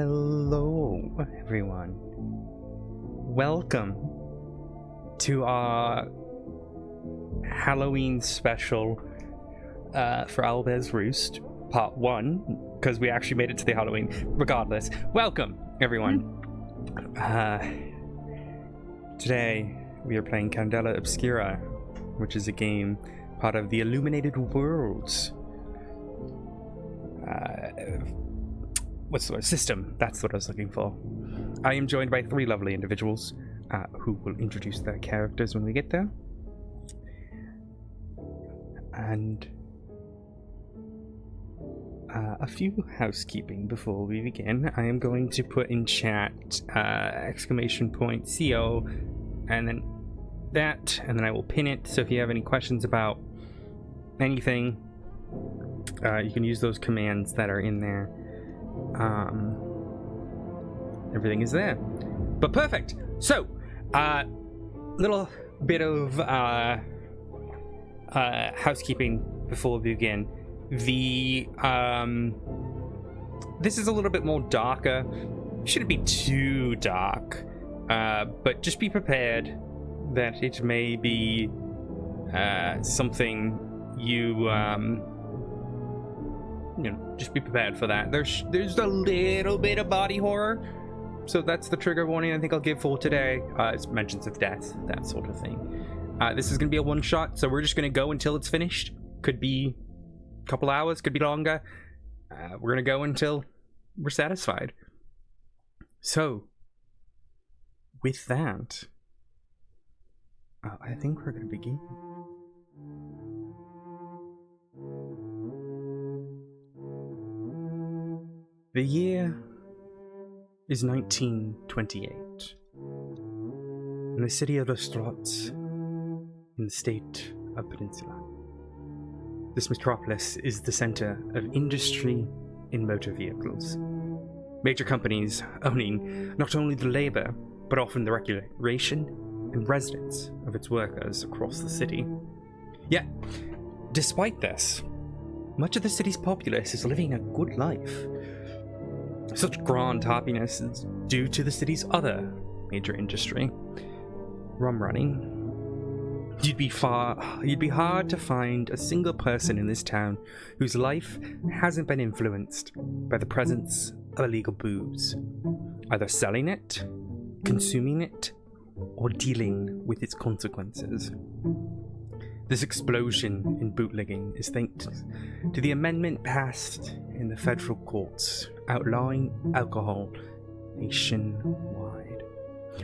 Hello, everyone. Welcome to our Halloween special for Owlbear's Roost, part 1, because we actually made it to the Halloween. Regardless, welcome, everyone. Today, we are playing Candela Obscura, which is a game part of the Illuminated Worlds what's the word? System. That's what I was looking for. I am joined by 3 lovely individuals who will introduce their characters when we get there. And a few housekeeping before we begin. I am going to put in chat !CO and then that, and then I will pin it. So if you have any questions about anything, you can use those commands that are in there. Everything is there. But perfect. So, little bit of housekeeping before we begin. This is a little bit more darker. Shouldn't be too dark, but just be prepared that it may be something you just be prepared for that. There's a little bit of body horror, so that's the trigger warning I think I'll give for today. It's mentions of death, that sort of thing. This is going to be a one-shot, so we're just going to go until it's finished. Could be a couple hours, could be longer. We're going to go until we're satisfied. So, with that, I think we're going to begin. The year is 1928, in the city of Lestrade, in the state of Peninsula. This metropolis is the center of industry in motor vehicles. Major companies owning not only the labor, but often the recreation and residence of its workers across the city. Yet, despite this, much of the city's populace is living a good life. Such grand happiness is due to the city's other major industry, rum running. You'd be hard to find a single person in this town whose life hasn't been influenced by the presence of illegal booze, either selling it, consuming it, or dealing with its consequences. This explosion in bootlegging is thanks to the amendment passed in the federal courts outlawing alcohol nationwide.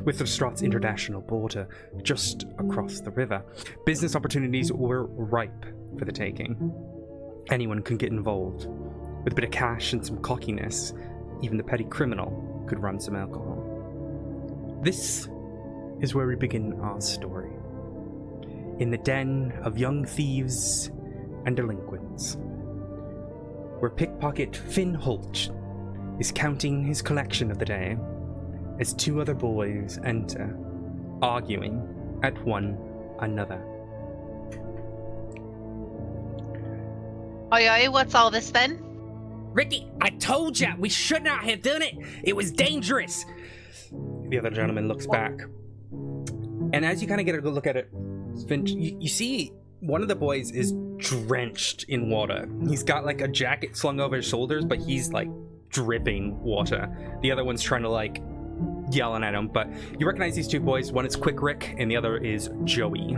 With Lestrade's international border just across the river, business opportunities were ripe for the taking. Anyone can get involved. With a bit of cash and some cockiness, even the petty criminal could run some alcohol. This is where we begin our story. In the den of young thieves and delinquents, where pickpocket Finn Holt is counting his collection of the day as 2 other boys enter, arguing at one another. Oi, what's all this then? Ricky, I told ya we should not have done it! It was dangerous! The other gentleman looks back. And as you kind of get a good look at it, Finch, you see one of the boys is drenched in water. He's got like a jacket slung over his shoulders, but he's like dripping water. The other one's trying to like yelling at him, but you recognize these 2 boys. One is Quick Rick and the other is Joey.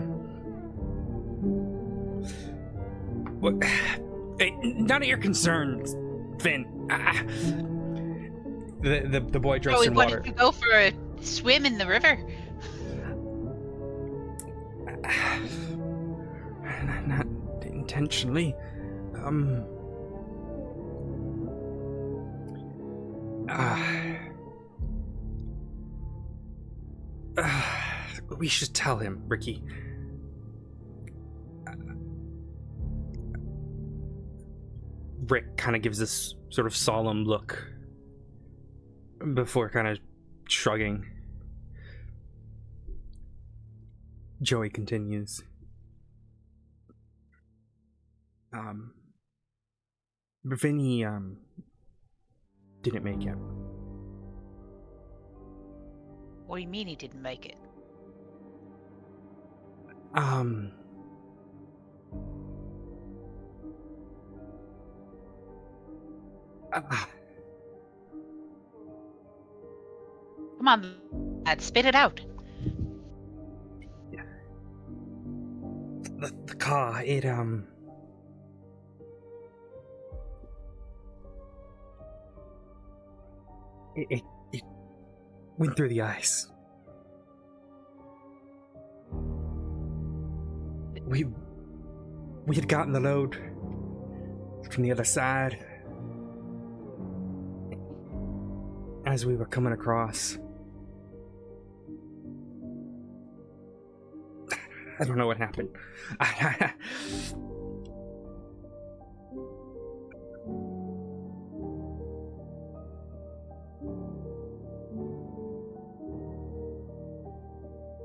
What? Hey, none of your concerns, Finn. The boy drenched in water. Why did you go for a swim in the river? Not intentionally. We should tell him, Ricky. Rick kind of gives this sort of solemn look before kind of shrugging. Joey continues. Vinny, didn't make it. What do you mean he didn't make it? Come on, lad, spit it out. The car, it went through the ice. We had gotten the load from the other side as we were coming across. I don't know what happened.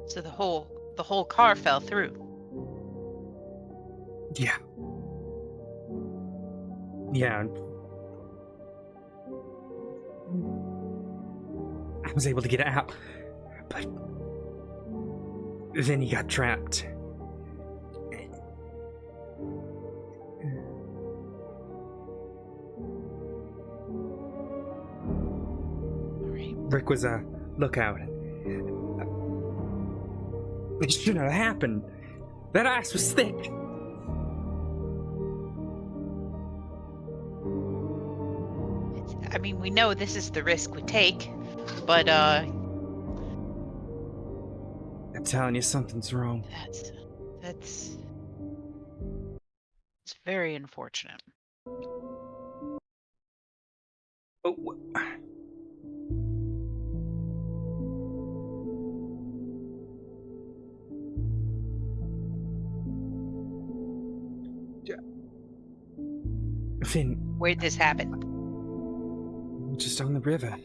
So the whole car fell through. Yeah. Yeah. I was able to get out, but then he got trapped. Rick was a lookout. It shouldn't have happened. That ice was thick. I mean, we know this is the risk we take, but I'm telling you, something's wrong. it's very unfortunate. Oh. Finn. Where'd this happen? Just on the river.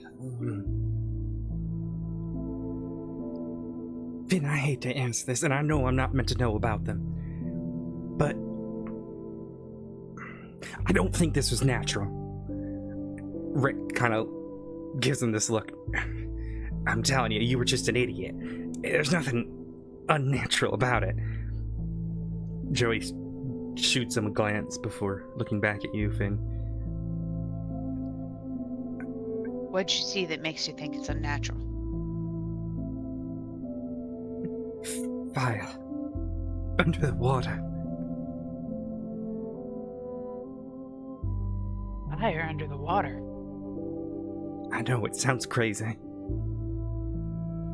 Finn, I hate to answer this, and I know I'm not meant to know about them, but I don't think this was natural. Rick kind of gives him this look. I'm telling you, you were just an idiot. There's nothing unnatural about it. Joey shoots him a glance before looking back at you, Finn. What'd you see that makes you think it's unnatural? Fire. Under the water. Fire under the water. I know, it sounds crazy.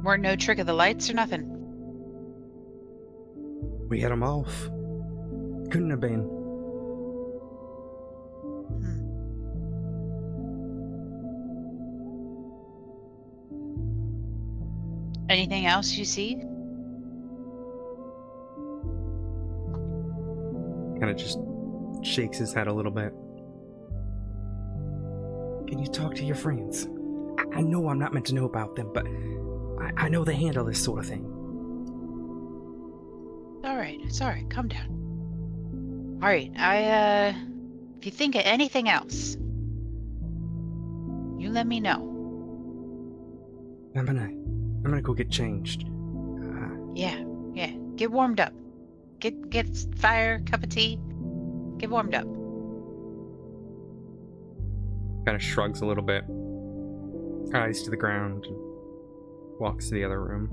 Weren't no trick of the lights or nothing? We had them off. Couldn't have been. Anything else you see? Kind of just shakes his head a little bit. Can you talk to your friends? I know I'm not meant to know about them, but I know they handle this sort of thing. It's alright, calm down. Alright, if you think of anything else, you let me know. I'm gonna go get changed. Yeah, get warmed up. Get fire, cup of tea, get warmed up. Kind of shrugs a little bit, eyes to the ground, and walks to the other room.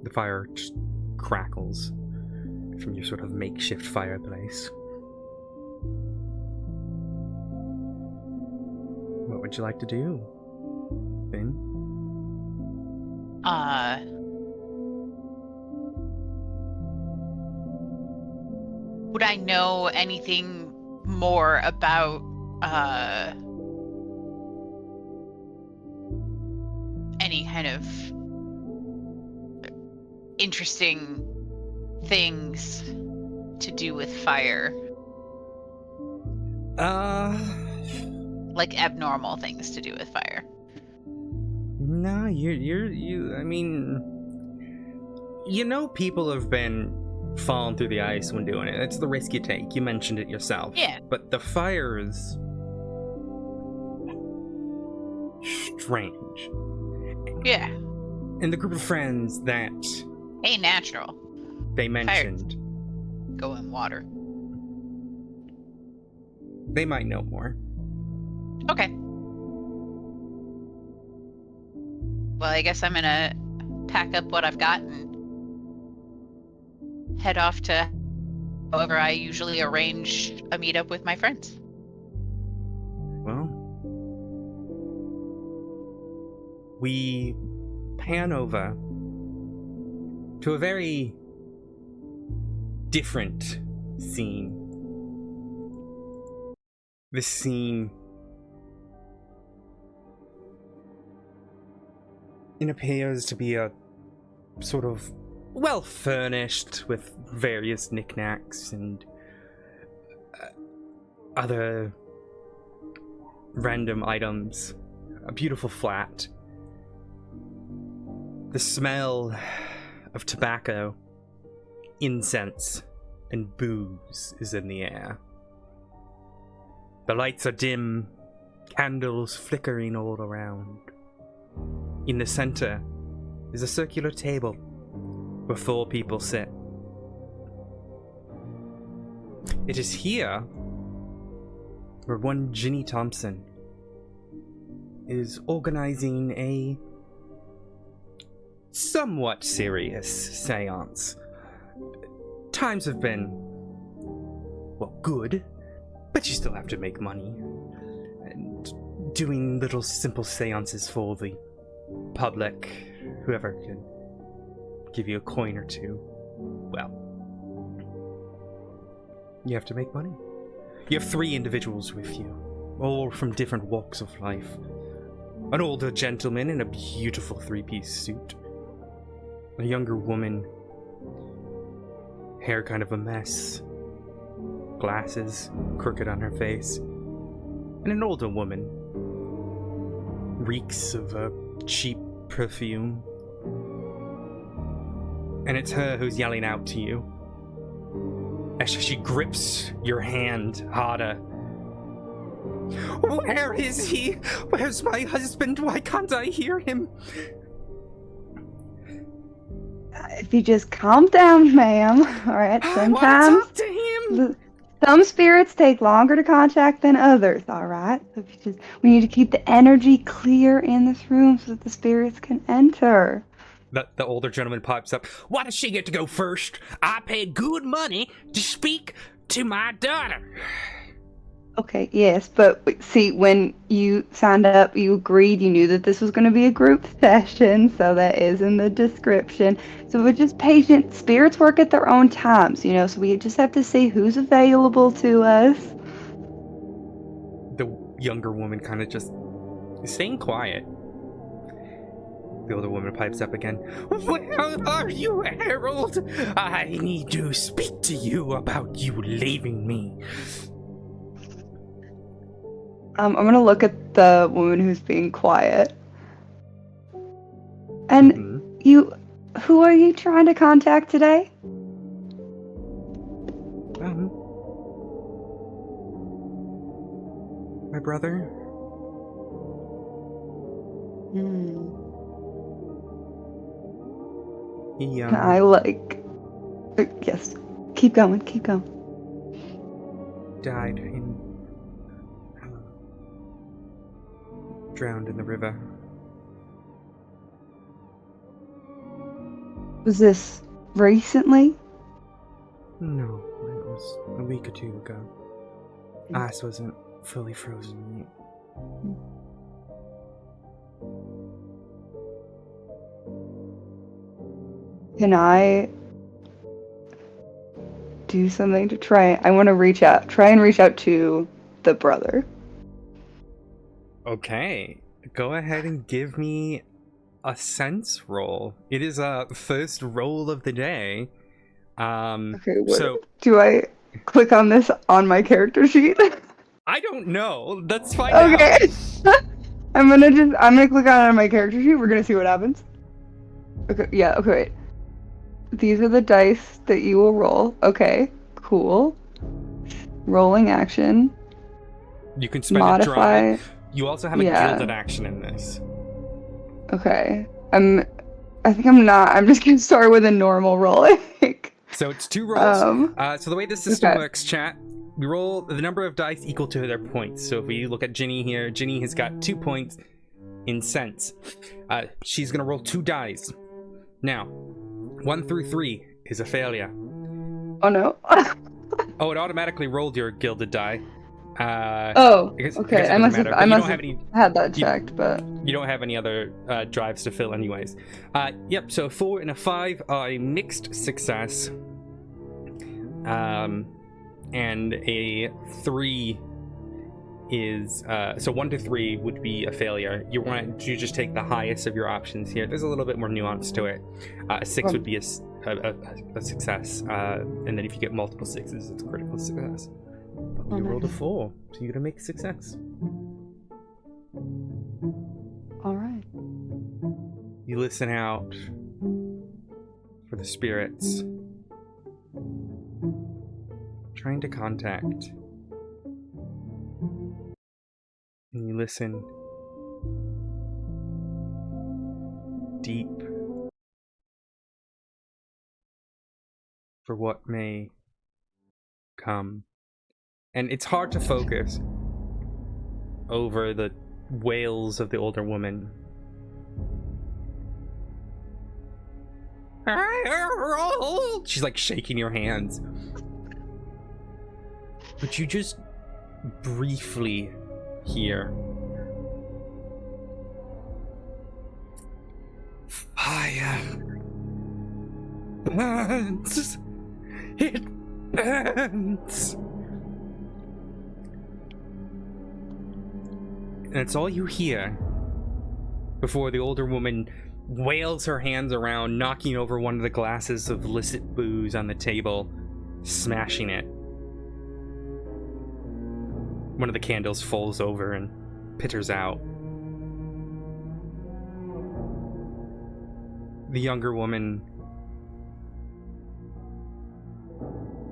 The fire just crackles from your sort of makeshift fireplace. What would you like to do, Finn? Would I know anything more about any kind of interesting things to do with fire? Like abnormal things to do with fire. No, I mean, you know, people have been falling through the ice when doing it. It's the risk you take. You mentioned it yourself. Yeah. But the fire is... strange. Yeah. And the group of friends that Hey, natural. they mentioned, Go in water. they might know more. Okay. Well, I guess I'm gonna pack up what I've got and head off to however I usually arrange a meetup with my friends. Well, we pan over to a very different scene. This scene, it appears to be a sort of well furnished with various knickknacks and other random items. A beautiful flat. The smell of tobacco, incense, and booze is in the air. The lights are dim, candles flickering all around. In the center is a circular table where 4 people sit. It is here where one Ginny Thompson is organizing a somewhat serious seance. Times have been, well, good, but you still have to make money. And doing little simple seances for the public, whoever can give you a coin or two, well, you have to make money. You have 3 individuals with you, all from different walks of life. An older gentleman in a beautiful 3-piece suit. A younger woman, hair kind of a mess, glasses crooked on her face, and an older woman, reeks of a cheap perfume. And it's her who's yelling out to you as she grips your hand harder. Where is he? Where's my husband? Why can't I hear him? If you just calm down, ma'am. All right. I want Sometimes to talk to him. some spirits take longer to contact than others. All right. So if you we need to keep the energy clear in this room so that the spirits can enter. The older gentleman pipes up. Why does she get to go first? I paid good money to speak to my daughter. Okay, yes, but see, when you signed up, you agreed, you knew that this was going to be a group session, so that is in the description. So we're just patient. Spirits work at their own times, so we just have to see who's available to us. The younger woman kind of just staying quiet. The older woman pipes up again. Where are you, Harold? I need to speak to you about you leaving me. I'm going to look at the woman who's being quiet. And who are you trying to contact today? My brother. He, yes, keep going. died in drowned in the river. Was this recently? No, it was a week or 2 ago. Ice wasn't fully frozen yet. Can I do something to try? I want to try and reach out to the brother. Okay, go ahead and give me a sense roll. It is a first roll of the day. Okay, so do I click on this on my character sheet? I don't know. Let's find okay. out. I'm gonna click on it on my character sheet. We're gonna see what happens. Okay, yeah, okay, wait. These are the dice that you will roll. Okay, cool. Rolling action. You can spend a drive. You also have a gilded action in this. Okay. I think I'm not. I'm just gonna start with a normal roll, I think. So it's 2 rolls. So the way the system okay. works, chat, we roll the number of dice equal to their points. So if we look at Ginny here, Ginny has got 2 points in sense. She's gonna roll 2 dice. Now, 1 through 3 is a failure. Oh no. Oh, it automatically rolled your gilded die. Okay. I must have had that checked, but you don't have any other drives to fill, anyways. Yep. So 4 and a 5 are a mixed success, and a 3 is so 1 to 3 would be a failure. You want to just take the highest of your options here. There's a little bit more nuance to it. A 6 would be a success, and then if you get multiple 6s, it's a critical success. You rolled a 4, so you're gonna make a success. all right. You listen out for the spirits trying to contact, and you listen deep for what may come. And it's hard to focus over the wails of the older woman. She's like shaking your hands. But you just briefly hear fire burns. It burns. And that's all you hear before the older woman wails her hands around, knocking over one of the glasses of illicit booze on the table, smashing it. One of the candles falls over and pitters out. The younger woman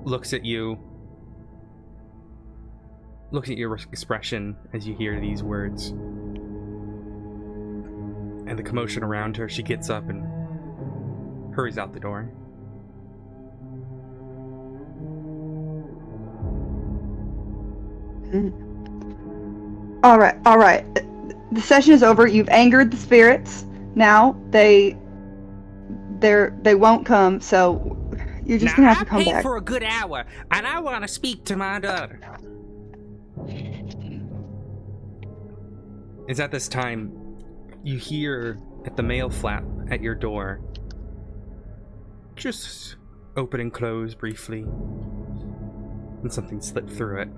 looks at you, looks at your expression as you hear these words. And the commotion around her, she gets up and hurries out the door. All right. The session is over. You've angered the spirits. Now they won't come, so you're just gonna have to come back. I paid for a good hour, and I want to speak to my daughter. It's at this time you hear at the mail flap at your door just open and close briefly, and something slipped through it.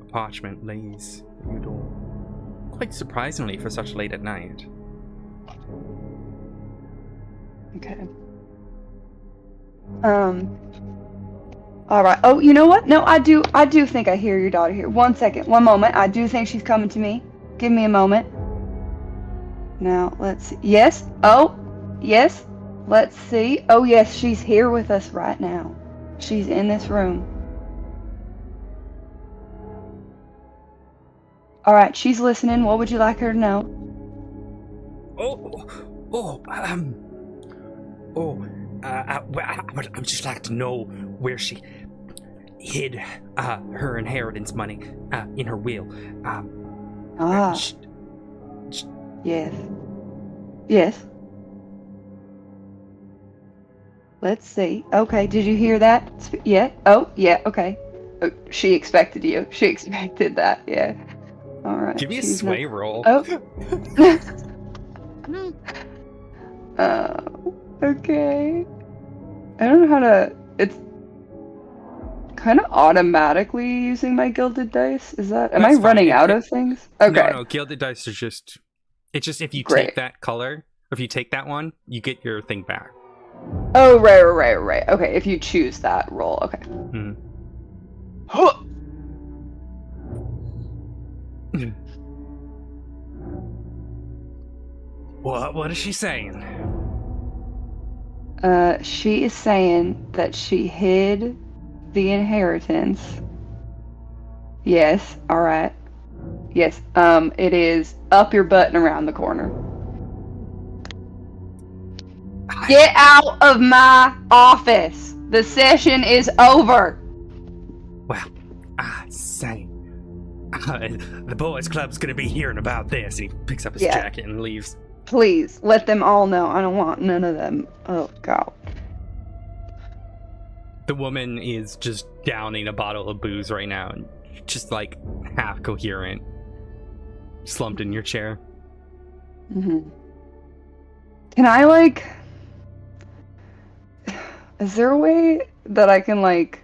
A parchment lays at your door, quite surprisingly for such late at night. Okay. All right. Oh, you know what? No, I do think I hear your daughter here. 1 second. 1 moment. I do think she's coming to me. Give me a moment. Now, let's see. Yes. Oh, yes. Let's see. Oh, yes, she's here with us right now. She's in this room. All right, she's listening. What would you like her to know? I would just like to know where she hid her inheritance money in her will. Yes. Yes. Let's see. Okay, did you hear that? Yeah. Oh, yeah, okay. Oh, she expected you. She expected that, yeah. All right. Give me a sway roll. Oh. Okay. I don't know how to... It's kind of automatically using my gilded dice. Is that... Am I running out of things? Okay. No, gilded dice are just... It's just if you Great. take that color, if you take that one, you get your thing back. Oh, right. Okay, if you choose that roll. Okay. Mm. What is she saying? She is saying that she hid the inheritance. Yes, alright. Yes. It is up your butt and around the corner. Get out of my office. The session is over. Well, I say, the boys' club's gonna be hearing about this. And he picks up his jacket and leaves. Please, let them all know. I don't want none of them. Oh, God. The woman is just downing a bottle of booze right now, and just like half coherent, slumped in your chair. Mm-hmm. Can I, like... Is there a way that I can, like...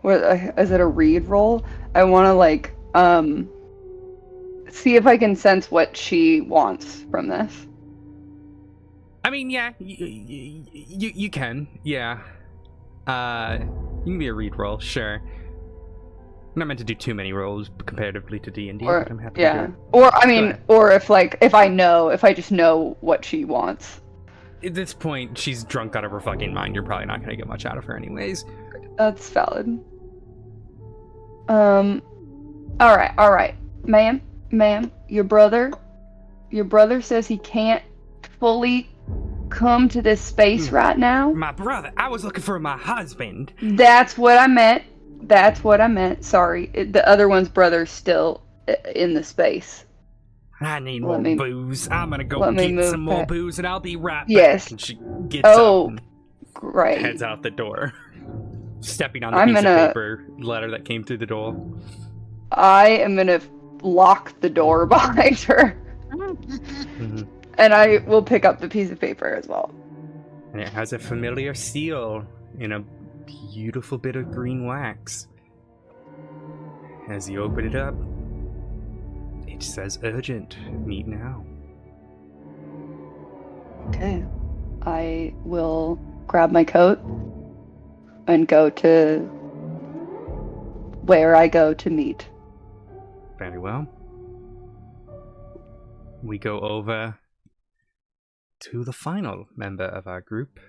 Is it a read roll? I want to, like, see if I can sense what she wants from this. I mean, yeah, you can, yeah. You can be a read roll, sure. I'm not meant to do too many rolls comparatively to D&D, but I'm happy to do it. Or, I mean, or if I just know what she wants. At this point, she's drunk out of her fucking mind. You're probably not going to get much out of her anyways. That's valid. Alright. Ma'am, your brother says he can't fully come to this space right now. My brother? I was looking for my husband. That's what I meant. Sorry. The other one's brother's still in the space. I need more booze. I'm gonna go get some more booze and I'll be right back. And she gets up and heads out the door. Stepping on the piece of paper letter that came through the door. I am gonna lock the door behind her. Mm-hmm. And I will pick up the piece of paper as well. And it has a familiar seal in a beautiful bit of green wax. As you open it up, it says urgent, meet now. Okay. I will grab my coat and go to where I go to meet. Very well. We go over to the final member of our group.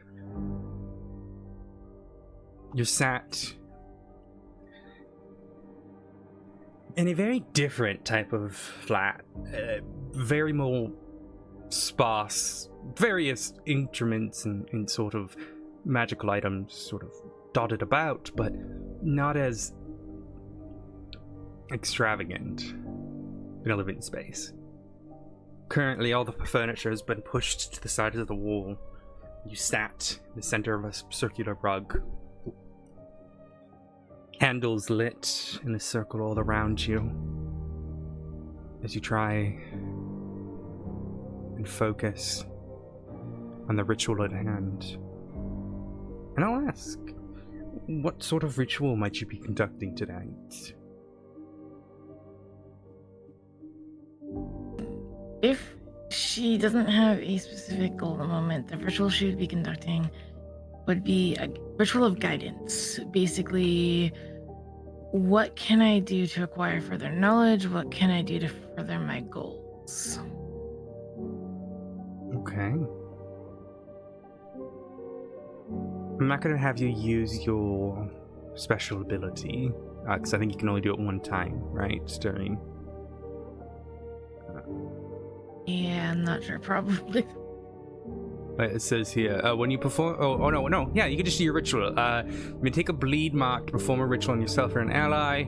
You're sat in a very different type of flat. Very more sparse, various instruments and sort of magical items sort of dotted about, but not as extravagant in a living space. Currently, all the furniture has been pushed to the sides of the wall. You sat in the center of a circular rug. Candles lit in a circle all around you. As you try and focus on the ritual at hand. And I'll ask, what sort of ritual might you be conducting tonight? If she doesn't have a specific goal at the moment, the ritual she would be conducting would be a ritual of guidance. Basically, what can I do to acquire further knowledge? What can I do to further my goals? Okay. I'm not going to have you use your special ability, because I think you can only do it one time, right? During... Yeah, I'm not sure, probably. But it says here, when you perform... Oh, no. Yeah, you can just do your ritual. You may take a bleed mark to perform a ritual on yourself or an ally.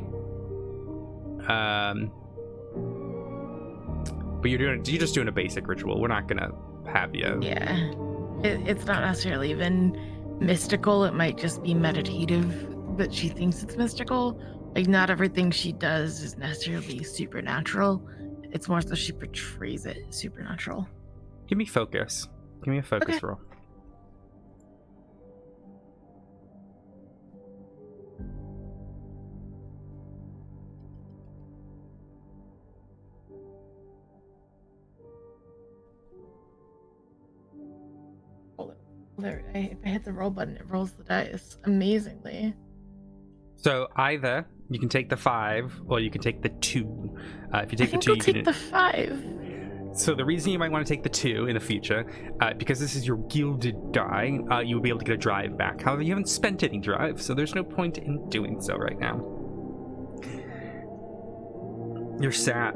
But you're just doing a basic ritual. We're not going to have you... Yeah. It's not necessarily even mystical. It might just be meditative, but she thinks it's mystical. Like, not everything she does is necessarily supernatural. It's more so she portrays it supernatural. Give me focus. Give me a focus roll. There, if I hit the roll button, it rolls the dice amazingly. So either you can take the 5 or you can take the 2. If you take the 2, I'll you take can... the 5. So the reason you might want to take the 2 in the future, because this is your gilded die, you will be able to get a drive back. However, you haven't spent any drive, so there's no point in doing so right now. You're sat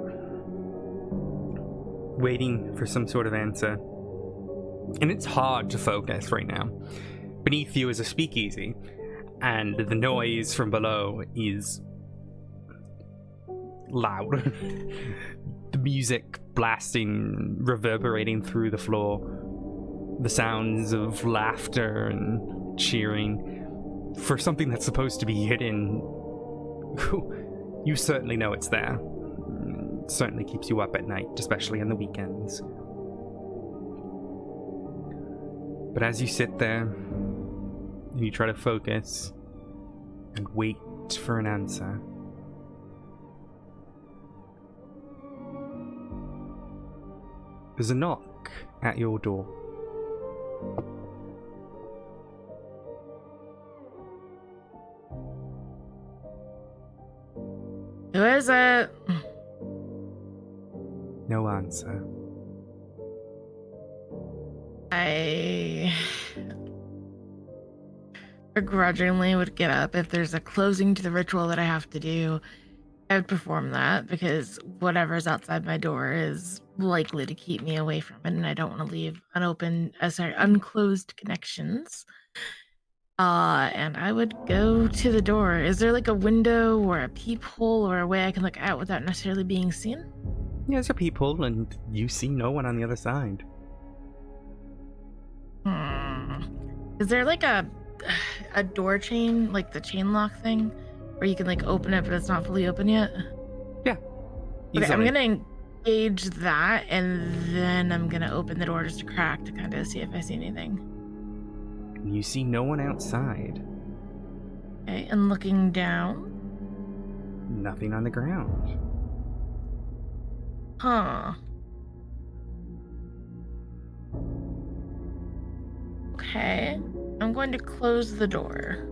waiting for some sort of answer. And it's hard to focus right now. Beneath you is a speakeasy, and the noise from below is loud. The music blasting, reverberating through the floor. The sounds of laughter and cheering. For something that's supposed to be hidden, you certainly know it's there. It certainly keeps you up at night, especially on the weekends. But as you sit there, and you try to focus and wait for an answer, there's a knock at your door. Who is it? No answer. I begrudgingly would get up if there's a closing to the ritual that I have to do. I would perform that because whatever's outside my door is likely to keep me away from it, and I don't want to leave unclosed connections. And I would go to the door. Is there like a window or a peephole or a way I can look out without necessarily being seen? Yeah, there's a peephole, and you see no one on the other side. Is there like a door chain, like the chain lock thing, where you can like open it but it's not fully open yet? Yeah. Okay, I'm gonna engage that, and then I'm gonna open the door just a crack to kind of see if I see anything. You see no one outside. Okay, and looking down. Nothing on the ground. Huh. Okay, I'm going to close the door.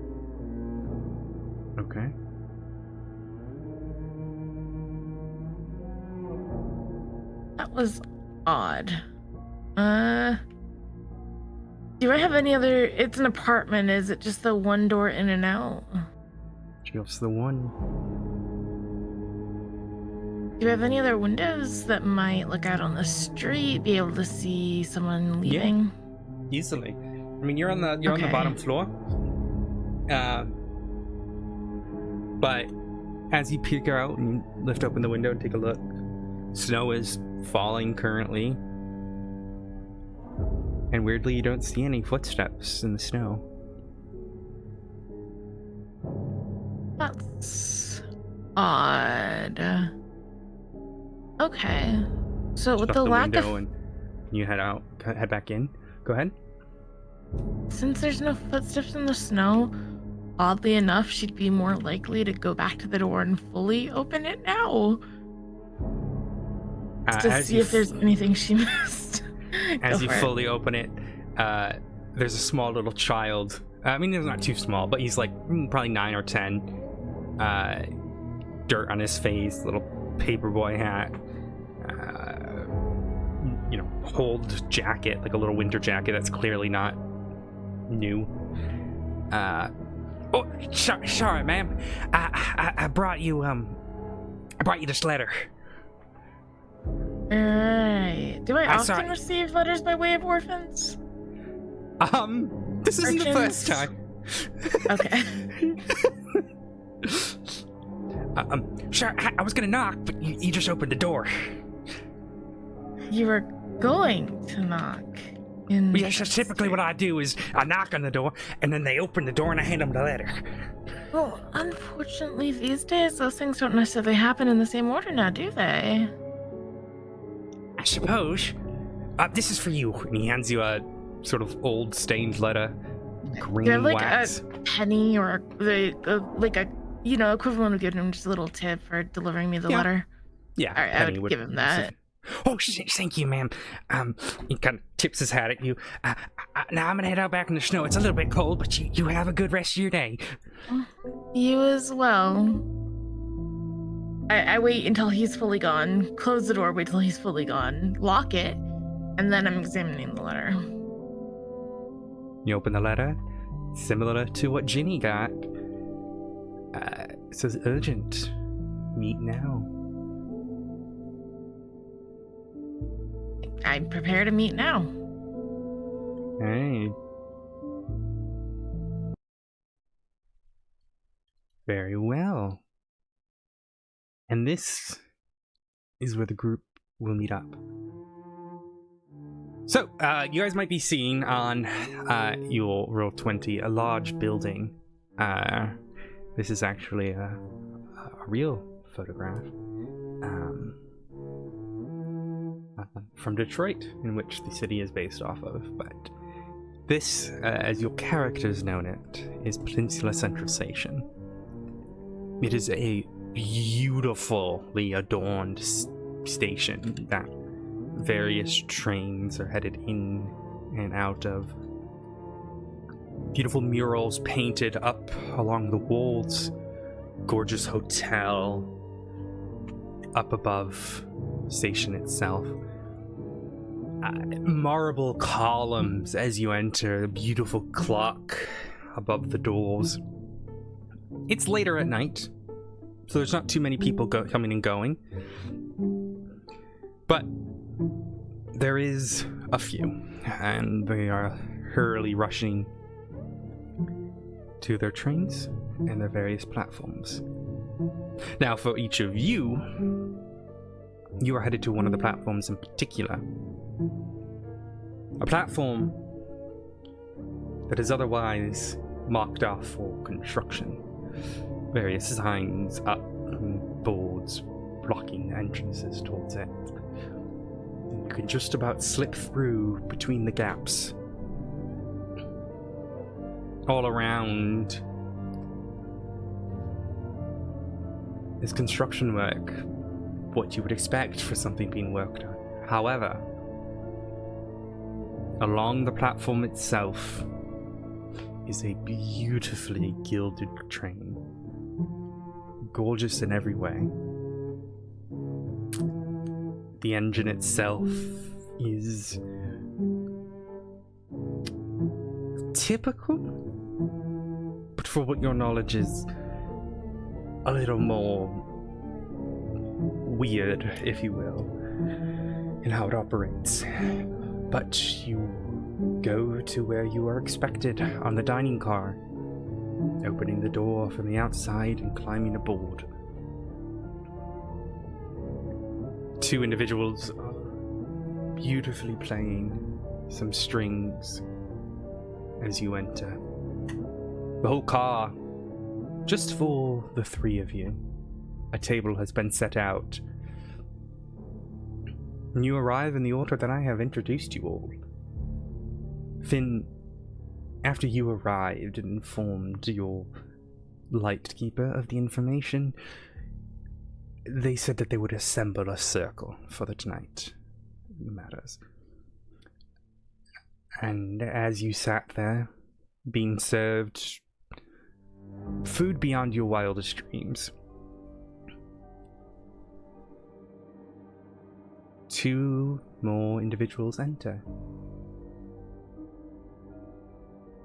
Okay. That was odd. Do I have any other? It's an apartment. Is it just the one door in and out? Just the one. Do you have any other windows that might look out on the street, be able to see someone leaving? Yeah, easily. I mean, you're on the bottom floor. But as you peek out and lift open the window and take a look, snow is falling currently. And weirdly, you don't see any footsteps in the snow. That's odd. Okay. So with the lack of... And you head back in. Go ahead. Since there's no footsteps in the snow, oddly enough, she'd be more likely to go back to the door and fully open it now. To see if there's anything she missed. As you fully open it, there's a small little child. I mean, he's not too small, but he's like probably 9 or 10. Dirt on his face, little paperboy hat. Old jacket, like a little winter jacket that's clearly not new. Sorry, ma'am. I brought you this letter. Alright. Do I often receive letters by way of orphans? This isn't the first time. Okay. Sure, I was gonna knock, but you just opened the door. You were going to knock. Well, yes, that's typically what I do is I knock on the door, and then they open the door and I hand them the letter. Well, unfortunately, these days, those things don't necessarily happen in the same order now, do they? I suppose. This is for you. And he hands you a sort of old stained letter, green wax. A penny or like a equivalent of giving him just a little tip for delivering me the letter? Yeah, all right, I would give him that. Oh, thank you, ma'am. He kind of tips his hat at you. Now I'm gonna head out back in the snow. It's a little bit cold, but you have a good rest of your day. You as well. I wait until he's fully gone, close the door, wait till he's fully gone, lock it, and then I'm examining the letter. You open the letter, similar to what Ginny got. It says urgent. Meet now. I'm prepared to meet now. Hey. Very well. And this is where the group will meet up. So, you guys might be seeing on your Roll20 a large building. This is actually a real photograph from Detroit, in which the city is based off of. But this, as your characters know it, is Peninsula Central Station. It is a beautifully adorned station that various trains are headed in and out of. Beautiful murals painted up along the walls. Gorgeous hotel up above the station itself. Marble columns as you enter. A beautiful clock above the doors. It's later at night, so there's not too many people coming and going. But there is a few, and they are hurriedly rushing to their trains and their various platforms. Now, for each of you, you are headed to one of the platforms in particular. A platform that is otherwise marked off for construction. Various signs up and boards blocking entrances towards it. And you can just about slip through between the gaps. All around is construction work, what you would expect for something being worked on. However, along the platform itself is a beautifully gilded train, gorgeous in every way. The engine itself is typical, but for what your knowledge is, a little more weird, if you will, in how it operates. But you go to where you are expected on the dining car, opening the door from the outside and climbing aboard. Two individuals are beautifully playing some strings as you enter. The whole car, just for the three of you. A table has been set out. And you arrive in the order that I have introduced you all. Finn, after you arrived and informed your lightkeeper of the information, they said that they would assemble a circle for the tonight matters. And as you sat there, being served food beyond your wildest dreams, two more individuals enter.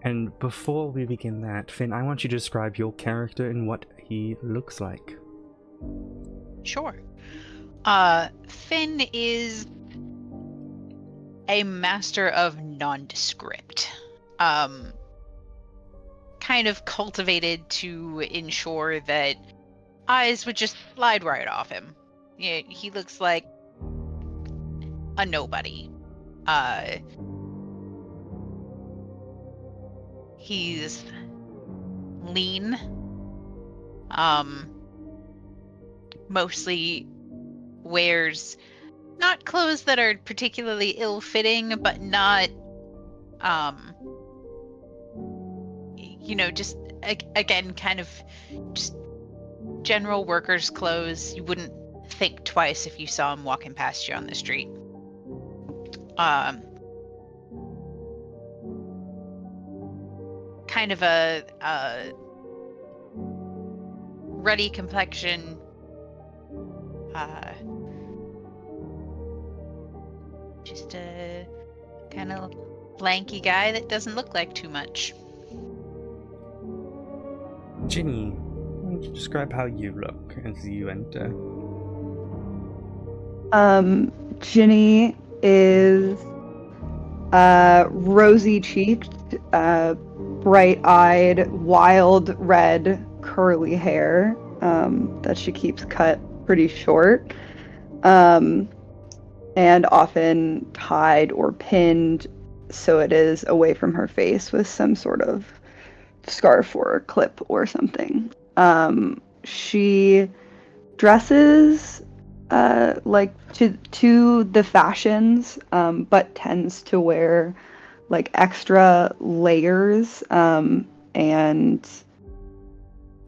And before we begin that, Finn, I want you to describe your character and what he looks like. Sure. Finn is a master of nondescript. Kind of cultivated to ensure that eyes would just slide right off him. Yeah, he looks like a nobody. He's lean. Mostly wears not clothes that are particularly ill-fitting, but not, just again, kind of just general workers' clothes. You wouldn't think twice if you saw him walking past you on the street. Kind of a ruddy complexion. Just a kind of lanky guy that doesn't look like too much. Ginny, why don't you describe how you look as you enter? Ginny is rosy-cheeked, bright-eyed, wild red curly hair that she keeps cut pretty short, and often tied or pinned so it is away from her face with some sort of scarf or clip or something. She dresses like to the fashions, but tends to wear like extra layers, and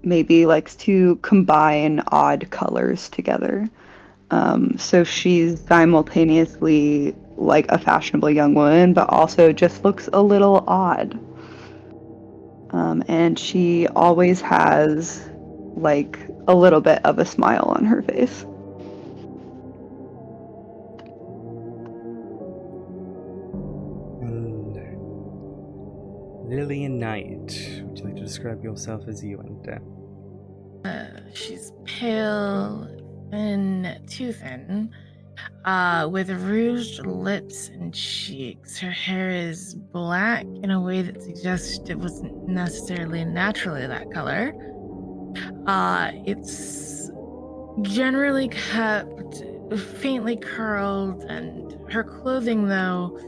maybe likes to combine odd colors together. So she's simultaneously like a fashionable young woman, but also just looks a little odd. And she always has like a little bit of a smile on her face. And Lillian Knight, would you like to describe yourself as you enter? She's pale and too thin, with rouged lips and cheeks. Her hair is black in a way that suggests it wasn't necessarily naturally that color. It's generally kept faintly curled, and her clothing, though,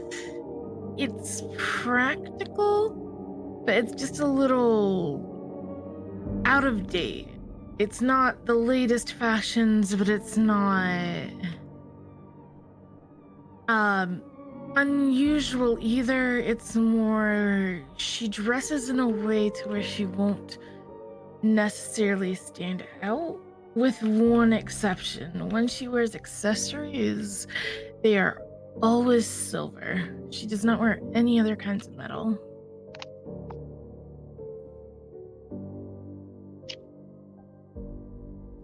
it's practical, but it's just a little out of date. It's not the latest fashions, but it's not unusual either. It's more, she dresses in a way to where she won't necessarily stand out, with one exception. When she wears accessories, they are always silver. She does not wear any other kinds of metal.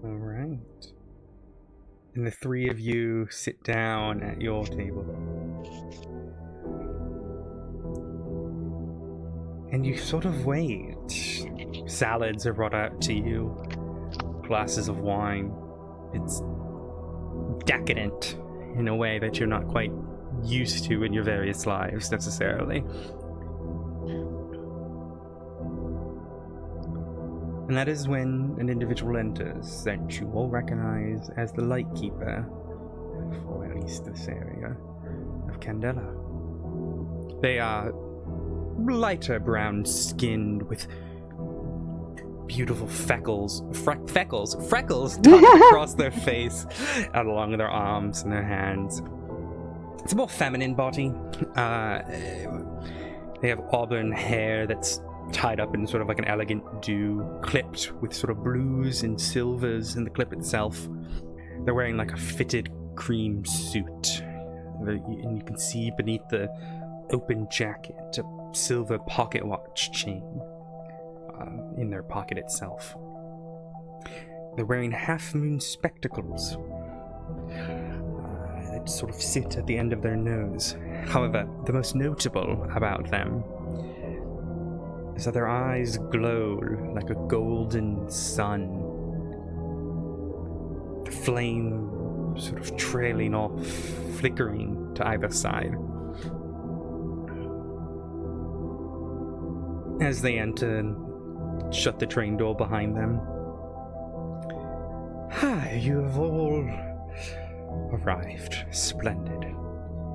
All right. And the three of you sit down at your table. And you sort of wait. Salads are brought out to you. Glasses of wine. It's decadent in a way that you're not quite used to in your various lives, necessarily. And that is when an individual enters that you all recognize as the Lightkeeper, for at least this area, of Candela. They are lighter brown skinned with beautiful freckles dotted across their face and along their arms and their hands. It's a more feminine body. They have auburn hair that's tied up in sort of like an elegant do, clipped with sort of blues and silvers in the clip itself. They're wearing like a fitted cream suit, and you can see beneath the open jacket a silver pocket watch chain in their pocket itself. They're wearing half-moon spectacles that sort of sit at the end of their nose. However, the most notable about them is that their eyes glow like a golden sun, the flame sort of trailing off, flickering to either side. As they enter and shut the train door behind them. Hi, you have all arrived. Splendid.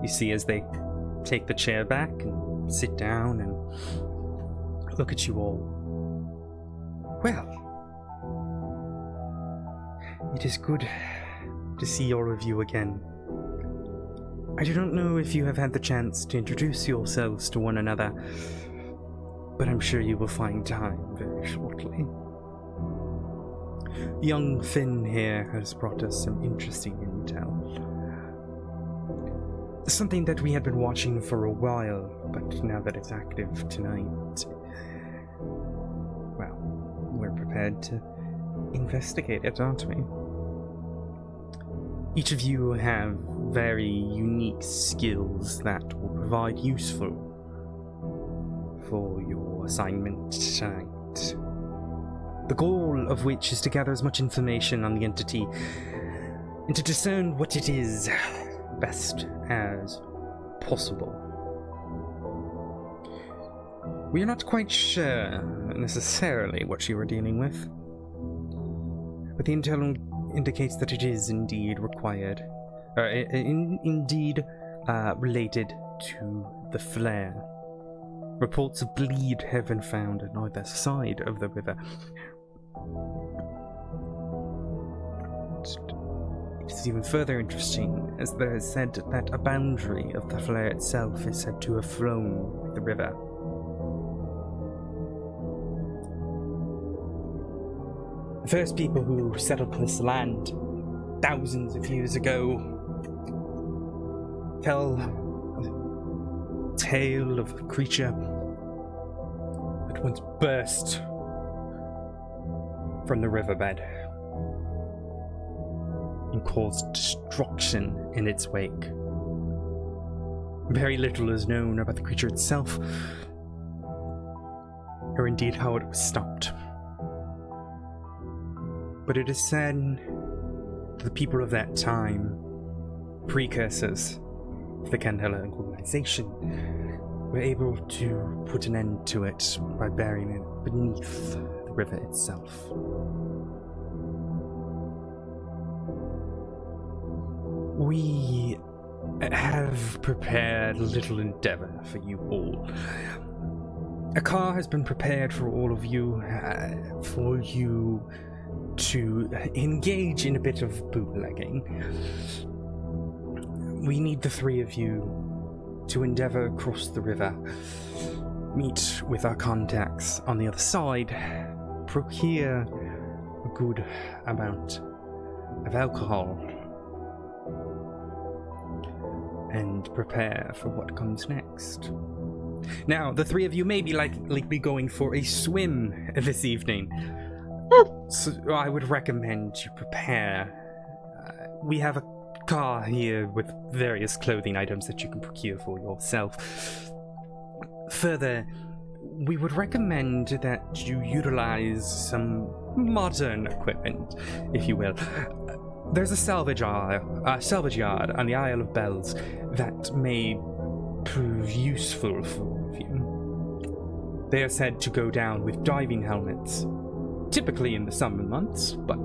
You see as they take the chair back and sit down and look at you all. Well, it is good to see all of you again. I do not know if you have had the chance to introduce yourselves to one another, but I'm sure you will find time very shortly. Young Finn here has brought us some interesting intel. Something that we had been watching for a while, but now that it's active tonight, well, we're prepared to investigate it, aren't we? Each of you have very unique skills that will provide useful for your assignment tonight. The goal of which is to gather as much information on the entity and to discern what it is best as possible. We are not quite sure necessarily what you are dealing with, but the intel indicates that it is indeed required, related to the flare. Reports of bleed have been found on either side of the river. It's even further interesting, as there is said that a boundary of the flare itself is said to have flown with the river. The first people who settled this land thousands of years ago tell a tale of a creature that once burst from the riverbed and caused destruction in its wake. Very little is known about the creature itself, or indeed how it was stopped. But it is said that the people of that time, precursors of the Candela organization, were able to put an end to it by burying it beneath the river itself. We have prepared a little endeavor for you all. A car has been prepared for all of you, to engage in a bit of bootlegging. We need the three of you to endeavor across the river, meet with our contacts on the other side, procure a good amount of alcohol, and prepare for what comes next. Now, the three of you may be likely going for a swim this evening. So I would recommend you prepare. We have a car here with various clothing items that you can procure for yourself. Further, we would recommend that you utilize some modern equipment, if you will. There's a salvage yard on the Isle of Bells that may prove useful for all of you. They are said to go down with diving helmets, typically in the summer months, but,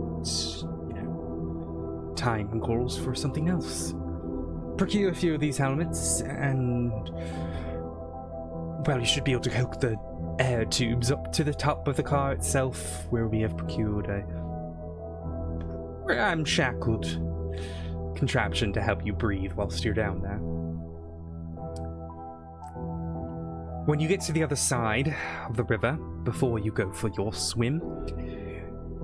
time calls for something else. Procure a few of these helmets, and, well, you should be able to hook the air tubes up to the top of the car itself, where we have procured a shackled contraption to help you breathe whilst you're down there. When you get to the other side of the river, before you go for your swim,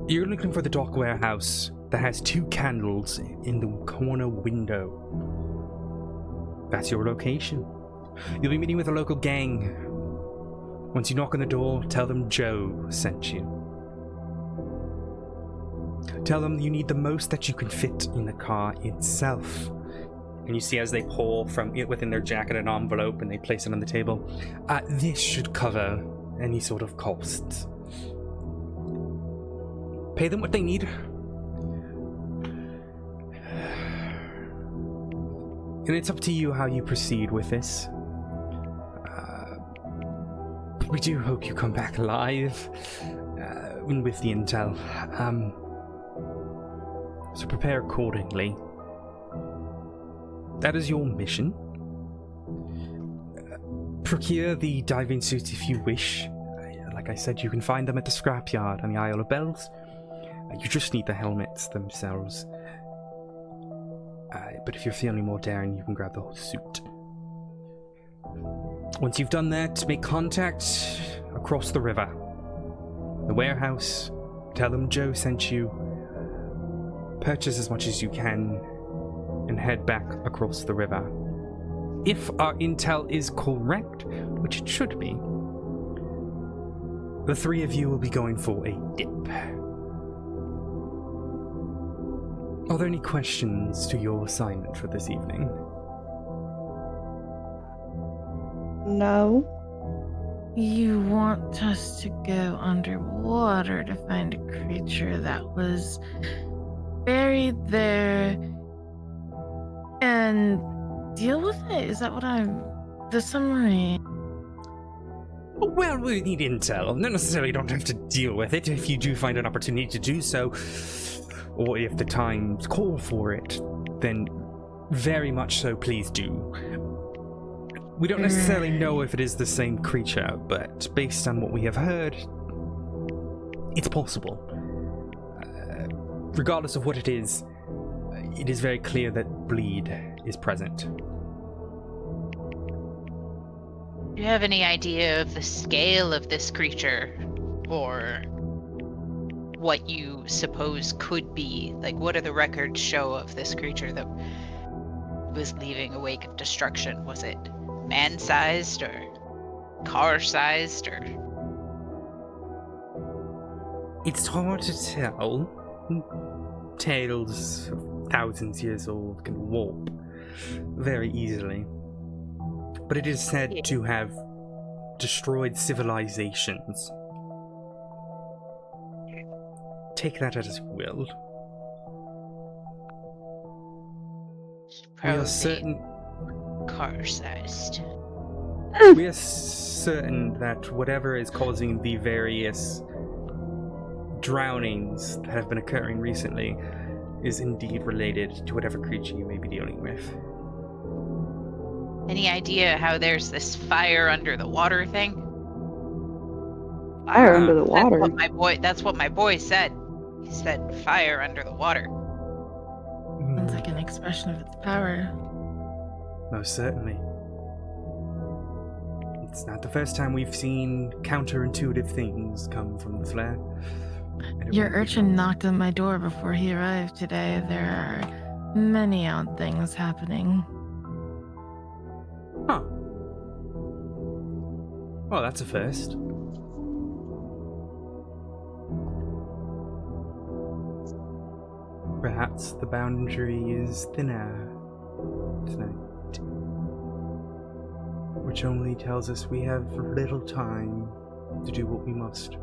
you're looking for the dock warehouse that has 2 candles in the corner window. That's your location. You'll be meeting with a local gang. Once you knock on the door, tell them Joe sent you. Tell them you need the most that you can fit in the car itself. And you see as they pull from within their jacket an envelope and they place it on the table. This should cover any sort of costs. Pay them what they need. And it's up to you how you proceed with this. We do hope you come back alive with the intel. So prepare accordingly. That is your mission. Procure the diving suits if you wish. Like I said, you can find them at the scrapyard on the Isle of Bells. You just need the helmets themselves. But if you're feeling more daring, you can grab the whole suit. Once you've done that, make contact across the river. The warehouse, tell them Joe sent you. Purchase as much as you can, and head back across the river. If our intel is correct, which it should be, the 3 of you will be going for a dip. Are there any questions to your assignment for this evening? No. You want us to go underwater to find a creature that was buried there and deal with it? Is that what I'm... The summary... Well, we need intel. Not necessarily don't have to deal with it. If you do find an opportunity to do so, or if the times call for it, then very much so, please do. We don't necessarily know if it is the same creature, but based on what we have heard, it's possible. Regardless of what it is very clear that bleed is present. Do you have any idea of the scale of this creature? Or what you suppose could be? Like, what do the records show of this creature that was leaving a wake of destruction? Was it man-sized or car-sized or... It's hard to tell. Tales of thousands years old can warp very easily. But it is said to have destroyed civilizations. Take that as you will. We are certain... car-sized. We are certain that whatever is causing the various drownings that have been occurring recently is indeed related to whatever creature you may be dealing with. Any idea how there's this fire under the water thing? Fire under the water. That's what my boy said. He said fire under the water. Sounds like an expression of its power. Most certainly. It's not the first time we've seen counterintuitive things come from the flare. Your urchin knocked on my door before he arrived today. There are many odd things happening. Huh. Well, that's a first. Perhaps the boundary is thinner tonight, which only tells us we have little time to do what we must.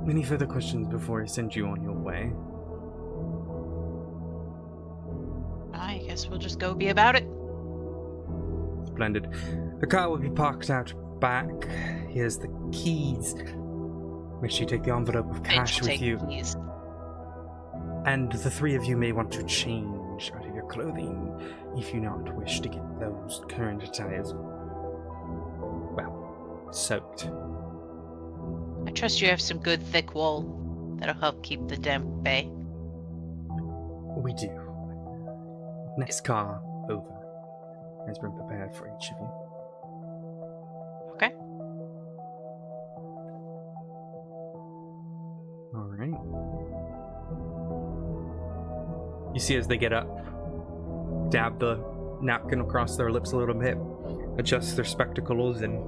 Any further questions before I send you on your way? I guess we'll just go be about it. Splendid. The car will be parked out back. Here's the keys. Make sure you take the envelope of cash with you. Keys. And the three of you may want to change out of your clothing if you not wish to get those current attires, well, soaked. I trust you have some good thick wool that'll help keep the damp at bay. We do. Next car over has been prepared for each of you. Okay. Alright. You see as they get up, dab the napkin across their lips a little bit, adjust their spectacles, and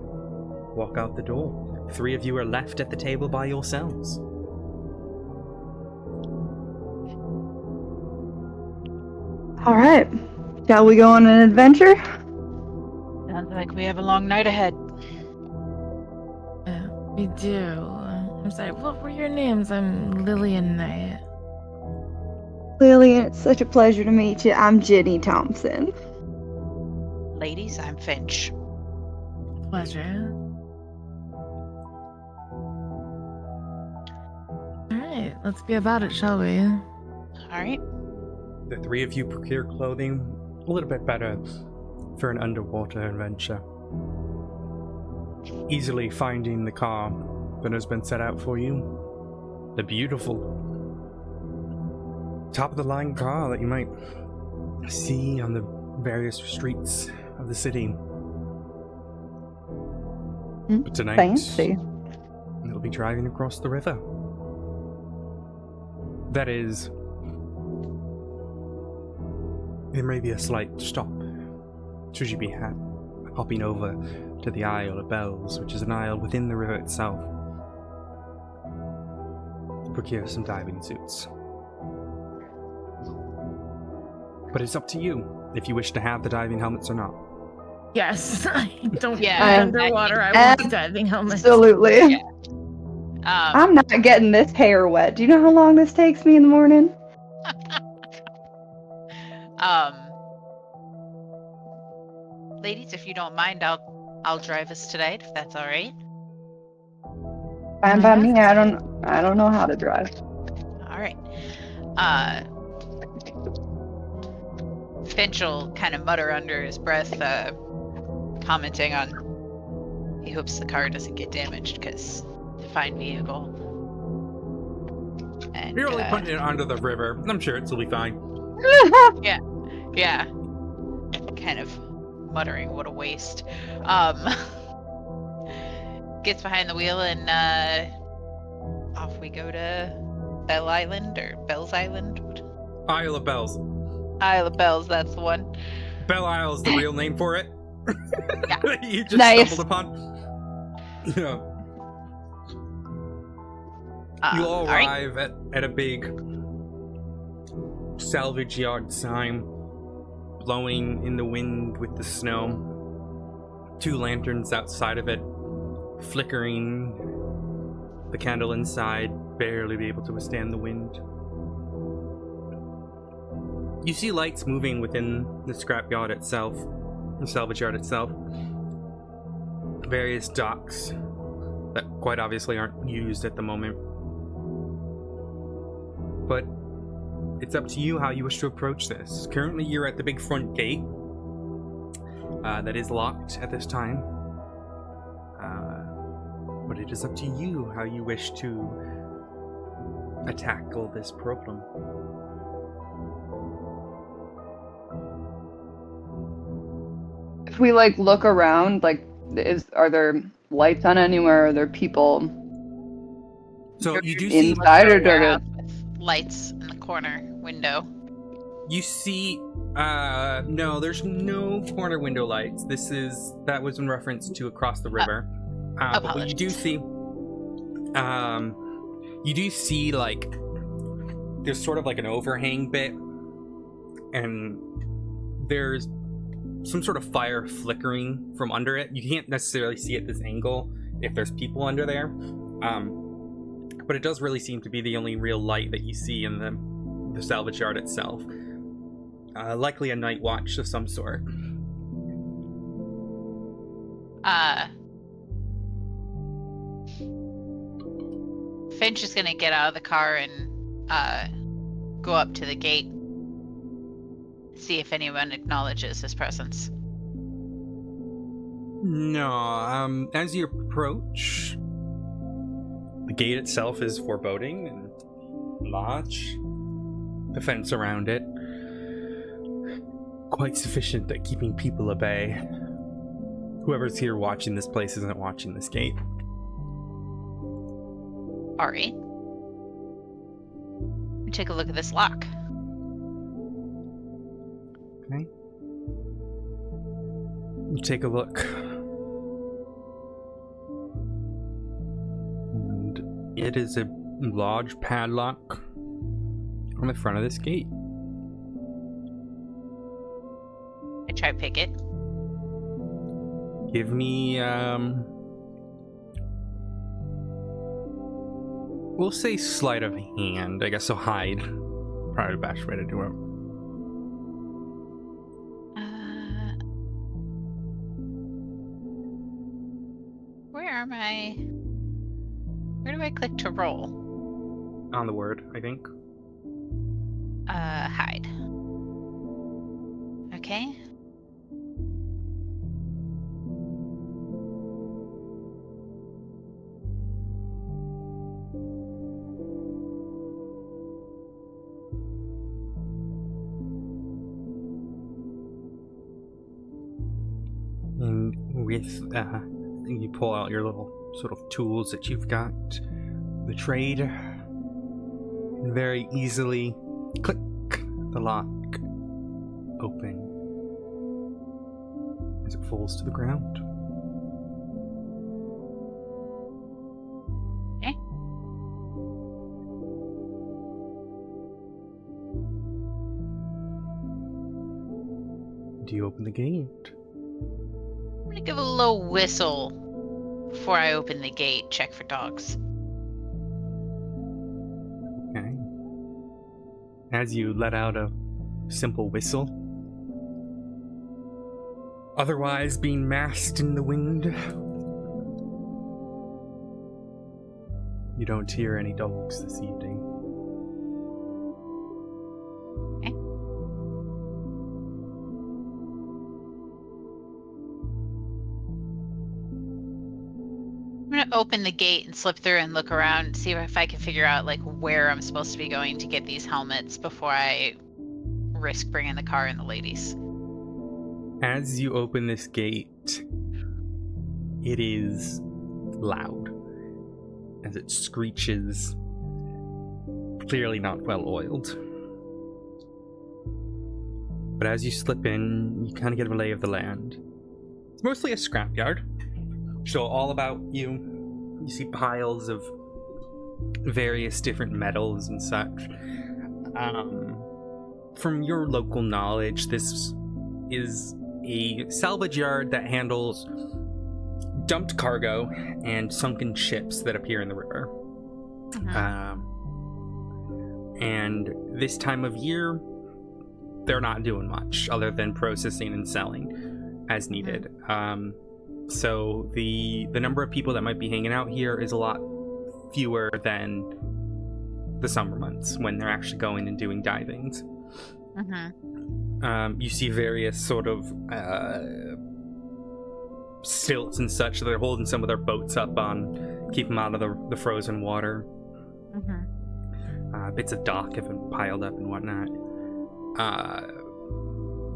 walk out the door. Three of you are left at the table by yourselves. All right. Shall we go on an adventure? Sounds like we have a long night ahead. We do. I'm sorry, what were your names? I'm Lillian Knight. Lillian, it's such a pleasure to meet you. I'm Jenny Thompson. Ladies, I'm Finch. Pleasure. Alright, let's be about it, shall we? Alright. The three of you procure clothing a little bit better for an underwater adventure. Easily finding the car that has been set out for you. The beautiful top-of-the-line car that you might see on the various streets of the city. But tonight, Fancy. it'll be driving across the river. That is, there may be a slight stop should you be hopping over to the Isle of Bells, which is an isle within the river itself, to procure some diving suits. But it's up to you if you wish to have the diving helmets or not. Yes, I don't Yeah, get underwater. I want the diving helmet. Absolutely. Yeah. I'm not getting this hair wet. Do you know how long this takes me in the morning? Ladies, if you don't mind, I'll drive us tonight, if that's all right. Fine by me. I don't know how to drive. All right. Finch will kind of mutter under his breath, commenting on he hopes the car doesn't get damaged because it's a fine vehicle. And, You're only putting it onto the river. I'm sure it'll be fine. yeah. Kind of muttering, what a waste. Gets behind the wheel and off we go to Bell Island or Bell's Island. Isle of Bells. Isle of Bells, that's the one. Belle Isle is the real name for it. Yeah. You just Nice. stumbled upon. Yeah. You all right. arrive at a big salvage yard sign blowing in the wind with the snow. 2 lanterns outside of it, flickering. The candle inside barely be able to withstand the wind. You see lights moving within the scrapyard itself, the salvage yard itself. Various docks that quite obviously aren't used at the moment. But it's up to you how you wish to approach this. Currently, you're at the big front gate that is locked at this time. But it is up to you how you wish to tackle this problem. If we look around, are there lights on anywhere? Are there people So you do see inside or Warehouse with lights in the corner window. You see, no, there's no corner window lights. That was in reference to across the river. But what you do see, there's sort of like an overhang bit, and there's some sort of fire flickering from under it. You can't necessarily see at this angle if there's people under there. But it does really seem to be the only real light that you see in the salvage yard itself. Likely a night watch of some sort. Finch is gonna get out of the car and go up to the gate, see if anyone acknowledges his presence. No, as you approach, the gate itself is foreboding and large. The fence around it, quite sufficient at keeping people at bay. Whoever's here watching this place isn't watching this gate. Alright. Take a look at this lock. Okay. You take a look. And it is a large padlock on the front of this gate. I try to pick it. Give me, we'll say sleight of hand, I guess, so hide. Probably the best way to do it. Where do I click to roll? On the word, I think. Hide. Okay. And with, you pull out your little sort of tools that you've got, the trade, and very easily click the lock open as it falls to the ground. Okay. Do you open the gate? I'm gonna give a low whistle before I open the gate, check for dogs. Okay. As you let out a simple whistle. Otherwise, being masked in the wind, you don't hear any dogs this evening. Okay. I'm gonna open the gate and slip through and look around and see if I can figure out like where I'm supposed to be going to get these helmets before I risk bringing the car and the ladies. As you open this gate, it is loud as it screeches, clearly not well oiled. But as you slip in, you kind of get a lay of the land. It's mostly a scrapyard. So all about you. You see piles of various different metals and such. From your local knowledge, this is a salvage yard that handles dumped cargo and sunken ships that appear in the river. And this time of year, they're not doing much other than processing and selling as needed. So the number of people that might be hanging out here is a lot fewer than the summer months when they're actually going and doing divings. You see various sort of stilts and such that they're holding some of their boats up on, keep them out of the frozen water. Bits of dock have been piled up and whatnot.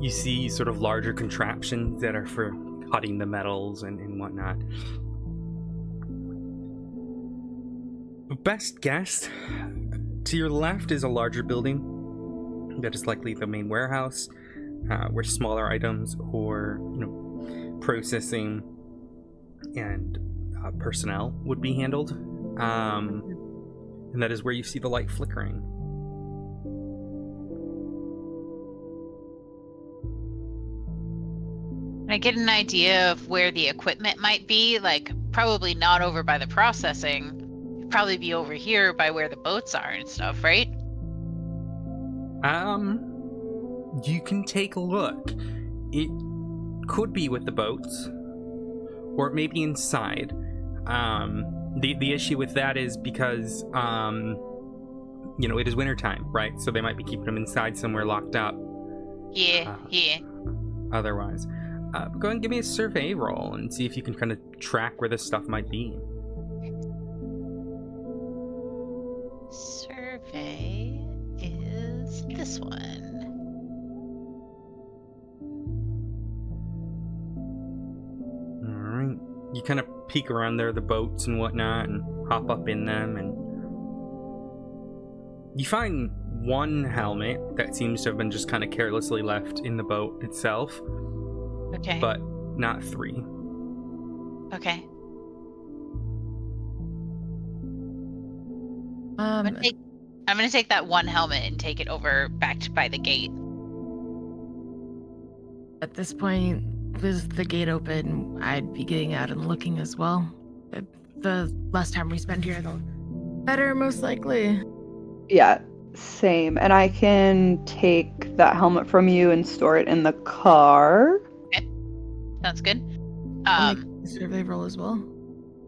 You see sort of larger contraptions that are for cutting the metals and whatnot. Best guess, to your left is a larger building that is likely the main warehouse, where smaller items or processing and personnel would be handled. And that is where you see the light flickering. I get an idea of where the equipment might be, like probably not over by the processing. It'd probably be over here by where the boats are and stuff, right? You can take a look. It could be with the boats, or it may be inside. The issue with that is because it is wintertime, right? So they might be keeping them inside somewhere locked up. Yeah. Otherwise. Go ahead and give me a survey roll and see if you can kind of track where this stuff might be. Survey is this one. Alright. You kind of peek around there, the boats and whatnot, and hop up in them, and you find one helmet that seems to have been just kind of carelessly left in the boat itself. Okay. But not 3. Okay. I'm gonna take that one helmet and take it over back by the gate. At this point, with the gate open, I'd be getting out and looking as well. The less time we spend here, the better, most likely. Yeah, same. And I can take that helmet from you and store it in the car. Okay. Sounds good. I'll make a survey roll as well.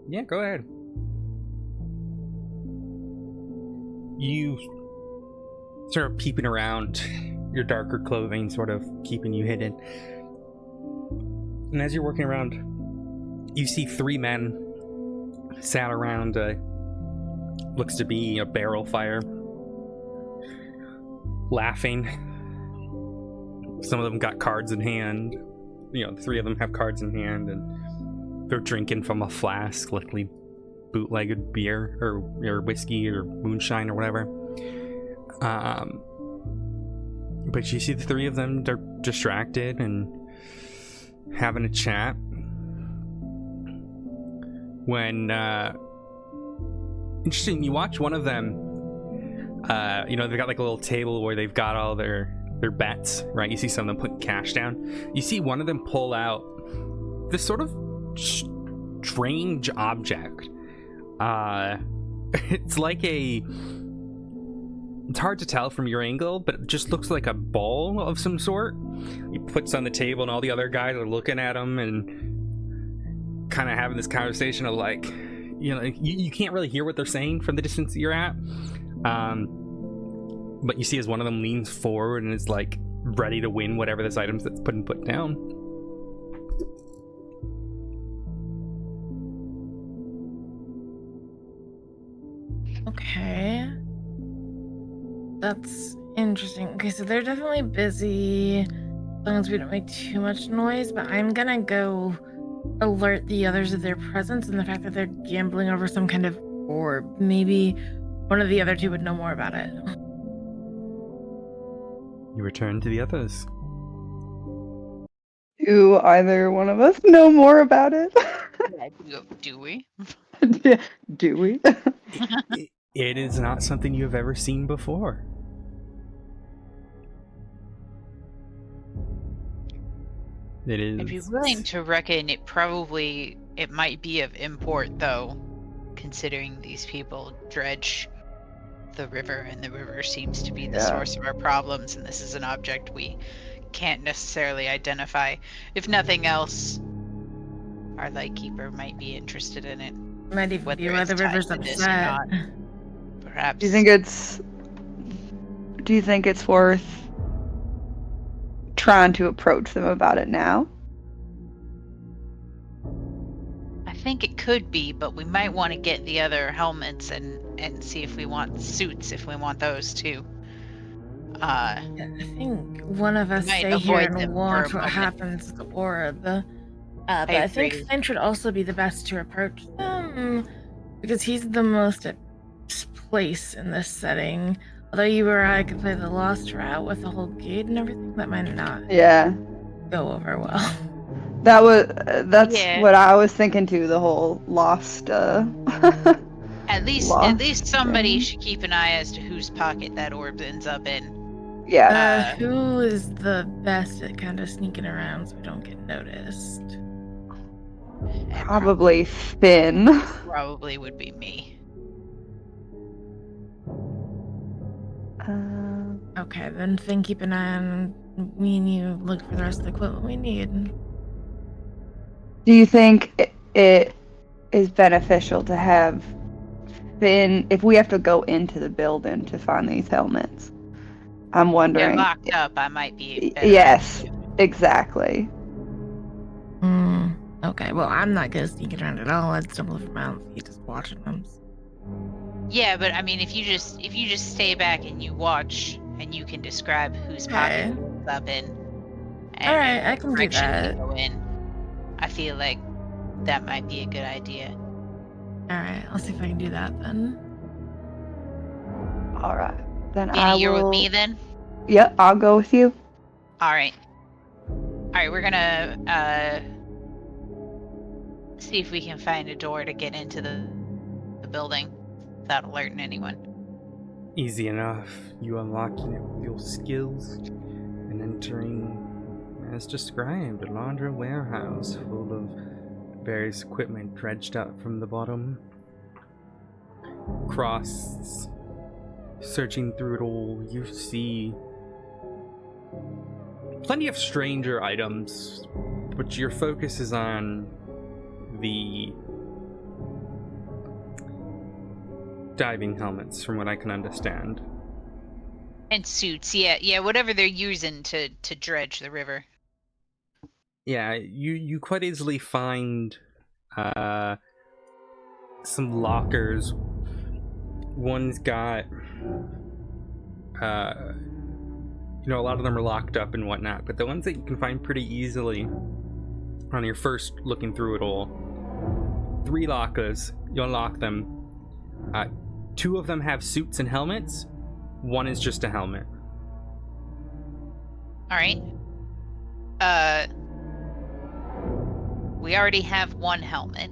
Yeah, go ahead. You start peeping around, your darker clothing sort of keeping you hidden. And as you're working around, you see 3 men sat around looks to be a barrel fire, laughing. Some of them got cards in hand. 3 of them have cards in hand, and they're drinking from a flask, likely bootlegged beer or whiskey or moonshine or whatever. But you see the 3 of them, they're distracted and having a chat. When interesting, you watch one of them, they've got like a little table where they've got all their bets, right? You see some of them putting cash down. You see one of them pull out this sort of strange object. It's like It's hard to tell from your angle, but it just looks like a ball of some sort. He puts on the table, and all the other guys are looking at him and kind of having this conversation of like, you can't really hear what they're saying from the distance that you're at. But you see as one of them leans forward and is like ready to win whatever this item that's put down. Okay. That's interesting. Okay, so they're definitely busy as long as we don't make too much noise, but I'm gonna go alert the others of their presence and the fact that they're gambling over some kind of orb. Maybe one of the other two would know more about it. You return to the others. Do either one of us know more about it? Do we? Do we? It is not something you have ever seen before. It is. I'd be willing to reckon it might be of import, though, considering these people dredge the river, and the river seems to be the source of our problems, and this is an object we can't necessarily identify. If nothing else, our lightkeeper might be interested in it. Might even be why the river's upset. Perhaps. Do you think it's worth trying to approach them about it now? I think it could be, but we might want to get the other helmets and see if we want suits, if we want those too. I think one of us stay here and watch what happens to the orb. But I think Finch would also be the best to approach them because he's the most at place in this setting. Although you or I could play the lost route with the whole gate and everything, that might not go over well. That's what I was thinking too, the whole lost At least somebody should keep an eye as to whose pocket that orb ends up in. Yeah. Who is the best at kind of sneaking around so we don't get noticed? Probably Finn. Probably would be me. Okay, then Finn, keep an eye on me and you look for the rest of the equipment we need. Do you think it is beneficial to have Finn, if we have to go into the building to find these helmets? I'm wondering. They're locked up, I might be better. Yes, exactly. Okay, well, I'm not gonna sneak around at all. I'd stumble from out and just watching them. Yeah, but I mean, if you just stay back and you watch, and you can describe whose pocket it's up in, and all right, I can do that. Go in, I feel like that might be a good idea. All right, I'll see if I can do that then. All right, then Danny, you're with me then? Yep, I'll go with you. All right, we're gonna see if we can find a door to get into the building without alerting anyone. Easy enough. You unlocking it with your skills and entering, as described, a laundry warehouse full of various equipment dredged up from the bottom. Searching through it all, you see plenty of stranger items, but your focus is on the diving helmets, from what I can understand. And suits, yeah, whatever they're using to dredge the river. Yeah, you quite easily find some lockers. One's got a lot of them are locked up and whatnot, but the ones that you can find pretty easily on your first looking through it all, 3 lockers, you unlock them. 2 of them have suits and helmets. 1 is just a helmet. All right. We already have 1 helmet.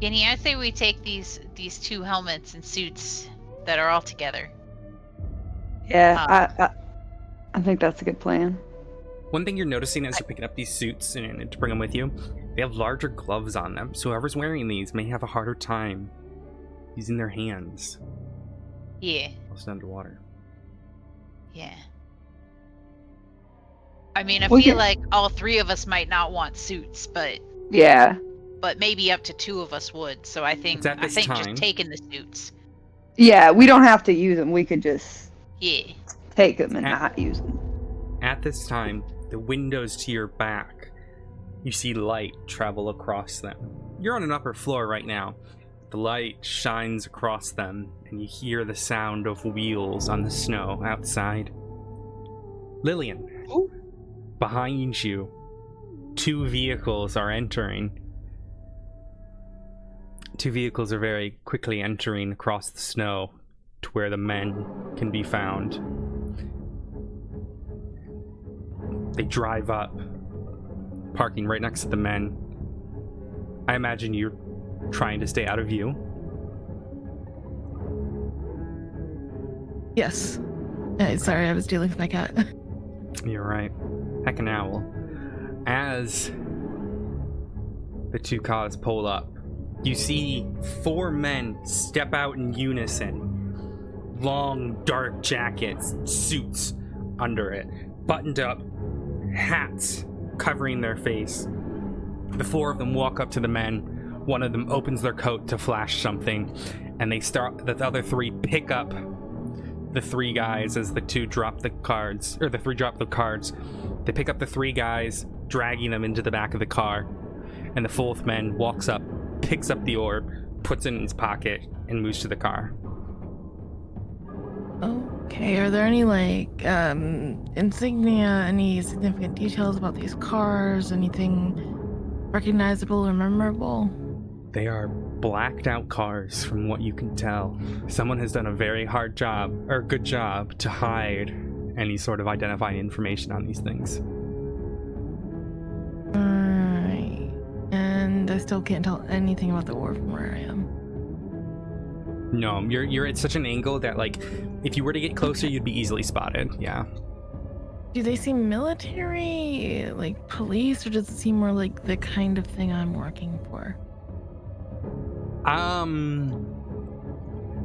Guinea, I say we take these 2 helmets and suits that are all together. Yeah, I think that's a good plan. One thing you're noticing as you're picking up these suits and to bring them with you, they have larger gloves on them, so whoever's wearing these may have a harder time using their hands. Yeah. Whilst underwater. Yeah. I mean, I We feel can- like all three of us might not want suits, but Yeah. maybe up to two of us would. So I think It's at this just time. taking the suits. Yeah, we don't have to use them. We could just Yeah. take them and At- not use them. At this time, the windows to your back, you see light travel across them. You're on an upper floor right now. The light shines across them, and you hear the sound of wheels on the snow outside. Lillian, Ooh. behind you, 2 vehicles are entering. 2 vehicles are very quickly entering across the snow to where the men can be found. They drive up, parking right next to the men. I imagine you're trying to stay out of view. Yes. Sorry, I was dealing with my cat. You're right. Heck, an owl. As the 2 cars pull up, you see 4 men step out in unison. Long, dark jackets, suits under it, buttoned up, hats covering their face. The 4 of them walk up to the men. One of them opens their coat to flash something, and the other 3 pick up the 3 guys as the 2 drop the cards, or the 3 drop the cards. They pick up the 3 guys, dragging them into the back of the car, and the 4th man walks up, picks up the orb, puts it in his pocket, and moves to the car. Okay, are there any, like, insignia, any significant details about these cars, anything recognizable or memorable? They are blacked out cars from what you can tell. Someone has done a very good job to hide any sort of identifying information on these things. Alright. And I still can't tell anything about the war from where I am. No, you're at such an angle that, like, if you were to get closer, you'd be easily spotted. Yeah. Do they seem military, like police, or does it seem more like the kind of thing I'm working for?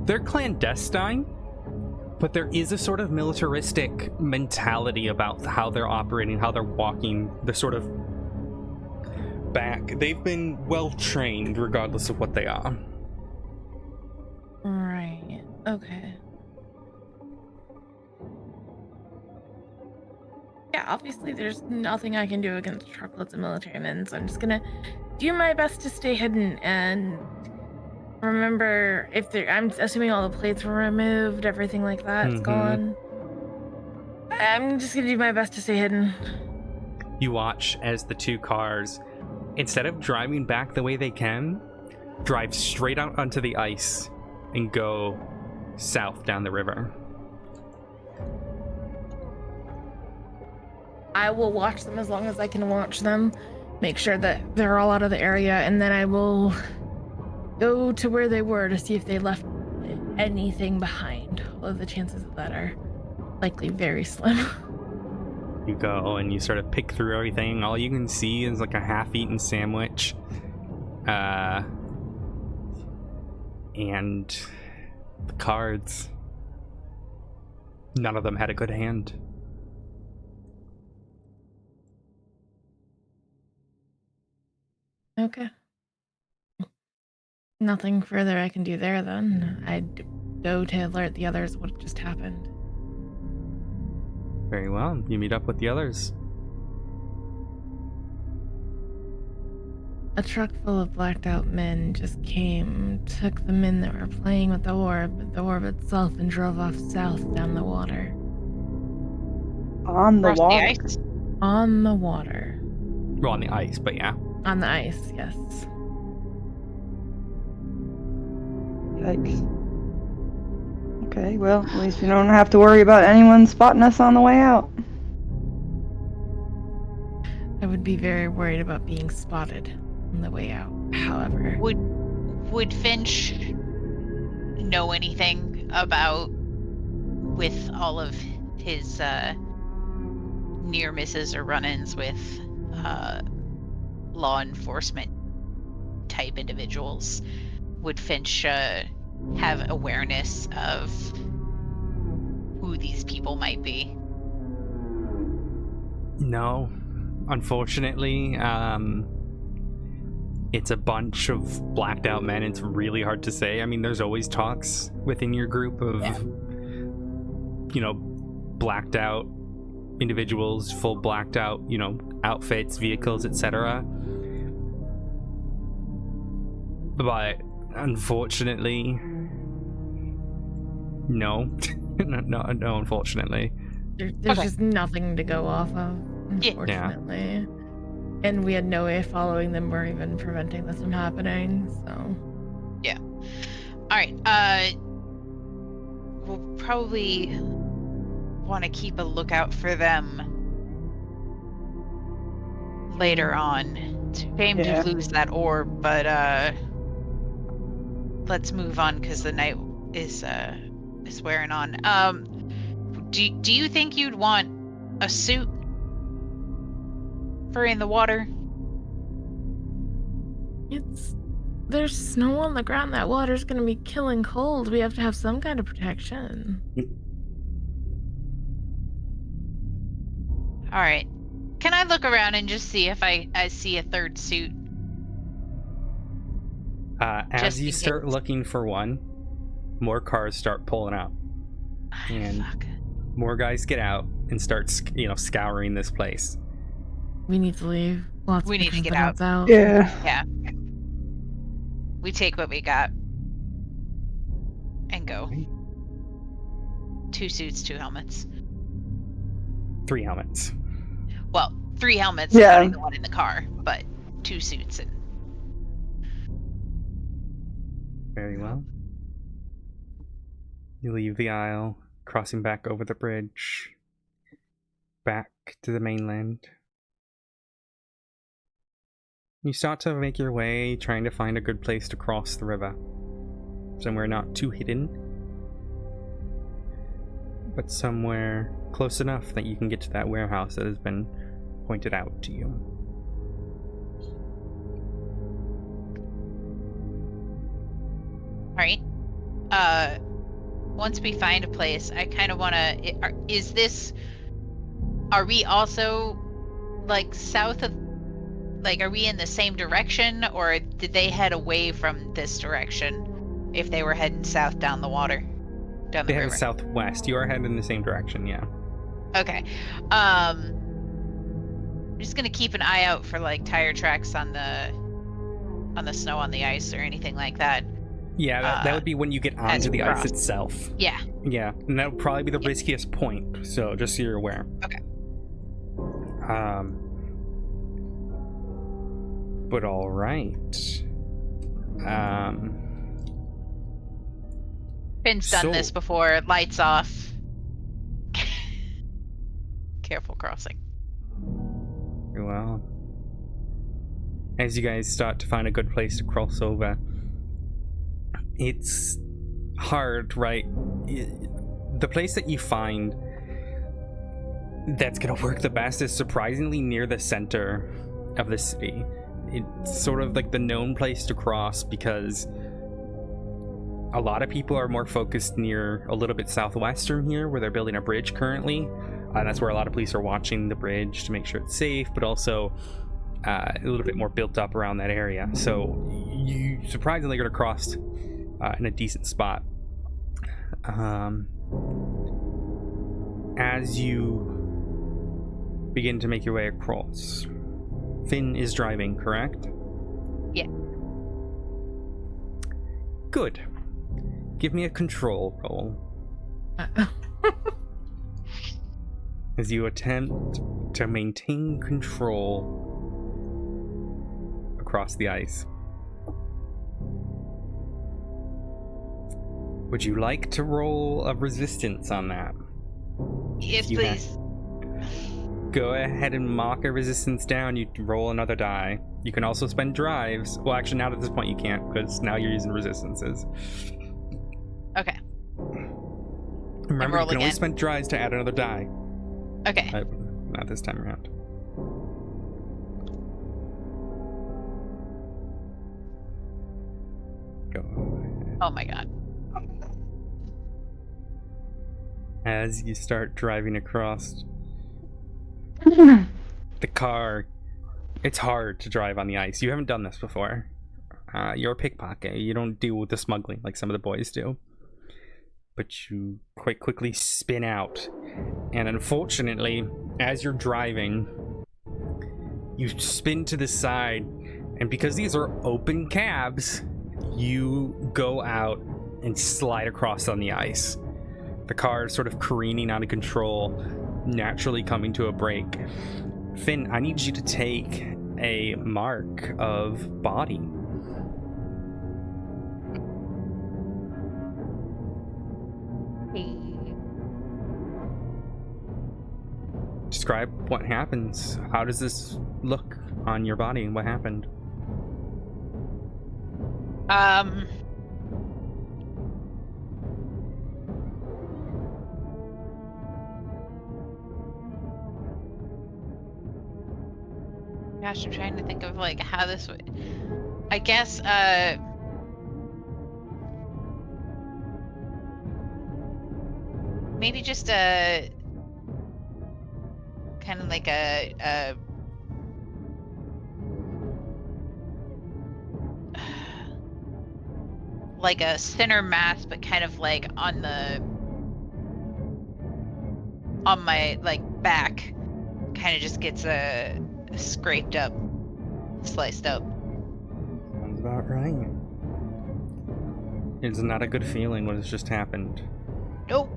They're clandestine, but there is a sort of militaristic mentality about how they're operating, how they're walking, the sort of back. They've been well trained regardless of what they are. Right. Okay. Yeah, obviously there's nothing I can do against truckloads of military men, so I'm just gonna do my best to stay hidden and remember I'm assuming all the plates were removed, everything like that's gone. I'm just gonna do my best to stay hidden. You watch as the 2 cars, instead of driving back the way they can, drive straight out onto the ice and go south down the river. I will watch them as long as I can watch them, make sure that they're all out of the area, and then I will go to where they were to see if they left anything behind. Although the chances of that are likely very slim. You go and you sort of pick through everything. All you can see is like a half-eaten sandwich. And the cards. None of them had a good hand. Okay. Nothing further I can do there then. I'd go to alert the others what just happened. Very well. You meet up with the others. A truck full of blacked out men just came, took the men that were playing with the orb itself, and drove off south down the water. On the Across wall. the ice? On the water. Well, on the ice, but yeah. On the ice, yes. Yikes. Okay, well, at least we don't have to worry about anyone spotting us on the way out. I would be very worried about being spotted on the way out, however. Would Finch know anything about, with all of his near misses or run-ins with law enforcement type individuals, would Finch have awareness of who these people might be? No, unfortunately. It's a bunch of blacked out men. It's really hard to say. I mean, there's always talks within your group of, blacked out individuals, full blacked out, outfits, vehicles, etc. But unfortunately, no. no, unfortunately. There's just nothing to go off of, unfortunately. Yeah. And we had no way of following them or even preventing this from happening, so. Yeah. Alright, we'll probably want to keep a lookout for them later on. It's a shame to lose that orb, but let's move on because the night is wearing on. Do you think you'd want a suit for in the water? There's snow on the ground. That water's gonna be killing cold. We have to have some kind of protection. All right. Can I look around and just see if I see a third suit? As you start looking for one, more cars start pulling out, and more guys get out and start, scouring this place. We need to leave. We need to get out. Yeah. We take what we got and go. 2 suits, 2 helmets. 3 helmets. Well, 3 helmets, including the one in the car, but 2 suits. Very well. You leave the isle, crossing back over the bridge, back to the mainland. You start to make your way, trying to find a good place to cross the river. Somewhere not too hidden, but somewhere close enough that you can get to that warehouse that has been pointed out to you. Alright. Once we find a place, I kind of want to... Are we also, south of... are we in the same direction, or did they head away from this direction if they were heading south down the water? Down the river? They head southwest. You are heading in the same direction, yeah. Okay. I'm just going to keep an eye out for, tire tracks on the snow, on the ice, or anything like that. Yeah, that would be when you get onto the ice itself. Yeah. Yeah, and that would probably be the riskiest point, so just so you're aware. Okay. But all right. Finn's done this before. Lights off. Careful crossing. Well, as you guys start to find a good place to cross over, it's hard, right? The place that you find that's going to work the best is surprisingly near the center of the city. It's sort of the known place to cross because a lot of people are more focused near a little bit southwest from here, where they're building a bridge currently. That's where a lot of police are watching the bridge to make sure it's safe, but also a little bit more built up around that area. So you surprisingly going to cross in a decent spot. As you begin to make your way across, Finn is driving, correct? Yeah. Good. Give me a control roll. As you attempt to maintain control across the ice. Would you like to roll a resistance on that? Yes, please. Go ahead and mark a resistance down. You can roll another die. You can also spend drives. Well, actually, now at this point you can't, because now you're using resistances. Okay. Remember, you can only spend drives to add another die. Okay. not this time around. Go ahead. Oh my god. As you start driving across the car, it's hard to drive on the ice. You haven't done this before. You're a pickpocket. You don't do the smuggling like some of the boys do. But you quite quickly spin out. And unfortunately, as you're driving, you spin to the side. And because these are open cabs, you go out and slide across on the ice. The car is sort of careening out of control, naturally coming to a brake. Finn, I need you to take a mark of body. Describe what happens. How does this look on your body? What happened? Gosh, I'm trying to think of like how this would. I guess maybe just a kind of like a like a center mass, but kind of like on my like back, kind of just gets scraped up, sliced up. Sounds about right. It's not a good feeling what has just happened. Nope.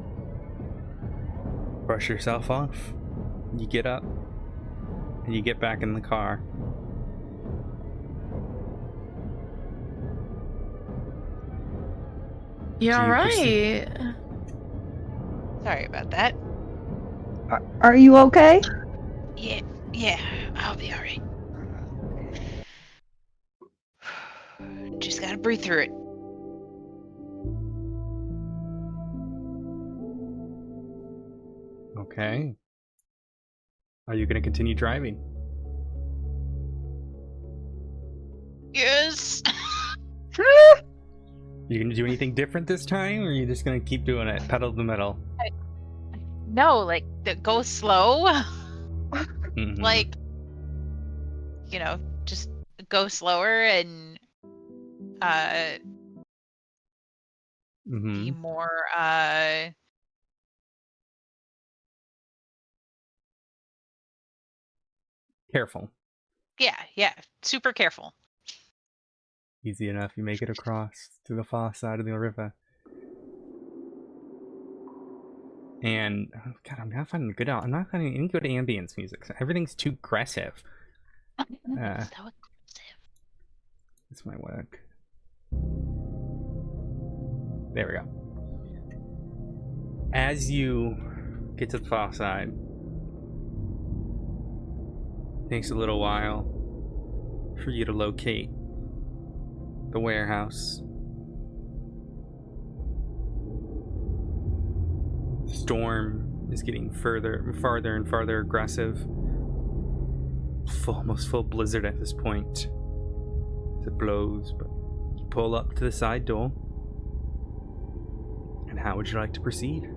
Brush yourself off. You get up and you get back in the car. You're Do you right. Sorry about that. Are you okay? Yeah, I'll be alright. Just gotta breathe through it. Okay. Are you going to continue driving? Yes. You going to do anything different this time, or are you just going to keep doing it, pedal to the metal? No, like go slow. Mhm. Like, just go slower and be more Careful. yeah, super careful. Easy enough. You make it across to the far side of the river. And oh God, I'm not finding I'm not finding any good ambience music. Everything's too aggressive. So aggressive. This might work. There we go. As you get to the far side, it takes a little while for you to locate the warehouse. The storm is getting farther and farther aggressive. Almost full blizzard at this point. As it blows, but you pull up to the side door. And how would you like to proceed?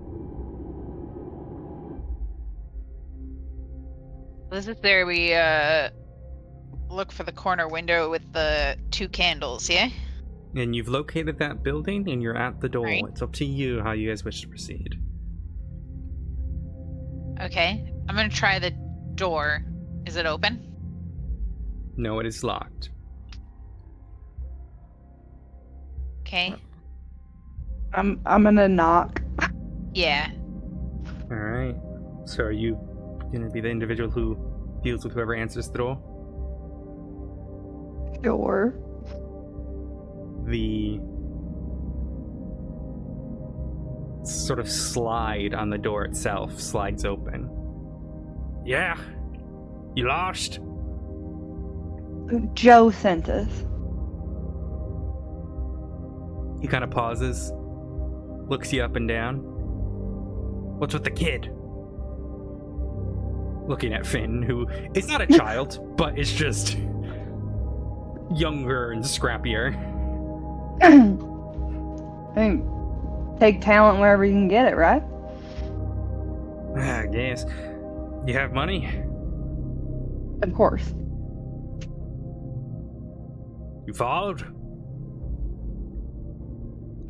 This is where we look for the corner window with the 2 candles, yeah? And you've located that building and you're at the door. Right. It's up to you how you guys wish to proceed. Okay. I'm gonna try the door. Is it open? No, it is locked. Okay. I'm gonna knock. Yeah. Alright. So are you gonna be the individual who deals with whoever answers the door? Sure. The sort of slide on the door itself slides open. Yeah. You lost? Joe sent us. He kind of pauses, looks you up and down. What's with the kid? looking at Finn, who is not a child, but is just younger and scrappier. I mean, take talent wherever you can get it, right? I guess. You have money? Of course. You followed?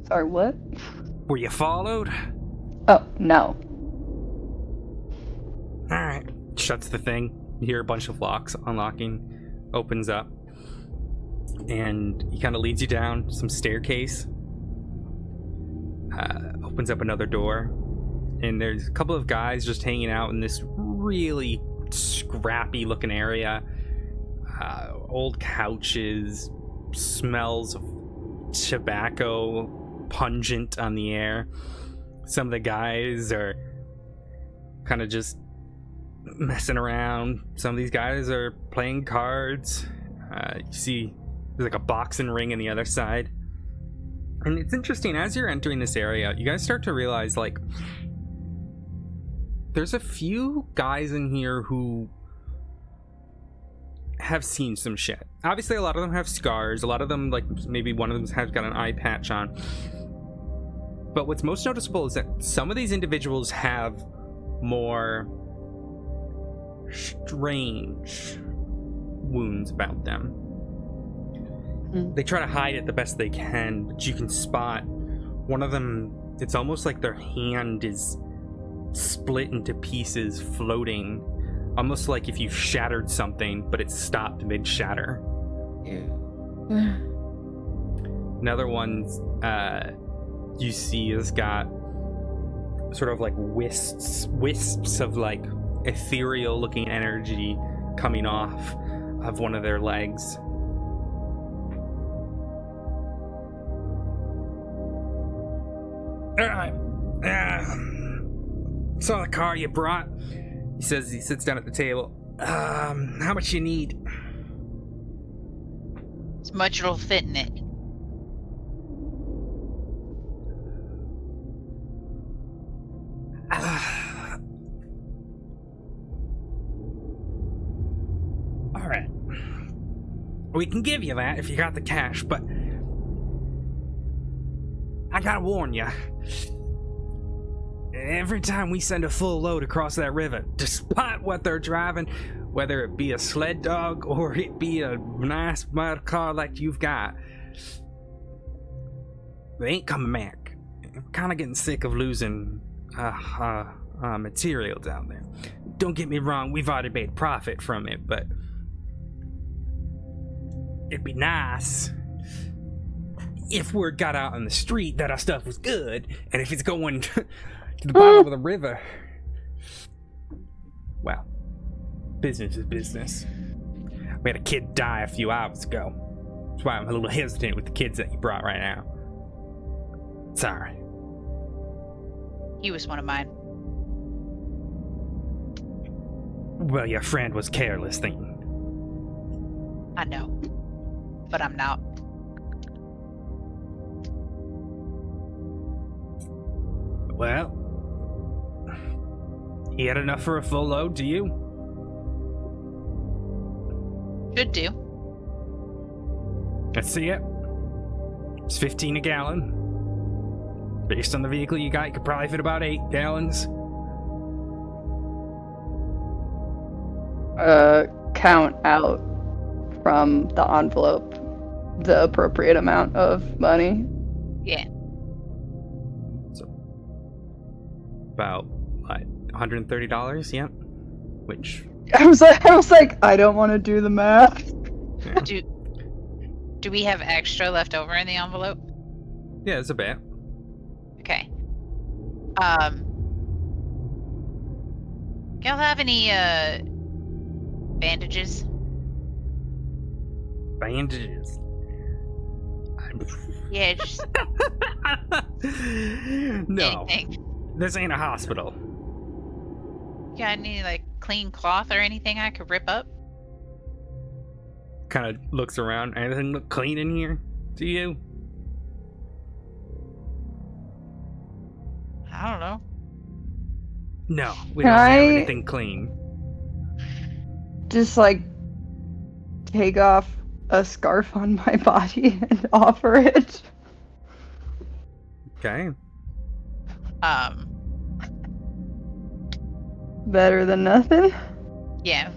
Sorry, what? Were you followed? Oh, no. Alright. Shuts the thing. You hear a bunch of locks unlocking. Opens up. And he kind of leads you down some staircase. Opens up another door. And there's a couple of guys just hanging out in this really scrappy looking area. Old couches. Smells of tobacco pungent on the air. Some of the guys are kind of just messing around. Some of these guys are playing cards. You see there's like a boxing ring on the other side. And it's interesting, as you're entering this area, you guys start to realize, like, there's a few guys in here who have seen some shit. Obviously, a lot of them have scars. A lot of them, like, maybe one of them has got an eye patch on. But what's most noticeable is that some of these individuals have more strange wounds about them. They try to hide it the best they can, but you can spot one of them. It's almost like their hand is split into pieces, floating, almost like if you shattered something, but it stopped mid-shatter. Another one you see has got sort of like wisps of like ethereal looking energy coming off of one of their legs. Alright. Saw the car you brought. He says, he sits down at the table. How much you need? As much it'll fit in it. Alright. We can give you that if you got the cash, but I gotta warn you. Every time we send a full load across that river, despite what they're driving, whether it be a sled dog or it be a nice mud car like you've got, they ain't coming back. I'm kind of getting sick of losing material down there. Don't get me wrong, we've already made profit from it, but it'd be nice if word got out on the street that our stuff was good, and if it's going to the bottom of the river, well, business is business. We had a kid die a few hours ago. That's why I'm a little hesitant with the kids that you brought right now. Sorry. He was one of mine. Well, your friend was careless then. I know. But I'm not. Well, he had enough for a full load, do you? Should do. Let's see it. It's 15 a gallon. Based on the vehicle you got, you could probably fit about 8 gallons. Count out from the envelope the appropriate amount of money. Yeah. So, about, what, $130? Yep. Which... I was like, I don't want to do the math. Yeah, Do we have extra left over in the envelope? yeah, it's a bit. Okay. Y'all have any bandages? Bandages. Yeah, just No, anything. this ain't a hospital. Got any like clean cloth or anything I could rip up? Kind of looks around. Anything look clean in here to you? I don't know. No, we Can don't have I- anything clean. just like take off a scarf on my body and offer it. Okay. Better than nothing. Yeah.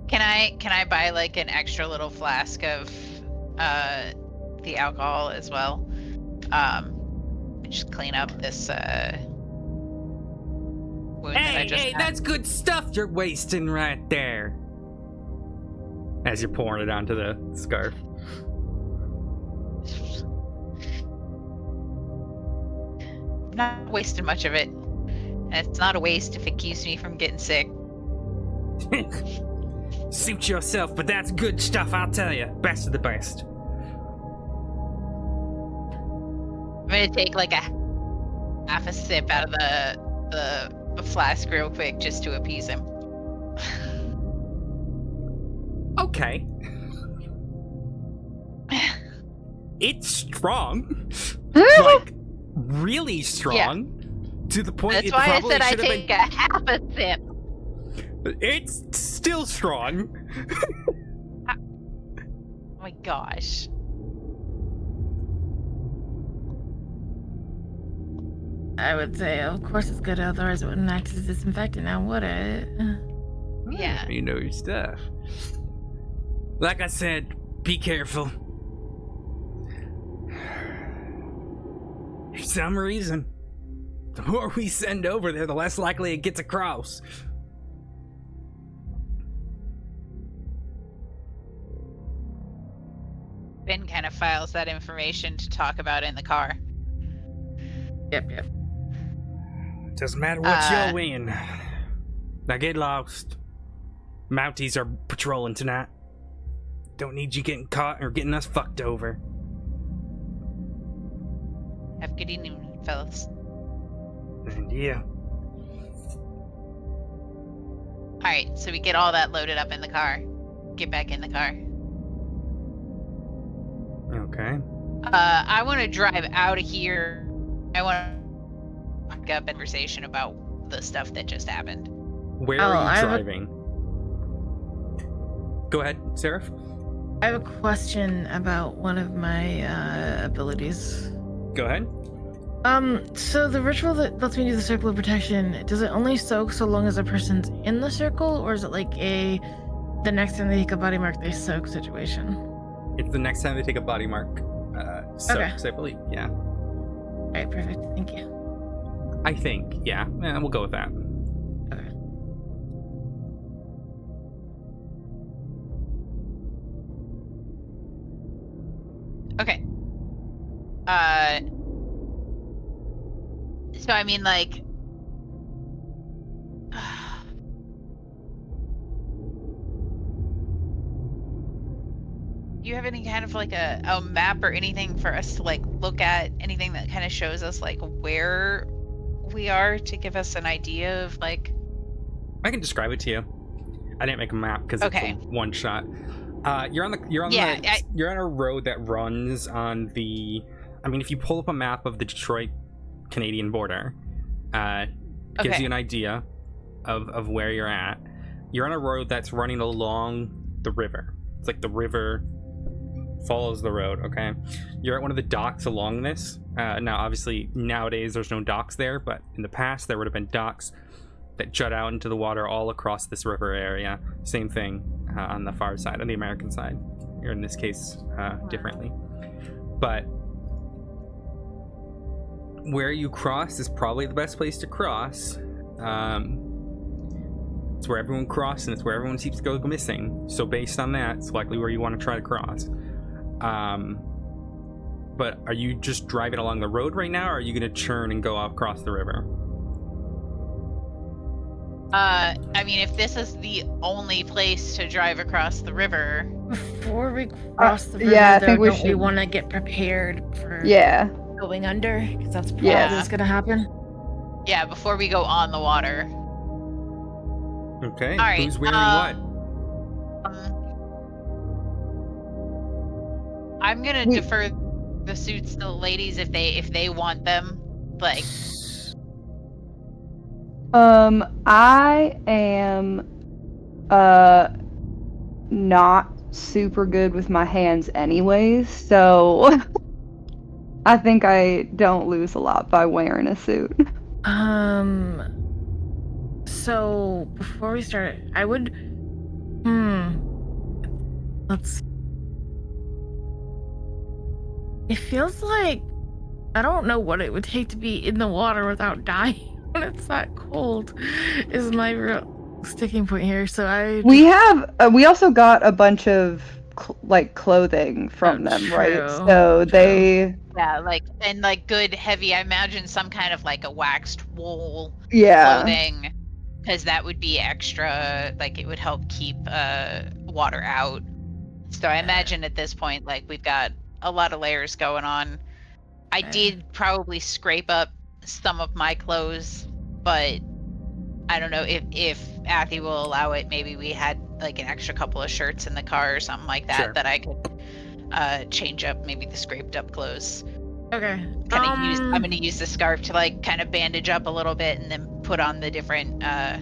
Can I buy like an extra little flask of the alcohol as well? Just clean up this wound that I just had. That's good stuff you're wasting right there. As you're pouring it onto the scarf. I'm not wasting much of it. And it's not a waste if it keeps me from getting sick. Suit yourself, but that's good stuff, I'll tell you. Best of the best. I'm gonna take like a half a sip out of the flask real quick just to appease him. Okay. It's strong. Like, really strong. To the point That's it why I probably said I should have take been... a half a sip. It's still strong. Oh my gosh. I would say, of course it's good, otherwise it wouldn't act as disinfectant now, would it? Yeah. You know your stuff. Like I said, be careful. For some reason, the more we send over there, the less likely it gets across. Ben kind of files that information to talk about in the car. Yep. Doesn't matter what you're in. Now get lost. Mounties are patrolling tonight. Don't need you getting caught or getting us fucked over. Have a good evening, fellas. And yeah. Alright, so we get all that loaded up in the car. Get back in the car. Okay. I want to drive out of here. I want to pick up a conversation about the stuff that just happened. Where are you driving? Go ahead, Seraph. I have a question about one of my abilities. Go ahead. So the ritual that lets me do the circle of protection, does it only soak so long as a person's in the circle, or is it like the next time they take a body mark they soak situation? It's the next time they take a body mark. Soaks, I believe. Yeah. Alright, perfect. Thank you. I think, yeah. We'll go with that. Okay. So I mean, like, you have any kind of like a map or anything for us to like look at? Anything that kind of shows us like where we are to give us an idea of like? I can describe it to you. I didn't make a map because it's a one shot. You're on a road that runs on the. I mean, if you pull up a map of the Detroit Canadian border, gives you an idea of where you're at. You're on a road that's running along the river. It's like the river follows the road. Okay, you're at one of the docks along this. Now, obviously, nowadays there's no docks there, but in the past there would have been docks that jut out into the water all across this river area. Same thing on the far side, on the American side, or in this case, differently. But where you cross is probably the best place to cross. It's where everyone crosses, and it's where everyone keeps going missing. So based on that, it's likely where you want to try to cross. But are you just driving along the road right now, or are you going to churn and go across the river? I mean, if this is the only place to drive across the river. Before we cross the river, I think we should. We want to get prepared for going under, because that's probably what's going to happen. Yeah, before we go on the water. Okay. All right, who's wearing what? I'm gonna defer the suits to the ladies if they want them. Like, I am not super good with my hands anyways, so I think I don't lose a lot by wearing a suit. So before we start, I would let's it feels like I don't know what it would take to be in the water without dying when it's that cold is my real sticking point here. So We also got a bunch of clothing from them, right? true, So true. they Yeah, like good heavy. I imagine some kind of like a waxed wool yeah. clothing, because that would be extra. Like it would help keep water out. So I imagine at this point, like we've got a lot of layers going on. I did probably scrape up some of my clothes, but I don't know if Athy will allow it. Maybe we had like an extra couple of shirts in the car or something like that Sure. that I could change up maybe the scraped up clothes. Okay. I'm gonna use the scarf to like kind of bandage up a little bit and then put on the different the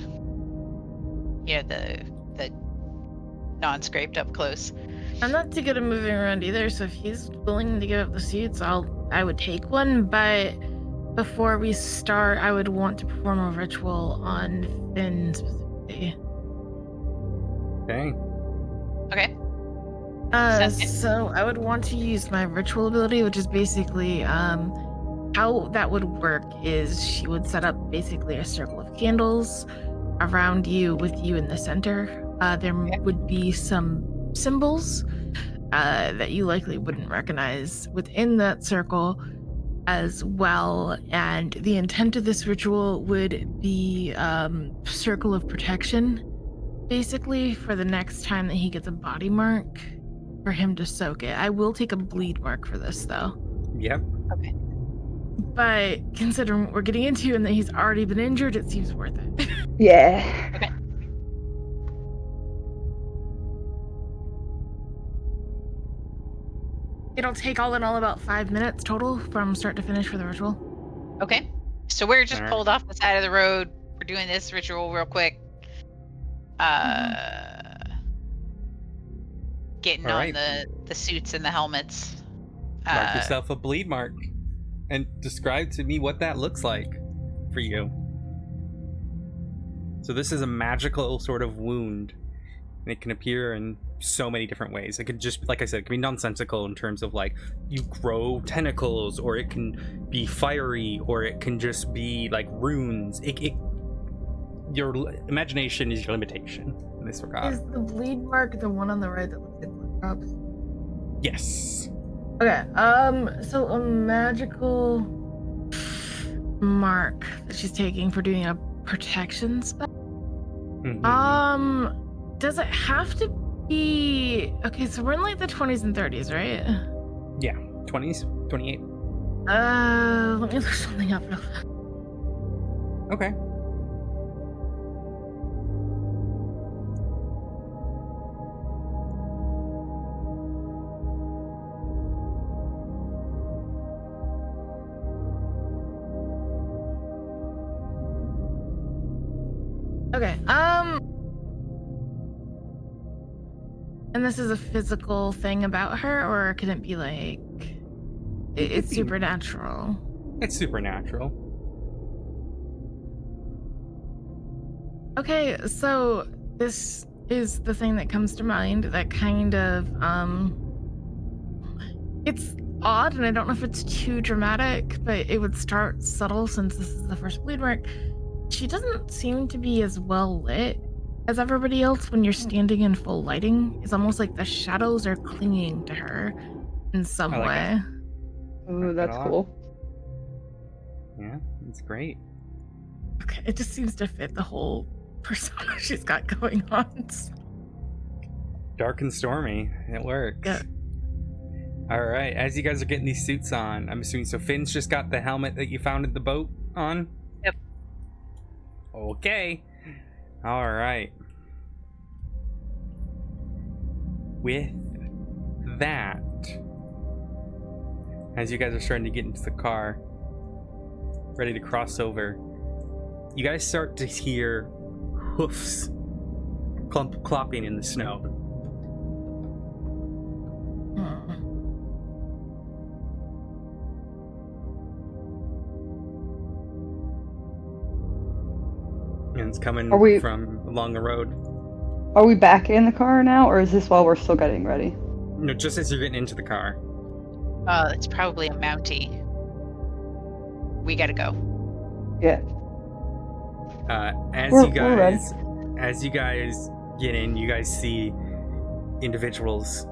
non-scraped up clothes. I'm not too good at moving around either, so if he's willing to give up the suits, I would take one, but before we start, I would want to perform a ritual on Finn specifically. Okay. Okay. Sounds good. So I would want to use my ritual ability, which is basically how that would work is she would set up basically a circle of candles around you with you in the center. There would be some symbols that you likely wouldn't recognize within that circle as well, and the intent of this ritual would be circle of protection, basically, for the next time that he gets a body mark, for him to soak it. I will take a bleed mark for this though. Yep. Okay. But considering what we're getting into and that he's already been injured, it seems worth it. Yeah. Okay. It'll take all in all about 5 minutes total from start to finish for the ritual. Okay. So we're just Alright. pulled off the side of the road. We're doing this ritual real quick. Getting Alright. on the suits and the helmets. Mark yourself a bleed mark and describe to me what that looks like for you. So this is a magical sort of wound, and it can appear in so many different ways. It could just, like I said, it can be nonsensical in terms of like you grow tentacles, or it can be fiery, or it can just be like runes. Your imagination is your limitation in this regard. Is the bleed mark the one on the right that looks like blood drops? Yes. Okay, so a magical mark that she's taking for doing a protection spell. Mhm. Does it have to be okay? So we're in like the 20s and 30s, right? Yeah, 20s, 28. Let me look something up real fast. Okay. Okay, and this is a physical thing about her, or can it be like it's supernatural? It's supernatural. Okay, so this is the thing that comes to mind that kind of it's odd, and I don't know if it's too dramatic, but it would start subtle since this is the first bleed mark. She doesn't seem to be as well lit as everybody else when you're standing in full lighting. It's almost like the shadows are clinging to her in some I like way. Ooh, that's cool. Yeah, it's great. Okay, it just seems to fit the whole persona she's got going on. Dark and stormy. It works. Yeah. All right. As you guys are getting these suits on, I'm assuming so Finn's just got the helmet that you found in the boat on? Yep. Okay. All right. With that, as you guys are starting to get into the car, ready to cross over, you guys start to hear hoofs clopping in the snow. Hmm. And it's coming Are we- from along the road. Are we back in the car now, or is this while we're still getting ready? No, just as you're getting into the car. It's probably a Mountie. We gotta go. Yeah. As We're you guys get in, you guys see individuals,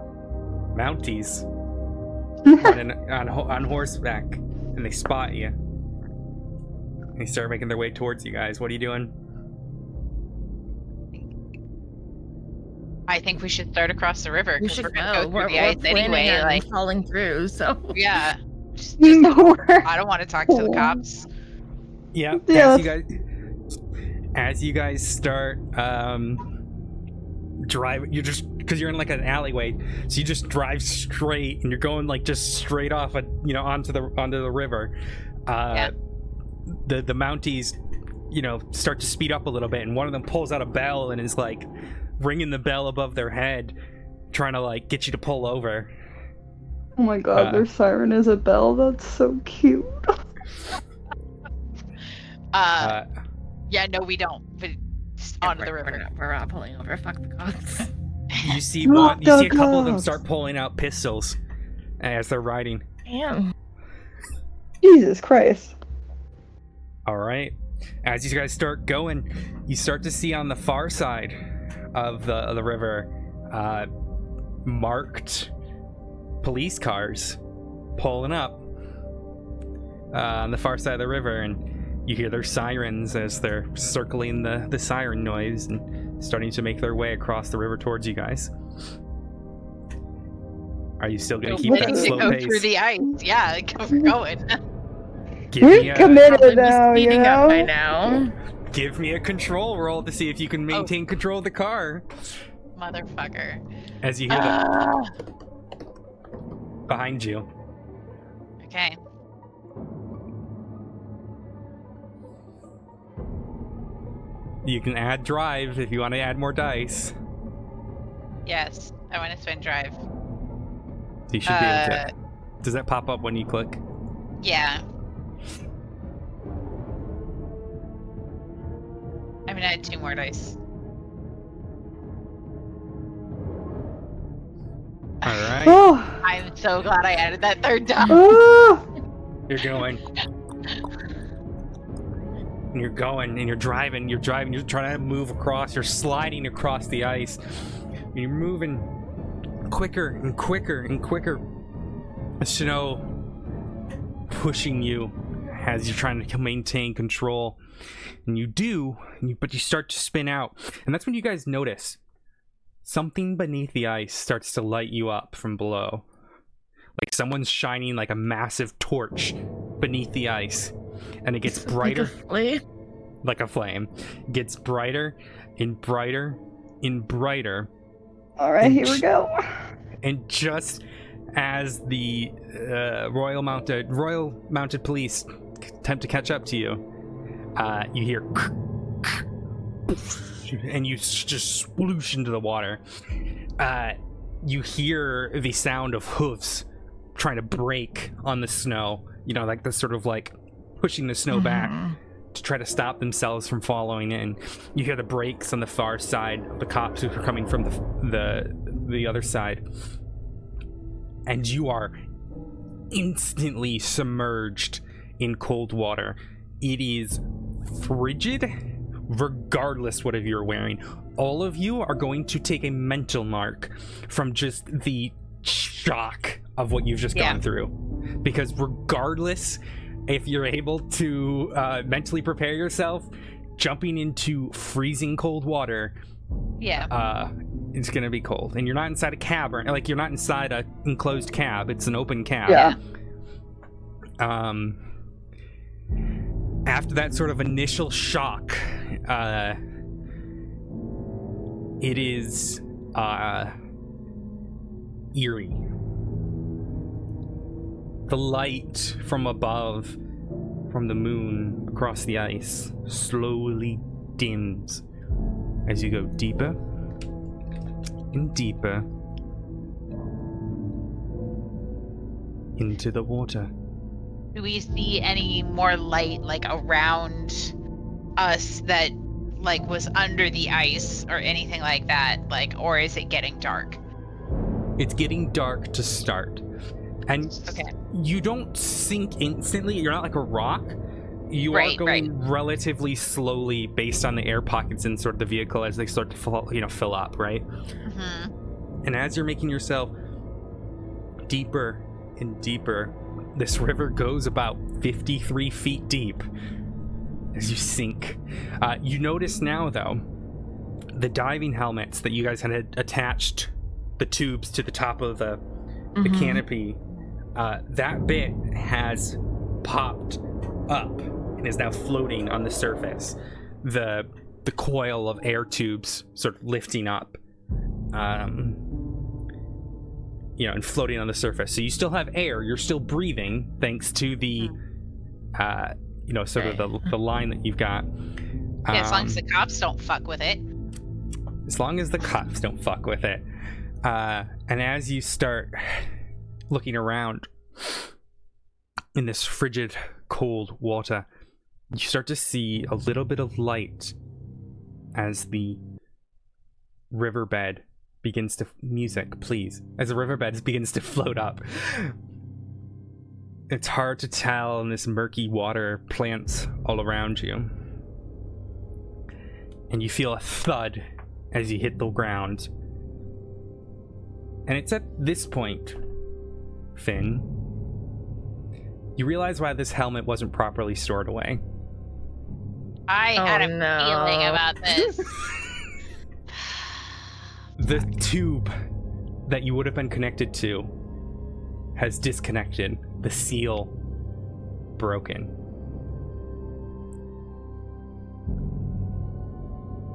Mounties, running on horseback, and they spot you. And they start making their way towards you guys. What are you doing? I think we should start across the river We because should we're gonna go. go through We're the ice planning anyway. on Like, falling through, so yeah. Just, We're- I don't want to talk to the cops. Yeah. Yeah. As you guys start driving, you just because you're in like an alleyway, so you just drive straight, and you're going like just straight off, onto the river. Yeah. The Mounties, start to speed up a little bit, and one of them pulls out a bell and is like ringing the bell above their head, trying to like get you to pull over. Oh my god, their siren is a bell. That's so cute. Yeah, no, we don't. But onto the river. We're not pulling over. Fuck the cops. You see Not you see a the couple of them cops. start pulling out pistols as they're riding. Damn. Jesus Christ. All right. As you guys start going, you start to see on the far side of the river marked police cars pulling up on the far side of the river, and you hear their sirens as they're circling the siren noise and starting to make their way across the river towards you guys. Are you still going to keep Ready that to slow go pace? through the ice. Yeah, we're going. Give me We're a, committed Probably be now, you speeding up by know? now. give me a control roll to see if you can maintain control of the car. Motherfucker. As you hear that behind you. Okay. You can add drive if you want to add more dice. Yes, I want to spin drive. So you should be able to. Does that pop up when you click? Yeah. I'm gonna add 2 more dice. Alright. Oh, I'm so glad I added that 3rd die. oh. You're going. And you're going, and you're driving, you're trying to move across, you're sliding across the ice. And you're moving quicker and quicker and quicker. The snow pushing you as you're trying to maintain control. And you do, but you start to spin out. And that's when you guys notice something beneath the ice starts to light you up from below. Like someone's shining like a massive torch beneath the ice. And it gets brighter. Like a flame. It gets brighter and brighter and brighter. All right, here we go. And just as the Royal Mounted Police attempt to catch up to you, you hear and you just sploosh into the water. You hear the sound of hoofs trying to break on the snow, like the sort of like pushing the snow back to try to stop themselves from falling in. You hear the brakes on the far side of the cops who are coming from the other side, and you are instantly submerged in cold water. It is frigid regardless what you're wearing. All of you are going to take a mental mark from just the shock of what you've just gone through, because regardless if you're able to mentally prepare yourself, jumping into freezing cold water, it's gonna be cold. And you're not inside a cab, or like you're not inside a enclosed cab, it's an open cab. After that sort of initial shock, it is eerie. The light from above, from the moon across the ice, slowly dims as you go deeper and deeper into the water. Do we see any more light, like, around us that, like, was under the ice or anything like that? Like, or is it getting dark? It's getting dark to start. And Okay. you don't sink instantly. You're not like a rock. You are Right, going relatively slowly based on the air pockets in sort of the vehicle as they start to fill up, right? Mm-hmm. And as you're making yourself deeper and deeper, this river goes about 53 feet deep as you sink. You notice now, though, the diving helmets that you guys had attached the tubes to the top of the canopy, that bit has popped up and is now floating on the surface. The coil of air tubes sort of lifting up, and floating on the surface. So you still have air. You're still breathing thanks to the, sort of the line that you've got. Yeah, as long as the cops don't fuck with it. As long as the cops don't fuck with it. And as you start looking around in this frigid, cold water, you start to see a little bit of light as the riverbed begins to... Music, please. As the riverbed begins to float up. It's hard to tell in this murky water, plants all around you. And you feel a thud as you hit the ground. And it's at this point, Finn, you realize why this helmet wasn't properly stored away. I had a feeling about this. The tube that you would have been connected to has disconnected. The seal broken.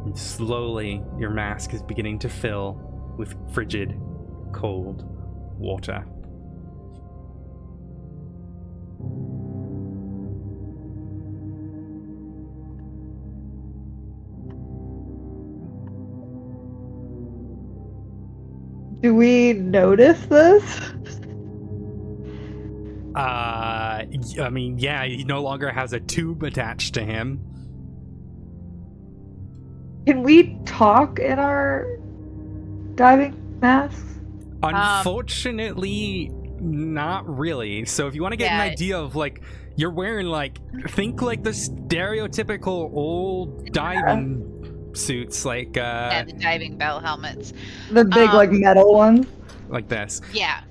And slowly, your mask is beginning to fill with frigid, cold water. Do we notice this? I mean, yeah, he no longer has a tube attached to him. Can we talk in our diving masks? Unfortunately, not really. So if you want to get an idea of, like, you're wearing, like, think like the stereotypical old diving suits, like, yeah, the diving bell helmets. The big, like, metal ones? Like this. Yeah.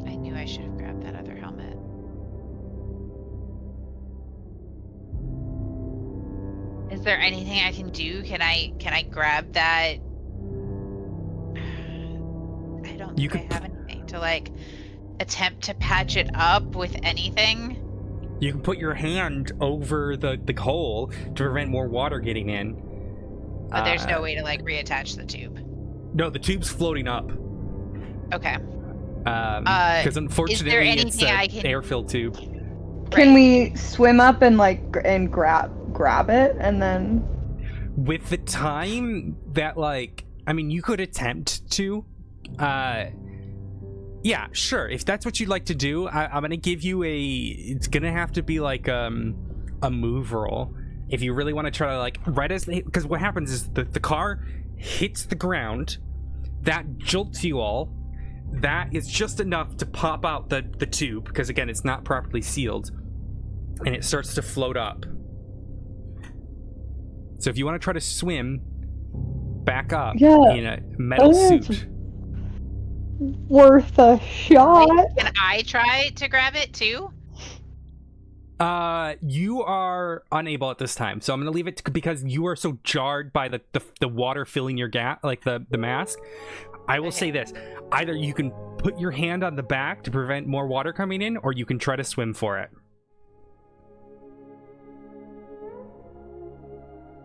I knew I should have grabbed that other helmet. Is there anything I can do? Can I grab that? I don't think I have anything to, like, attempt to patch it up with anything. You can put your hand over the hole to prevent more water getting in. But there's no way to, like, reattach the tube. No, the tube's floating up. Okay. Because unfortunately, it's an air-filled tube. Can we swim up and, like, and grab it, and then... With the time that, like... I mean, you could attempt to. Yeah, sure. If that's what you'd like to do, I'm going to give you a... It's going to have to be, like, a move roll. If you really want to try to, like... Right as they... Because what happens is the car hits the ground. That jolts you all. That is just enough to pop out the tube. Because, again, it's not properly sealed. And it starts to float up. So if you want to try to swim back up in a metal suit... Worth a shot. Can I try to grab it too? You are unable at this time, so I'm gonna leave it because you are so jarred by the water filling your like the mask. I will say this: either you can put your hand on the back to prevent more water coming in, or you can try to swim for it.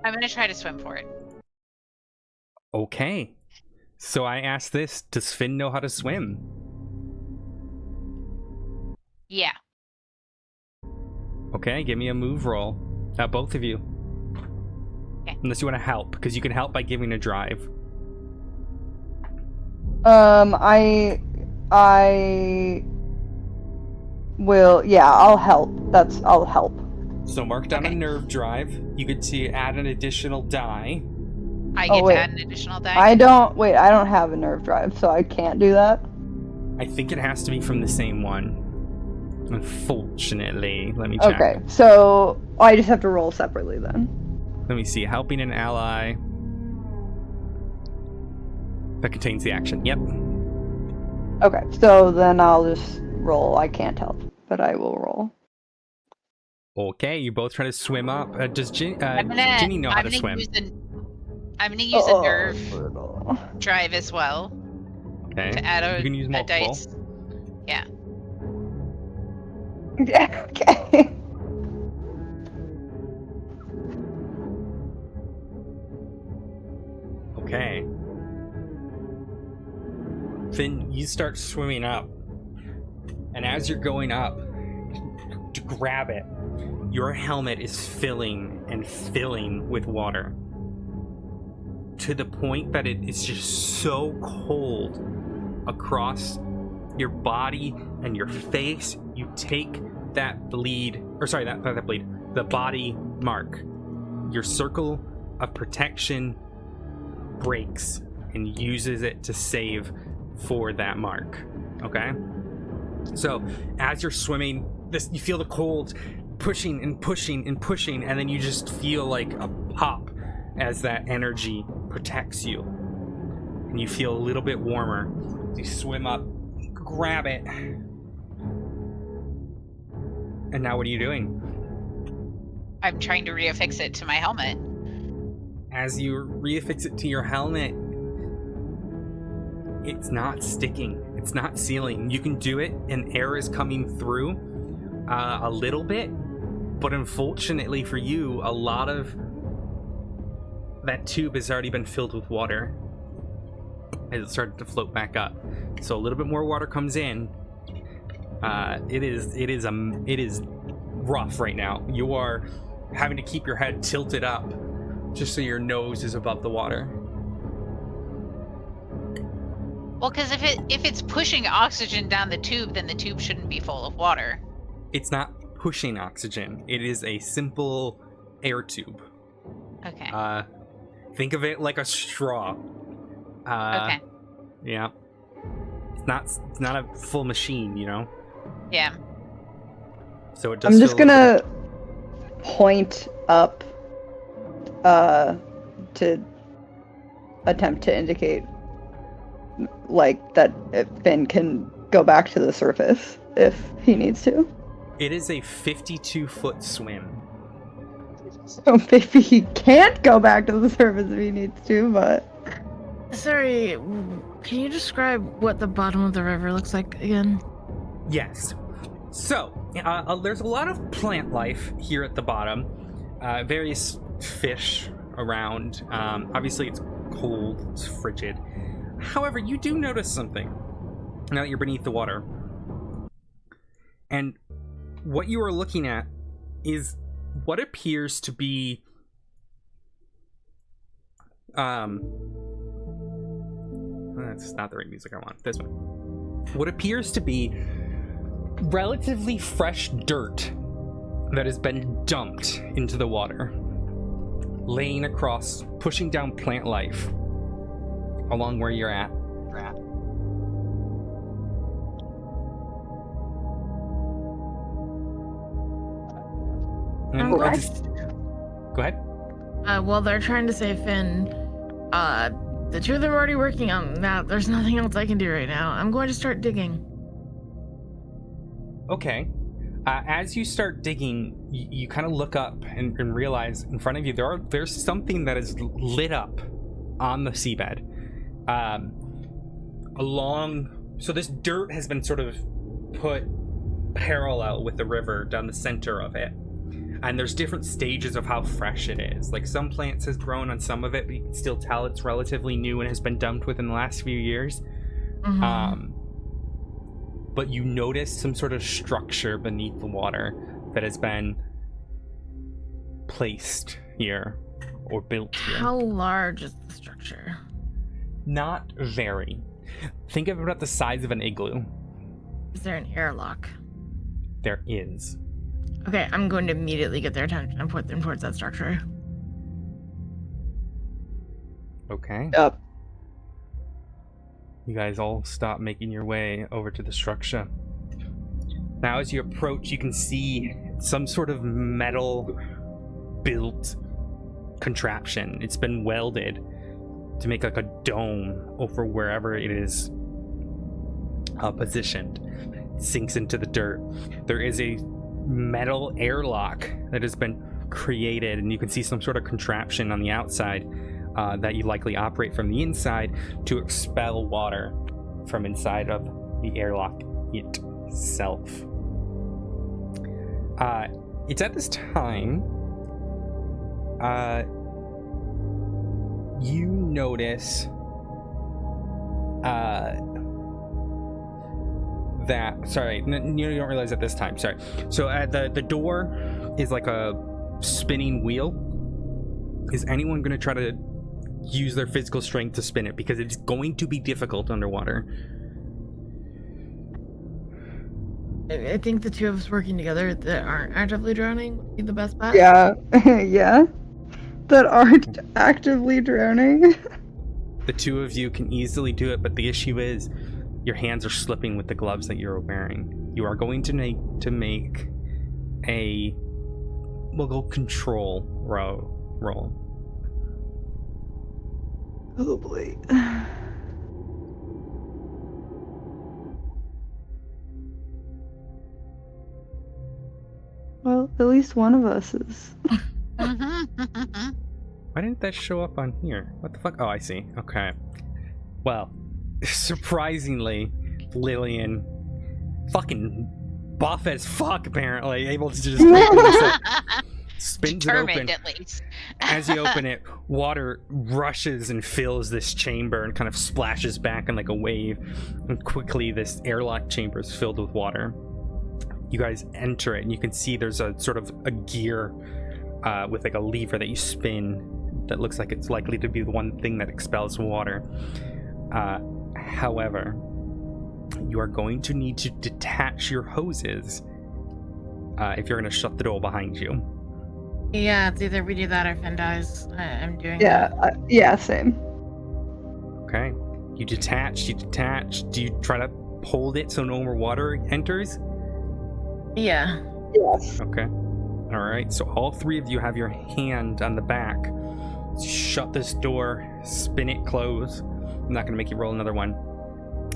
I'm gonna try to swim for it. Okay. So I ask this, does Finn know how to swim? Yeah. Okay, give me a move roll. Both of you. Okay. Unless you want to help, because you can help by giving a drive. I will. Yeah, I'll help. I'll help. So mark down a Okay. nerve drive. You get to add an additional die. I Oh, get wait. to add an additional die. I don't have a nerve drive, so I can't do that. I think it has to be from the same one. Unfortunately, let me check. Okay, so I just have to roll separately then. Let me see. Helping an ally. That contains the action. Yep. Okay, so then I'll just roll. I can't help, but I will roll. Okay, you both try to swim up. Does Ginny know how to swim? I'm gonna use a nerve brutal. drive as well Okay. to add You can use a multiple. dice. Yeah. Yeah, okay. Okay. Then you start swimming up. And as you're going up to grab it, your helmet is filling and filling with water. To the point that it is just so cold across your body and your face. You take that bleed, or sorry, not that bleed, the body mark. Your circle of protection breaks and uses it to save for that mark. Okay? So as you're swimming, you feel the cold pushing and pushing and pushing, and then you just feel like a pop as that energy protects you. And you feel a little bit warmer. You swim up, grab it. And now what are you doing? I'm trying to reaffix it to my helmet. As you reaffix it to your helmet, it's not sticking. It's not sealing. You can do it, and air is coming through a little bit, but unfortunately for you, a lot of that tube has already been filled with water as it started to float back up. So a little bit more water comes in. It is rough right now. You are having to keep your head tilted up just so your nose is above the water. Well, because if it's pushing oxygen down the tube, then the tube shouldn't be full of water. It's not pushing oxygen. It is a simple air tube. Okay. Think of it like a straw. Okay. Yeah. It's not a full machine, you know? Yeah. So it does. I'm just gonna point up to attempt to indicate like that Finn can go back to the surface if he needs to. It is a 52-foot swim. So maybe he can't go back to the surface if he needs to, but... Sorry, can you describe what the bottom of the river looks like again? Yes. So, there's a lot of plant life here at the bottom. Various fish around. Obviously, it's cold. It's frigid. However, you do notice something now that you're beneath the water. And what you are looking at is what appears to be that's not the right music I want. This one. What appears to be relatively fresh dirt that has been dumped into the water, laying across, pushing down plant life along where you're at. I'm going to... Go ahead. Well, they're trying to save Finn. The two of them are already working on that. There's nothing else I can do right now. I'm going to start digging. Okay. As you start digging, you kind of look up and realize in front of you there's something that is lit up on the seabed. So this dirt has been sort of put parallel with the river down the center of it. And there's different stages of how fresh it is. Like some plants has grown on some of it, but you can still tell it's relatively new and has been dumped within the last few years. Mm-hmm. But you notice some sort of structure beneath the water that has been placed here or built here. How large is the structure? Not very. Think of it about the size of an igloo. Is there an airlock? There is. Okay, I'm going to immediately get their attention and point them towards that structure. Okay. Up. You guys all stop making your way over to the structure. Now as you approach, you can see some sort of metal built contraption. It's been welded to make like a dome over wherever it is positioned. It sinks into the dirt. There is a metal airlock that has been created, and you can see some sort of contraption on the outside that you likely operate from the inside to expel water from inside of the airlock itself. It's at this time you notice that, sorry, you don't realize at this time, sorry. So the door is like a spinning wheel. Is anyone going to try to use their physical strength to spin it? Because it's going to be difficult underwater. I think the two of us working together that aren't actively drowning would be the best bet. Yeah. Yeah. That aren't actively drowning. The two of you can easily do it, but the issue is your hands are slipping with the gloves that you're wearing. You are going to make a, we'll go control roll. Oh boy. Well, at least one of us is. Why didn't that show up on here? What the fuck? Oh, I see. Okay. Well, surprisingly, Lillian, fucking buff as fuck, apparently, able to just open this up, spins Determined, it open. at least. As you open it, water rushes and fills this chamber and kind of splashes back in like a wave. And quickly, this airlock chamber is filled with water. You guys enter it, and you can see there's a sort of a gear with like a lever that you spin that looks like it's likely to be the one thing that expels water. However, you are going to need to detach your hoses if you're going to shut the door behind you. Yeah, it's either we do that or Finn dies. I'm doing Yeah, that. yeah, same. Okay. You detach. Do you try to hold it so no more water enters? Yeah. Yes. Okay. All right. So all three of you have your hand on the back. Shut this door, spin it closed. I'm not going to make you roll another one.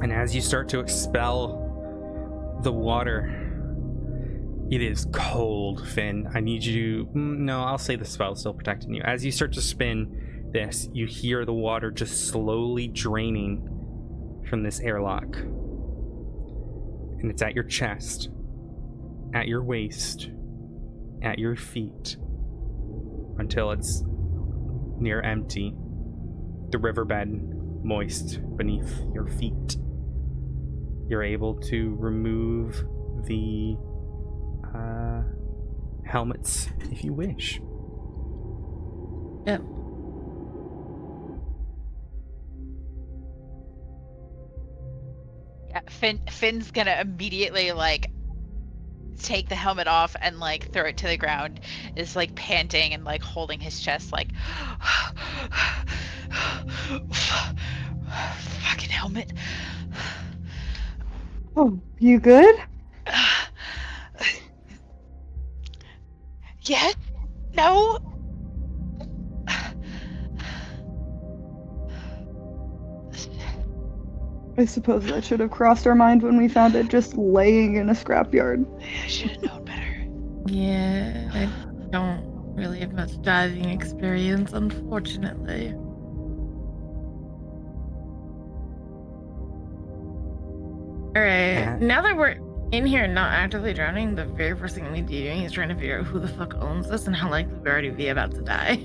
And as you start to expel the water, it is cold, Finn. I need you to... No, I'll say the spell's still protecting you. As you start to spin this, you hear the water just slowly draining from this airlock. And it's at your chest, at your waist, at your feet, until it's near empty. The riverbed moist beneath your feet. You're able to remove the helmets if you wish. Yep. Yeah, Finn's gonna immediately like take the helmet off and like throw it to the ground. Is like panting and like holding his chest like fucking helmet. Oh, you good? Yeah? No? I suppose that should have crossed our mind when we found it just laying in a scrapyard. I should have known better. Yeah, I don't really have much diving experience, unfortunately. Alright, now that we're in here not actively drowning, the very first thing we need to be doing is trying to figure out who the fuck owns this and how likely we already be about to die.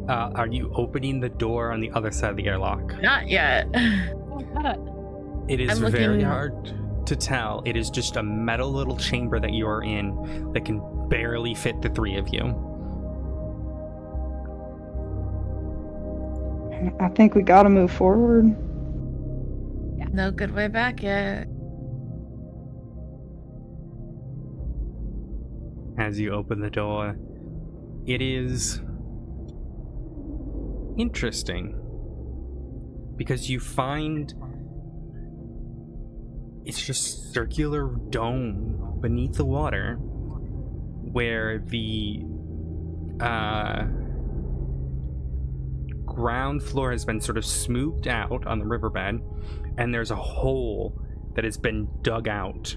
Are you opening the door on the other side of the airlock? Not yet. It is I'm looking- very hard to tell. It is just a metal little chamber that you are in that can barely fit the three of you. I think we gotta move forward. No good way back yet. As you open the door, it is interesting because you find it's just circular dome beneath the water where the ground floor has been sort of smoothed out on the riverbed, and there's a hole that has been dug out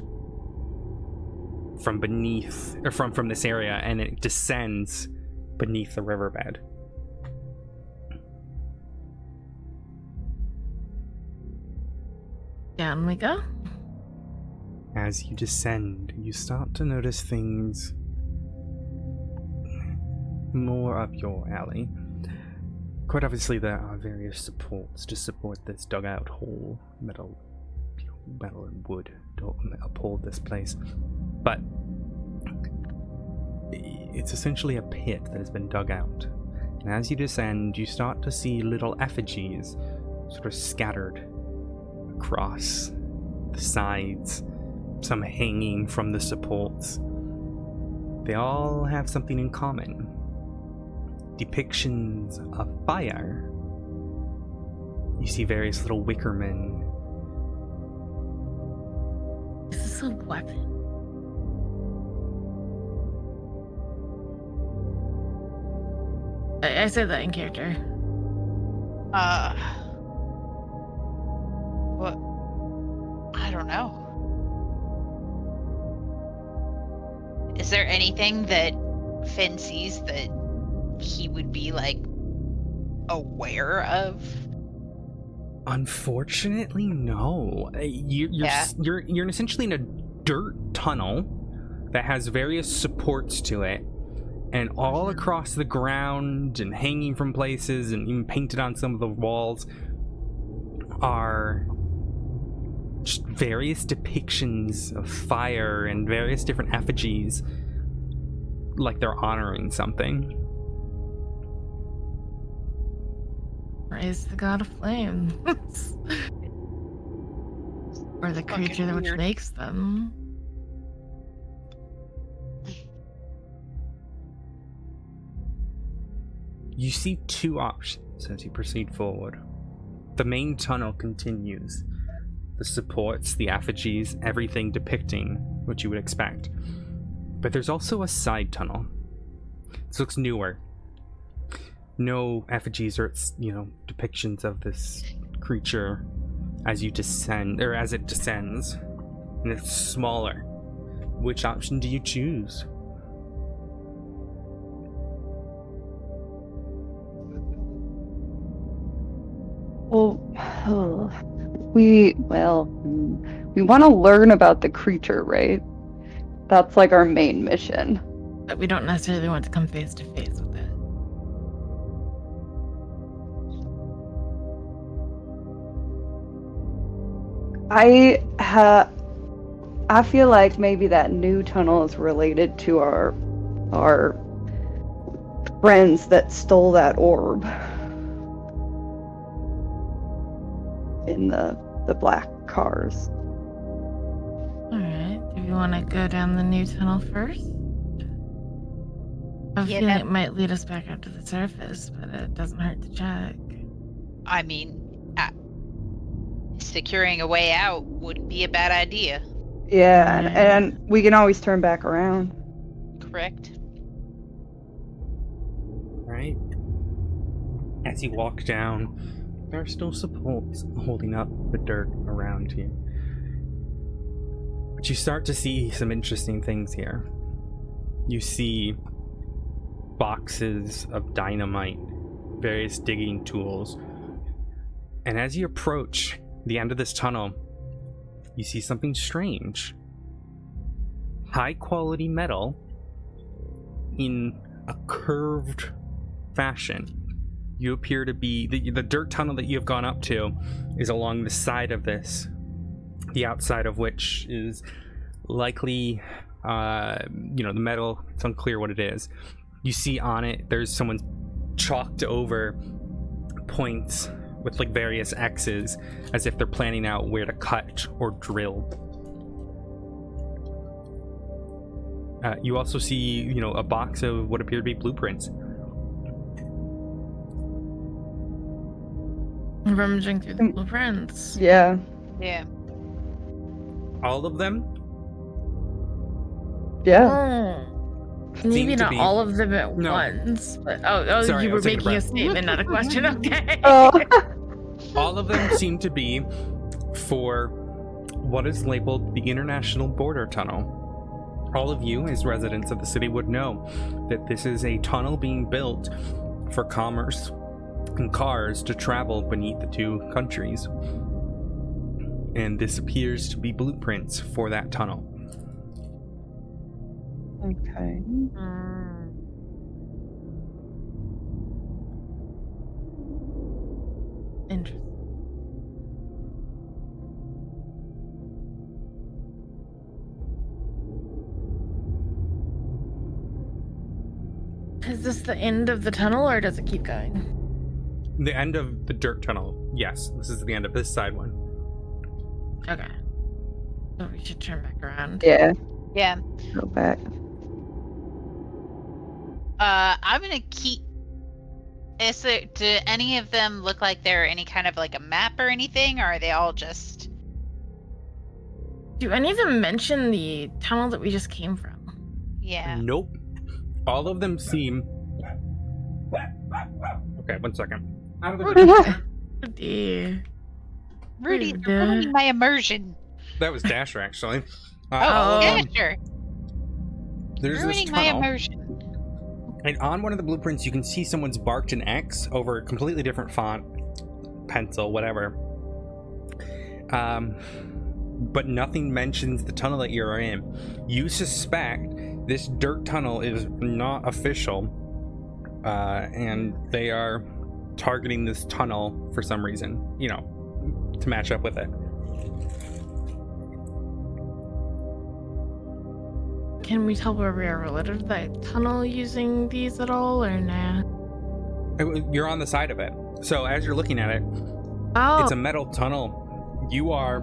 from beneath, or from this area, and it descends beneath the riverbed. Down we go. As you descend, you start to notice things more up your alley. Quite obviously, there are various supports to support this dugout hole, metal and wood to uphold this place. But it's essentially a pit that has been dug out. And as you descend, you start to see little effigies sort of scattered across the sides, some hanging from the supports. They all have something in common. Depictions of fire. You see various little wicker men. Is this a weapon? I said that in character. What? I don't know. Is there anything that Finn sees that he would be, like, aware of? Unfortunately, no. You're essentially in a dirt tunnel that has various supports to it, and all across the ground and hanging from places and even painted on some of the walls are just various depictions of fire and various different effigies, like they're honoring something. Praise the god of flame. Or the creature which makes them. You see two options as you proceed forward. The main tunnel continues. The supports, the effigies, everything depicting what you would expect. But there's also a side tunnel. This looks newer. No effigies or, depictions of this creature as you descend, or as it descends. And it's smaller. Which option do you choose? Well, we want to learn about the creature, right? That's like our main mission. But we don't necessarily want to come face to face with it. I feel like maybe that new tunnel is related to our friends that stole that orb in the black cars. Alright, do you want to go down the new tunnel first? I feel like it might lead us back up to the surface, but it doesn't hurt to check. I mean, securing a way out wouldn't be a bad idea. Yeah, and we can always turn back around. Correct. Right. As you walk down, there are still supports holding up the dirt around you. But you start to see some interesting things here. You see boxes of dynamite, various digging tools. And as you approach the end of this tunnel, you see something strange. High quality metal in a curved fashion. You appear to be, the dirt tunnel that you have gone up to is along the side of this, the outside of which is likely, the metal, it's unclear what it is. You see on it, there's someone chalked over points with like various X's as if they're planning out where to cut or drill. You also see, a box of what appear to be blueprints. Rummaging through the blueprints. Yeah. Yeah. All of them? Yeah. Maybe Seem to not be- all of them at No. once. But Sorry, you I were was taking a making a breath. statement, not a question. Okay. Oh. All of them seem to be for what is labeled the International Border Tunnel. All of you, as residents of the city, would know that this is a tunnel being built for commerce and cars to travel beneath the two countries. And this appears to be blueprints for that tunnel. Okay. Interesting. Is this the end of the tunnel, or does it keep going? The end of the dirt tunnel. Yes, this is the end of this side one. Okay. So we should turn back around. Yeah. Yeah. Go back. I'm gonna keep. Do any of them look like they're any kind of like a map or anything, or are they all just? Do any of them mention the tunnel that we just came from? Yeah. Nope. All of them seem... Okay, 1 second. Oh dear. Rudy, Rude. you're ruining my immersion. That was Dasher, actually. Oh, yeah, yeah, sure. There's this Ruining my tunnel, immersion. and on one of the blueprints, you can see someone's marked an X over a completely different font, pencil, whatever. But nothing mentions the tunnel that you're in. You suspect this dirt tunnel is not official, and they are targeting this tunnel for some reason, to match up with it. Can we tell where we are related to that tunnel using these at all, or nah? You're on the side of it. So as you're looking at it, Oh, it's a metal tunnel. You are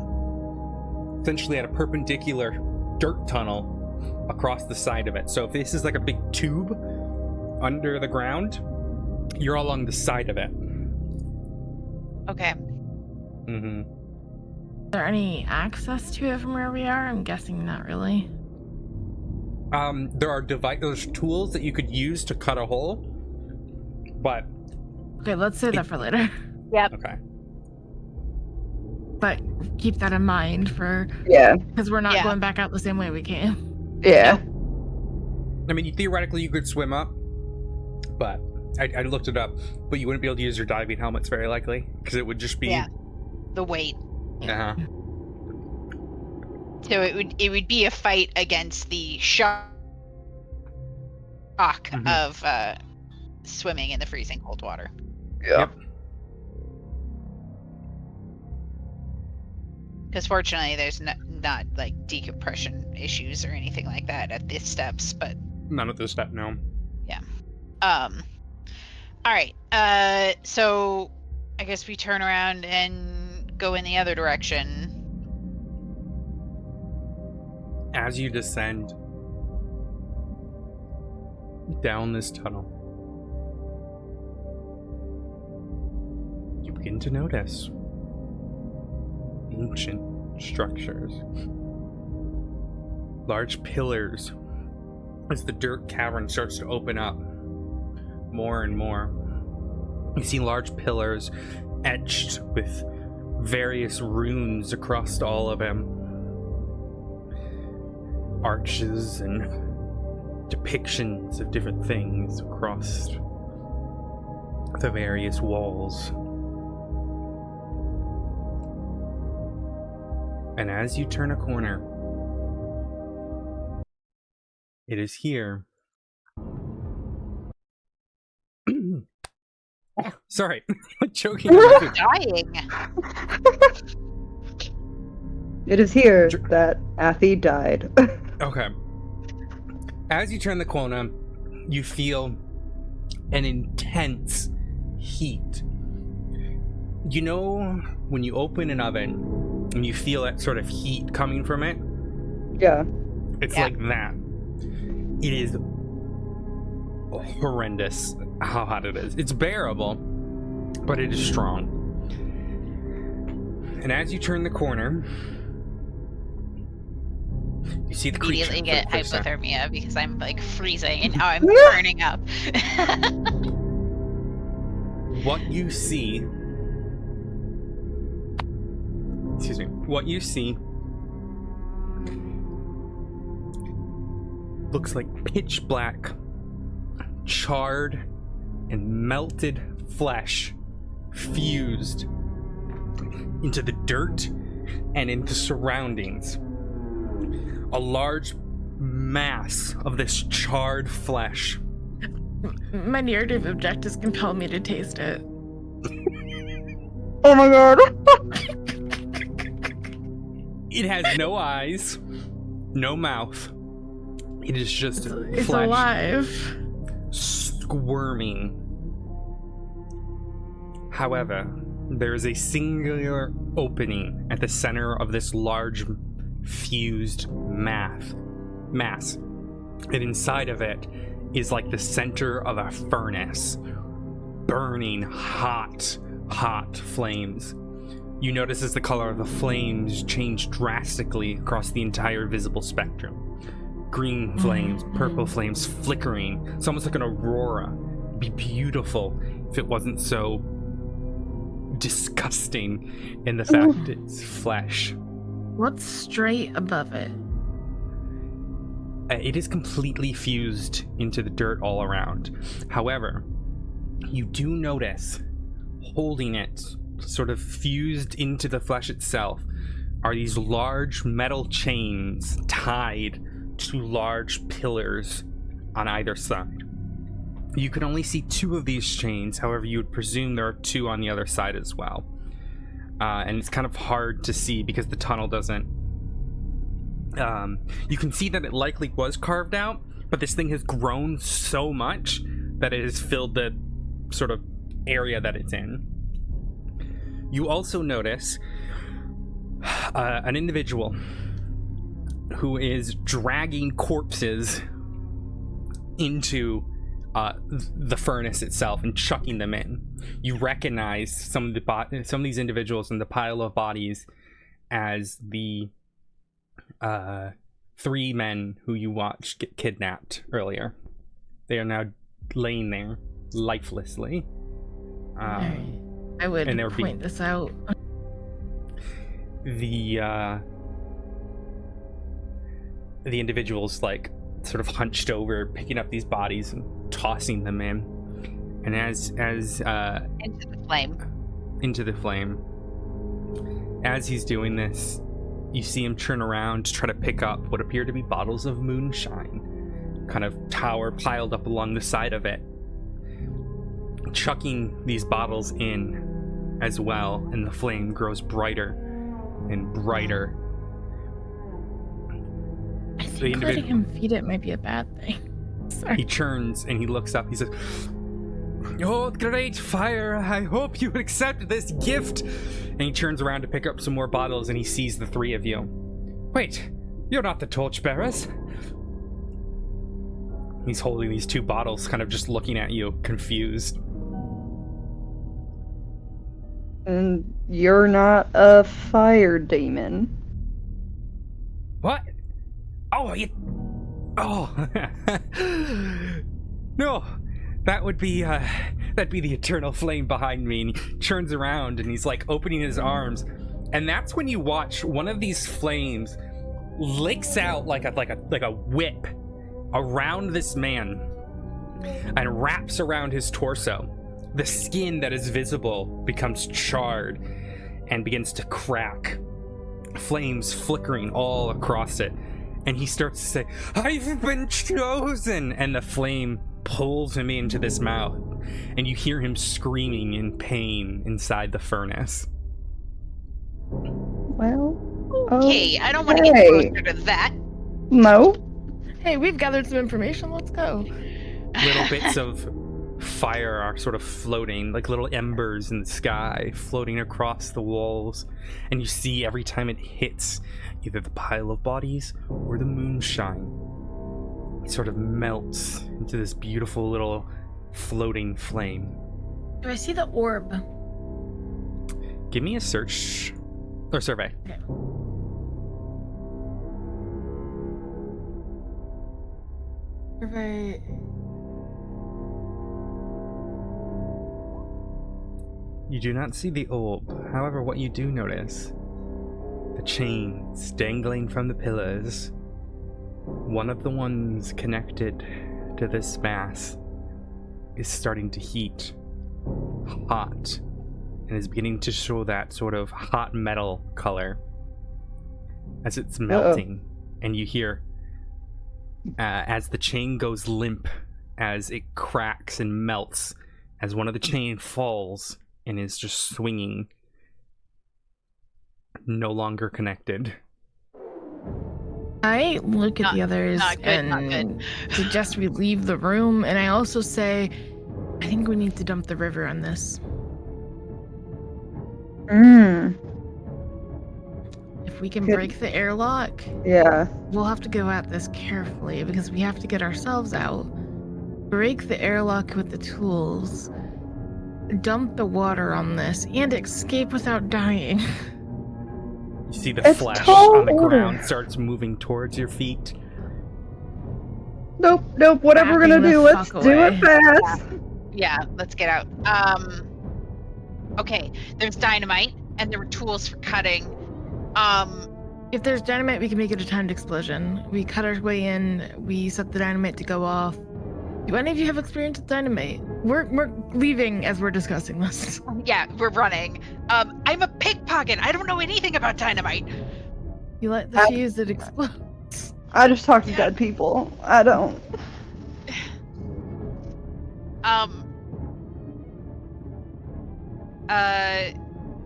essentially at a perpendicular dirt tunnel across the side of it. So if this is like a big tube under the ground, you're along the side of it. Okay. Mm-hmm. is there any access to it from where we are? I'm guessing not really. There are there's tools that you could use to cut a hole, but Okay, let's save that for later. okay. But keep that in mind Yeah. because we're not Yeah. going back out the same way we came. Yeah. I mean, theoretically, you could swim up, but I looked it up. But you wouldn't be able to use your diving helmets very likely because it would just be. Yeah. The weight. Uh-huh. So it would be a fight against the shock Mhm. of swimming in the freezing cold water. Yeah. Yep. Because fortunately, there's not like decompression issues or anything like that at these steps. But None of this stuff, no. all right. So I guess we turn around and go in the other direction. As you descend down this tunnel, you begin to notice ancient structures, large pillars. As the dirt cavern starts to open up more and more, you see large pillars etched with various runes across all of them, arches and depictions of different things across the various walls. And as you turn a corner, it is here. Sorry, I'm choking. on my food. Dying. It is here that Athy died. Okay. As you turn the corner, you feel an intense heat You know when you open an oven and you feel that sort of heat coming from it? Yeah. It's like that. It is horrendous how hot it is. It's bearable, but it is strong. And as you turn the corner, you see the creature. Immediately get for the first time. hypothermia because I'm like freezing and now I'm burning up. What you see... Excuse me. What you see looks like pitch black, charred, and melted flesh fused into the dirt and into surroundings. A large mass of this charred flesh. My narrative objectives compel me to taste it. Oh my god. It has no eyes, no mouth. It is just It's flesh alive. squirming. However, there is a singular opening at the center of this large fused mass. And inside of it is like the center of a furnace, burning hot flames. You notice as the color of the flames change drastically across the entire visible spectrum. Green flames, purple flames flickering. It's almost like an aurora. It'd be beautiful if it wasn't so disgusting in the fact it's flesh. What's straight above it? It is completely fused into the dirt all around. However, you do notice holding it sort of fused into the flesh itself are these large metal chains tied to large pillars on either side. You can only see 2 of these chains, however you would presume there are 2 on the other side as well. And it's kind of hard to see because the tunnel doesn't... you can see that it likely was carved out, but this thing has grown so much that it has filled the sort of area that it's in. You also notice an individual who is dragging corpses into the furnace itself and chucking them in. You recognize some of these individuals in the pile of bodies as the 3 men who you watched get kidnapped earlier. They are now laying there lifelessly. I would point this out. The individuals like sort of hunched over, picking up these bodies and tossing them in. And as into the flame. As he's doing this, you see him turn around to try to pick up what appear to be bottles of moonshine, kind of tower piled up along the side of it, chucking these bottles in as well, and the flame grows brighter and brighter. I think letting him feed it might be a bad thing. Sorry. He turns and he looks up. He says, "Oh, great fire, I hope you accept this gift." And he turns around to pick up some more bottles and he sees the 3 of you. "Wait, you're not the torchbearers." He's holding these 2 bottles, kind of just looking at you, confused. And you're not a fire demon. What? Oh, you... Oh. No, that would be, that'd be the eternal flame behind me. And he turns around and he's like opening his arms. And that's when you watch one of these flames licks out like a whip around this man and wraps around his torso. The skin that is visible becomes charred and begins to crack. Flames flickering all across it. And he starts to say, "I've been chosen!" And the flame pulls him into this mouth. And you hear him screaming in pain inside the furnace. Well, Okay, I don't want to get closer to that. No. Hey, we've gathered some information. Let's go. Little bits of fire are sort of floating, like little embers in the sky, floating across the walls. And you see every time it hits either the pile of bodies or the moonshine, it sort of melts into this beautiful little floating flame. Do I see the orb? Give me a search or survey. Okay. Survey. You do not see the orb. However, what you do notice, the chains dangling from the pillars. One of the ones connected to this mass is starting to heat hot and is beginning to show that sort of hot metal color as it's melting. And you hear as the chain goes limp, as it cracks and melts, as one of the chain falls and is just swinging, no longer connected. I look at the others and suggest we leave the room, and I also say, I think we need to dump the river on this. If we can break the airlock, we'll have to go at this carefully because we have to get ourselves out, break the airlock with the tools, dump the water on this, and escape without dying. You see the flesh on the ground starts moving towards your feet. Nope, whatever we're gonna do, let's do it fast. Yeah, let's get out. Okay, there's dynamite, and there were tools for cutting. If there's dynamite, we can make it a timed explosion. We cut our way in, we set the dynamite to go off. Do any of you have experience with dynamite? We're leaving as we're discussing this. Yeah, we're running. I'm a pickpocket. I don't know anything about dynamite. You light the fuse, it explodes. I just talk to dead people. I don't.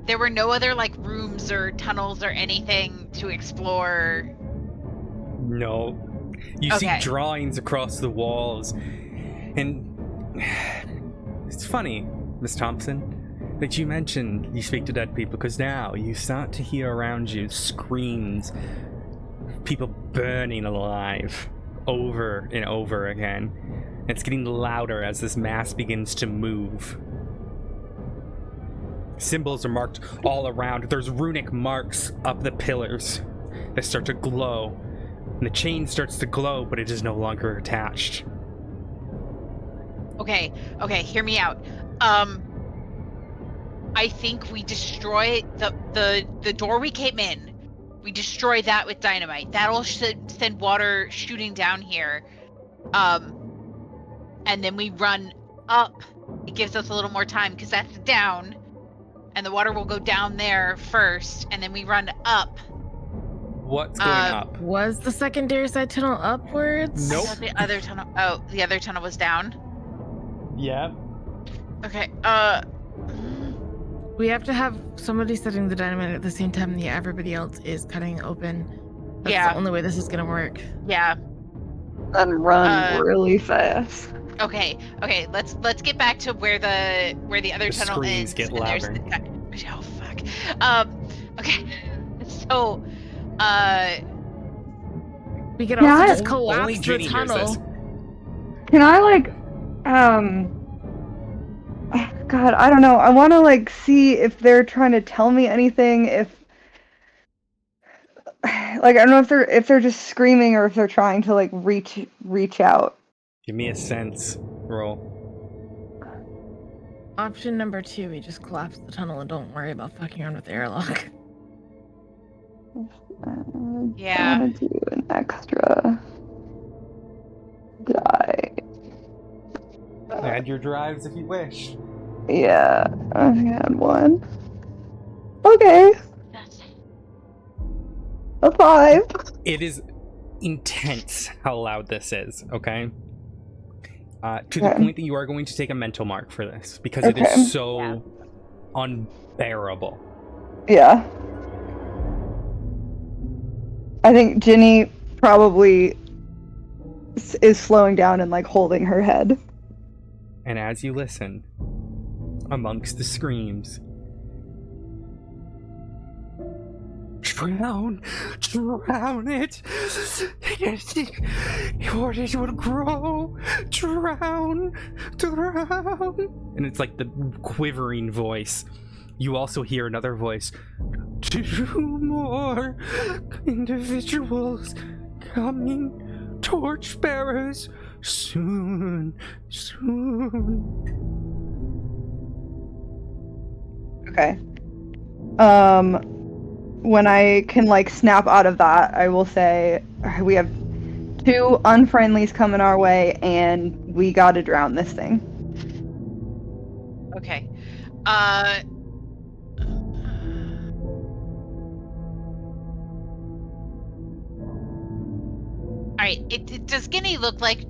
There were no other like rooms or tunnels or anything to explore. No. You see drawings across the walls, and it's funny, Miss Thompson, that you mentioned you speak to dead people, because now you start to hear around you screams, people burning alive, over and over again. It's getting louder as this mass begins to move. Symbols are marked all around. There's runic marks up the pillars that start to glow. And the chain starts to glow, but it is no longer attached. Okay, hear me out. I think we destroy the door we came in. We destroy that with dynamite. That'll send water shooting down here. And then we run up. It gives us a little more time because that's down. And the water will go down there first, and then we run up. What's going up? Was the secondary side tunnel upwards? Nope. The other tunnel. Oh, the other tunnel was down. Yeah. Okay. We have to have somebody setting the dynamite at the same time that everybody else is cutting open. That's the only way this is gonna work. Yeah. And run really fast. Okay. Let's get back to where the other tunnel ends. Get louder. Oh fuck. Okay. So, we could also just collapse the tunnel. Can I God, I don't know. I want to see if they're trying to tell me anything. If I don't know if they're just screaming or if they're trying to reach out. Give me a sense roll. Option number 2, we just collapse the tunnel and don't worry about fucking around with the airlock. Yeah. I want to do an extra die. Add your drives if you wish. Yeah, I had one. Okay. A 5. It is intense how loud this is, okay? To the point that you are going to take a mental mark for this, because it is so unbearable. Yeah. I think Ginny probably is slowing down and holding her head. And as you listen, amongst the screams, drown it, or it will grow, drown. And it's like the quivering voice. You also hear another voice, 2 more individuals coming, torchbearers, soon. Okay. When I can like snap out of that, I will say we have 2 unfriendlies coming our way, and we gotta drown this thing. Okay. Alright, does Skinny look like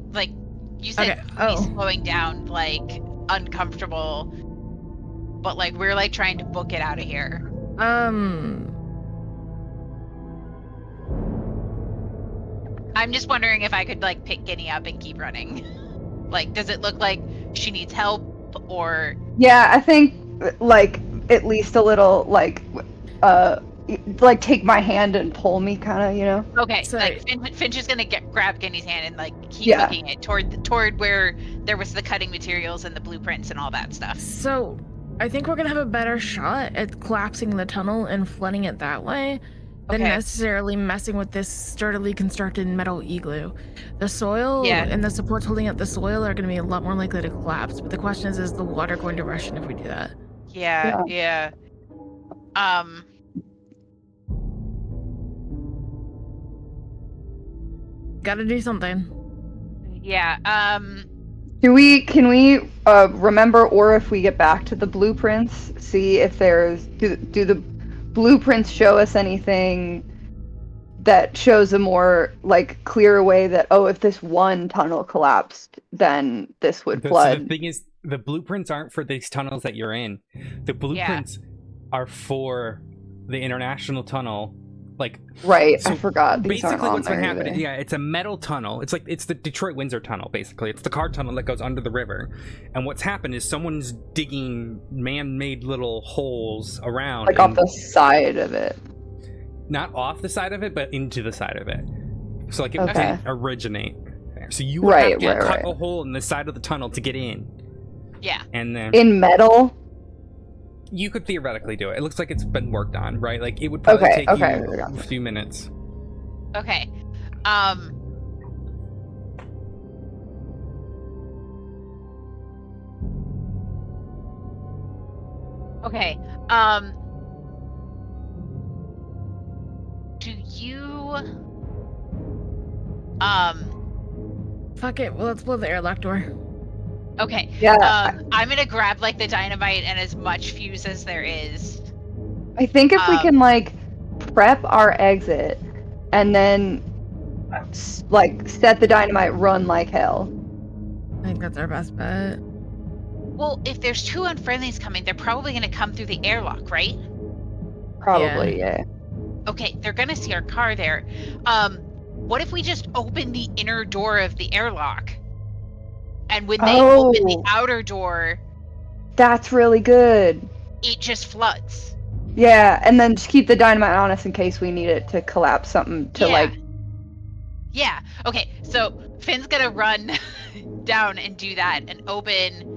you said he's slowing down, like uncomfortable, but like we're like trying to book it out of here. I'm just wondering if I could like pick Guinea up and keep running. Like, does it look like she needs help, or? Yeah, I think like at least a little like take my hand and pull me, kind of, you know. Okay, Sorry. Like Finch is gonna grab Guinea's hand and like keep booking it toward where there was the cutting materials and the blueprints and all that stuff. So, I think we're gonna have a better shot at collapsing the tunnel and flooding it that way than necessarily messing with this sturdily constructed metal igloo. The soil and the supports holding up the soil are going to be a lot more likely to collapse, but the question is the water going to rush in if we do that? Yeah. Gotta do something. Yeah, Can we remember, or if we get back to the blueprints, see if there's do the blueprints show us anything that shows a more like clear way that if this one tunnel collapsed, then this would flood. So the thing is, the blueprints aren't for these tunnels that you're in. The blueprints are for the international tunnel. Like, right, so I forgot. Basically, what's going to happen? It's a metal tunnel. It's the Detroit Windsor tunnel. Basically, it's the car tunnel that goes under the river. And what's happened is someone's digging man-made little holes around, like off the side of it. Not off the side of it, but into the side of it. So like it didn't originate there. So you would have to cut a hole in the side of the tunnel to get in. Yeah. And then in metal. You could theoretically do it. It looks like it's been worked on, right? Like it would probably take you a few minutes. Okay. Okay. Do you fuck it, well, let's blow the airlock door. Okay. Yeah. I'm gonna grab like the dynamite and as much fuse as there is. I think if we can like prep our exit and then like set the dynamite, run like hell. I think that's our best bet. Well, if there's 2 unfriendlies coming, they're probably gonna come through the airlock, right? Probably, yeah. Okay, they're gonna see our car there. What if we just open the inner door of the airlock? And when they open the outer door... That's really good. It just floods. Yeah, and then just keep the dynamite on us in case we need it to collapse something to like... Yeah, okay, so Finn's gonna run down and do that and open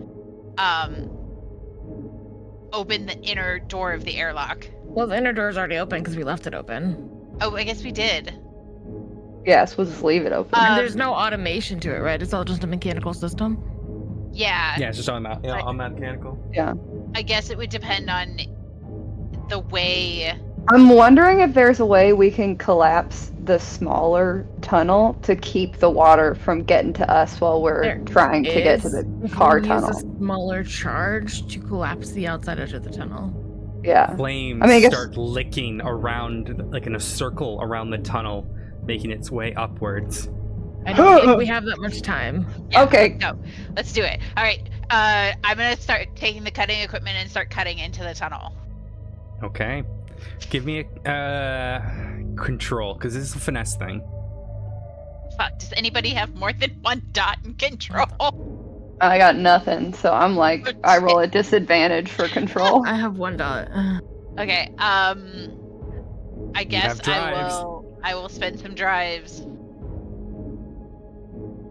the inner door of the airlock. Well, the inner door is already open because we left it open. Oh, I guess we did. Yes, we'll just leave it open. And there's no automation to it, right? It's all just a mechanical system? Yeah. Yeah, it's just on mechanical. Yeah. I guess it would depend on the way... I'm wondering if there's a way we can collapse the smaller tunnel to keep the water from getting to us while we're trying to get to the car tunnel. Use a smaller charge to collapse the outside edge of the tunnel. Yeah. Flames start licking around, like in a circle around the tunnel, making its way upwards. I don't think we have that much time. Yeah, okay. No, let's do it. All right. I'm gonna start taking the cutting equipment and start cutting into the tunnel. Okay. Give me a control, because this is a finesse thing. Fuck. Does anybody have more than 1 dot in control? I got nothing, so I'm like, I roll a disadvantage for control. I have 1 dot. Okay, I guess have drives. I will spend some drives.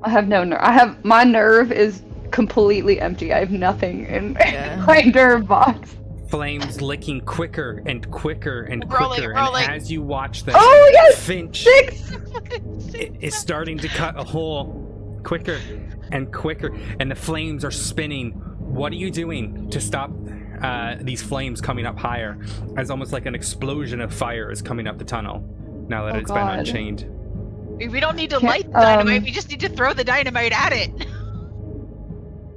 I have no nerve. My nerve is completely empty. I have nothing in Yeah. my nerve box. Flames licking quicker and quicker and Rolling, quicker, rolling. and as you watch them, Oh yes, Finch 6. is starting to cut a hole quicker and quicker, and the flames are spinning. What are you doing to stop these flames coming up higher, as almost like an explosion of fire is coming up the tunnel now that it's been God. unchained? We don't need to Can't- light the dynamite, we just need to throw the dynamite at it.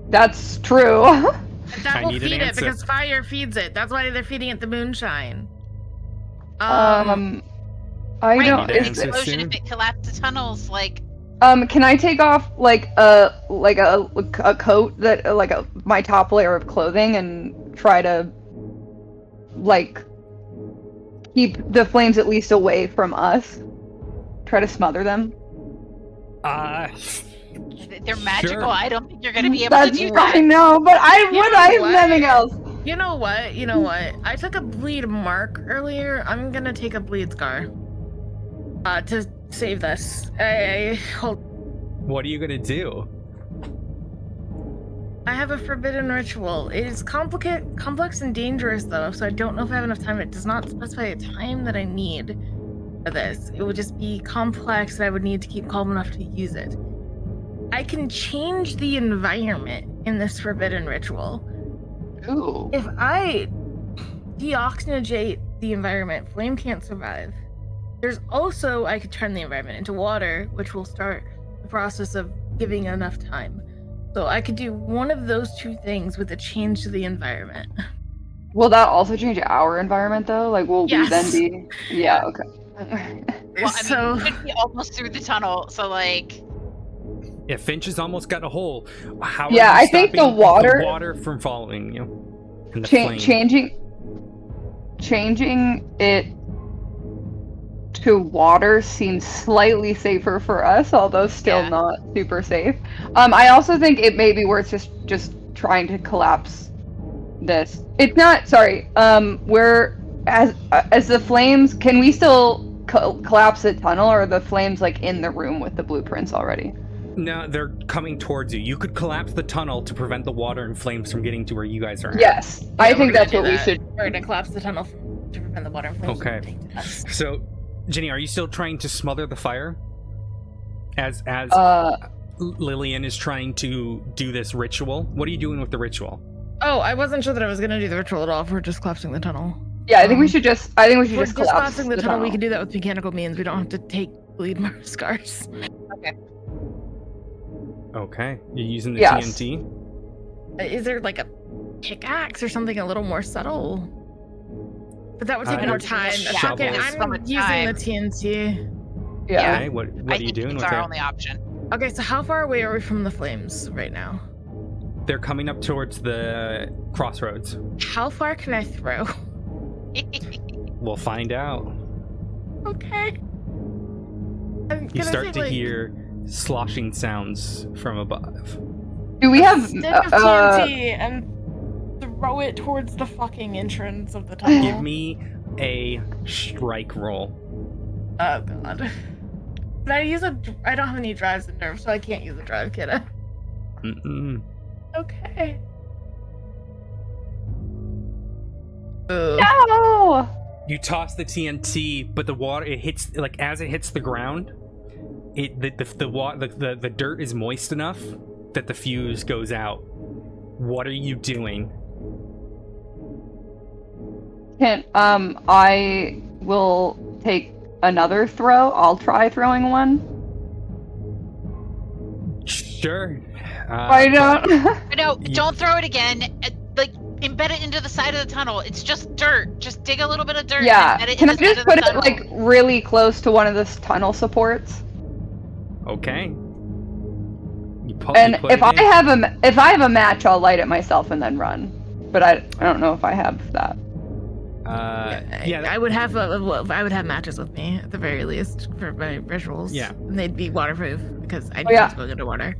That's true. That I will need an feed it answer. because fire feeds it. That's why they're feeding it the moonshine. I Right, don't. need an Is answer. it, Explosion if it collapses the tunnels, like can I take off like a coat that my top layer of clothing and try to like keep the flames at least away from us? Try to smother them. they're magical. Sure. I don't think you're gonna be able to That's do I that. know, but I You would. know I have what? nothing else. You know what? You know what? I took a bleed mark earlier. I'm gonna take a bleed scar. To save this. Hold. What are you gonna do? I have a forbidden ritual. It is complex and dangerous though, so I don't know if I have enough time. It does not specify a time that I need for this. It would just be complex and I would need to keep calm enough to use it. I can change the environment in this forbidden ritual. Ooh. If I deoxygenate the environment, flame can't survive. There's also, I could turn the environment into water, which will start the process of giving enough time. So I could do one of those two things with a change to the environment. Will that also change our environment though? Like, will we then Yes. be? Yeah. Okay. Well, So we could be almost through the tunnel, so like If Finch has almost got a hole, how are Yeah, you I think the stopping water- from following you? And the flame. Changing it to water seems slightly safer for us, although still Yeah. not super safe. I also think it may be worth just trying to collapse this. It's not. Sorry. We're as the flames. Can we still collapse the tunnel, or are the flames like in the room with the blueprints already? No, they're coming towards you. You could collapse the tunnel to prevent the water and flames from getting to where you guys are at. Yes, yeah, I we're think gonna that's do what we that. should. We're gonna collapse the tunnel to prevent the water and flames Okay. from getting to us. So, Ginny, are you still trying to smother the fire? As Lillian is trying to do this ritual? What are you doing with the ritual? Oh, I wasn't sure that I was gonna do the ritual at all. If we're just collapsing the tunnel. Yeah, I think we should just. I think we should If we're just just collapse collapsing the tunnel. We can do that with mechanical means. We don't have to take bleed mark scars. Okay. You're using the Yes. TNT? Is there like a pickaxe or something a little more subtle? But that would take more time. shovel. Okay, There's so I'm much using time. the TNT. Yeah. Okay, what I are you think doing it's with our it? only option. Okay, so how far away are we from the flames right now? They're coming up towards the crossroads. How far can I throw? We'll find out. Okay. I'm You gonna start say, to like, hear sloshing sounds from above. Do we have? stick of TNT and throw it towards the fucking entrance of the tunnel. Give me a strike roll. Oh god. Can I use I don't have any drives in nerve, so I can't use a drive, can I? Mm-mm. Okay. Ooh. No. You toss the TNT, but the water it hits like as it hits the ground. The dirt is moist enough that the fuse goes out. What are you doing? I will take another throw. I'll try throwing one. Sure. I don't. No, don't throw it again. Like embed it into the side of the tunnel. It's just dirt. Just dig a little bit of dirt. Yeah. And embed it Can in I the side just of the put it tunnel. like really close to one of the tunnel supports? Okay. And if I have a match, I'll light it myself and then run. But I don't know if I have that. Yeah. I would have matches with me at the very least for my rituals. Yeah. And they'd be waterproof because I yeah. need to go into water.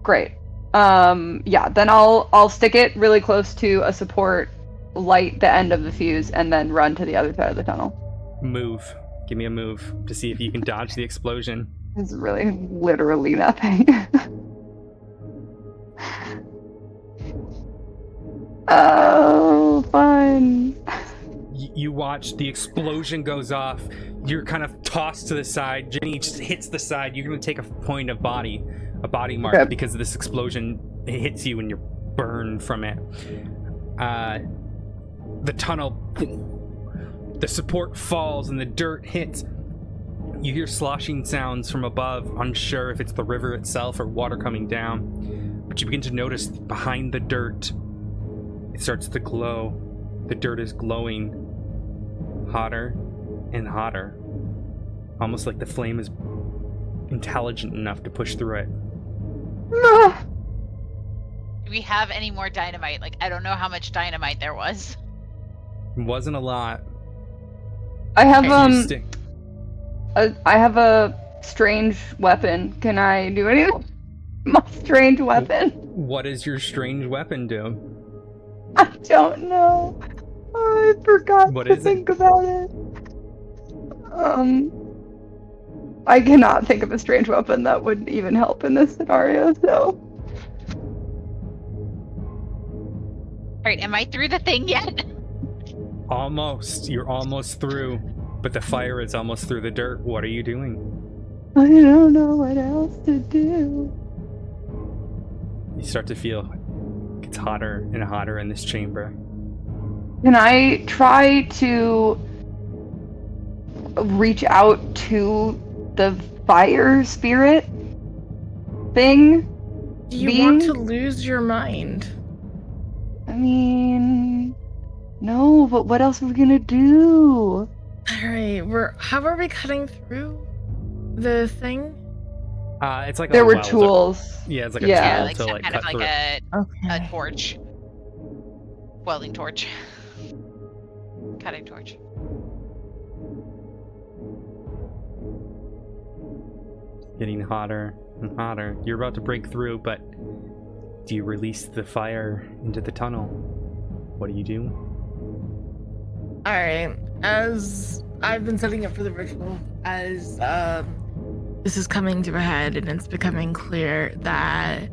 Great. Yeah, then I'll stick it really close to a support, light the end of the fuse, and then run to the other side of the tunnel. Move. Give me a move to see if you can dodge the explosion. It's really literally nothing. Oh, fun. You watch the explosion goes off. You're kind of tossed to the side. Jenny just hits the side. You're going to take a point of body mark Okay. because of this explosion. It hits you and you're burned from it. The tunnel, the support falls and the dirt hits. You hear sloshing sounds from above, unsure if it's the river itself or water coming down. But you begin to notice behind the dirt, it starts to glow. The dirt is glowing hotter and hotter. Almost like the flame is intelligent enough to push through it. Do we have any more dynamite? Like, I don't know how much dynamite there was. It wasn't a lot. I have You stick- I have a strange weapon. Can I do anything? My strange weapon. What does your strange weapon do? I don't know. I forgot What to is it? think about it. I cannot think of a strange weapon that would even help in this scenario, so. Alright, am I through the thing yet? Almost. You're almost through, but the fire is almost through the dirt. What are you doing? I don't know what else to do. You start to feel it gets hotter and hotter in this chamber. Can I try to reach out to the fire spirit thing? Do you Being- want to lose your mind? I mean, no, but what else are we gonna do? Alright, how are we cutting through the thing? It's like There a were well to- tools. yeah, it's like a Yeah. Yeah, tool like to some like kind cut of through. like a Okay. torch. Welding torch. Cutting torch. Getting hotter and hotter. You're about to break through, but do you release the fire into the tunnel? What do you do? Alright, as I've been setting up for the ritual, as this is coming to a head and it's becoming clear that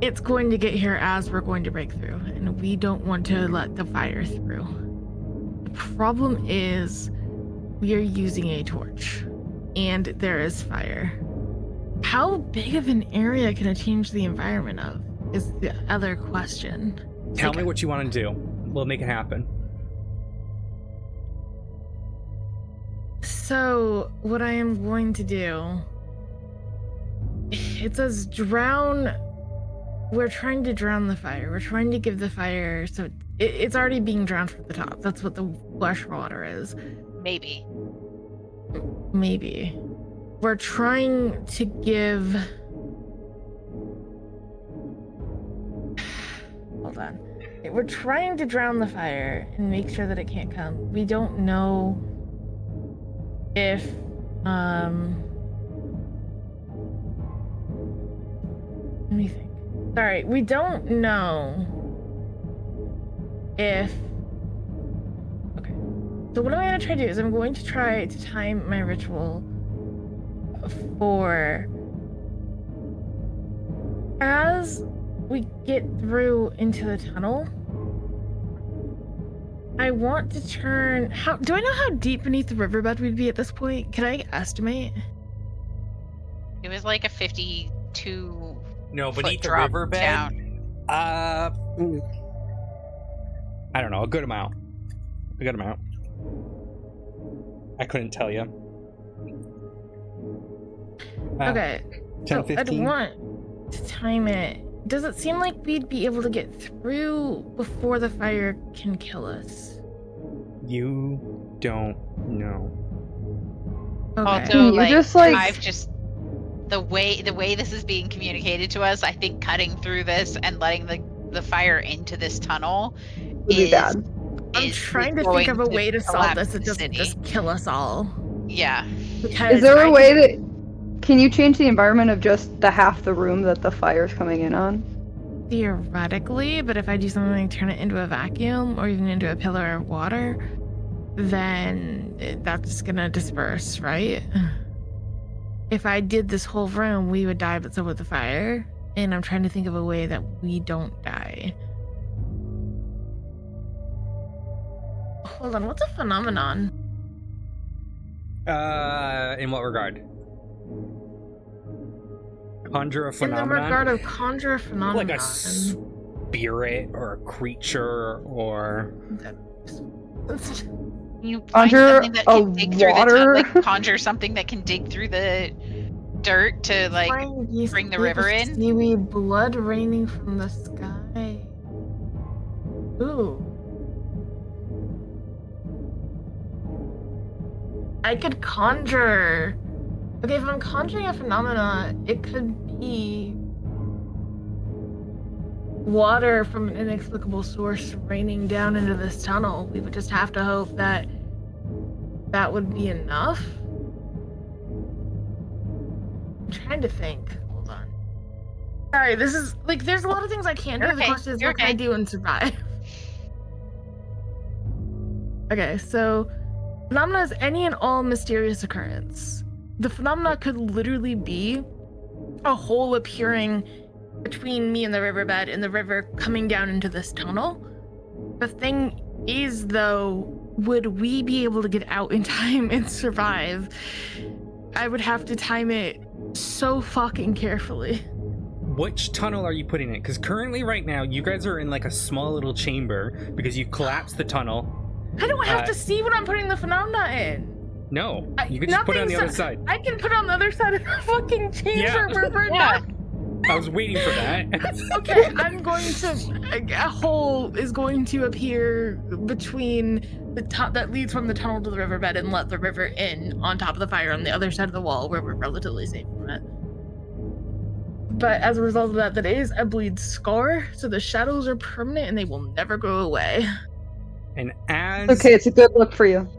it's going to get here as we're going to break through, and we don't want to let the fire through. The problem is we are using a torch, and there is fire. How big of an area can it change the environment of, is the other question. Tell me what you want to do. We'll make it happen. So, what I am going to do, it says drown. We're trying to drown the fire. We're trying to give the fire, so it's already being drowned from the top. That's what the lush water is. Maybe. Maybe. We're trying to give... Hold on. We're trying to drown the fire and make sure that it can't come. We don't know if, let me think. Sorry, we don't know if... Okay. So what I'm going to try to do is I'm going to try to time my ritual for... As we get through into the tunnel, I want to turn... Do I know how deep beneath the riverbed we'd be at this point? Can I estimate? It was like a 52 No, foot beneath the drop riverbed. down. I don't know, a good amount. A good amount. I couldn't tell you. Okay. 10, So 15? I'd want to time it. Does it seem like we'd be able to get through before the fire can kill us? You don't know. Okay. Also, You like, just, like- I've just the way this is being communicated to us. I think cutting through this and letting the fire into this tunnel Would be is bad. I'm is trying to going think of a way to solve collapse this the that doesn't city. just kill us all. Yeah. Because Is there I a way that Can you change the environment of just the half the room that the fire's coming in on? Theoretically, but if I do something like turn it into a vacuum or even into a pillar of water, then that's gonna disperse, right? If I did this whole room, we would die, but so would the fire. And I'm trying to think of a way that we don't die. Hold on, what's a phenomenon? In what regard? Conjure a phenomenon? In the regard of conjure a phenomenon. Like a spirit or a creature or... You find Conjure something that a can dig through the water. like conjure something that can dig through the dirt to like bring the river in. Seaweed blood raining from the sky. Ooh. I could conjure. Okay, if I'm conjuring a phenomena, it could be water from an inexplicable source raining down into this tunnel. We would just have to hope that that would be enough. I'm trying to think. Hold on. Sorry, this is like there's a lot of things I can't do. You're The okay. question is You're what can I okay. do and survive? Okay, so phenomena is any and all mysterious occurrence. The phenomena could literally be a hole appearing between me and the riverbed and the river coming down into this tunnel. The thing is, though, would we be able to get out in time and survive? I would have to time it so fucking carefully. Which tunnel are you putting in? Because currently, right now, you guys are in like a small little chamber because you collapsed the tunnel. I don't have to see what I'm putting the phenomena in. No, you can just put it on the other side. I can put it on the other side of the fucking chamber where we're not. I was waiting for that. Okay, I'm going to... A hole is going to appear between the top that leads from the tunnel to the riverbed and let the river in on top of the fire on the other side of the wall where we're relatively safe from it. But as a result of that, that is a bleed scar, so the shadows are permanent and they will never go away. And as Okay, it's a good look for you.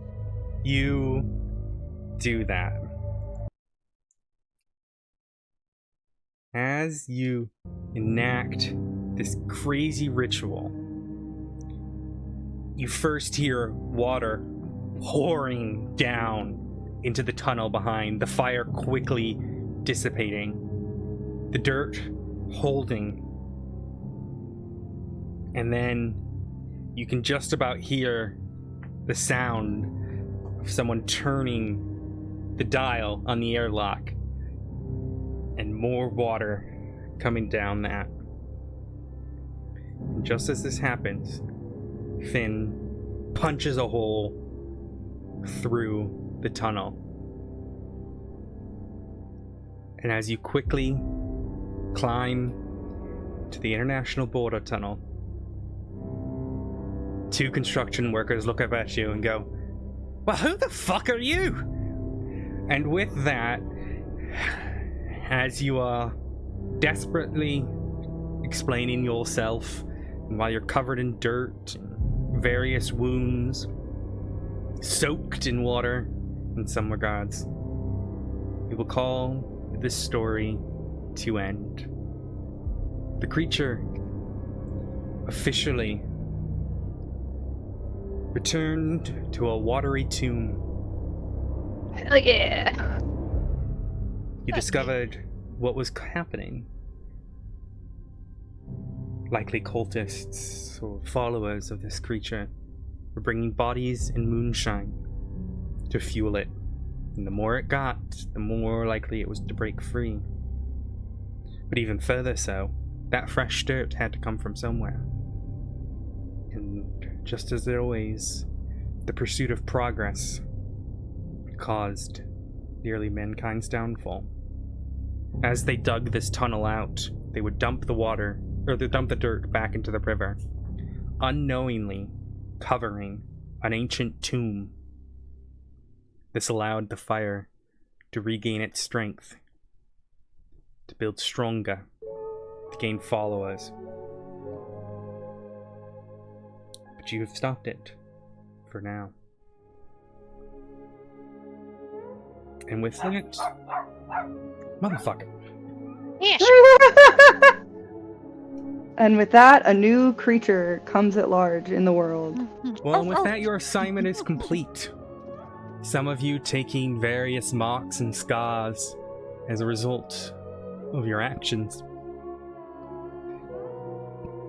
you do that, as you enact this crazy ritual, you first hear water pouring down into the tunnel behind, the fire quickly dissipating, the dirt holding, and then you can just about hear the sound of someone turning the dial on the airlock, and more water coming down that. And just as this happens, Finn punches a hole through the tunnel. And as you quickly climb to the international border tunnel, two construction workers look up at you and go, "Well, who the fuck are you?" And with that, as you are desperately explaining yourself, and while you're covered in dirt and various wounds, soaked in water in some regards, we will call this story to end. The creature officially returned to a watery tomb. Hell yeah. You discovered what was happening. Likely cultists or followers of this creature were bringing bodies and moonshine to fuel it. And the more it got, the more likely it was to break free. But even further so, that fresh dirt had to come from somewhere. And just as always, the pursuit of progress caused nearly mankind's downfall. As they dug this tunnel out, they would dump the dirt back into the river, unknowingly covering an ancient tomb. This allowed the fire to regain its strength, to build stronger, to gain followers. But you have stopped it, for now. And with that, Motherfucker. Yeah, sure. And with that, a new creature comes at large in the world. Well, and with that, your assignment is complete. Some of you taking various marks and scars as a result of your actions.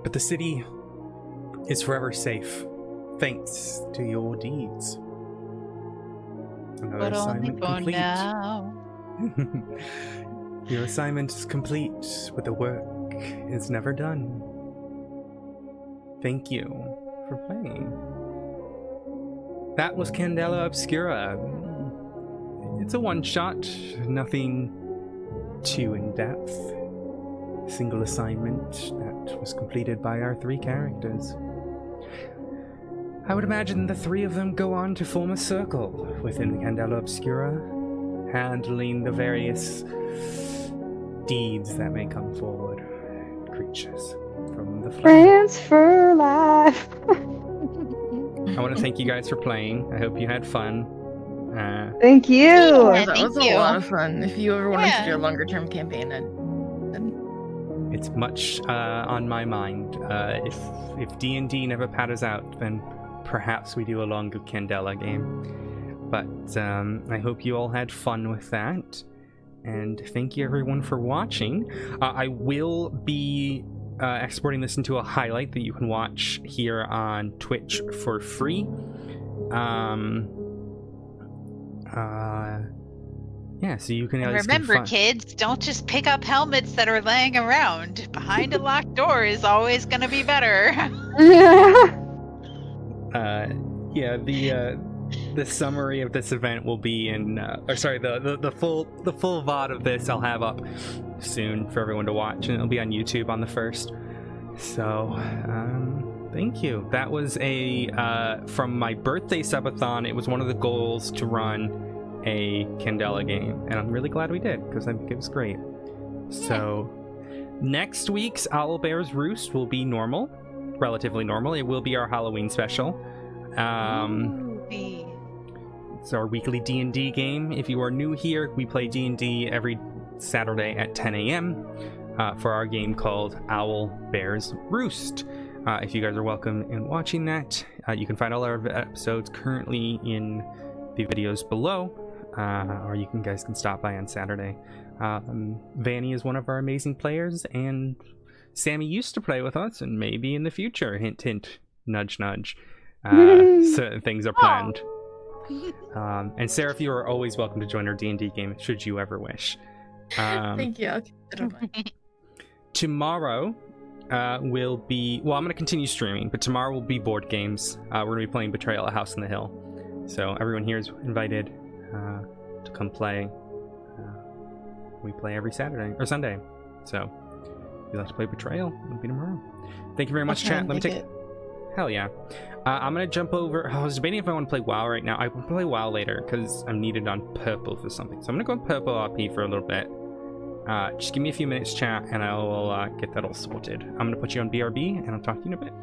But the city is forever safe, thanks to your deeds. Another But only assignment for complete. now. Your assignment is complete, but the work is never done. Thank you for playing. That was Candela Obscura. It's a one-shot, nothing too in-depth. Single assignment that was completed by our 3 characters. I would imagine the 3 of them go on to form a circle within the Candela Obscura, handling the various deeds that may come forward. Creatures from the flame. Transfer life. I want to thank you guys for playing. I hope you had fun. Thank you. Yeah. That was thank a you. lot of fun. If you ever wanted to Yeah. do a longer term campaign, It's much on my mind. If D&D never patters out, then perhaps we do a longer Candela game. But I hope you all had fun with that. And thank you everyone for watching. I will be exporting this into a highlight that you can watch here on Twitch for free. Yeah, so you can And at least remember, confront- kids, don't just pick up helmets that are laying around. Behind a locked door is always going to be better. Yeah, the summary of this event will be in the full VOD of this I'll have up soon for everyone to watch, and it'll be on YouTube on the 1st. So thank you. That was a from my birthday subathon. It was one of the goals to run a Candela game, and I'm really glad we did, because I think it was great. So next week's Owl Bear's Roost will be normal, relatively normal. It will be our Halloween special. It's our weekly D&D game. If you are new here, we play D&D every Saturday at 10 a.m. For our game called Owl Bear's Roost. If you guys are welcome in watching that, you can find all our episodes currently in the videos below, or you guys can stop by on Saturday. Vanny is one of our amazing players, and Sammy used to play with us, and maybe in the future, hint hint, nudge nudge. Certain things are planned. And Seraph, you are always welcome to join our D&D game should you ever wish. thank you. I'll keep it in mind. Tomorrow will be... Well, I'm going to continue streaming, but tomorrow will be board games. We're going to be playing Betrayal at House on the Hill. So everyone here is invited to come play. We play every Saturday or Sunday. So if you'd like to play Betrayal, it'll be tomorrow. Thank you very much, chat. Let me take... Hell yeah. I'm going to jump over... I was debating if I want to play WoW right now. I will play WoW later because I'm needed on purple for something. So I'm going to go on purple RP for a little bit. Just give me a few minutes, chat, and I will get that all sorted. I'm going to put you on BRB, and I'll talk to you in a bit.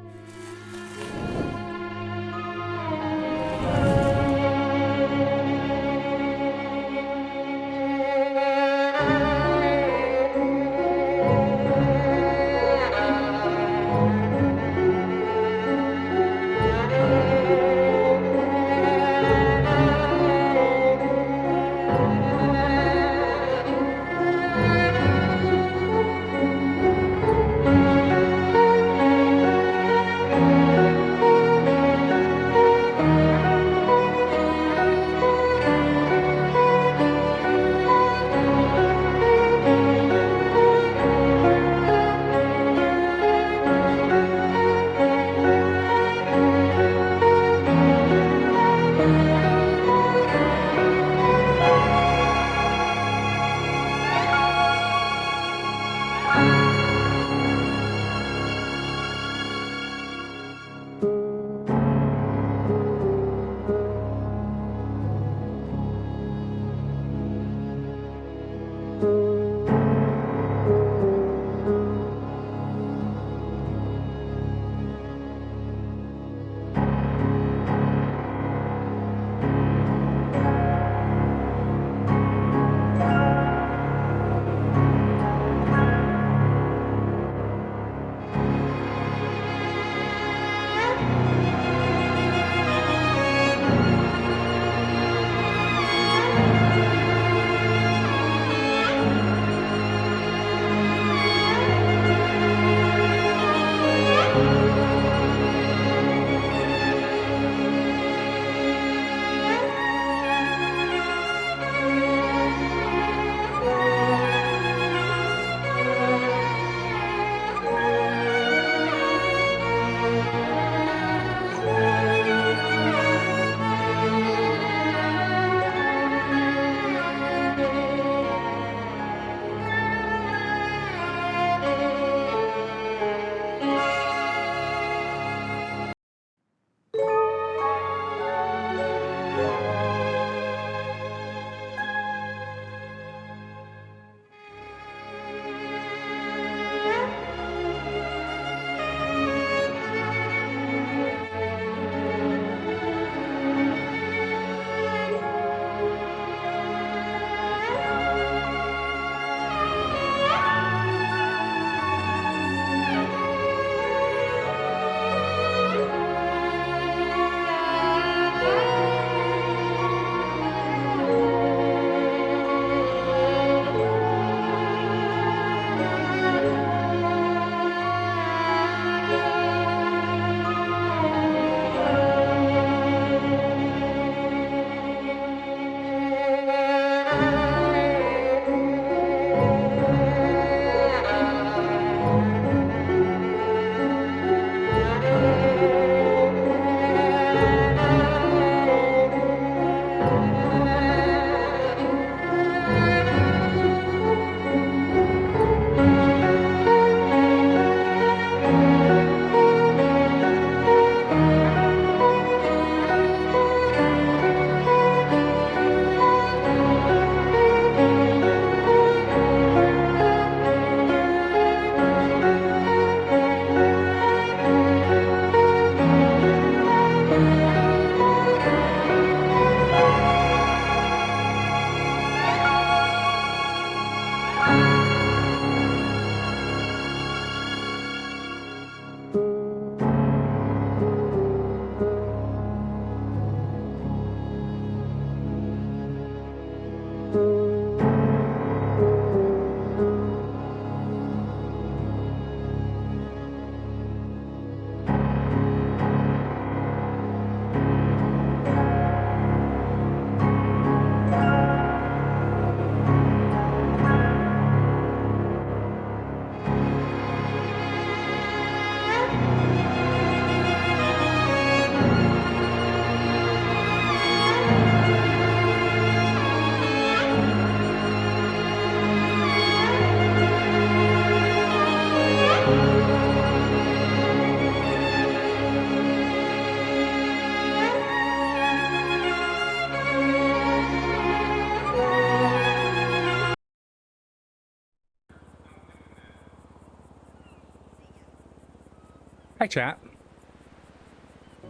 Hi, chat.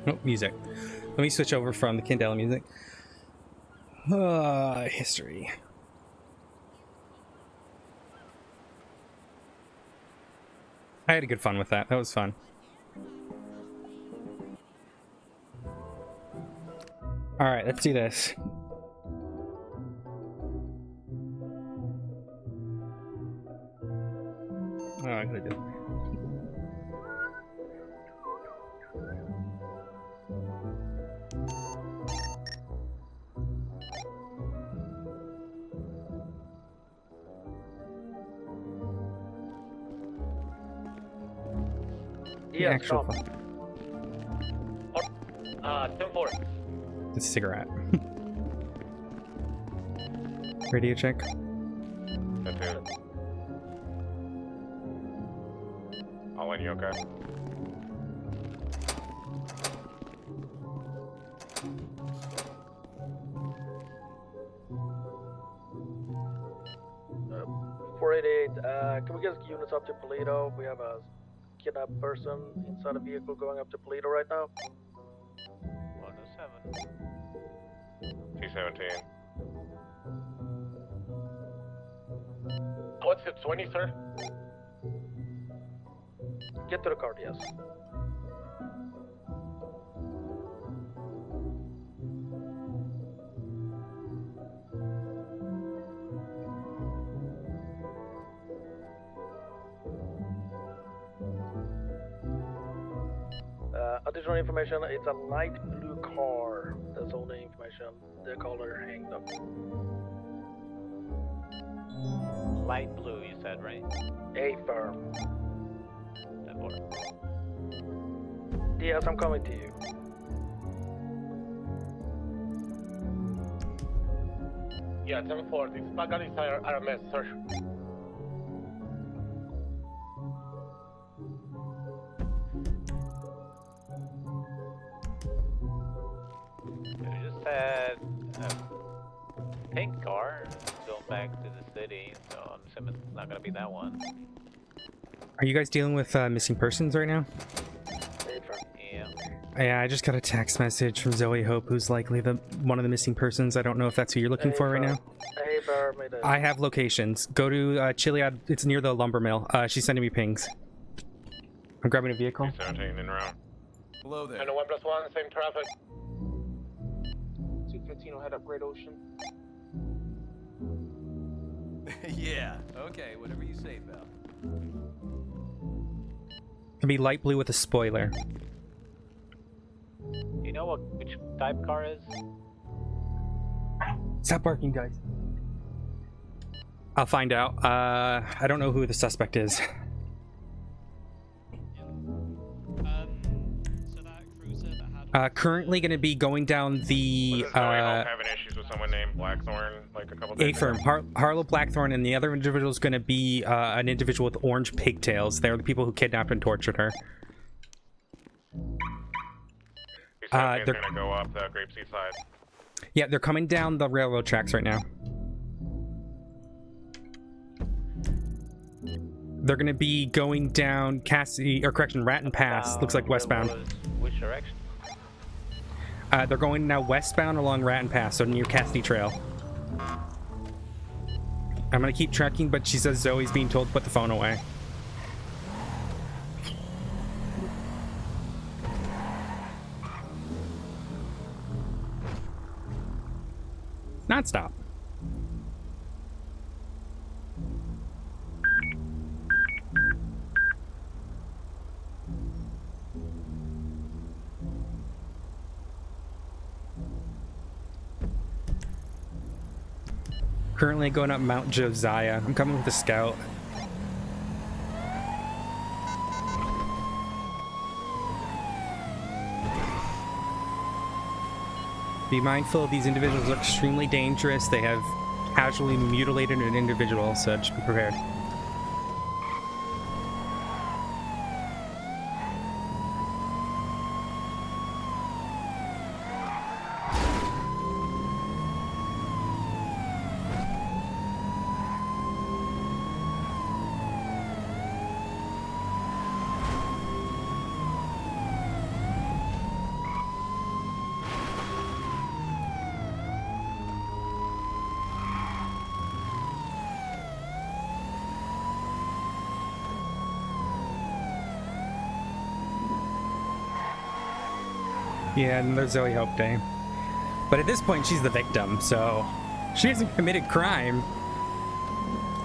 Oh, music. Let me switch over from the Candela music. History. I had a good fun with that. That was fun. All right, let's do this. Oh, I could have did. The actual fun. 10-4. It's a cigarette. Radio check. That's it. All in, you okay? Uh, 488, can we get units up to Polito? We have a kidnapped person inside a vehicle going up to Polito right now. 107. T-17. What's it, 20, sir? Get to the car, yes. Additional information, it's a light blue car. That's all the information. The color hanged up. Light blue, you said, right? A firm. 10-4. Yes, I'm coming to you. Yeah, 10-4. This Pagan is RMS, sir. You just had a pink car going back to the city, so I'm assuming it's not gonna be that one. Are you guys dealing with missing persons right now? A firm. Yeah. Yeah, I just got a text message from Zoe Hope, who's likely one of the missing persons. I don't know if that's who you're looking for right now. A firm. I have locations. Go to Chiliad. It's near the lumber mill. She's sending me pings. I'm grabbing a vehicle. 17 in round. Hello there. And a 1+1, same traffic. 215 will head up Great Ocean. Yeah, okay, whatever you say, pal. It'll be light blue with a spoiler. You know which type car is? Stop barking, guys. I'll find out. I don't know who the suspect is. So that cruiser that had Currently going to be going down the having issues with someone named Blackthorn like a couple days A firm, Harlow Blackthorn, and the other individual is going to be an individual with orange pigtails. They're the people who kidnapped and tortured her. They're gonna go up the Grapeseed side. Yeah, they're coming down the railroad tracks right now. They're going to be going down Ratton Pass. Looks like westbound. Which direction? They're going now westbound along Ratton Pass, so near Cassidy Trail. I'm going to keep tracking, but she says Zoe's being told to put the phone away. Non-stop. Currently going up Mount Josiah. I'm coming with the scout. Be mindful, these individuals are extremely dangerous. They have casually mutilated an individual, so just be prepared. Yeah, and there's Zoe Hope Day. But at this point, she's the victim, so she hasn't committed crime.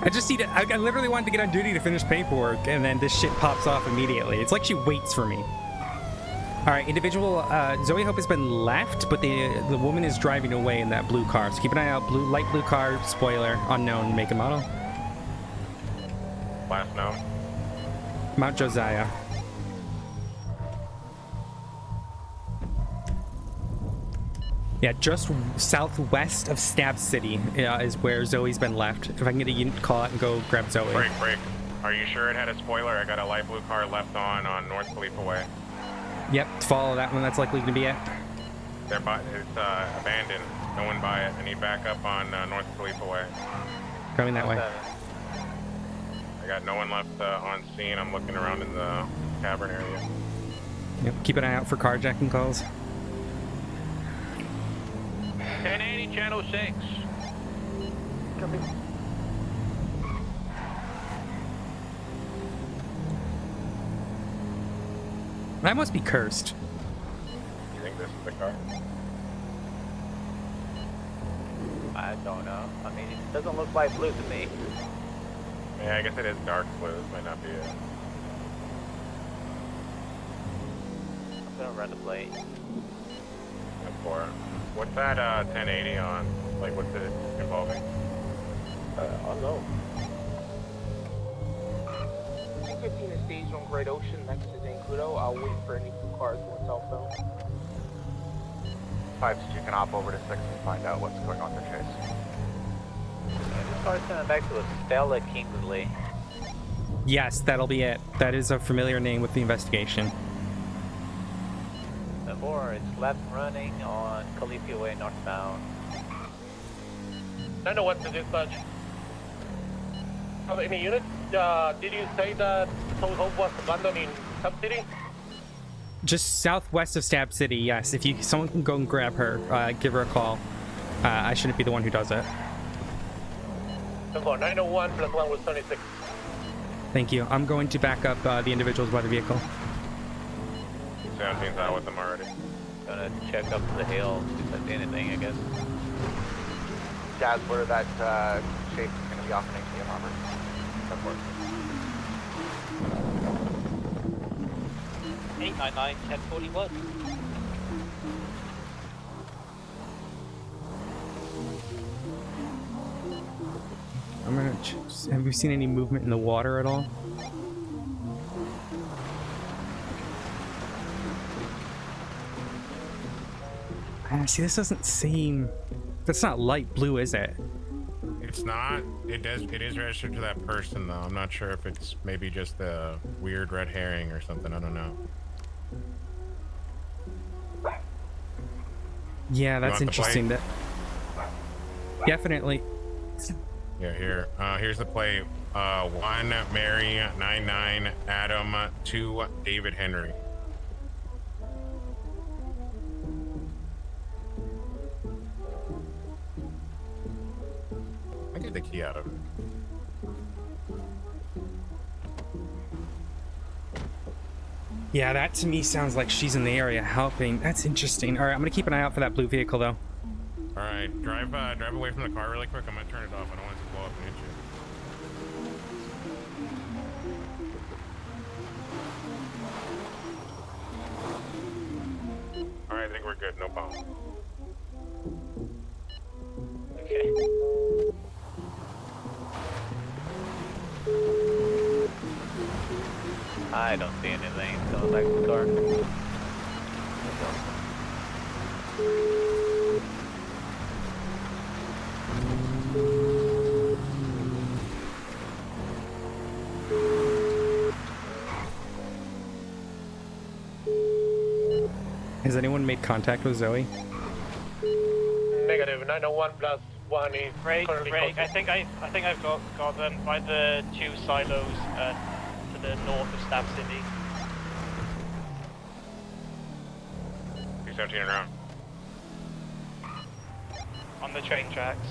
I just need to, I literally wanted to get on duty to finish paperwork, and then this shit pops off immediately. It's like she waits for me. All right, individual, Zoe Hope has been left, but the woman is driving away in that blue car. So keep an eye out, light blue car, spoiler, unknown make and model. Last known. Mount Josiah. Yeah, just southwest of Stab City is where Zoe's been left. If I can get a unit call out and go grab Zoe. Break. Are you sure it had a spoiler? I got a light blue car left on North Khalifa Way. Yep, follow that one. That's likely to be it. It's abandoned. No one by it. I need backup on North Khalifa Way. Going that way. I got no one left on scene. I'm looking around in the cavern area. Yep, keep an eye out for carjacking calls. 1080 channel 6. Copy. That must be cursed. You think this is the car? I don't know. I mean, it doesn't look like blue to me. Yeah, I guess it is dark blue. This might not be it. I'm gonna run the plate. What's that 1080 on? Like, what's it involving? Unknown. 215 is staged on Great Ocean next to Zancudo. I'll wait for any blue cars going southbound. 5, you can hop over to 6 and find out what's going on with the chase. This car's coming back to a Stella Kingsley. Yes, that'll be it. That is a familiar name with the investigation. Or it's left running on Khalifa Way northbound. 901 to dispatch. Any unit? Did you say that Zoe Hope was abandoned in Stab City? Just southwest of Stab City, yes. If someone can go and grab her, give her a call. I shouldn't be the one who does it. 901 plus 1 was 76. Thank you. I'm going to back up the individuals by the vehicle. 17's out with them already. Gonna check up the hill if there's anything, I guess. Jazz, where that shape is going to be off next to you, Robert. Go for it. 899 1041. I'm gonna. Have we seen any movement in the water at all? See, this doesn't seem. That's not light blue, is it? It's not. It is registered to that person, though. I'm not sure if it's maybe just a weird red herring or something. I don't know. Yeah, that's interesting. That definitely. Yeah, here. Here's the plate. 1 Mary 99 Adam 2 David Henry. I get the key out of it. Yeah, that to me sounds like she's in the area helping. That's interesting. All right, I'm gonna keep an eye out for that blue vehicle, though. All right, drive away from the car really quick. I'm gonna turn it off. I don't want it to blow up and hit you. All right, I think we're good. No problem. Okay. I don't see anything. Going back to the car. Has anyone made contact with Zoe? Negative. 901 plus 1 is Break. currently I think I've got them by the 2 silos to the north of Stab City. 317 around. On the train tracks.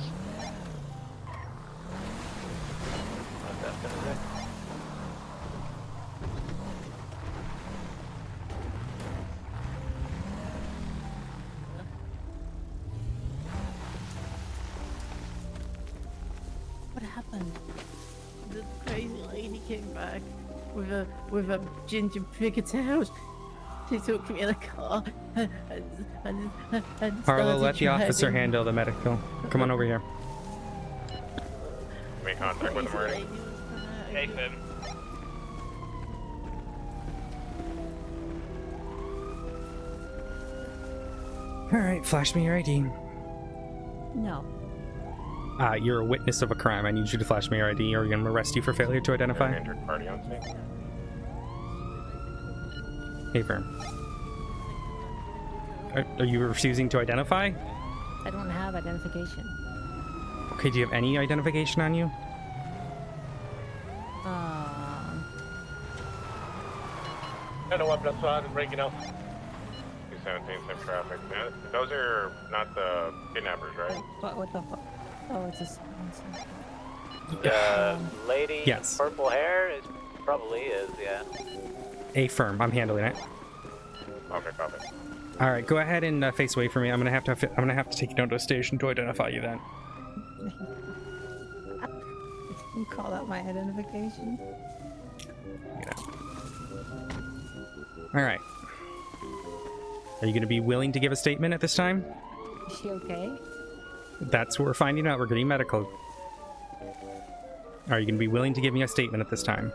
What happened? The crazy lady came back with a ginger pigtails. She took me in a car and Harlow, started let the officer driving. handle the medical. Come on over here. Make contact with him already. Nathan. Alright, flash me your ID. No. You're a witness of a crime. I need you to flash me your ID or we're going to arrest you for failure to identify. Entered party on scene. Hey, firm. Are you refusing to identify? I don't have identification. Okay, do you have any identification on you? I know weapon outside and breaking out. 217, same traffic. Man, those are not the kidnappers, right? What the fuck? Oh, it's a... The lady Yes. with purple hair is probably is, yeah. A firm. I'm handling it. Okay, copy. All right, go ahead and face away from me. I'm gonna have to take you down to a station to identify you. Then. You call that my identification? All right. Are you gonna be willing to give a statement at this time? Is she okay? That's what we're finding out. We're getting medical. Are you gonna be willing to give me a statement at this time?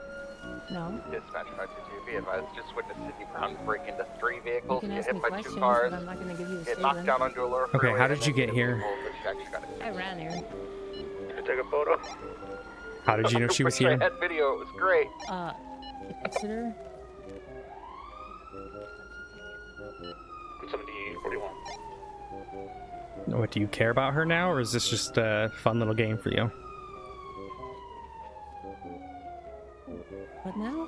No. Dispatch 522B advised just witnessed Sydney Brown break into 3 You vehicles, can get ask hit me by questions, 2 cars, but I'm not going to give you a get knocked statement. down onto a lower Okay, freeway, how and did you then get here? involved in check. She got a I ran here. You take a photo. How did you know she was Wish I here? had video, it was great. Exeter? 7041. What, do you care about her now, or is this just a fun little game for you? What now?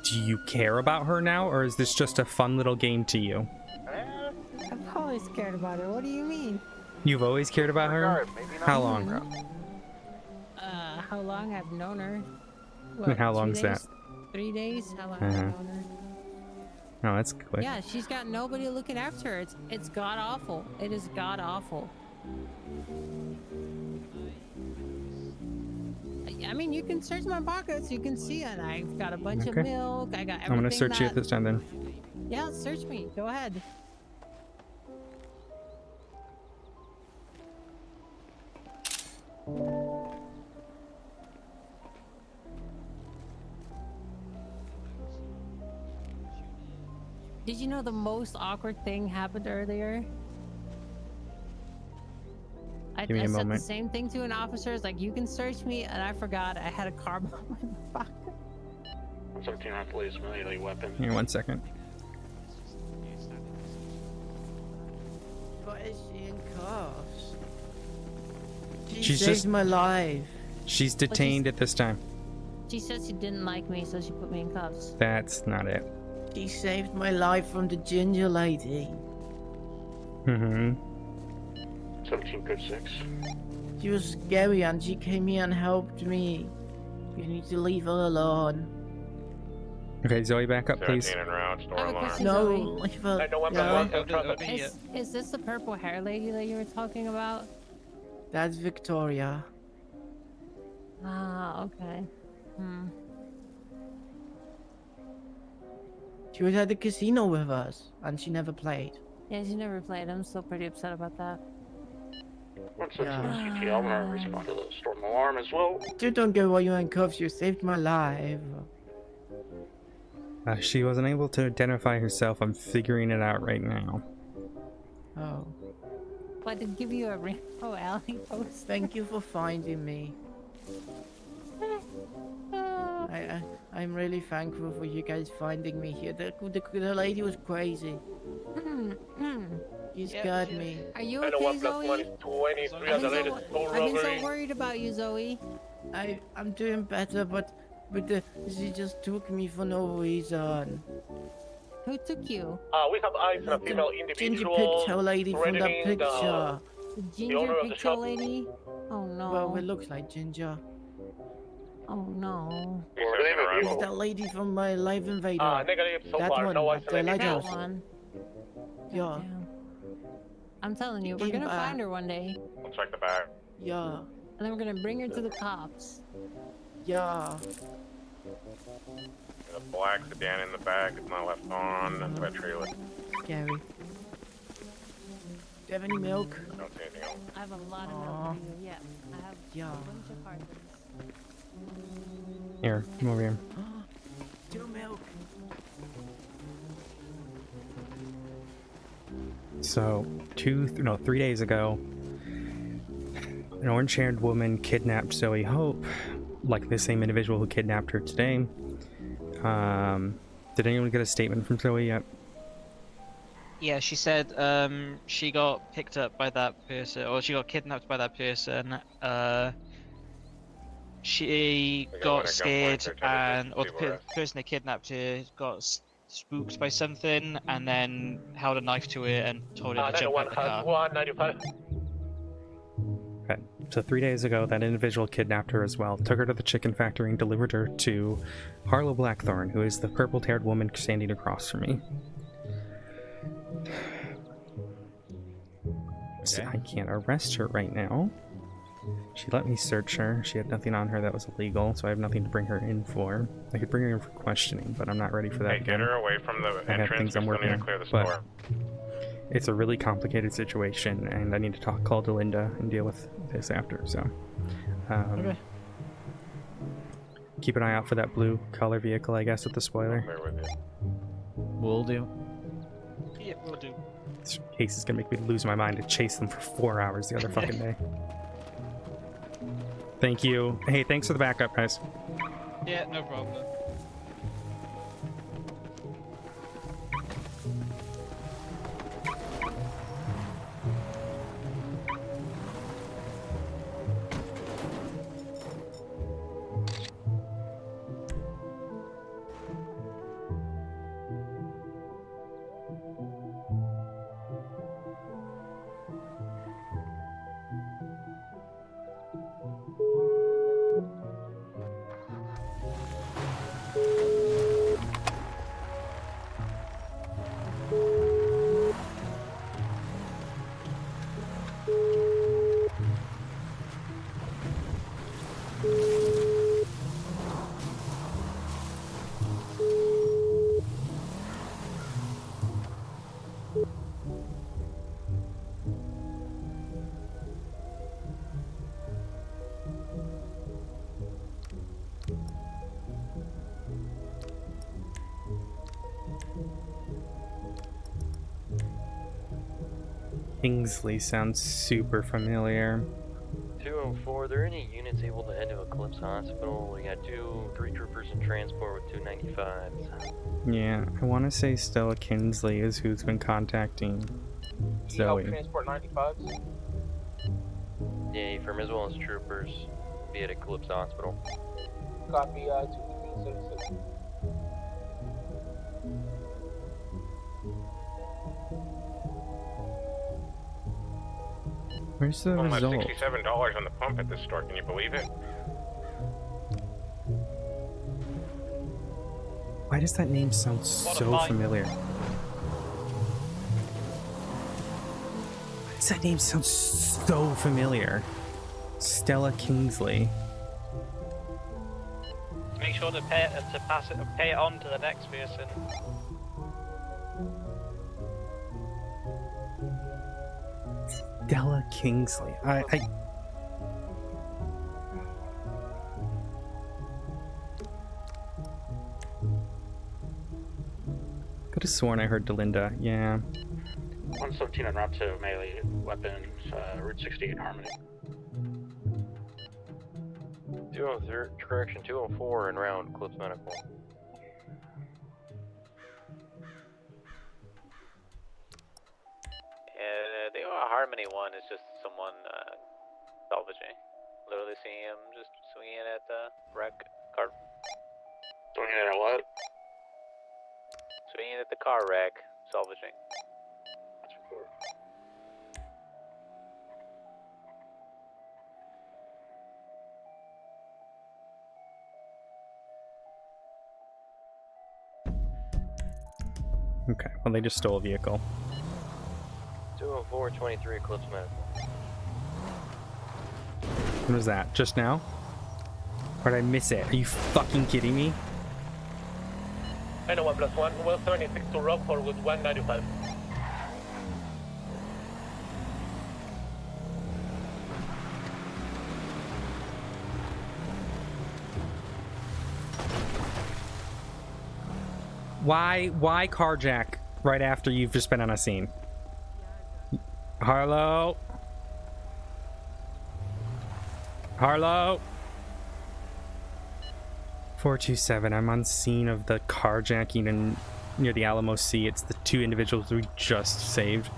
Do you care about her now, or is this just a fun little game to you? I've always cared about her. What do you mean? You've always cared about her? How long? How long I've known her? And how long's 2 that? days? 3 days? How long have I known her? Oh, that's quick. Yeah, she's got nobody looking after her. It's god awful. It is god awful. I mean, you can search my pockets. You can see it. I've got a bunch of Okay. milk. I got everything. I'm gonna search you at this time then. Yeah, search me. Go ahead. Did you know the most awkward thing happened earlier? I Give me a said moment. the same thing to an officer. It's like, you can search me, and I forgot I had a car bomb in my pocket. 17 police, immediately weapon. Here, 1 second. Why is she in cuffs? She She's saved just- my life. She's detained at this time. She said she didn't like me, so she put me in cuffs. That's not it. She saved my life from the ginger lady. Mm-hmm. 1756. She was scary and she came here and helped me. You need to leave her alone. Okay, Zoe, back up, please. 17 en route, store I have a alarm. question, No, Zoe. leave her. I know weapon Yeah, one, traffic. Is this the purple hair lady that you were talking about? that's Victoria. Ah, okay. She was at the casino with us and she never played. Yeah, she never played. I'm still pretty upset about that. 117 CT, I'm gonna respond to the storm alarm as well. Dude, don't go while you're in cuffs. You saved my life. She wasn't able to identify herself. I'm figuring it out right now. Oh, But to give you a Rainbow Alley post. thank you for finding me. I'm really thankful for you guys finding me here. The lady was crazy. You scared me. Are you I know okay, one plus Zoe? one is 23 on the latest store I've been robbery. so worried about you, Zoe. I'm doing better, but she just took me for no reason. Who took you? We have eyes on a female Ginger individual. pigtail lady from that threatening picture. The owner ginger of the pigtail shop. lady? Oh no. Well, it looks like Ginger. Oh no. It's that lady from my Live Invader. Negative so That far. one, No eyes the on any lighthouse. That one. Yeah, Damn. I'm telling you, we're Came gonna back. find her one day. We'll check the back. yeah. And then we're gonna bring her to the cops. Yeah. The black sedan in the back. It's not left on. That's my trailer. Scary. Do you have any milk? I don't see anything else. I have a lot of Aw. milk for you. Yeah, I have Yeah. a bunch of cartons. Here, come over here. 2 milk. So, 3 days ago, an orange-haired woman kidnapped Zoe Hope, like the same individual who kidnapped her today. Did anyone get a statement from Zoe yet? Yeah, she said she got picked up by that person, or she got kidnapped by that person. She got scared, or the person that kidnapped her got spooked by something, and then held a knife to it and told her to jump out the car. 195. Okay, so 3 days ago, that individual kidnapped her as well, took her to the chicken factory and delivered her to Harlow Blackthorn, who is the purple-haired woman standing across from me. So I can't arrest her right now. She let me search her. She had nothing on her that was illegal, so I have nothing to bring her in for. I could bring her in for questioning, but I'm not ready for that. Hey, get her away from the I have entrance. things We I'm still working need on, to clear the but store. it's a really complicated situation, and I need to call Delinda and deal with this after. So, Okay. keep an eye out for that blue color vehicle, I guess, with the spoiler. Bear with you. Will do. Yeah, will do. This case is gonna make me lose my mind to chase them for 4 hours the other fucking day. Thank you. Hey, thanks for the backup, guys. Yeah, no problem. Kingsley sounds super familiar. 204, are there any units able to head to Eclipse Hospital? We got 3 troopers in transport with 295s. Yeah, I want to say Stella Kinsley is who's been contacting Zoe. Transport 95s. Yeah, from as well as troopers. Be at Eclipse Hospital. Copy, 21566. Where's the Almost result? $67 on the pump at this store. Can you believe it? Why does that name sound so familiar? Why does that name sound so familiar? Stella Kingsley. Make sure to pay it on to the next person. Stella Kingsley. I could have sworn I heard Delinda. Yeah. 117 en route to melee weapons, Route 68 Harmony. 203, correction, 204 en route, Eclipse Medical. The Harmony one is just someone salvaging. Literally seeing him just swinging at the wreck car. Swinging at what? Swinging at the car wreck, salvaging. Okay, well, they just stole a vehicle. 204, 23 Eclipse Medical. When was that? Just now? Or did I miss it? Are you fucking kidding me? I know 1+1, 176 to Rockford with 195. Why carjack right after you've just been on a scene? Harlow? Harlow? 427, I'm on scene of the carjacking in near the Alamo Sea. It's the 2 individuals we just saved.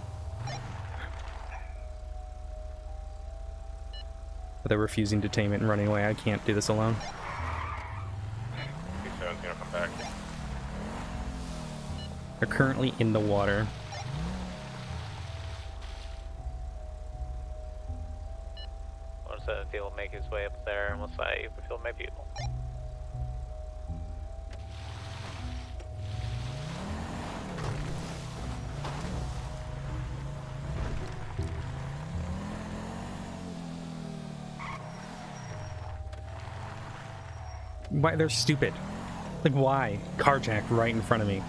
But they're refusing detainment and running away. I can't do this alone. 27's gonna come back. They're currently in the water. Once if he'll make his way up there, and we'll say if he'll make people. Why? They're stupid. Like, why? Carjack right in front of me.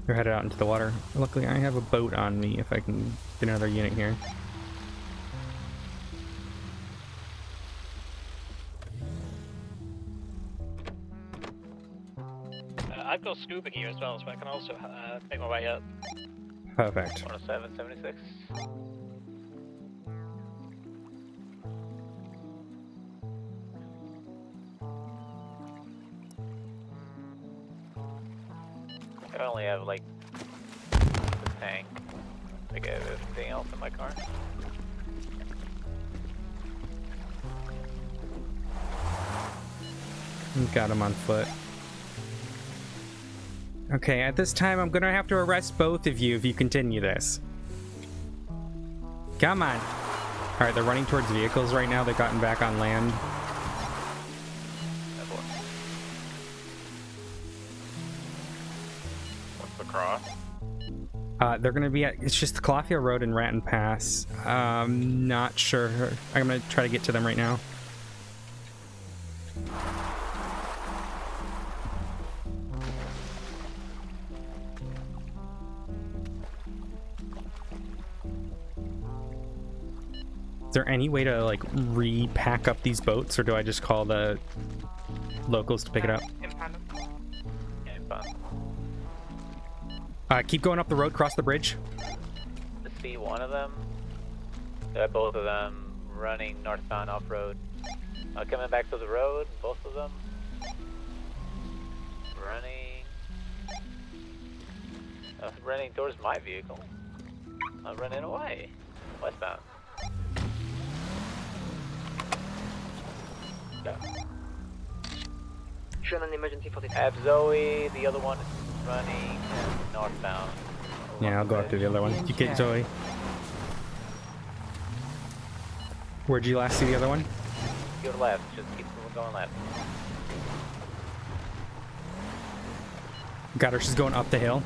They're headed out into the water. Luckily, I have a boat on me if I can get another unit here. I've got scuba gear as well, so I can also make my way up. Perfect. 107, 76. I only have like the tank. I get everything else in my car. Got him on foot. Okay, at this time, I'm gonna have to arrest both of you if you continue this. Come on. Alright, they're running towards vehicles right now. They've gotten back on land. What's the cross? They're gonna be at, it's just the Calafia Road and Ratton Pass. Not sure. I'm gonna try to get to them right now. Is there any way to like repack up these boats, or do I just call the locals to pick it up? Keep going up the road, cross the bridge. To see one of them, both of them running northbound off-road. Coming back to the road, both of them running towards my vehicle. Running away, westbound. Yeah. Show an emergency for the Have Zoe, the other one is running northbound. Yeah, I'll go after the other one. You get Zoe. Where'd you last see the other one? Go left, just keep going left. Got her, she's going up the hill.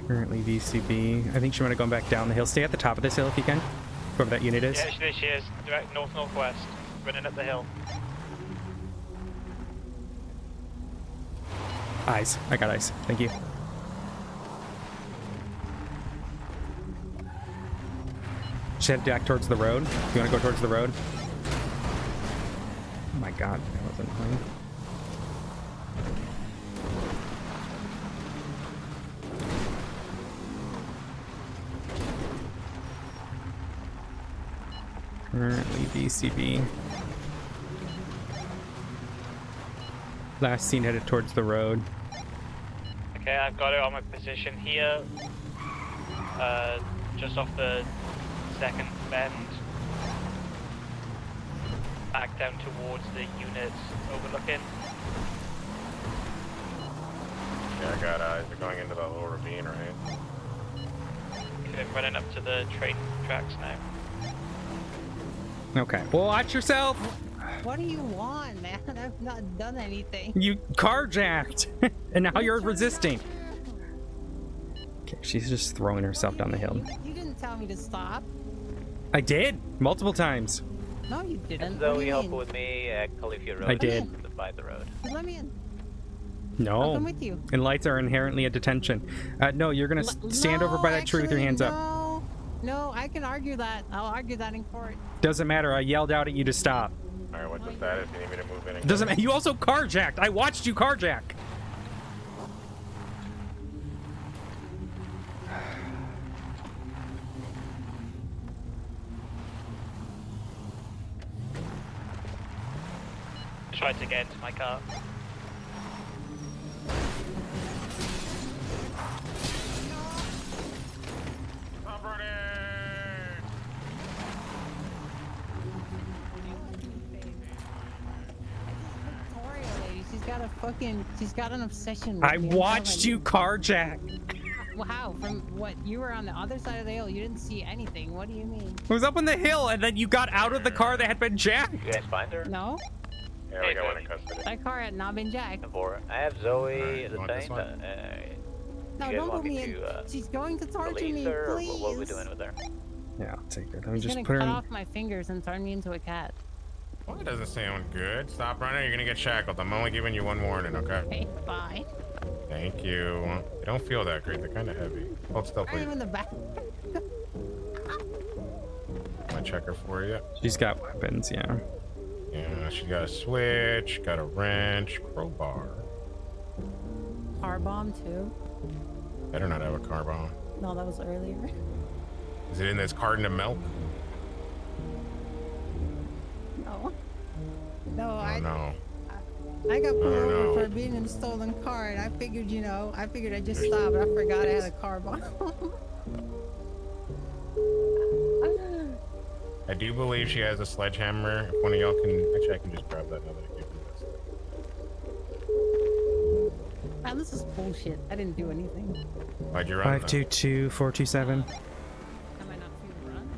Currently VCB. I think she might have gone back down the hill. Stay at the top of this hill if you can. Whoever that unit is. Yeah, she is. Direct north-northwest, running up the hill. Eyes. I got eyes. Thank you. Just head back towards the road. You want to go towards the road? Oh my god, that wasn't playing. Currently VCB. Last seen headed towards the road. Okay, I've got it on my position here. Just off the second bend. back down towards the units overlooking. Yeah, I got eyes. They're going into that little ravine, right? Okay, running up to the train tracks now. Okay. Well, watch yourself. What do you want, man? I've not done anything. You carjacked, and now you're resisting. Okay, she's just throwing herself down the hill. You didn't tell me to stop. I did multiple times. No, you didn't. So What do you you help mean? with me at Califia Road. I did. By the road. Just let me in. No. I'll come with you. And lights are inherently a detention. No, you're gonna stand over by that tree with your hands up. No, I can argue that. I'll argue that in court. Doesn't matter. I yelled out at you to stop. All right, what's the status? You need me to move in? Doesn't matter. You also carjacked. I watched you carjack. Tried to get into my car. Victoria lady, she's got an obsession with I me, I'm watched telling you carjack. Well, how? From what? You were on the other side of the hill. You didn't see anything. What do you mean? I was up on the hill, and then you got out of the car that had been jacked. You guys find her? No. Yeah, we got one in custody. That car had not been jacked. I have Zoe the want this same. one? No, you guys don't want put me me in. to, She's going to torture release me, her, or please. what are we doing with her? Yeah, I'll take it. Let me She's just gonna put her cut in. off my fingers and turn me into a cat. Well, that doesn't sound good. Stop running. You're gonna get shackled. I'm only giving you one warning, okay? Okay, bye. Thank you. They don't feel that great. They're kind of heavy. Hold still, I'm please. in the back. My checker for you. She's got weapons, yeah. Yeah, she got a switch, got a wrench, crowbar. Car bomb too. Better not have a car bomb. No, that was earlier. Is it in this carton of milk? No. No, Oh, no. I got pulled Oh, over no. for being in a stolen car, and I figured, I'd just stop, but I forgot I had a car bomb. I do believe she has a sledgehammer. If one of y'all can... Actually, I can just grab that now that I give you this. Man, this is bullshit. I didn't do anything. Why'd you run? 522 427. Am I not free to run?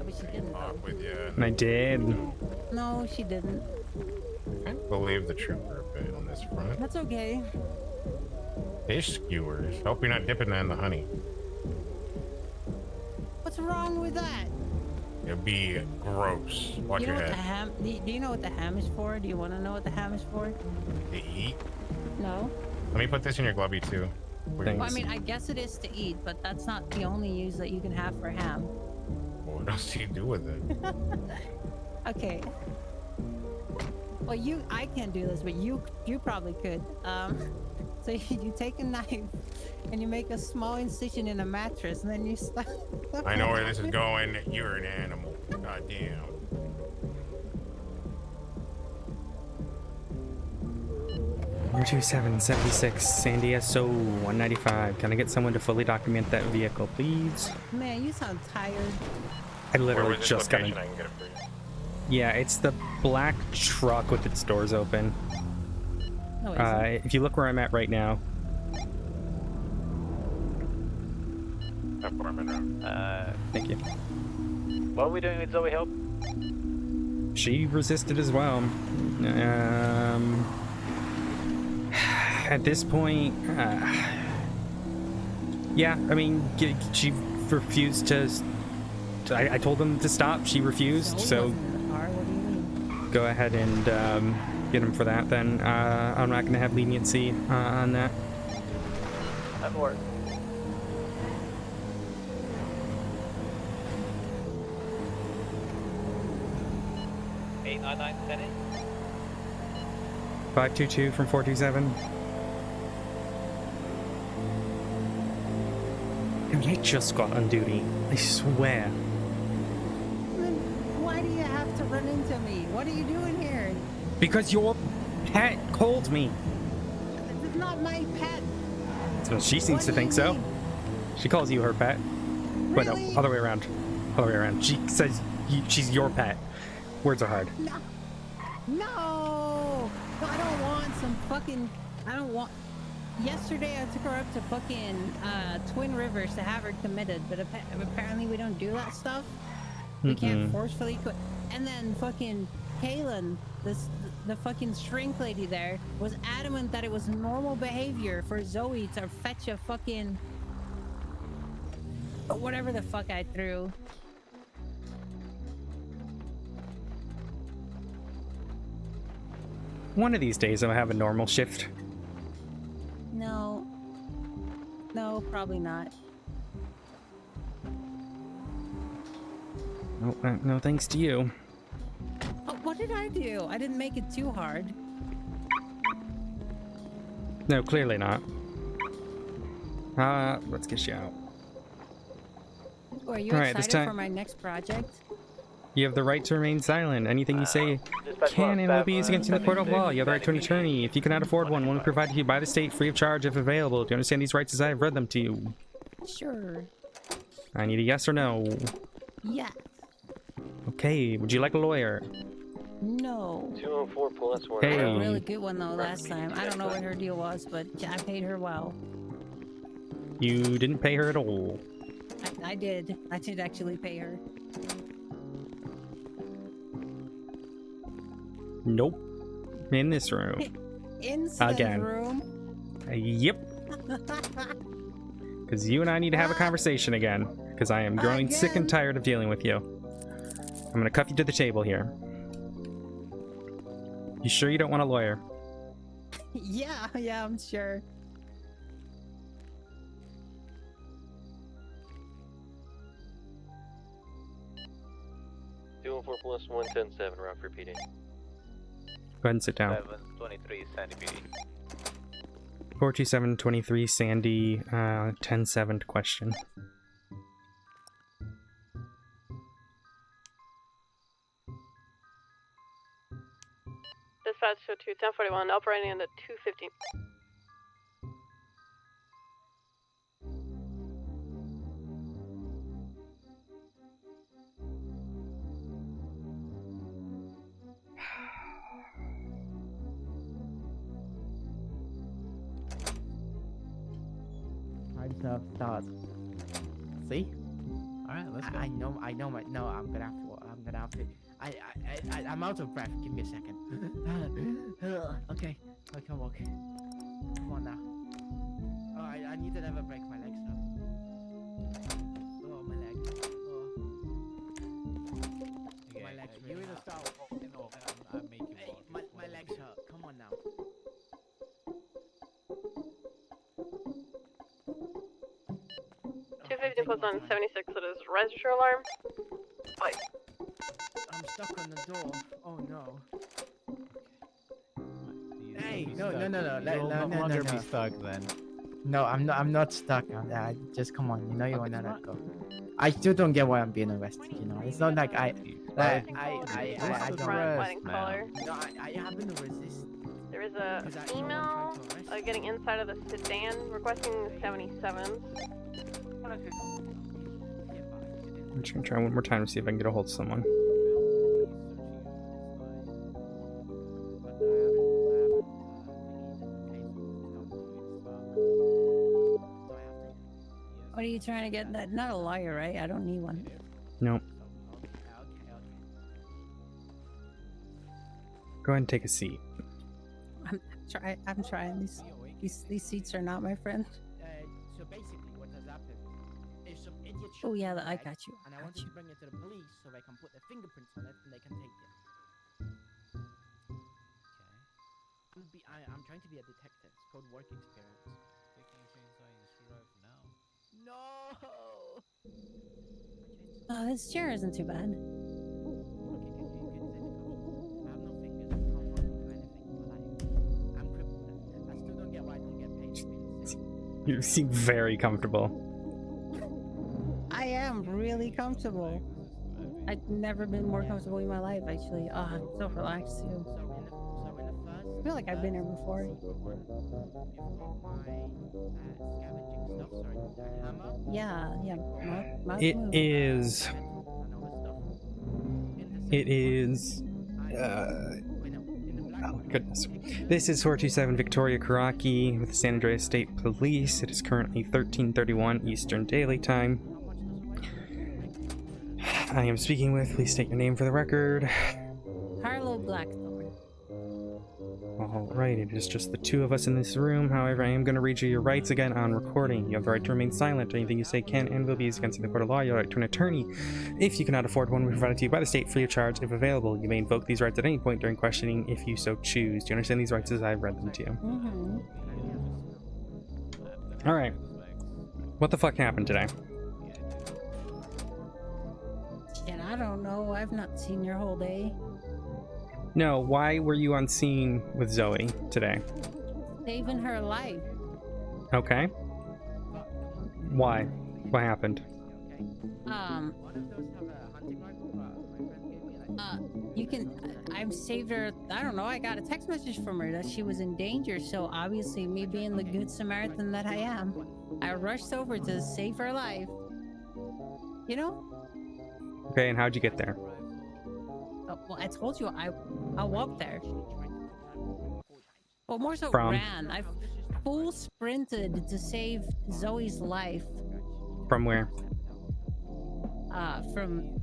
But she didn't. Off with you. And I did. No, she didn't. I can't believe the trooper a bit on this front. That's okay. Fish skewers. Hope you're not dipping that in the honey. What's wrong with that? It'd be gross. Watch You know your what the head. ham? Do you know what the ham is for? Do you want to know what the ham is for? To eat? No. Let me put this in your glovey too. Well, I mean, I guess it is to eat, but that's not the only use that you can have for ham. What else do you do with it? Okay. Well, I can't do this, but you probably could. So you take a knife and you make a small incision in a mattress, and then you stuff. I know where this is going. You're an animal. God damn. Year 2776, Sandia, so 195. Can I get someone to fully document that vehicle, please? Man, you sound tired. I literally just got in. in. I can get it for you. Yeah, it's the black truck with its doors open. No, If you look where I'm at right now. Thank you. What are we doing with Zoe Help? She resisted as well. At this point, yeah, I mean, she refused to. I told them to stop. She refused, so go ahead and get him for that. Then I'm not going to have leniency on that. That works. Eight 9 in. 522 from 427. And I just got on duty. I swear. Then why do you have to run into me? What are you doing here? Because your pet called me. This is not my pet. So she seems to think so. She calls you her pet. But no, other way around. Other way around. She says she's your pet. Words are hard. No, I don't want some fucking. I don't want. Yesterday I took her up to fucking Twin Rivers to have her committed, but apparently we don't do that stuff. We can't forcefully. And then fucking Kaylin, the fucking shrink lady there, was adamant that it was normal behavior for Zoe to fetch a fucking whatever the fuck I threw. One of these days I'll have a normal shift. No, probably not. No thanks to you. Oh, what did I do? I didn't make it too hard. No, clearly not. Let's get you out. Oh, are you excited for my next project? You have the right to remain silent. Anything you say can and will be used against you in the court of law. You have the right to an attorney. If you cannot afford one will be provided to you by the state free of charge if available. Do you understand these rights as I have read them to you? Sure. I need a yes or no. Yeah. Okay, would you like a lawyer? No. 204 plus 1. Hey. A really good one though last time. I don't know what her deal was, but I paid her well. You didn't pay her at all. I did. I did actually pay her. Nope. In this room. Inside Again. room. Yep. Because you and I need to have a conversation again. Because I am growing sick and tired of dealing with you. I'm going to cuff you to the table here. You sure you don't want a lawyer? Yeah, I'm sure. Two 4 plus 110-7, Rock repeating. Go ahead and sit down. 723 Sandy PD. 42723 Sandy, 10-7 to question. Dispatch to 1041, operating in the 215. Start. See? Alright, let's go. I know, no, I'm gonna have to. I'm out of breath. Give me a second. Okay, I can walk. Come on now. Oh, I need to never break my legs up. Oh, my leg. Oh. Okay, My legs. you either start walking or I make you walk. My legs hurt. Come on now. 250 plus 176, it is register alarm. Fight. I'm stuck on the door. Oh no. Hey, no. You'll no longer be stuck then. No, I'm not stuck. Just come on. You know you wanna let go. I still don't get why I'm being arrested. You know, it's not like I don't. Wedding caller. No, I happen to resist. There is a female getting inside of the sedan requesting 77. I'm just gonna try one more time to see if I can get a hold of someone. What are you trying to get? Not a lawyer, right? I don't need one. Nope. Go ahead and take a seat. I'm trying. These seats are not my friend. So basically, what has happened is some idiot. Oh yeah, I got you. And I want you to bring it to the police so they can put their fingerprints on it and they can take it. Okay. I'm trying to be a detective. It's called work experience. No. Oh, this chair isn't too bad. You seem very comfortable. I am really comfortable. I've never been more comfortable in my life, actually. Oh, I'm so relaxed too. I feel like I've been here before. It is It is... oh my goodness. This is 427 Victoria Karaki with the San Andreas State Police. It is currently 13:31 Eastern Daylight Time. I am speaking with, please state your name for the record. Harlow Blackthorn. Alright, it is just the two of us in this room. However, I am going to read you your rights again on recording. You have the right to remain silent. Anything you say can and will be used against you in the court of law. You have the right to an attorney. If you cannot afford one, we provide it to you by the state free of charge if available. You may invoke these rights at any point during questioning if you so choose. Do you understand these rights as I've read them to you? Alright. What the fuck happened today? Shit, I don't know. I've not seen your whole day. No, why were you on scene with Zoe today? Saving her life. Okay. Why? What happened? You can... I've saved her... I don't know, I got a text message from her that she was in danger, so obviously me being the good Samaritan that I am, I rushed over to save her life. You know? Okay, and how'd you get there? Well, I told you, I walked there. Well, more so ran. I full sprinted to save Zoe's life. From where? From...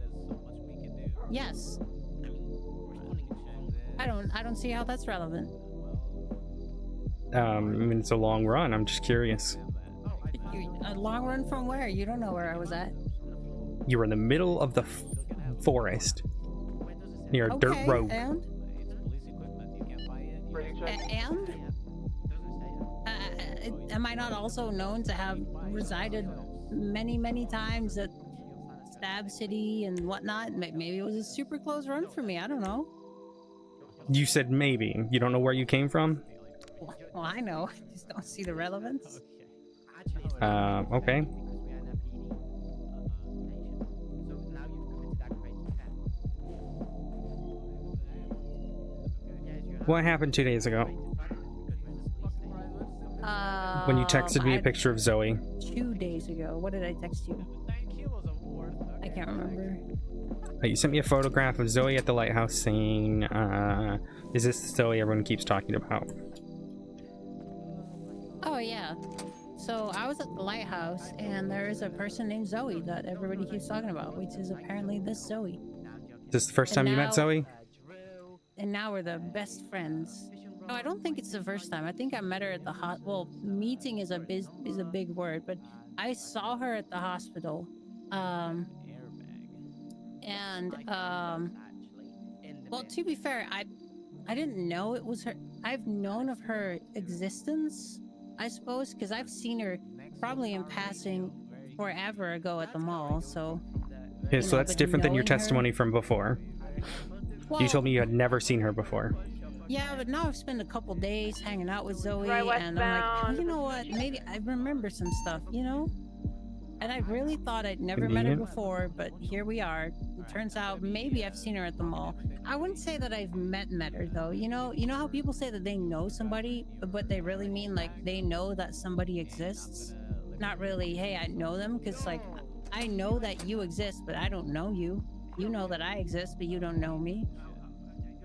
Yes. I don't see how that's relevant. I mean, it's a long run. I'm just curious. A long run from where? You don't know where I was at. You were in the middle of the forest. Near a dirt road. And? Am I not also known to have resided many times at Stab City and whatnot? Maybe it was a super close run for me. I don't know. You said maybe. You don't know where you came from? Well, I know. I just don't see the relevance. Okay. What happened 2 days ago? When you texted me a picture of Zoe. 2 days ago. What did I text you? I can't remember. You sent me a photograph of Zoe at the lighthouse saying, is this the Zoe everyone keeps talking about? Oh, yeah. So I was at the lighthouse, and there is a person named Zoe that everybody keeps talking about, which is apparently this Zoe. Is this the first time you met Zoe? And now we're the best friends. No, I don't think it's the first time. I think I met her at the well, meeting is a big word, but I saw her at the hospital. Well, to be fair, I didn't know it was her. I've known of her existence, I suppose, because I've seen her probably in passing forever ago at the mall. So yeah, so that's different than your testimony from before. Well, you told me you had never seen her before. Yeah, but now I've spent a couple days hanging out with Zoe, and I'm like, you know what? Maybe I remember some stuff, you know? And I really thought I'd never met her before, but here we are. It turns out maybe I've seen her at the mall. I wouldn't say that I've met her though. You know how people say that they know somebody, but they really mean like they know that somebody exists? Not really, hey, I know them, because like I know that you exist, but I don't know you. You know that I exist, but you don't know me.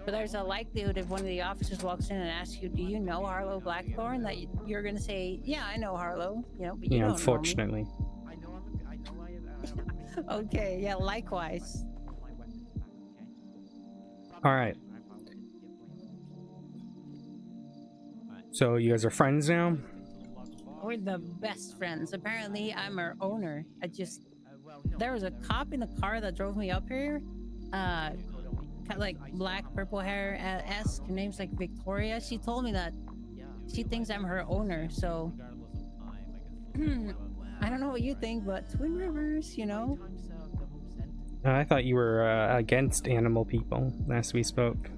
But there's a likelihood if one of the officers walks in and asks you, do you know Harlow Blackthorn? That you're going to say, yeah, I know Harlow. You know, but you don't unfortunately. Know me. Okay, yeah, likewise. All right. So you guys are friends now? We're the best friends. Apparently, I'm her owner. There was a cop in the car that drove me up here. Kind of like black, purple hair esque. Her name's like Victoria. She told me that she thinks I'm her owner. So I don't know what you think, but Twin Rivers, you know. I thought you were against animal people last we spoke.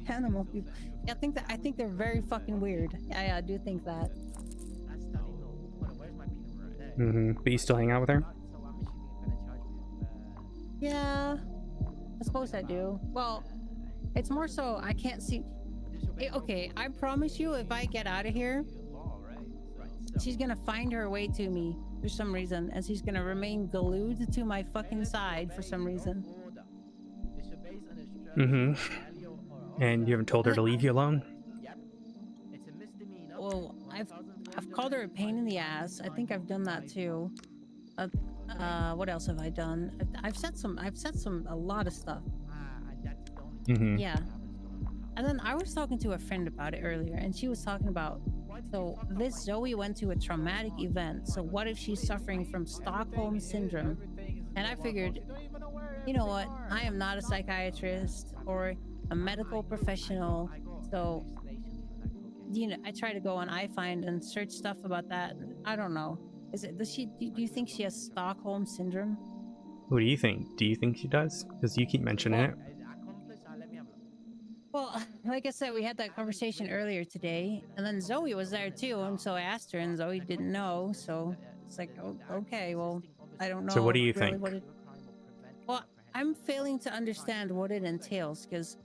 Animal people. Yeah, I think they're very fucking weird. I do think that. But you still hang out with her? Yeah, I suppose I do. Well, it's more so I can't see. Okay, I promise you, if I get out of here, she's gonna find her way to me for some reason, and she's gonna remain glued to my fucking side for some reason. Mm-hmm. And you haven't told her to leave you alone? Well, I've called her a pain in the ass. I think I've done that too. What else have I done? I've said a lot of stuff. Mm-hmm. Yeah. And then I was talking to a friend about it earlier, and she was talking about, so this Zoe went to a traumatic event. So what if she's suffering from Stockholm syndrome? And I figured, you know what? I am not a psychiatrist or a medical professional. So, you know, I try to go on iFind and search stuff about that. I don't know. Do you think she has Stockholm syndrome? What do you think? Do you think she does? Because you keep mentioning it. Well, like I said, we had that conversation earlier today, and then Zoe was there too, and so I asked her, and Zoe didn't know. So it's like, oh, okay, well, I don't know. So what do you really think? Well, I'm failing to understand what it entails, because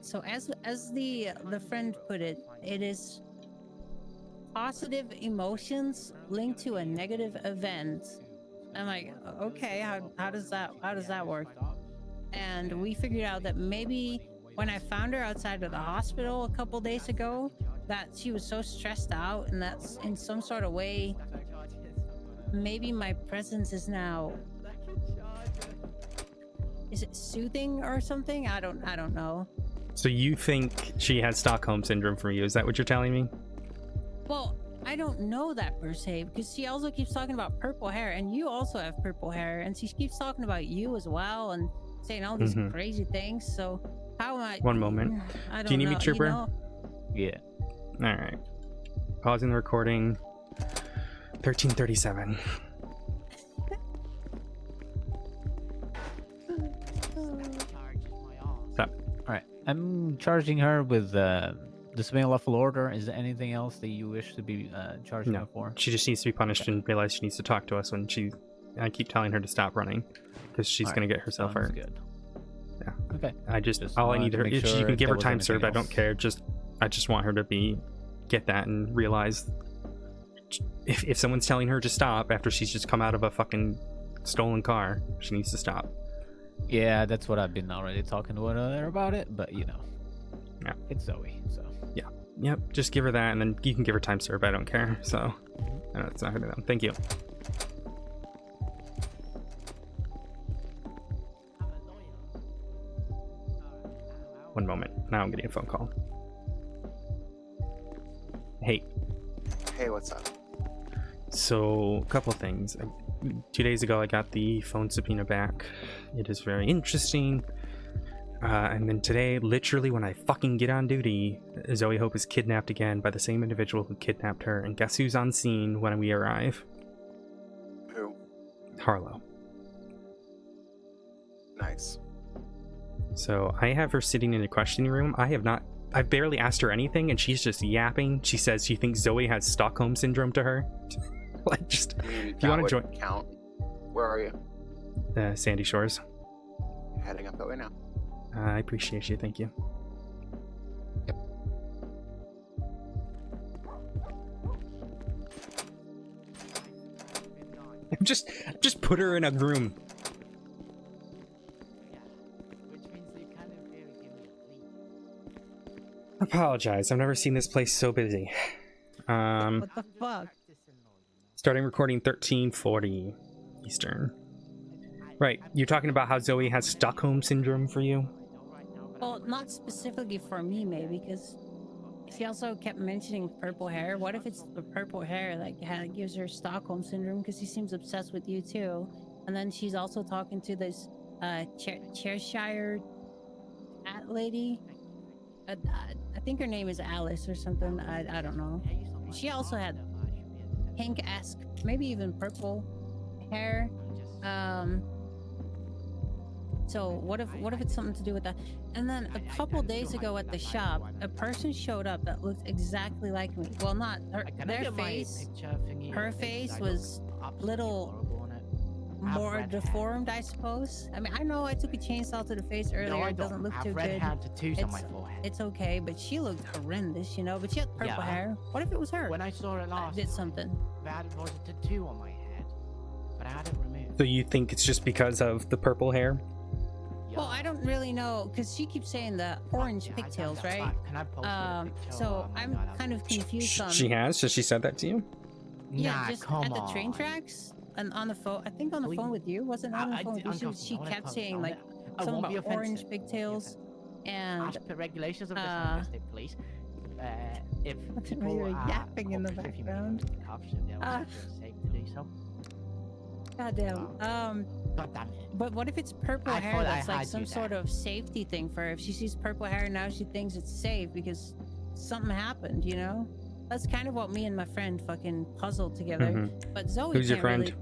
so as the friend put it, it is positive emotions linked to a negative event. I'm like, okay, how does that work? And we figured out that maybe when I found her outside of the hospital a couple days ago, that she was so stressed out, and that's in some sort of way, maybe my presence is now, is it soothing or something? I don't know. So you think she has Stockholm syndrome for you? Is that what you're telling me? Well, I don't know that per se, because she also keeps talking about purple hair, and you also have purple hair, and she keeps talking about you as well, and saying all these crazy things. So how am I? One moment. I don't Do you need know, me, Trooper? you know? Yeah. All right. Pausing the recording. 13:37. Stop. All right. I'm charging her with disobeying lawful order. Is there anything else that you wish to be charging her for? She just needs to be punished and realize she needs to talk to us when I keep telling her to stop running because she's going to get herself hurt. Good. Yeah. Okay. All I need her, if you can give her time served, I don't else. care. I just want her to get that and realize if someone's telling her to stop after she's just come out of a fucking stolen car, she needs to stop. Yeah, that's what I've been already talking to her about it, but you know. Yeah. It's Zoe, so. Yeah. Yep. Just give her that, and then you can give her time served. I don't care. So, I know it's not hurting them. Thank you. One moment. Now I'm getting a phone call. Hey. Hey, what's up? So, a couple things. 2 days ago, I got the phone subpoena back. It is very interesting. And then today, literally when I fucking get on duty, Zoe Hope is kidnapped again by the same individual who kidnapped her. And guess who's on scene when we arrive? Who? Harlow. Nice. So I have her sitting in a questioning room. I've barely asked her anything, and she's just yapping. She says she thinks Zoe has Stockholm syndrome to her. Like, just, if you want to join. Count. Where are you? Sandy Shores. Heading up that way now. I appreciate you. Thank you. Yep. Just put her in a room. Apologize. I've never seen this place so busy. What the fuck? Starting recording 13:40 Eastern. Right. You're talking about how Zoe has Stockholm syndrome for you? Well, not specifically for me, maybe, because she also kept mentioning purple hair. What if it's the purple hair that gives her Stockholm syndrome? Because she seems obsessed with you too. And then she's also talking to this Cheshire cat lady. I think her name is Alice or something. I don't know. She also had pink-esque, maybe even purple hair. So what if it's something to do with that? And then a couple days ago at the shop, a person showed up that looked exactly like me. Well, not their face. Her face was a little more deformed, I suppose. I mean, I know I took a chainsaw to the face earlier. It doesn't look too good. Red hand tattoos on my forehead. It's okay, but she looked horrendous, you know. But she had purple hair. What if it was her? When I saw her last, did something. That was a tattoo on my head, but I had it removed. So you think it's just because of the purple hair? Well, I don't really know because she keeps saying the orange pigtails, right? Can I post So I'm kind of confused on. She has? So she said that to you? Yeah, Nah, just come at the train on. tracks and on the phone. I think on the phone with you. Wasn't on the phone with you. She kept saying like something about orange pigtails and. As per regulations of the San Jose State Police, if people You're are yapping in the over 50 meters background. from the cops, they're also safe to do so. Goddamn. God damn it. But what if it's purple I hair thought that's I like had some you sort there. of safety thing for her? If she sees purple hair now, she thinks it's safe because something happened, you know? That's kind of what me and my friend fucking puzzled together. Mhm. But Zoe Who's your can't friend?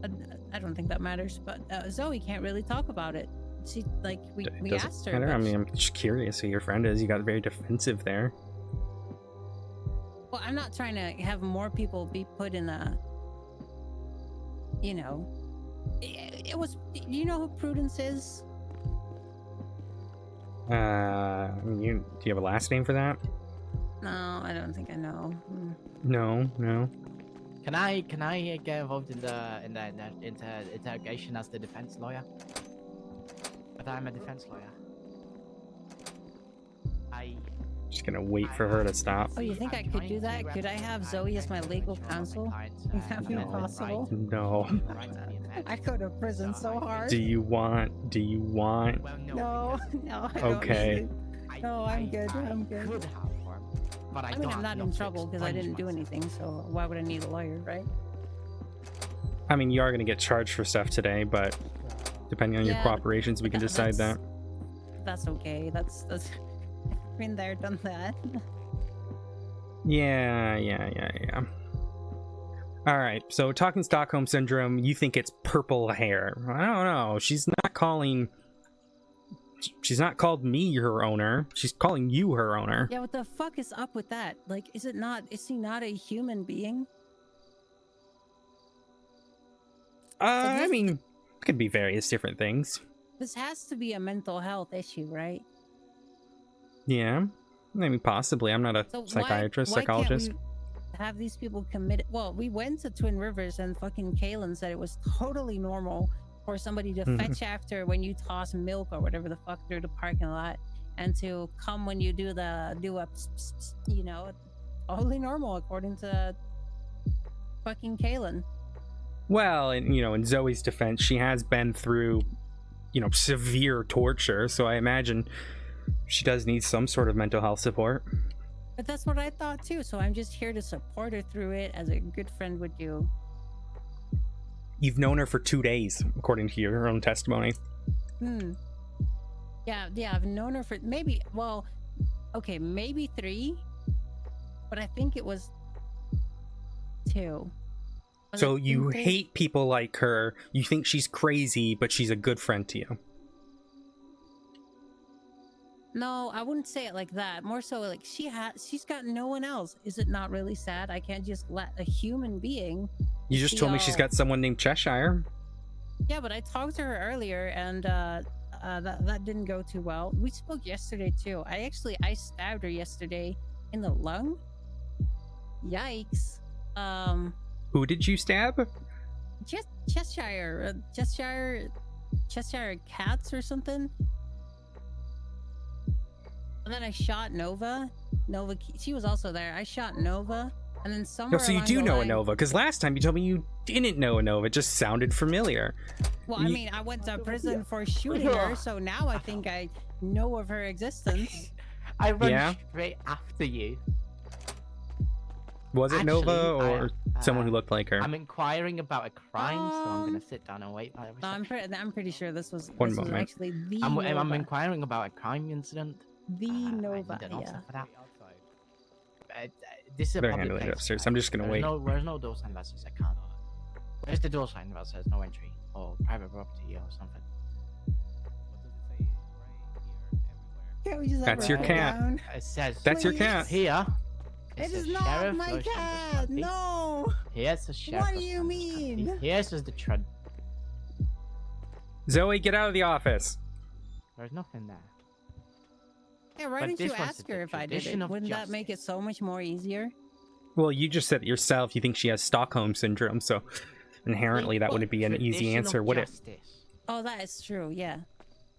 really. I don't think that matters, but Zoe can't really talk about it. She like we Doesn't asked her. matter. but I mean, I'm just curious who your friend is. You got very defensive there. Well, I'm not trying to have more people be put in a. You know, it was. Do you know who Prudence is? I mean, do you have a last name for that? No, I don't think I know. No. Can I get involved in the interrogation as the defense lawyer? But I'm a defense lawyer. Just gonna wait for her to stop. Oh, you think I could do that? Could I have Zoe as my legal counsel? Would that be possible? No. I go to prison so hard. Do you want? No, I don't Okay. need it. No, I'm good. I'm good. But I mean, I'm not in trouble because I didn't do anything, so why would I need a lawyer, right? I mean, you are gonna get charged for stuff today, but depending on your Yeah, cooperations, we can decide that. That's okay. That's been there, done that. Yeah. All right. So talking Stockholm syndrome, you think it's purple hair? I don't know. She's not called me her owner. She's calling you her owner. Yeah, what the fuck is up with that? Like, is he not a human being? I mean, it could be various different things. This has to be a mental health issue, right? Yeah. I mean, possibly. I'm not a So psychiatrist, why psychologist. Can't we have these people committed? Well, we went to Twin Rivers and fucking Kaylin said it was totally normal for somebody to fetch after when you toss milk or whatever the fuck through the parking lot, and to come when you do a you know, totally normal according to fucking Kaylin. Well, and in Zoe's defense, she has been through, severe torture, so I imagine she does need some sort of mental health support. But that's what I thought too, so I'm just here to support her through it as a good friend would do. You've known her for 2 days, according to your own testimony. Yeah, I've known her for maybe 3, but I think it was 2. So you hate people like her, you think she's crazy, but she's a good friend to you. No, I wouldn't say it like that. More so like she's got no one else. Is it not really sad? I can't just let a human being. You just told me she's got someone named Cheshire. Yeah, but I talked to her earlier and that didn't go too well. We spoke yesterday too. I stabbed her yesterday in the lung. Yikes. Who did you stab? Cheshire cats or something. And then I shot Nova. She was also there. I shot Nova, and then somewhere. No, so you do know a Nova, because last time you told me you didn't know a Nova. It just sounded familiar. Well, I mean, I went to prison for shooting her, so now I think I know of her existence. I run straight after you. Was it Actually, Nova or someone who looked like her? I'm inquiring about a crime, so I'm gonna sit down and wait. No, I'm pretty sure this was One moment. actually the I'm Nova. inquiring about a crime incident. The Nova, I need an answer yeah. for that. This is a Very public handily place, upstairs. right? I'm just gonna wait. Where's no door sign that says I can't? Where's the door sign that says no entry or private property or something? Can't we just have That's her your cat. down? It says That's your cat. here. It says is not Sheriff my Ocean cat. County. No. Here's the sheriff. What do you mean? Here's the trud. Zoe, get out of the office. There's nothing there. Yeah, why But didn't you this was ask the her if I did tradition it? of Wouldn't that make it so much more easier? Well, you just said it yourself. You think she has Stockholm syndrome, so inherently that wouldn't be an easy Tradition of answer, would it? justice. Oh, that is true. Yeah.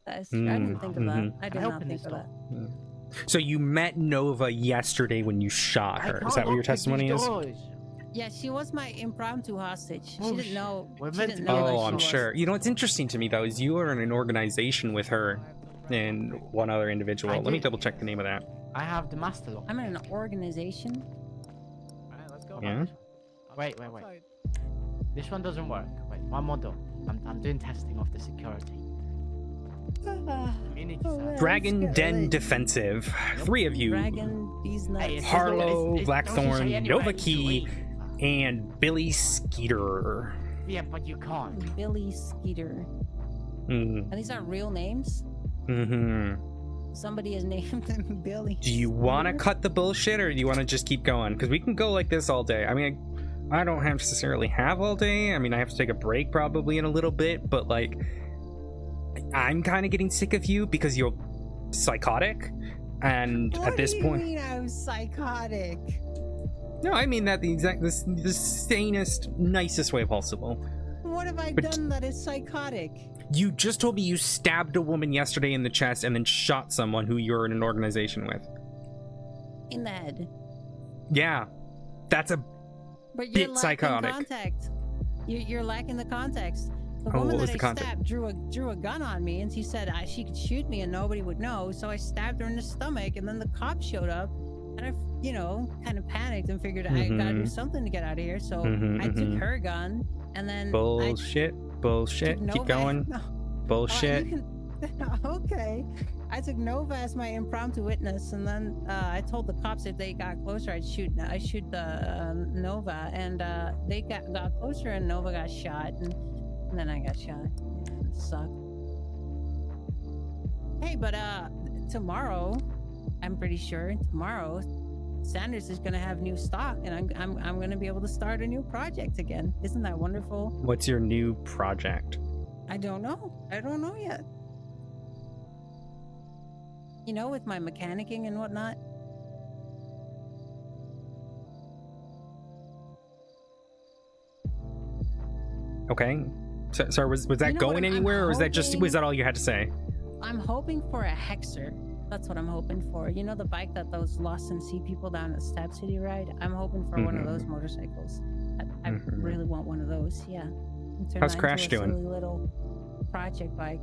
That's true. I didn't think of that. I did not open think this of that. So you met Nova yesterday when you shot her. Is that what your testimony is? Yeah, she was my impromptu hostage. She didn't know. We're She meant didn't to know be that Oh, she I'm was. sure. You know what's interesting to me though is you are in an organization with her and one other individual. Let me double check the name of that. I have the master lock. I'm in an organization. Alright, let's go. Yeah. Wait. This one doesn't work. Wait, one more door. I'm doing testing of the security. Community service. Dragon Den Defensive. 3 of you. Dragon, these nuts. Harlow, Don't Blackthorn, say anyway, Nova it's Key, sweet. and Billy Skeeter. Yeah, but you can't. Billy Skeeter. Mm. Are these not real names? Mm-hmm. Somebody has named them Billy. Do you want to cut the bullshit or do you want to just keep going? Because we can go like this all day. I mean, I don't necessarily have all day. I mean, I have to take a break probably in a little bit, but like, I'm kind of getting sick of you because you're psychotic. And What at this do you point, mean I'm psychotic? no, I mean that the sanest, nicest way possible. What have I done that is psychotic? You just told me you stabbed a woman yesterday in the chest and then shot someone who you're in an organization with. In the head. Yeah, that's a But you're bit lacking psychotic. context. You're lacking the context. The Oh, woman what was that the I context? stabbed drew a gun on me, and she said she could shoot me and nobody would know. So I stabbed her in the stomach, and then the cops showed up, and I, kind of panicked and figured I gotta do something to get out of here. So I took her gun, and then Bullshit. Bullshit. took Keep Nova- going. No. Bullshit. Okay. I took Nova as my impromptu witness, and then I told the cops if they got closer, I'd shoot the Nova, and they got closer, and Nova got shot, and then I got shot. Yeah, it sucked. Hey, but tomorrow, I'm pretty sure tomorrow, Sanders is gonna have new stock, and I'm gonna be able to start a new project again. Isn't that wonderful? What's your new project? I don't know. I don't know yet. With my mechanicking and whatnot. Okay. So, sorry, was that You know what, going I'm anywhere, or was hoping- that all you had to say? I'm hoping for a Hexer. That's what I'm hoping for. You know the bike that those Lost and Sea people down at Stab City ride? I'm hoping for one of those motorcycles. I really want one of those, yeah. And turn How's that Crash into a doing? silly little project bike.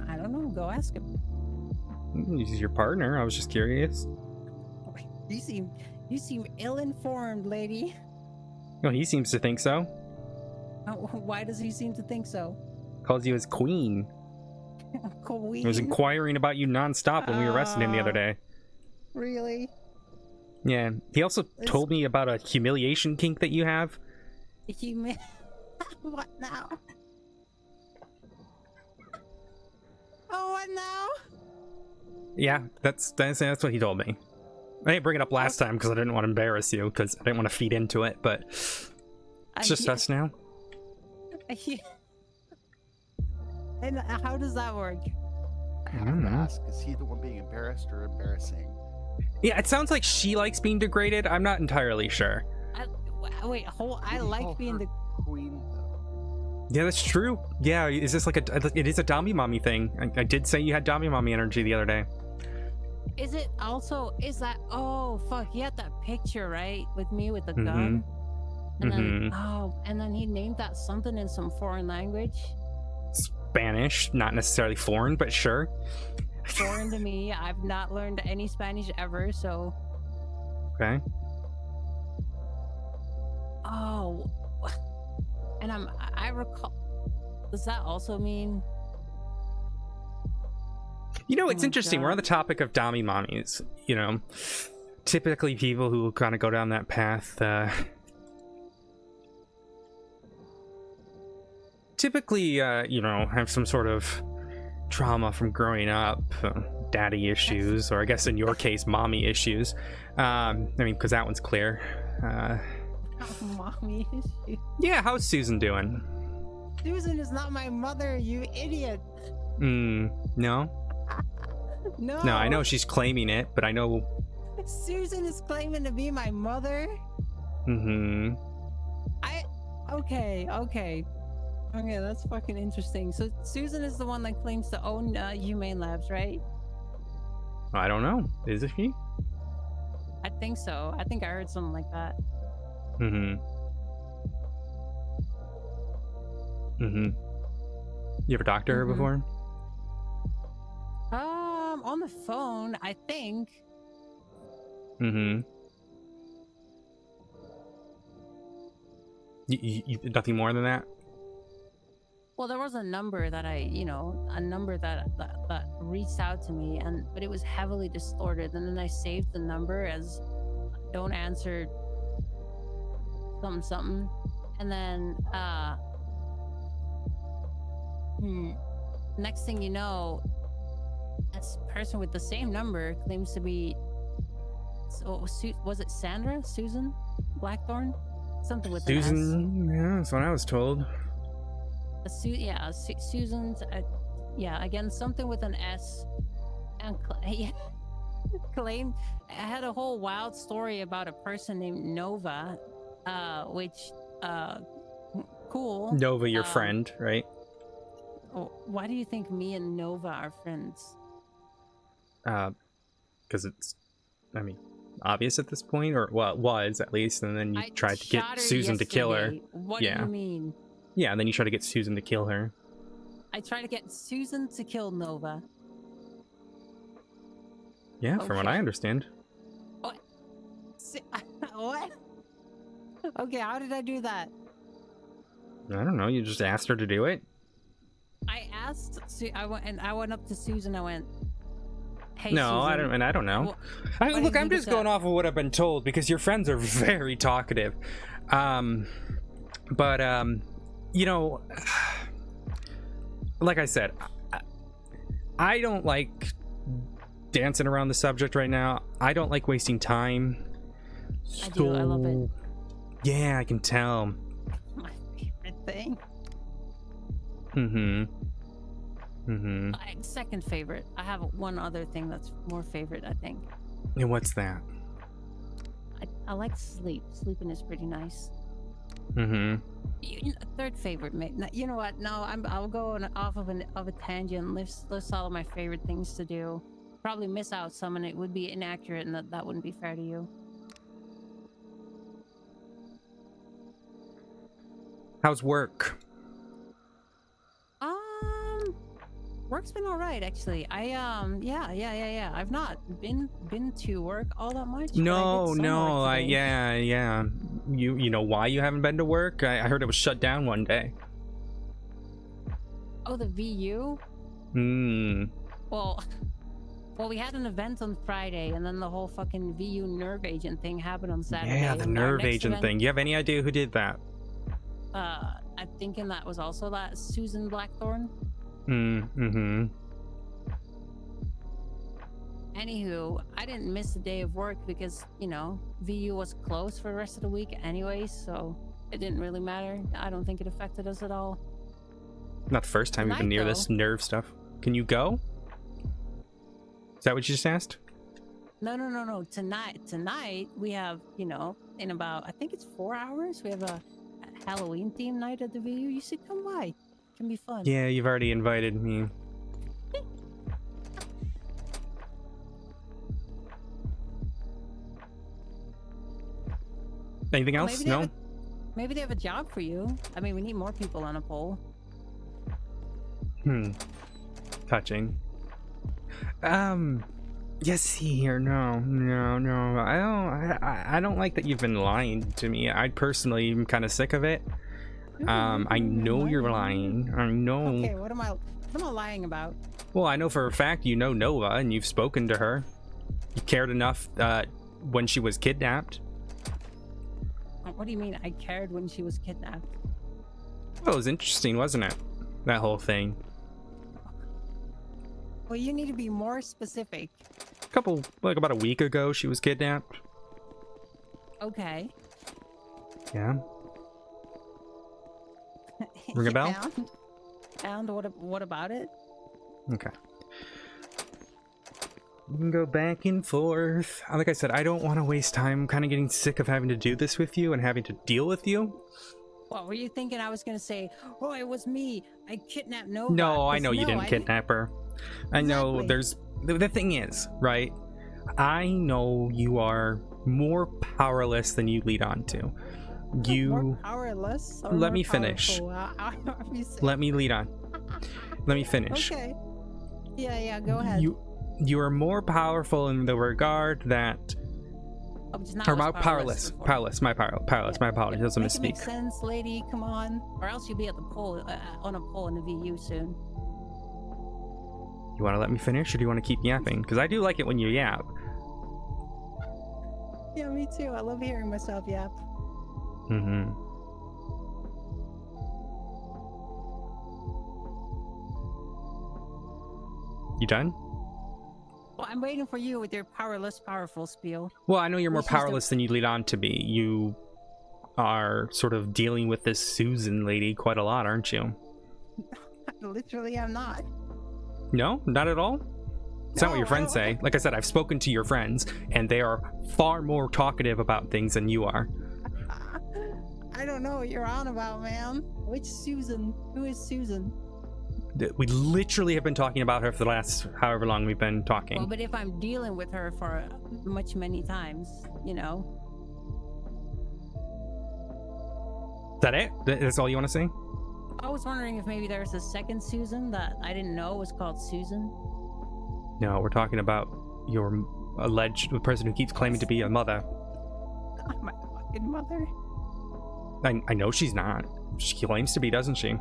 I don't know. Go ask him. He's your partner. I was just curious. You seem ill-informed, lady. Well, he seems to think so. Why does he seem to think so? Calls you his queen. Queen. He was inquiring about you nonstop when we arrested him the other day. Really? Yeah. He also told me about a humiliation kink that you have. What now? Oh, what now? Yeah, that's what he told me. I didn't bring it up last time because I didn't want to embarrass you, because I didn't want to feed into it, but it's just us now. And how does that work? I have to ask, is he the one being embarrassed or embarrassing? Yeah, it sounds like she likes being degraded. I'm not entirely sure. I like being the queen. Yeah, that's true. Yeah, is this like it is a Dami Mommy thing. I did say you had Dami Mommy energy the other day. Is it also, oh fuck, you had that picture, right? With me with the gun. And then, and then he named that something in some foreign language. Spanish, not necessarily foreign, but sure. Foreign to me. I've not learned any Spanish ever, so. Okay. Oh. And I recall. Does that also mean? It's interesting. We're on the topic of Dami Mommies. Typically people who kind of go down that path, typically, have some sort of trauma from growing up, daddy issues, or I guess in your case, mommy issues. Because that one's clear. Mommy issue. Yeah, how's Susan doing? Susan is not my mother, you idiot. No? No. No, I know she's claiming it, but I know... Susan is claiming to be my mother? Mm-hmm. Okay. Okay, that's fucking interesting. So Susan is the one that claims to own Humane Labs, right? I don't know. Is it she? I think so. I think I heard something like that. Mm-hmm. Mm-hmm. You ever talked to her before? On the phone, I think. Mm-hmm. Nothing more than that? Well, there was a number that a number that reached out to me, but it was heavily distorted, and then I saved the number as "don't answer" something, and then next thing you know, this person with the same number claims to be. So was it Sandra? Susan Blackthorn? Something with an S. Susan, yeah, that's what I was told. Susan's, again, something with an S, and claimed. I had a whole wild story about a person named Nova, which, cool. Nova, your friend, right? Why do you think me and Nova are friends? Because it's, I mean, obvious at this point, or well, it was at least, and then you tried to get Susan to kill her. What do you mean? Yeah, and then you try to get Susan to kill her. I try to get Susan to kill Nova. Yeah, from what I understand. What? What? Okay, how did I do that? I don't know. You just asked her to do it. I asked. I went up to Susan. I went, "Hey, no, Susan, I don't know. Look, I'm just going off of what I've been told because your friends are very talkative. You know, like I said, I don't like dancing around the subject right now. I don't like wasting time. I do. I love it. Yeah, I can tell. My favorite thing. Second favorite. I have one other thing that's more favorite, I think. And what's that? I like sleep. Sleeping is pretty nice. Third favorite, mate. You know what? No, I'll go off of a tangent. List all of my favorite things to do. Probably miss out some, and it would be inaccurate, and that wouldn't be fair to you. How's work? Work's been all right, actually. I've not been to work all that much. You know why you haven't been to work? I heard it was shut down one day. Oh, the VU? Well, we had an event on Friday, and then the whole fucking VU nerve agent thing happened on Saturday. Yeah, the nerve agent thing. You have any idea who did that? I'm thinking that was also that Susan Blackthorn. Anywho, I didn't miss a day of work because, VU was closed for the rest of the week anyway, so it didn't really matter. I don't think it affected us at all. Not the first time you've been near this nerve stuff. Can you go? Is that what you just asked? No. Tonight we have, in about, I think it's 4 hours, we have a Halloween themed night at the VU. You should come by. It can be fun. Yeah, you've already invited me. Anything else? No? Maybe they have a job for you. I mean, we need more people on a poll. Touching. Yes, see here. No. I don't like that you've been lying to me. I personally am kind of sick of it. I know you're lying. I know. Okay, what am I lying about? Well, I know for a fact you know Nova and you've spoken to her. You cared enough when she was kidnapped. What do you mean I cared when she was kidnapped? Well, it was interesting, wasn't it? That whole thing. Well, you need to be more specific. About a week ago, she was kidnapped. Okay. Yeah. Ring a bell? And what about it? Okay. We can go back and forth. Like I said, I don't want to waste time. I'm kind of getting sick of having to do this with you and having to deal with you. What were you thinking? I was gonna say, "Oh, it was me. I kidnapped Nova." No, I 'Cause know you no, didn't I kidnap her. I know there's the thing is, right? I know you are more powerless than you lead on to. More powerless. Or Let more me finish. powerful? How are you saying? Let me lead on. Let me finish. Okay. Yeah. Go ahead. You are more powerful in the regard that. Or my powerless. My apologies. That's a Make it make misspeak. sense, lady. Come on, or else you'll be at the poll on a poll in the VU soon. You want to let me finish, or do you want to keep yapping? Because I do like it when you yap. Yeah, me too. I love hearing myself yap. Mm-hmm. You done? Well, I'm waiting for you with your powerless, powerful spiel. Well, I know you're more Which is the- powerless than you lead on to be. You are sort of dealing with this Susan lady quite a lot, aren't you? Literally, I'm not. No, not at all. It's not what your friends say. Like I said, I've spoken to your friends, and they are far more talkative about things than you are. I don't know what you're on about, man. Which Susan? Who is Susan? We literally have been talking about her for the last however long we've been talking. Well, but if I'm dealing with her for many times, you know. Is that it? That's all you want to say? I was wondering if maybe there's a second Susan that I didn't know was called Susan. No, we're talking about your alleged the person who keeps claiming to be a mother. My fucking mother. I know she's not. She claims to be, doesn't she?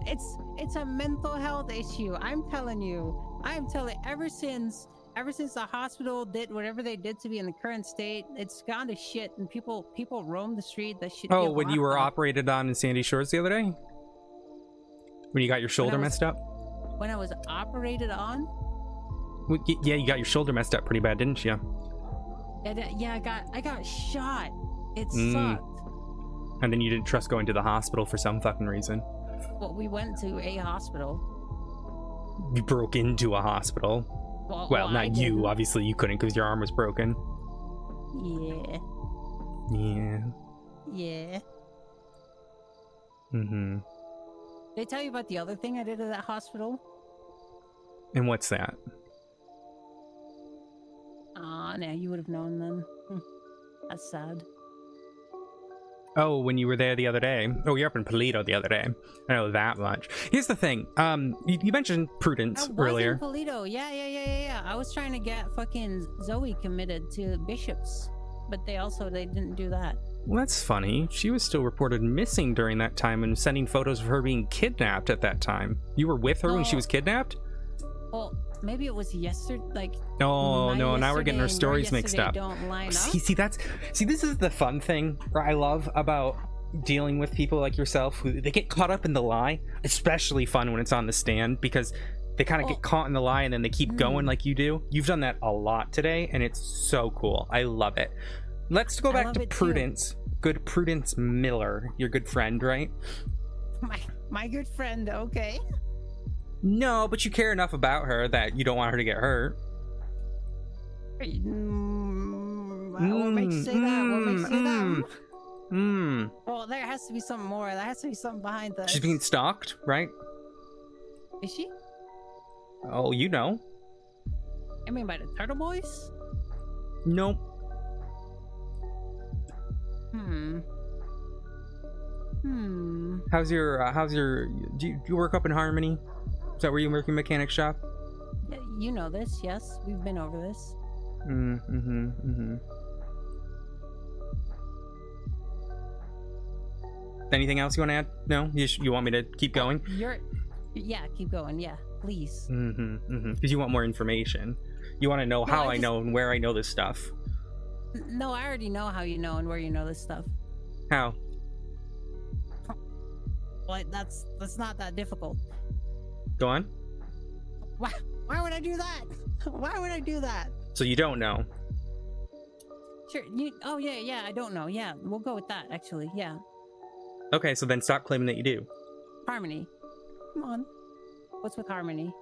It's a mental health issue. I'm telling you. Ever since the hospital did whatever they did to me in the current state, it's gone to shit, and people roam the street. That shit. Oh, when you were operated on in Sandy Shores the other day? When you got your shoulder messed up? When I was operated on? Yeah, you got your shoulder messed up pretty bad, didn't you? Yeah, I got shot. It sucked. And then you didn't trust going to the hospital for some fucking reason. Well, we went to a hospital. You broke into a hospital. Well, not you. Obviously, you couldn't because your arm was broken. Yeah. Yeah. Mm-hmm. Did I tell you about the other thing I did at that hospital? And what's that? No, you would have known then. That's sad. Oh, when you were there the other day. Oh, you're up in Polito the other day. I know that much. Here's the thing. You mentioned Prudence earlier. I was in Polito. Yeah. I was trying to get fucking Zoe committed to bishops, but they didn't do that. Well, that's funny. She was still reported missing during that time and sending photos of her being kidnapped at that time. You were with her when she was kidnapped? Well, maybe it was yesterday. Like, no. Now we're getting our stories mixed up. Don't line up. See, this is the fun thing I love about dealing with people like yourself who they get caught up in the lie. Especially fun when it's on the stand because they kind of get caught in the lie and then they keep going like you do. You've done that a lot today, and it's so cool. I love it. Let's go back to Prudence. Good Prudence Miller, your good friend, right? My good friend. Okay. No, but you care enough about her that you don't want her to get hurt. What makes you say that? Well, there has to be something more. There has to be something behind that. She's being stalked, right? Is she? Oh, you know. I mean, by the Turtle Boys? Nope. How's your do you work up in Harmony? Is that where you work in mechanic shop? Yeah, you know this, yes. We've been over this. Anything else you want to add? No? You want me to keep going? Yeah, keep going. Yeah, please. Because you want more information. You want to know how I know and where I know this stuff. No, I already know how you know and where you know this stuff. How? Well, that's not that difficult. Go on. Why would I do that? Why would I do that? So you don't know? Sure. Oh yeah. I don't know. Yeah, we'll go with that. Actually, yeah. Okay, so then stop claiming that you do. Harmony. Come on. What's with Harmony?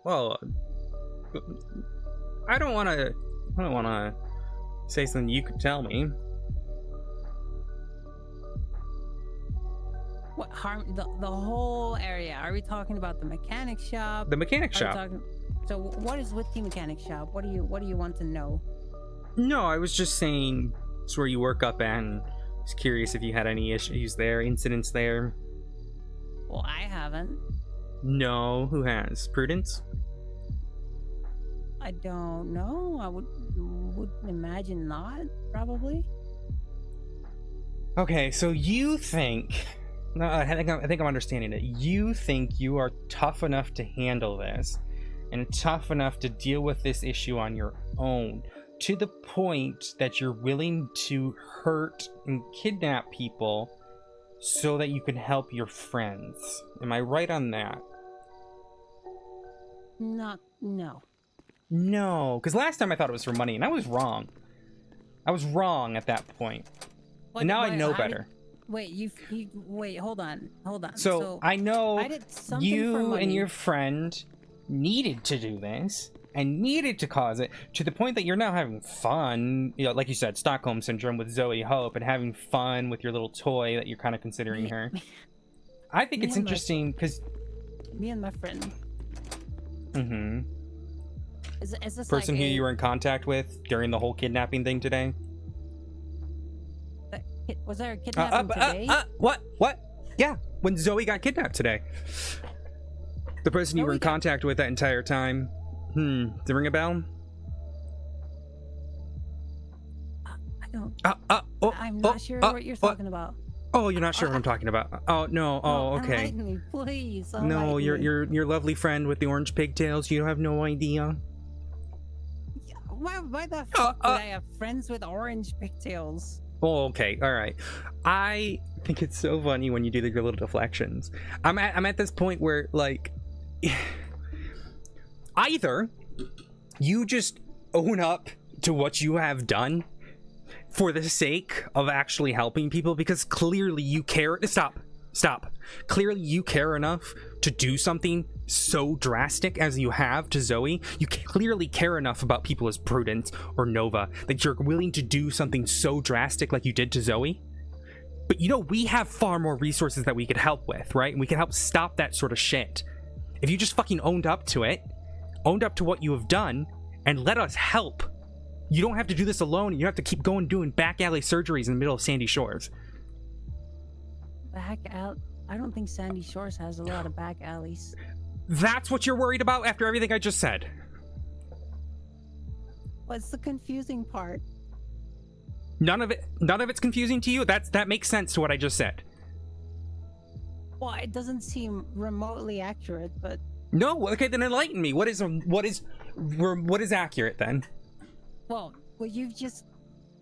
Well, I don't want to say something you could tell me. What harm the whole area? Are we talking about the mechanic shop? The mechanic Are we shop. so what is with the mechanic shop? What do you want to know? No, I was just saying it's where you work up at, and I was curious if you had any issues there, incidents there. Well, I haven't. No, who has? Prudence? I don't know. I would imagine not, probably. Okay, so you think... No, I think I'm understanding it. You think you are tough enough to handle this, and tough enough to deal with this issue on your own, to the point that you're willing to hurt and kidnap people so that you can help your friends. Am I right on that? No. No, because last time I thought it was for money, and I was wrong. I was wrong at that point. And now I know better. Wait, wait, hold on. So I know I did something for you money. and your friend needed to do this and needed to cause it to the point that you're now having fun, you know, like you said, Stockholm Syndrome with Zoe Hope, and having fun with your little toy that you're kind of considering her. I think it's interesting because... Me and my friend. Mm-hmm. Is this person like who you were in contact with during the whole kidnapping thing today? Was there a kidnapping today? What? Yeah, when Zoe got kidnapped today. The person you were in contact with that entire time. Does it ring a bell? I don't. I'm not sure what you're talking about. Oh, you're not sure what I'm talking about. Oh no. Oh, okay. Enlighten me, please. No, enlighten me. your lovely friend with the orange pigtails. You have no idea. Why the fuck would I have friends with orange pigtails? Oh, okay, all right. I think it's so funny when you do your little deflections. I'm at this point where, like, either you just own up to what you have done for the sake of actually helping people, because clearly you care. Stop. Clearly you care enough to do something so drastic as you have to Zoe. You clearly care enough about people as Prudence or Nova that you're willing to do something so drastic like you did to Zoe. But you know, we have far more resources that we could help with, right? And we can help stop that sort of shit. If you just fucking owned up to it, owned up to what you have done, and let us help. You don't have to do this alone, and you have to keep going doing back alley surgeries in the middle of Sandy Shores. Back out? I don't think Sandy Shores has a lot of back alleys. That's what you're worried about after everything I just said? What's the confusing part? None of it's confusing to you? That makes sense to what I just said. Well, it doesn't seem remotely accurate, but... No, okay, then enlighten me. What is accurate then? Well, you've just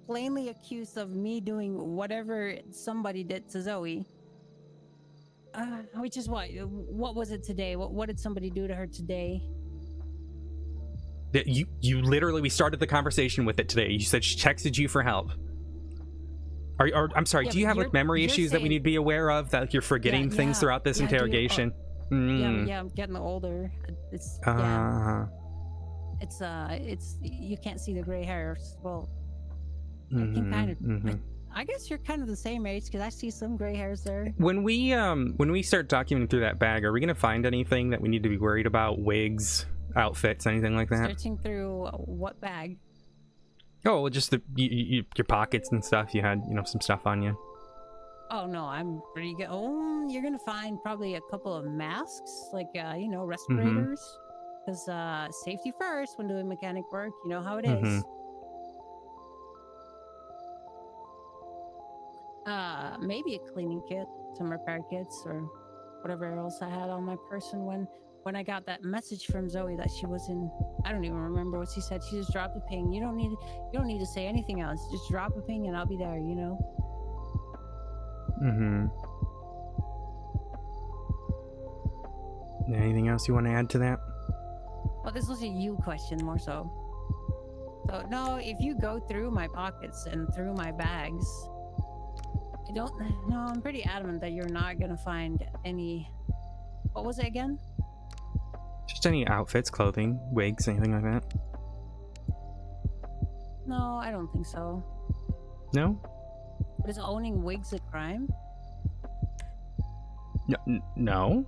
plainly accused of me doing whatever somebody did to Zoe. Which is what was it today? What did somebody do to her today? You literally, we started the conversation with it today. You said she texted you for help. I'm sorry, do you have like memory issues that we need to be aware of, that like, you're forgetting things throughout this interrogation? Yeah, I'm getting older. It's you can't see the gray hairs. Well, I can kind of. I guess you're kind of the same age, because I see some gray hairs there. When we start documenting through that bag, are we gonna find anything that we need to be worried about? Wigs, outfits, anything like that? Searching through what bag? Oh, well, just your pockets and stuff. You had, some stuff on you. Oh no, I'm pretty good. Oh, you're gonna find probably a couple of masks, like respirators, because safety first when doing mechanic work. You know how it is. Maybe a cleaning kit, some repair kits, or whatever else I had on my person when I got that message from Zoe that she was in. I don't even remember what she said. She just dropped a ping. You don't need to say anything else. Just drop a ping and I'll be there. Anything else you want to add to that? Well, this was a you question more so. So no, if you go through my pockets and through my bags, I'm pretty adamant that you're not gonna find any. What was it again? Just any outfits, clothing, wigs, anything like that. No, I don't think so. No? But is owning wigs a crime? No.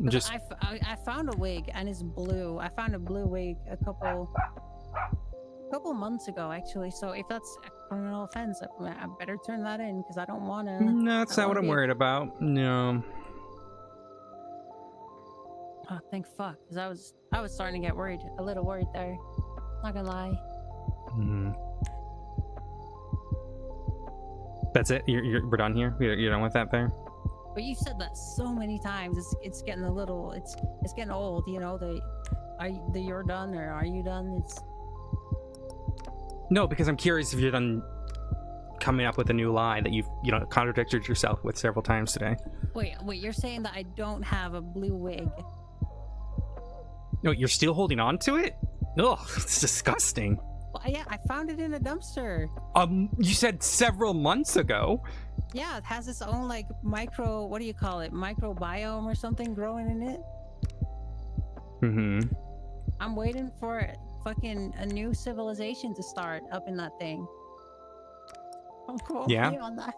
But Just I found a wig and it's blue. I found a blue wig a couple months ago, actually. So if that's a criminal offense, I better turn that in because I don't want to. no, that's not what I'm worried about. No. Oh, thank fuck, because I was starting to get worried, a little worried there. Not gonna lie. Mm-hmm. That's it. We're done here. You're done with that there. But you said that so many times. It's getting a little. It's getting old. You know, you're done or are you done? It's. No, because I'm curious if you're done coming up with a new lie that you've contradicted yourself with several times today. Wait. You're saying that I don't have a blue wig? No, you're still holding on to it? Ugh, it's disgusting. Well, yeah, I found it in a dumpster. You said several months ago. Yeah, it has its own like what do you call it? Microbiome or something growing in it. Mm-hmm. I'm waiting for fucking a new civilization to start up in that thing. I'm cool. Yeah. On that.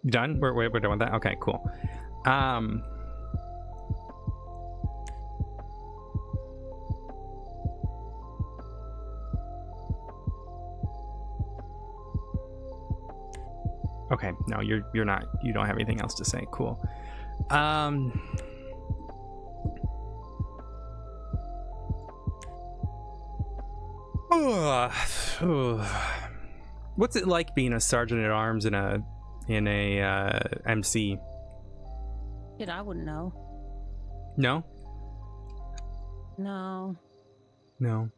Done? We're done with that? Okay, cool. Okay, no, you're not. You don't have anything else to say. Cool. What's it like being a sergeant at arms in a MC? Shit, I wouldn't know. No. No. No.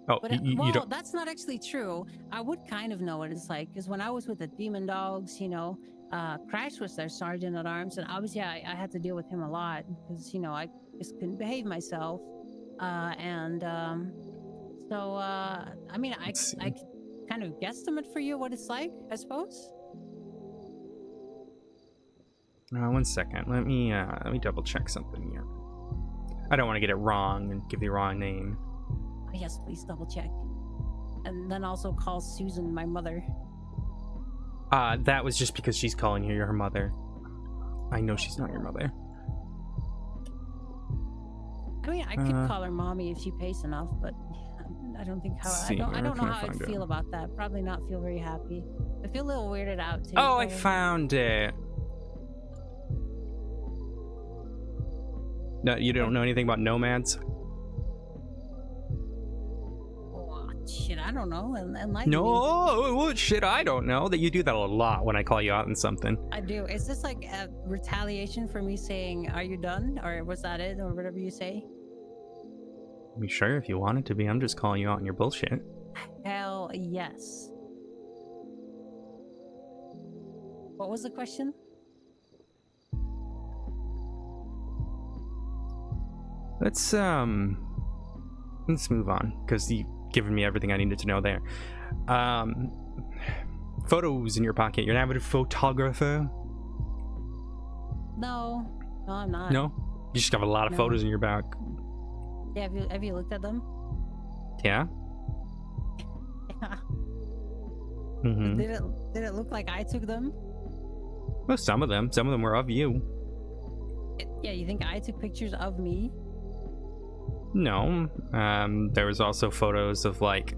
Oh, But you don't. that's not actually true. I would kind of know what it's like because when I was with the Demon Dogs, Crash was their sergeant at arms, and obviously I had to deal with him a lot because I just couldn't behave myself, so I mean I kind of guesstimate for you what it's like, I suppose. 1 second. Let me double check something here. I don't want to get it wrong and give the wrong name. Yes, please double check. And then also call Susan my mother. That was just because she's calling you her mother. I know she's not your mother. I mean, I could call her mommy if she pays enough, but I don't think I don't know how I'd feel about that. Probably not feel very happy. I feel a little weirded out too. Oh, I found it. No, you don't know anything about nomads? Shit, I don't know. And no, what shit? I don't know. That you do that a lot when I call you out on something. I do. Is this like a retaliation for me saying, "Are you done?" or was that it, or whatever you say? I mean, sure, if you want it to be. I'm just calling you out on your bullshit. Hell yes. What was the question? Let's move on because you've given me everything I needed to know there. Photos in your pocket. You're an avid photographer? No, I'm not. No? You just have a lot of photos in your back. Yeah, have you looked at them? Yeah? Yeah. Mm-hmm. Did it look like I took them? Well, some of them were of you. Yeah, you think I took pictures of me? No. There was also photos of like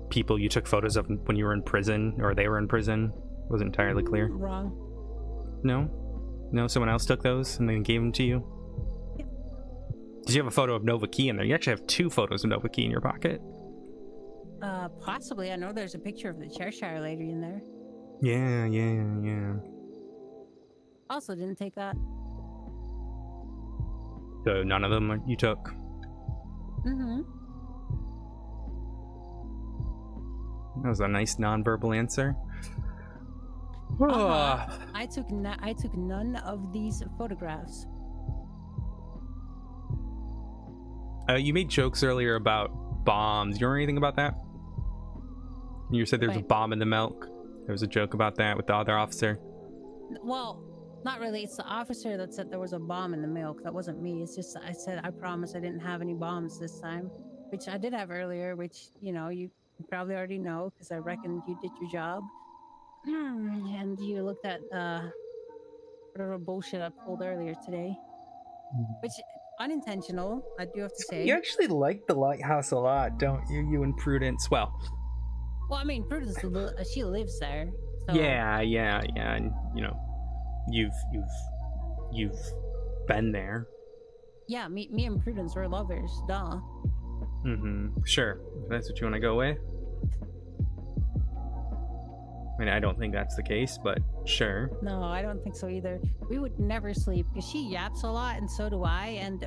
people you took photos of when you were in prison or they were in prison. Wasn't entirely clear. Wrong. No, someone else took those and then gave them to you. Yep. Did you have a photo of Nova Key in there? You actually have 2 photos of Nova Key in your pocket. Possibly. I know there's a picture of the Cheshire lady in there. Yeah. Also didn't take that. So none of them you took? Mm-hmm. That was a nice non-verbal answer. I took none of these photographs. You made jokes earlier about bombs. You know anything about that? You said there was a bomb in the milk. There was a joke about that with the other officer. Well, not really. It's the officer that said there was a bomb in the milk. That wasn't me. It's just I said I promise I didn't have any bombs this time. which I did have earlier, which, you know, you probably already know because I reckon you did your job. And you looked at whatever bullshit I pulled earlier today, which unintentional, I do have to say. You actually like the lighthouse a lot, don't you? You and Prudence. Well, I mean, Prudence, she lives there. So. Yeah, and you know, you've been there. Yeah, me and Prudence were lovers, duh. Sure, if that's what you want to go with. I mean, I don't think that's the case, but sure. No, I don't think so either. We would never sleep because she yaps a lot, and so do I. And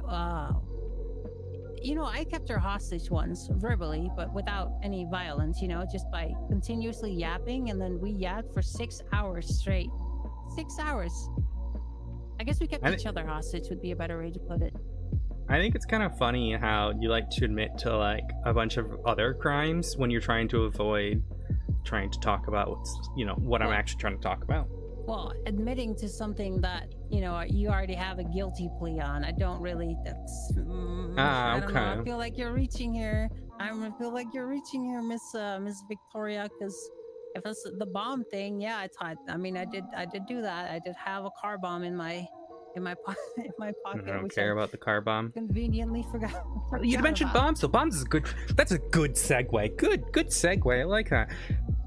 you know, I kept her hostage once, verbally, but without any violence. You know, just by continuously yapping, and then we yapped for 6 hours straight. 6 hours. I guess we kept each other hostage would be a better way to put it. I think it's kind of funny how you like to admit to like a bunch of other crimes when you're trying to avoid trying to talk about what's, you know, what I'm actually trying to talk about. Well, admitting to something that, you know, you already have a guilty plea on, I don't really, that's... I don't know, I feel like you're reaching here. I feel like you're reaching here, Miss Victoria, because if it's the bomb thing, yeah, I mean, I did do that. I did have a car bomb in my pocket. I don't care about the car bomb. Conveniently forgot You mentioned bombs, so bombs is good. That's a good segue. Good segue. I like that.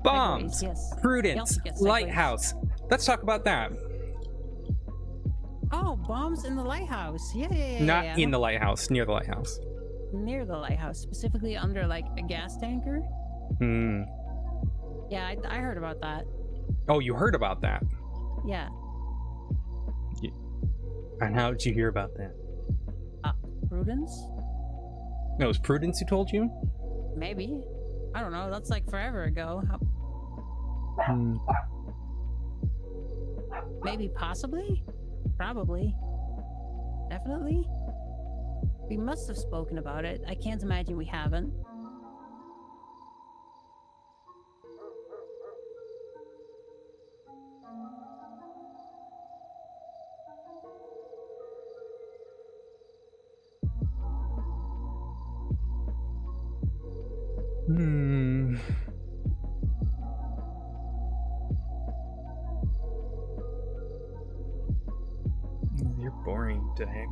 Bombs, yes. Prudence, lighthouse. Let's talk about that. Oh, bombs in the lighthouse. Yeah. Not in the lighthouse, near the lighthouse. Near the lighthouse, specifically under like a gas tanker. Yeah, I heard about that. Oh, you heard about that? Yeah. And how did you hear about that? Prudence? No, it was Prudence who told you? Maybe. I don't know. That's like forever ago. Maybe, possibly? Probably. Definitely? We must have spoken about it. I can't imagine we haven't. You're boring today.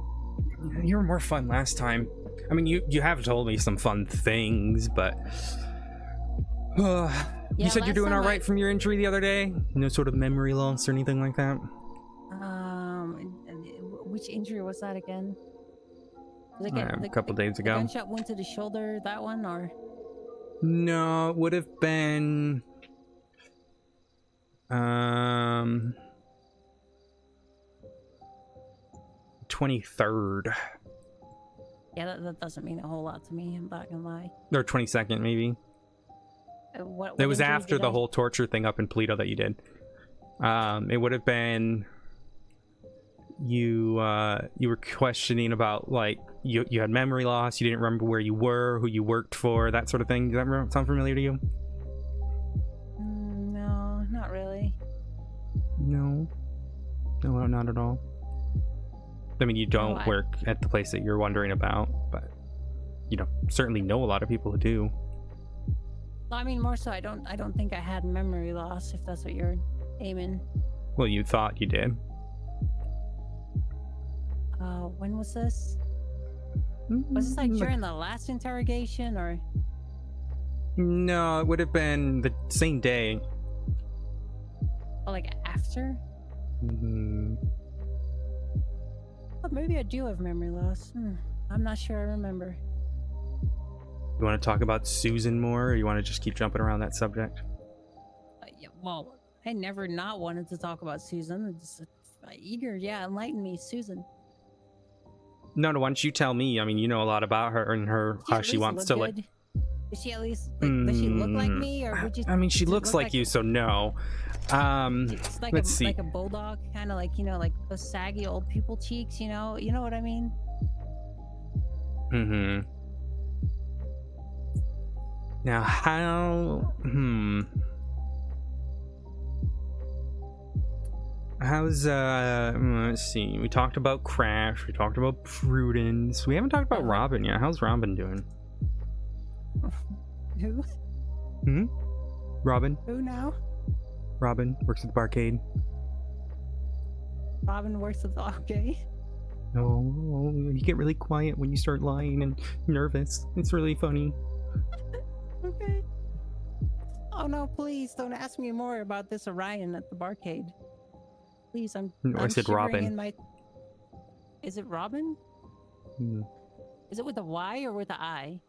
You were more fun last time. I mean, you have told me some fun things, but you said you're doing all right from your injury the other day. No sort of memory loss or anything like that. Which injury was that again? Was A couple days ago. The gunshot wound to the shoulder, that one, or? No, it would have been 23rd. Yeah, that doesn't mean a whole lot to me, I'm not gonna lie. Or 22nd, maybe. What it was after the whole torture thing up in Polito that you did. It would have been you were questioning about, like, you had memory loss, you didn't remember where you were, who you worked for, that sort of thing. Does that sound familiar to you? No, not really. No, not at all. I mean, you don't work at the place that you're wondering about, but you know, certainly know a lot of people who do. I mean, more so, I don't think I had memory loss, if that's what you're aiming. Well, you thought you did. When was this? Was this like during the last interrogation, or? No, it would have been the same day. Or like after? But maybe I do have memory loss. I'm not sure I remember. You want to talk about Susan more, or you want to just keep jumping around that subject? Yeah, well, I never not wanted to talk about Susan. I'm just eager. Yeah, enlighten me, Susan. No, why don't you tell me? I mean, you know a lot about her and how she wants to look. Does she at least does she look like me, or would you? I mean, she looks like you, so no. It's like let's see. Like a bulldog, kind of like, you know, like those saggy old pupil cheeks. You know what I mean? Now, how? How's let's see. We talked about Crash. We talked about Prudence. We haven't talked about Robin yet. How's Robin doing? Who? Robin. Who now? Robin works at the barcade. Robin works at the arcade. Oh, you get really quiet when you start lying and nervous. It's really funny. Okay. Oh no, please don't ask me more about this Orion at the barcade. Please, I'm said shivering Robin. in my... Is it Robin? Is it with a Y or with an I?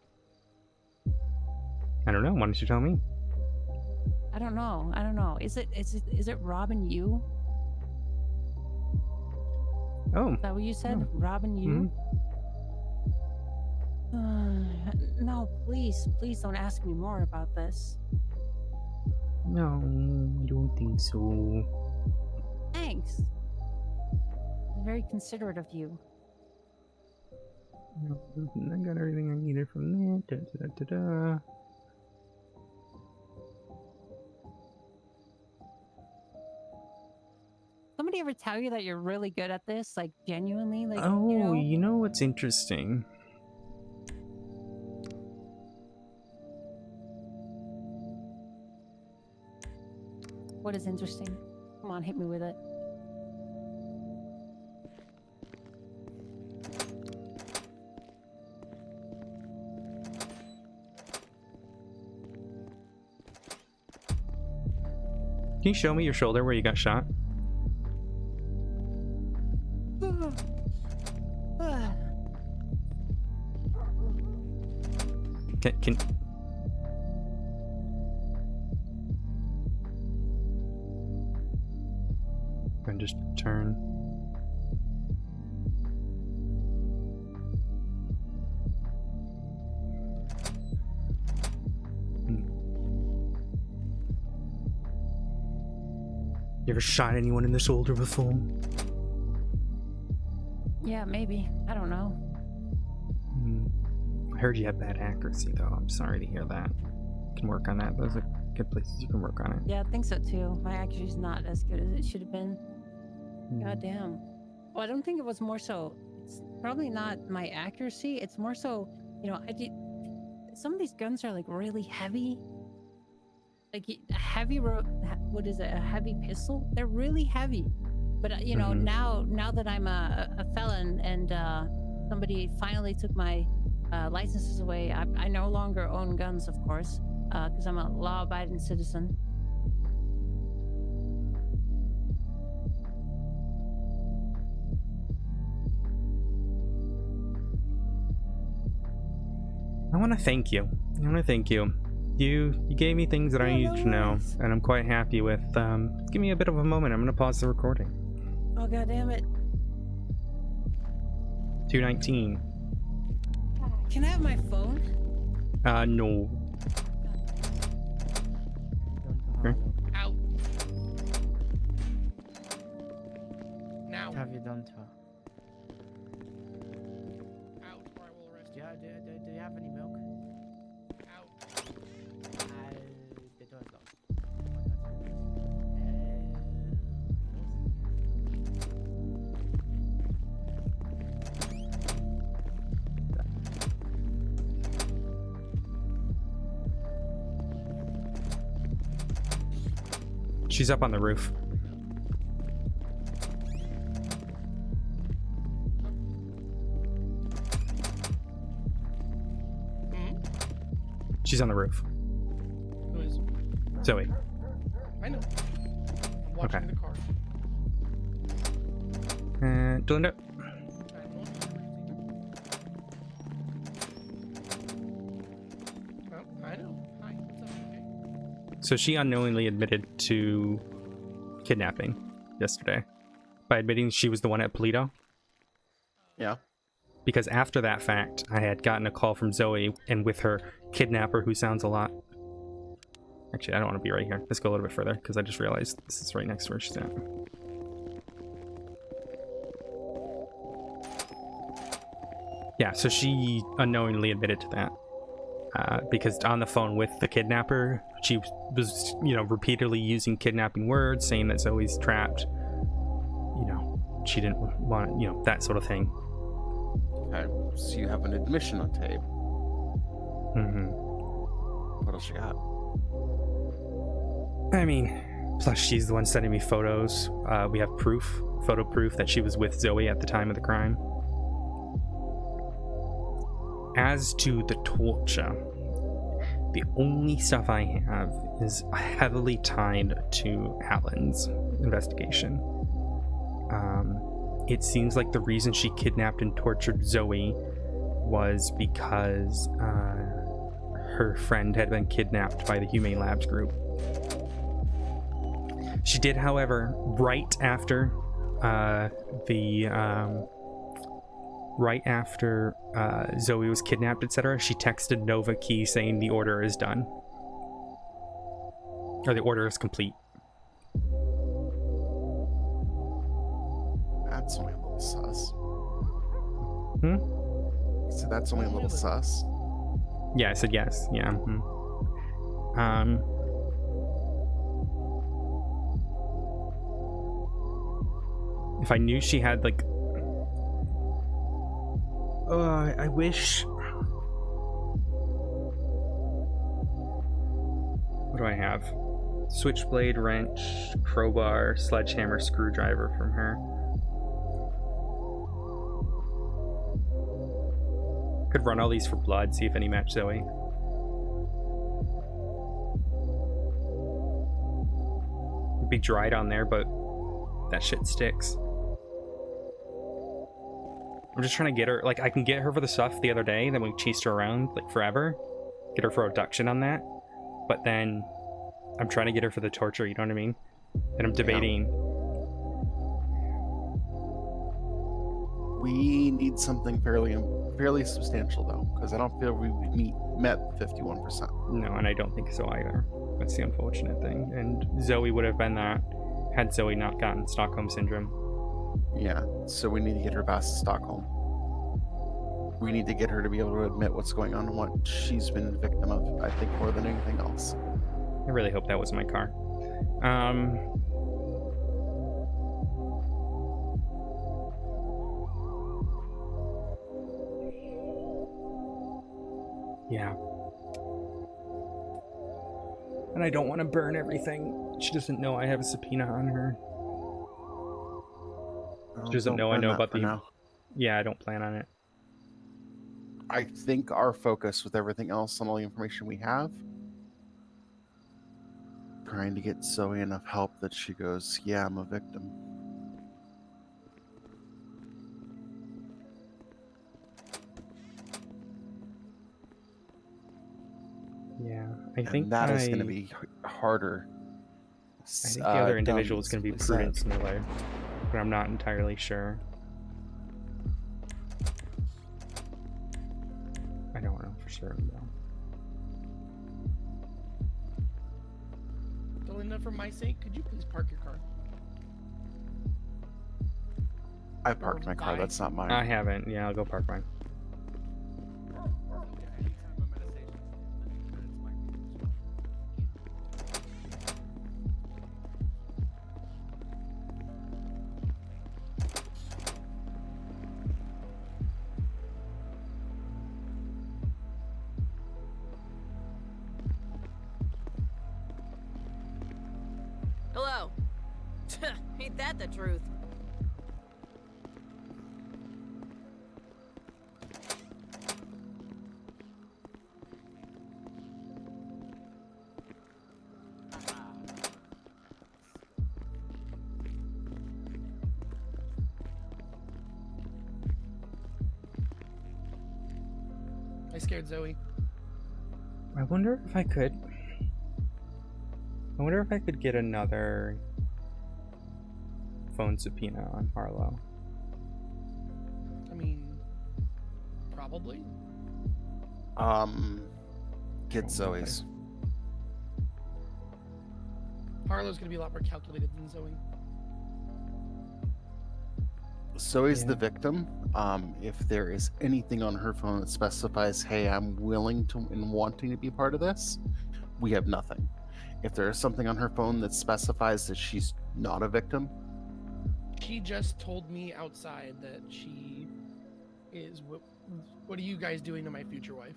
I don't know. Why don't you tell me? I don't know. Is it Robin you? Oh. Is that what you said? Robin you? No, please don't ask me more about this. No, I don't think so. Thanks. Very considerate of you. I got everything I needed from there. Somebody ever tell you that you're really good at this? Like, genuinely? Like, Oh, you know what's interesting? What is interesting? Come on, hit me with it. Can you show me your shoulder where you got shot? Can and just turn. You ever shot anyone in the shoulder before? Yeah, maybe. I don't know. I heard you had bad accuracy, though. I'm sorry to hear that. You can work on that. Those are good places you can work on it. Yeah, I think so too. My accuracy's not as good as it should have been. God damn. Well, I don't think it was more so. It's probably not my accuracy. It's more so, you know, some of these guns are like really heavy. Like a heavy what is it? A heavy pistol? They're really heavy. But you know, now that I'm a felon and somebody finally took my licenses away, I no longer own guns, of course, because I'm a law-abiding citizen. I want to thank you. You gave me things that I needed to know, and I'm quite happy with. Give me a bit of a moment. I'm going to pause the recording. Oh, God damn it. 219. Can I have my phone? No. Okay. Out. Now. What have you done to her? Out, or I will arrest you. Do you have any milk? Out. The door's locked. She's up on the roof. She's on the roof. Who is? Zoe. I know. I'm watching the car. Delinda. I know. Hi, what's up? Okay. So she unknowingly admitted to kidnapping yesterday by admitting she was the one at Polito. Yeah. Because after that fact, I had gotten a call from Zoe and with her kidnapper who sounds a lot. Actually, I don't want to be right here. Let's go a little bit further because I just realized this is right next to where she's at. Yeah, so she unknowingly admitted to that. Because on the phone with the kidnapper, she was, you know, repeatedly using kidnapping words, saying that Zoe's trapped. You know, she didn't want, you know, that sort of thing. Okay, so you have an admission on tape. What else you got? I mean, plus she's the one sending me photos. We have photo proof that she was with Zoe at the time of the crime. As to the torture, the only stuff I have is heavily tied to Alan's investigation. It seems like the reason she kidnapped and tortured Zoe was because her friend had been kidnapped by the Humane Labs group. She did, however, right after Zoe was kidnapped, etc., she texted Nova Key saying the order is done. Or the order is complete. That's only a little sus. Hmm? So that's only a little sus. Yeah, I said yes. Yeah. If I knew she had, like... I wish... What do I have? Switchblade, wrench, crowbar, sledgehammer, screwdriver from her. Could run all these for blood, see if any match Zoe. It'd be dried on there, but that shit sticks. I'm just trying to get her, like, I can get her for the stuff the other day, then we chased her around, like, forever. Get her for abduction on that. But then I'm trying to get her for the torture, you know what I mean? And I'm debating. We need something fairly substantial, though, because I don't feel we met 51%. No, and I don't think so either. That's the unfortunate thing. And Zoe would have been that had Zoe not gotten Stockholm Syndrome. Yeah, so we need to get her past Stockholm. We need to get her to be able to admit what's going on and what she's been a victim of, I think, more than anything else. I really hope that was my car. Yeah. And I don't want to burn everything. She doesn't know I have a subpoena on her. She doesn't know I know about the... Now. Yeah, I don't plan on it. I think our focus with everything else on all the information we have, trying to get Zoe enough help that she goes, yeah, I'm a victim. Yeah, I think that is going to be harder. I think the other individual is going to be Prudence Miller, but I'm not entirely sure. I don't know for sure, though. Delinda, for my sake, could you please park your car? I parked my car, that's not mine. I haven't. Yeah, I'll go park mine. Hello. Ain't that the truth? I scared Zoe. I wonder if I could get another phone subpoena on Harlow. I mean, probably. Get Zoe's. Harlow's gonna be a lot more calculated than Zoe. Zoe's the victim. If there is anything on her phone that specifies, hey, I'm willing to and wanting to be part of this, we have nothing. If there is something on her phone that specifies that she's not a victim, She just told me outside that she is. What are you guys doing to my future wife?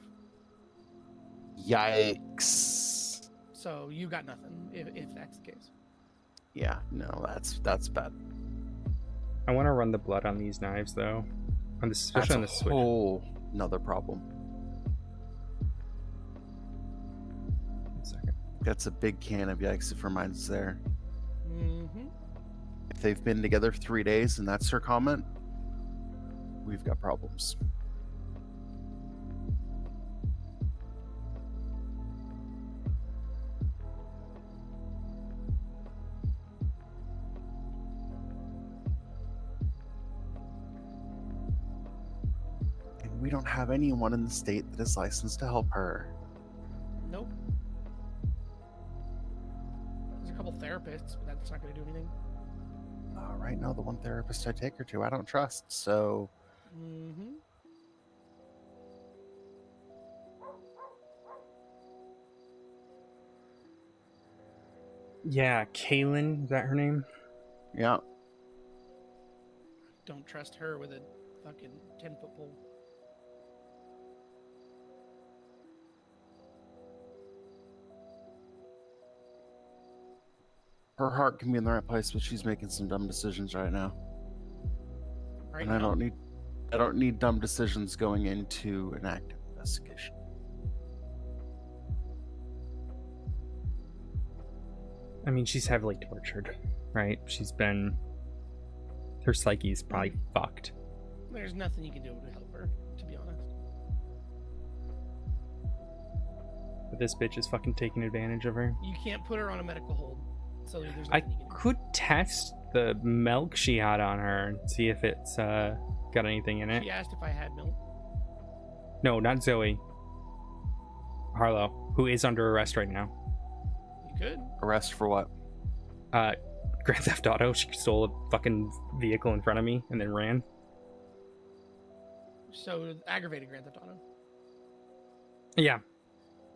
Yikes. So you got nothing if that's the case. Yeah, no, that's bad. I want to run the blood on these knives though, especially on the switch. Whole another problem. 1 second. That's a big can of yikes if reminds there. Mm-hmm. If they've been together 3 days and that's her comment, we've got problems. And we don't have anyone in the state that is licensed to help her. Nope. There's a couple therapists, but that's not going to do anything. Right now, the one therapist I take her to, I don't trust, so... Mm-hmm. Yeah, Kaylin, is that her name? Yeah. Don't trust her with a fucking 10-foot pole. Her heart can be in the right place, but she's making some dumb decisions right now. Right and now? I don't need dumb decisions going into an active investigation. I mean, she's heavily tortured, right? Her psyche's probably fucked. There's nothing you can do to help her, to be honest. But this bitch is fucking taking advantage of her. You can't put her on a medical hold, so there's nothing I you can do. could test the milk she had on her and see if it's got anything in it. She asked if I had milk. No, not Zoe. Harlow, who is under arrest right now. You could. Arrest for what? Grand Theft Auto. She stole a fucking vehicle in front of me and then ran. So, aggravated Grand Theft Auto. Yeah.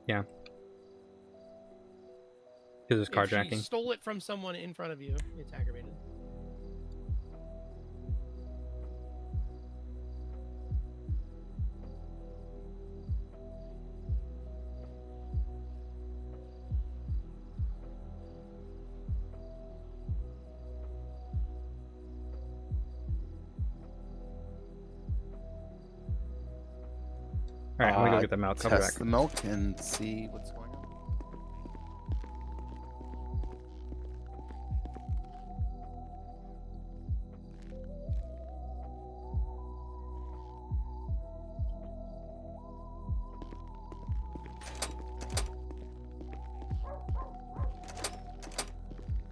Yeah. Because it's If she carjacking. stole it from someone in front of you, it's aggravated. Alright, I'm gonna go get the milk. I'll be Test back. the milk and see what's going on.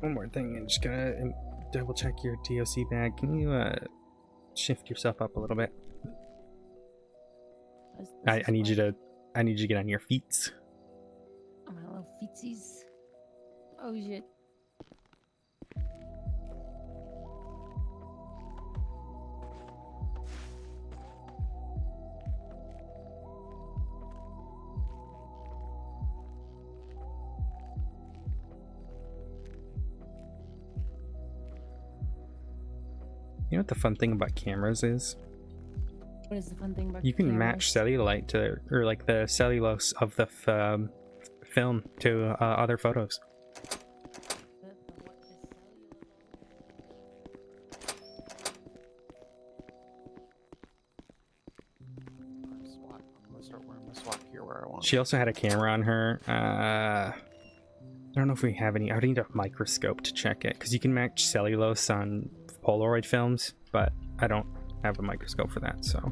One more thing, I'm just gonna double check your DOC bag. Can you shift yourself up a little bit? I need you to get on your feet. Oh, my little feetsies. Oh shit. You know what the fun thing about cameras is? What is the fun thing about You can cameras? match cellulite to, or like the cellulose of the film to other photos. I'm gonna start wearing my SWAT gear where I want. She also had a camera on her. I don't know if we have any. I would need a microscope to check it because you can match cellulose on Polaroid films, but I don't have a microscope for that, so.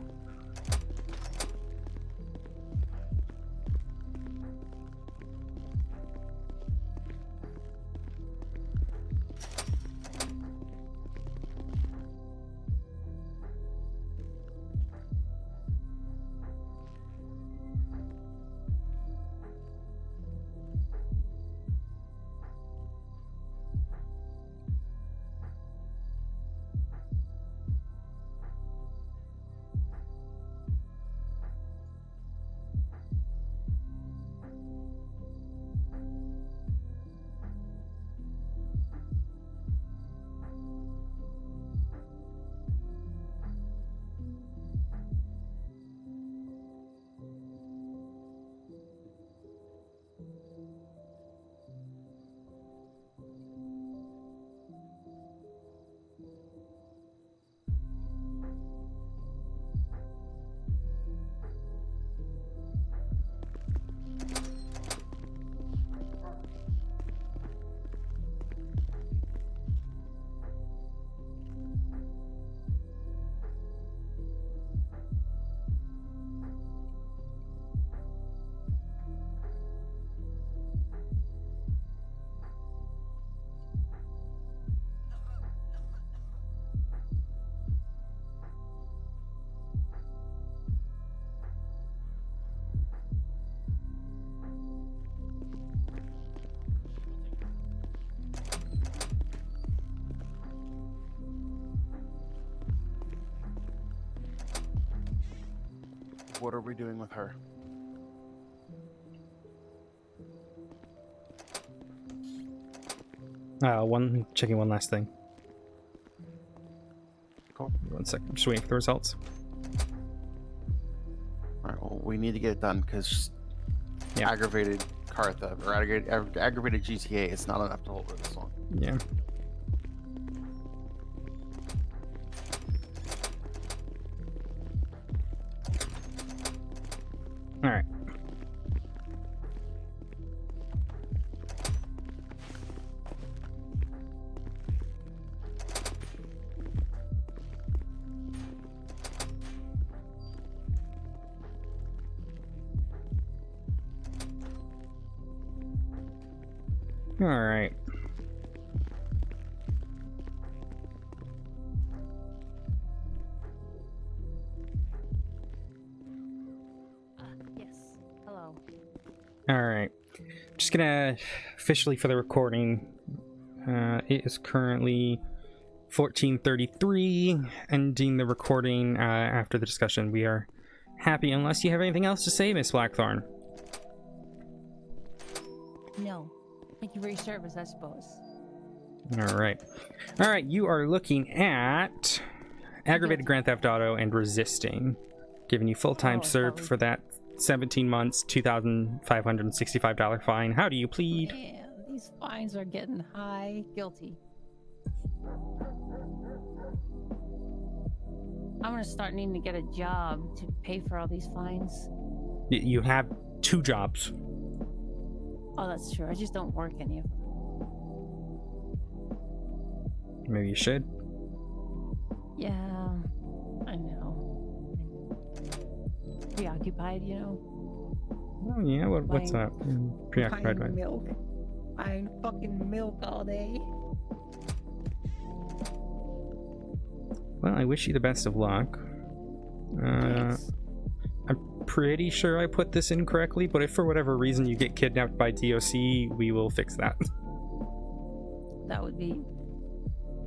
what are we doing with her? Checking one last thing. Cool. 1 second, just waiting for the results. Alright, well, we need to get it done because aggravated car theft or aggravated GTA is not enough to hold her this long. Yeah. All right. All right. Yes. Hello. All right. Just gonna officially for the recording. It is currently 14:33. Ending the recording after the discussion. We are happy. Unless you have anything else to say, Miss Blackthorn. No. Thank you for your service, I suppose. All right. All right. You are looking at aggravated grand theft auto and resisting, giving you full-time served for that 17 months, $2,565 fine. How do you plead? Yeah, these fines are getting high. Guilty. I'm gonna start needing to get a job to pay for all these fines. You have 2 jobs. Oh, that's true. I just don't work any of them. Maybe you should. Yeah, I know. Preoccupied, you know. Oh yeah, what's up? Preoccupied Buying with milk. Buying fucking milk all day. Well, I wish you the best of luck. I'm pretty sure I put this in correctly, but if for whatever reason you get kidnapped by DOC, we will fix that. That would be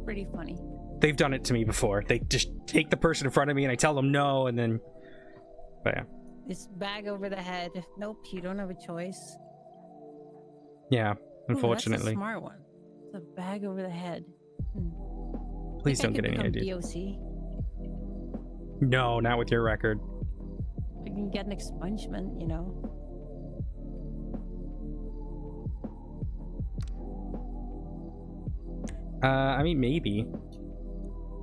pretty funny. They've done it to me before. They just take the person in front of me and I tell them no, and then... But yeah. It's bag over the head. Nope, you don't have a choice. Yeah, Ooh, unfortunately. that's a smart one. It's a bag over the head. Please Think don't I get could any become ideas. DOC. No, not with your record. I can get an expungement, you know. I mean, maybe.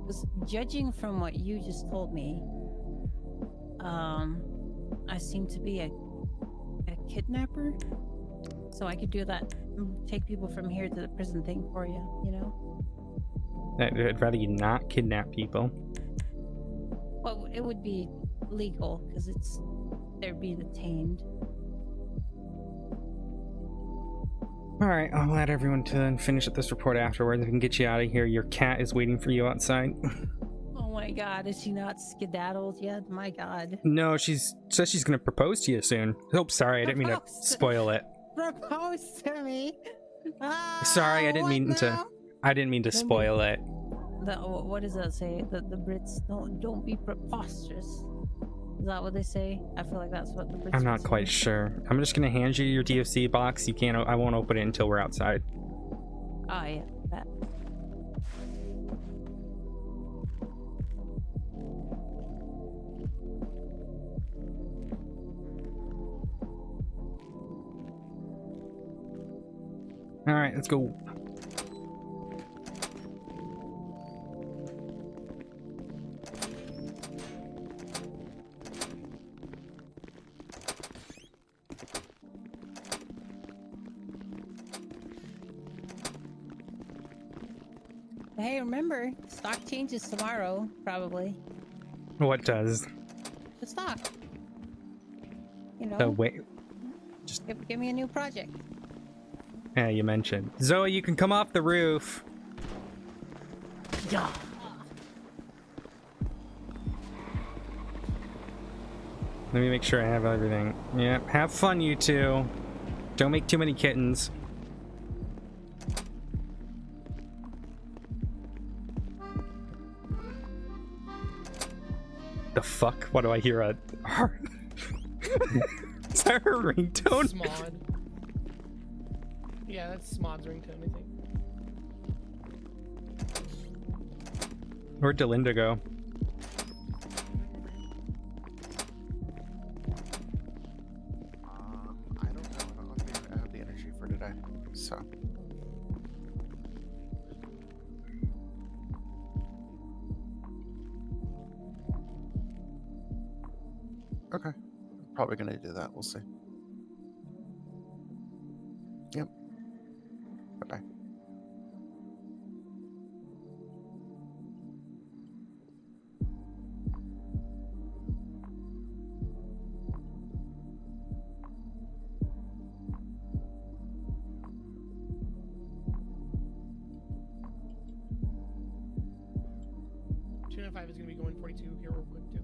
'Cause judging from what you just told me, I seem to be a kidnapper. So I could do that, take people from here to the prison thing for you, you know? I'd rather you not kidnap people. Well, it would be legal because they're being detained. Alright, I'll let everyone to finish up this report afterwards. We can get you out of here. Your cat is waiting for you outside. Oh my god, is she not skedaddled yet? My god. No, she says she's gonna propose to you soon. Oh, sorry, I didn't mean to spoil it. Propose to me? Sorry, I didn't mean to. I didn't mean to spoil it. What does that say? The Brits don't be preposterous. Is that what they say? I feel like that's what the Brits I'm not would say. quite sure. I'm just gonna hand you your DFC box. You can't. I won't open it until we're outside. Oh yeah, that. All right, let's go. Hey, remember, stock changes tomorrow, probably. What does? The stock. You know. The way. Give me a new project. Yeah, you mentioned. Zoe, you can come off the roof. Yeah. Let me make sure I have everything. Yeah, have fun, you two. Don't make too many kittens. The fuck? Why do I hear a heart? Is that her ringtone? Smod. Yeah, that's Smod's ringtone, I think. Where'd Delinda go? I don't know. I don't think I have the energy for today. So. Okay. Probably gonna do that. We'll see. Yep. Bye-bye. Five is gonna be going 42 here real quick too.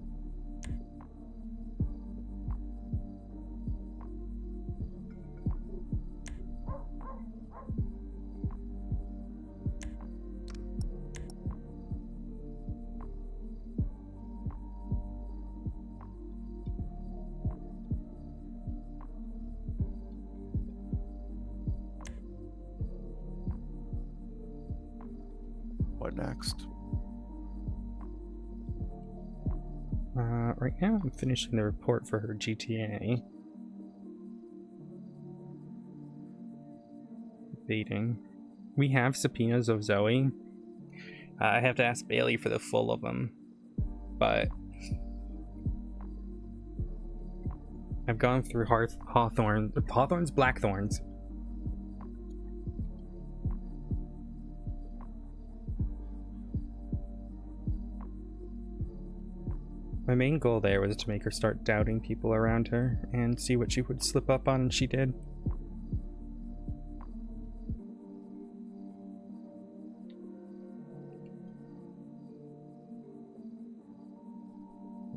What next? Right now I'm finishing the report for her GTA. Debating. We have subpoenas of Zoe. I have to ask Bailey for the full of them, but I've gone through Hawthorne's Blackthorns. My main goal there was to make her start doubting people around her and see what she would slip up on, and she did.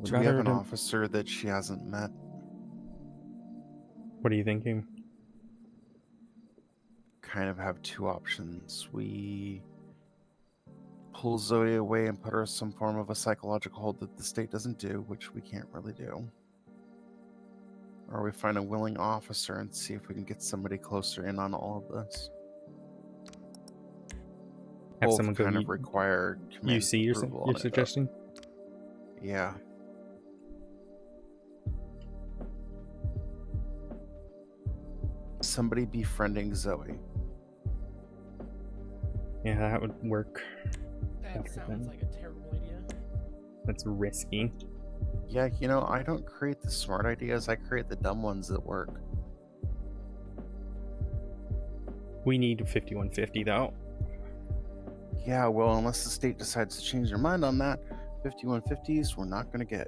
Do we have an officer that she hasn't met? What are you thinking? Kind of have two options. We pull Zoe away and put her in some form of a psychological hold that the state doesn't do, which we can't really do. Or we find a willing officer and see if we can get somebody closer in on all of this. Have Both someone go kind of require UC approval you're on it, suggesting? Yeah. Somebody befriending Zoe. Yeah, that would work. That sounds like a terrible idea. That's risky. Yeah, you know, I don't create the smart ideas, I create the dumb ones that work. We need 5150 though. Yeah, well, unless the state decides to change their mind on that, 5150s we're not going to get.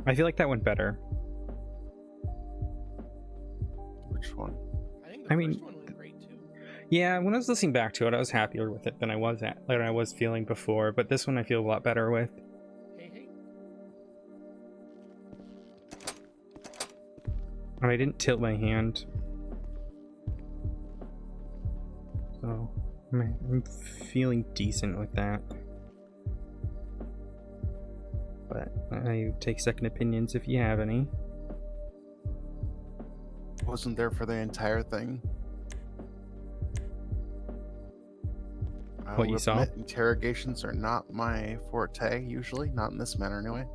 I feel like that went better. Which one? I mean, yeah, when I was listening back to it, I was happier with it than I was feeling before, but this one I feel a lot better with. And I didn't tilt my hand. So, I'm feeling decent with that. But I take second opinions if you have any. Wasn't there for the entire thing. What you saw? Interrogations are not my forte, usually. Not in this manner, anyway.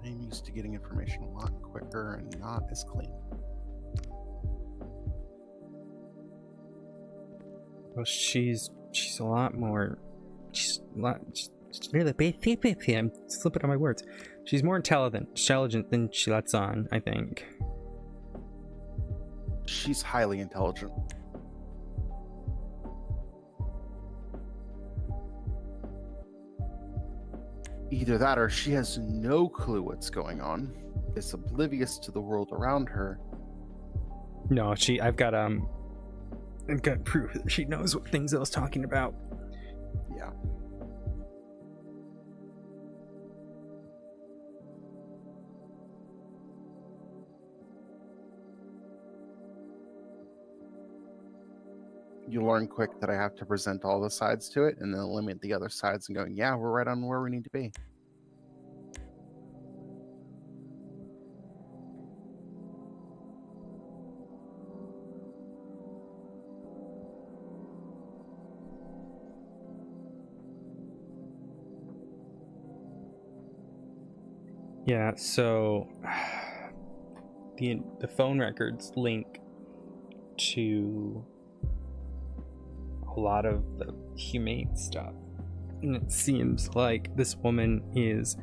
I'm used to getting information a lot quicker and not as clean. Well, she's a lot more. I'm slipping on my words. She's more intelligent than she lets on, I think. She's highly intelligent. Either that or she has no clue what's going on, is oblivious to the world around her, No, I've got proof that she knows what things I was talking about. Yeah. You learn quick that I have to present all the sides to it and then eliminate the other sides and going, yeah, we're right on where we need to be. Yeah, so the phone records link to a lot of the humane stuff. And it seems like this woman is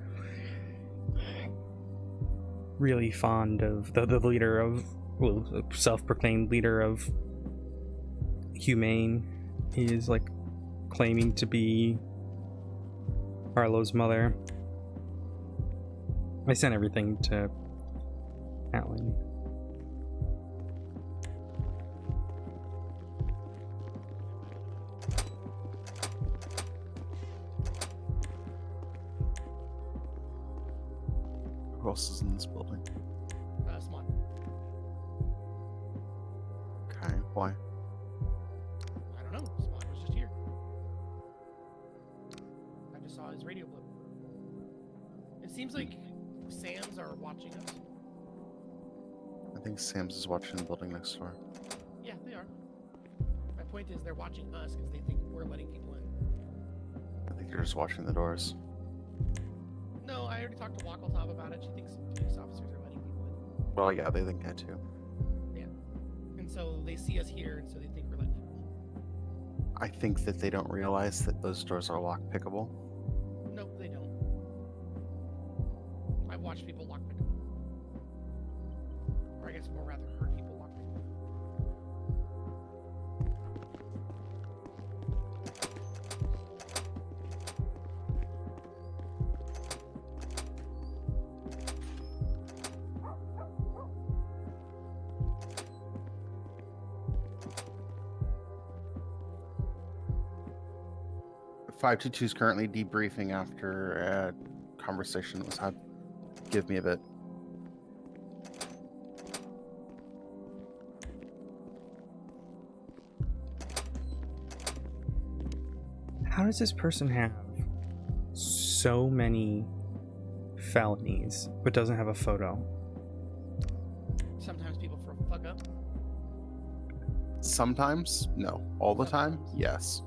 really fond of the leader of, well, the self-proclaimed leader of humane is like claiming to be Arlo's mother. I sent everything to Alan. Who else is in this building? Smart. Okay, why? I don't know. Smart was just here. I just saw his radio blip. It seems like Sam's are watching us. I think Sam's is watching the building next door. Yeah, they are. My point is they're watching us because they think we're letting people in. I think they're just watching the doors. No, I already talked to Wackletop about it. She thinks police officers are letting people in. Well, yeah, they think that too. Yeah. And so they see us here, and so they think we're letting people in. I think that they don't realize that those doors are lock pickable. Nope, they don't. I've watched people lockpick them. Or I guess more rather heard people lockpick them. 522 is currently debriefing after a conversation that was had. Give me a bit. How does this person have so many felonies but doesn't have a photo? Sometimes people fuck up. Sometimes, no. All the time, yes.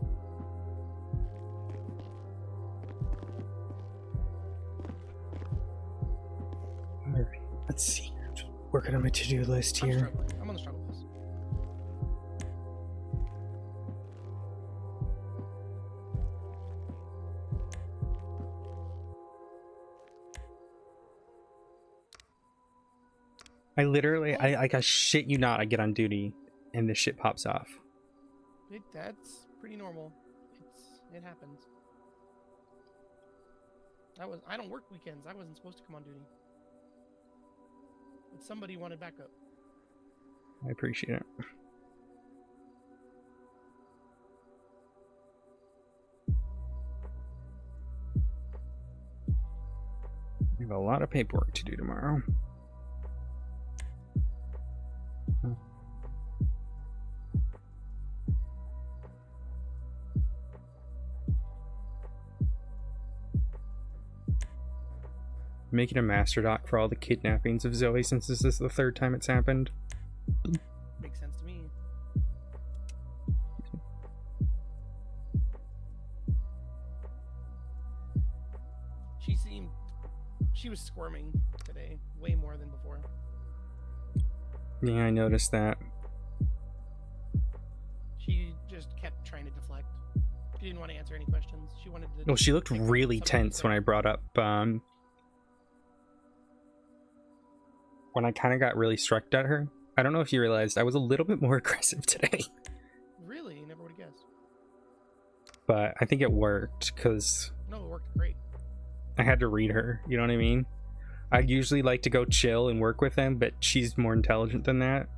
Alright, let's see. I'm just working on my to-do list here. I'm on the struggle list. I literally, I shit you not, I get on duty and this shit pops off. That's pretty normal. It happens. I don't work weekends. I wasn't supposed to come on duty. But somebody wanted backup. I appreciate it. We have a lot of paperwork to do tomorrow. Making a master doc for all the kidnappings of Zoe since this is the third time it's happened. Makes sense to me. She was squirming today, way more than before. Yeah, I noticed that. She just kept trying to deflect. She didn't want to answer any questions. She wanted to... Well, she looked really tense when I brought up, when I kind of got really struck at her. I don't know if you realized I was a little bit more aggressive today. Really? You never would have guessed. But I think it worked, because... No, it worked great. I had to read her, you know what I mean? I usually like to go chill and work with them, but she's more intelligent than that.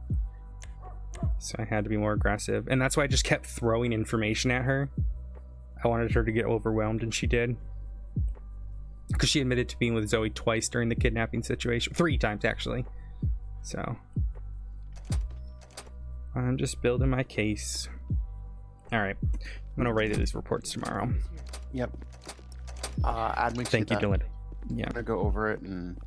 So I had to be more aggressive. And that's why I just kept throwing information at her. I wanted her to get overwhelmed, and she did. Because she admitted to being with Zoe twice during the kidnapping situation. 3 times, actually. So I'm just building my case. Alright. I'm going to write these reports tomorrow. Yep. Add me to Thank you, that. Dylan. Yeah. I'm going to go over it and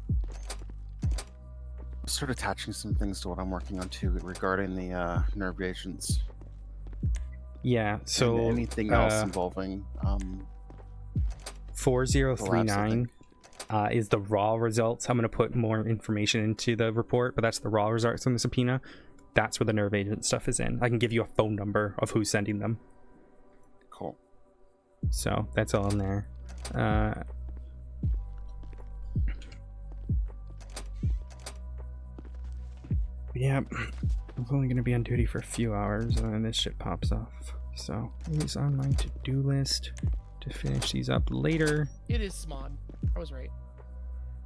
start attaching some things to what I'm working on too regarding the nerve agents. Yeah, so and anything else involving 4039 is the raw results. I'm going to put more information into the report, but that's the raw results from the subpoena. That's where the nerve agent stuff is in. I can give you a phone number of who's sending them. Cool. So that's all in there. Yeah, I'm only going to be on duty for a few hours, and then this shit pops off. So he's on my to-do list to finish these up later. It is Smod. I was right.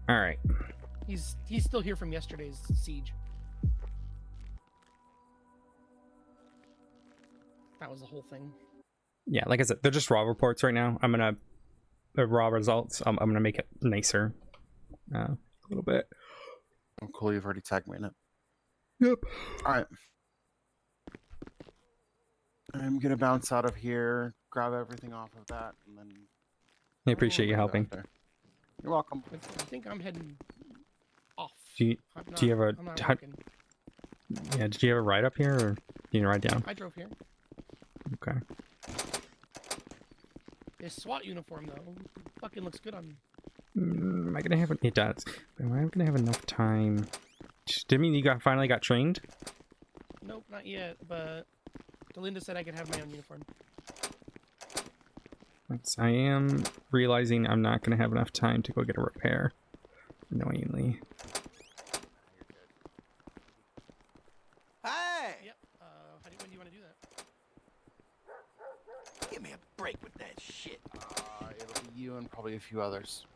All right. He's still here from yesterday's siege. That was the whole thing. Yeah, like I said, they're just raw reports right now. The raw results. I'm gonna make it nicer, a little bit. Oh, cool. You've already tagged me in it. Yep. All right. I'm gonna bounce out of here, grab everything off of that, and then. I appreciate you helping. You're welcome. I think I'm heading off. Do you have a? Yeah. Did you have a ride up here, or you can ride down? I drove here. Okay. His SWAT uniform though, fucking looks good on me. Am I gonna have? It does. Am I gonna have enough time? Did mean you finally got trained? Nope, not yet. But Delinda said I could have my own uniform. I am realizing I'm not gonna have enough time to go get a repair. Annoyingly. Hey. Yep. When do you want to do that? Give me a break with that shit. It'll be you and probably a few others.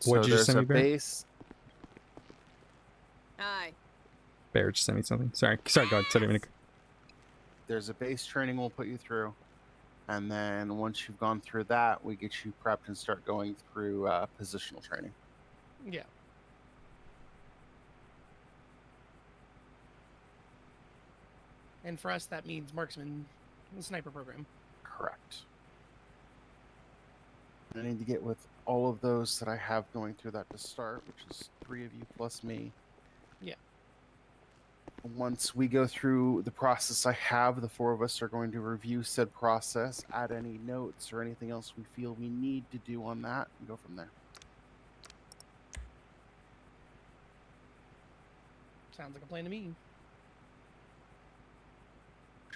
What'd you just send me, Bear? Base. Hi. Bear just sent me something. Sorry, go ahead. There's a base training we'll put you through, and then once you've gone through that, we get you prepped and start going through positional training. Yeah. And for us, that means marksman, the sniper program. Correct. I need to get with all of those that I have going through that to start, which is 3 of you plus me. Yeah. Once we go through the process I have, the 4 of us are going to review said process, add any notes or anything else we feel we need to do on that, and go from there. Sounds like a plan to me.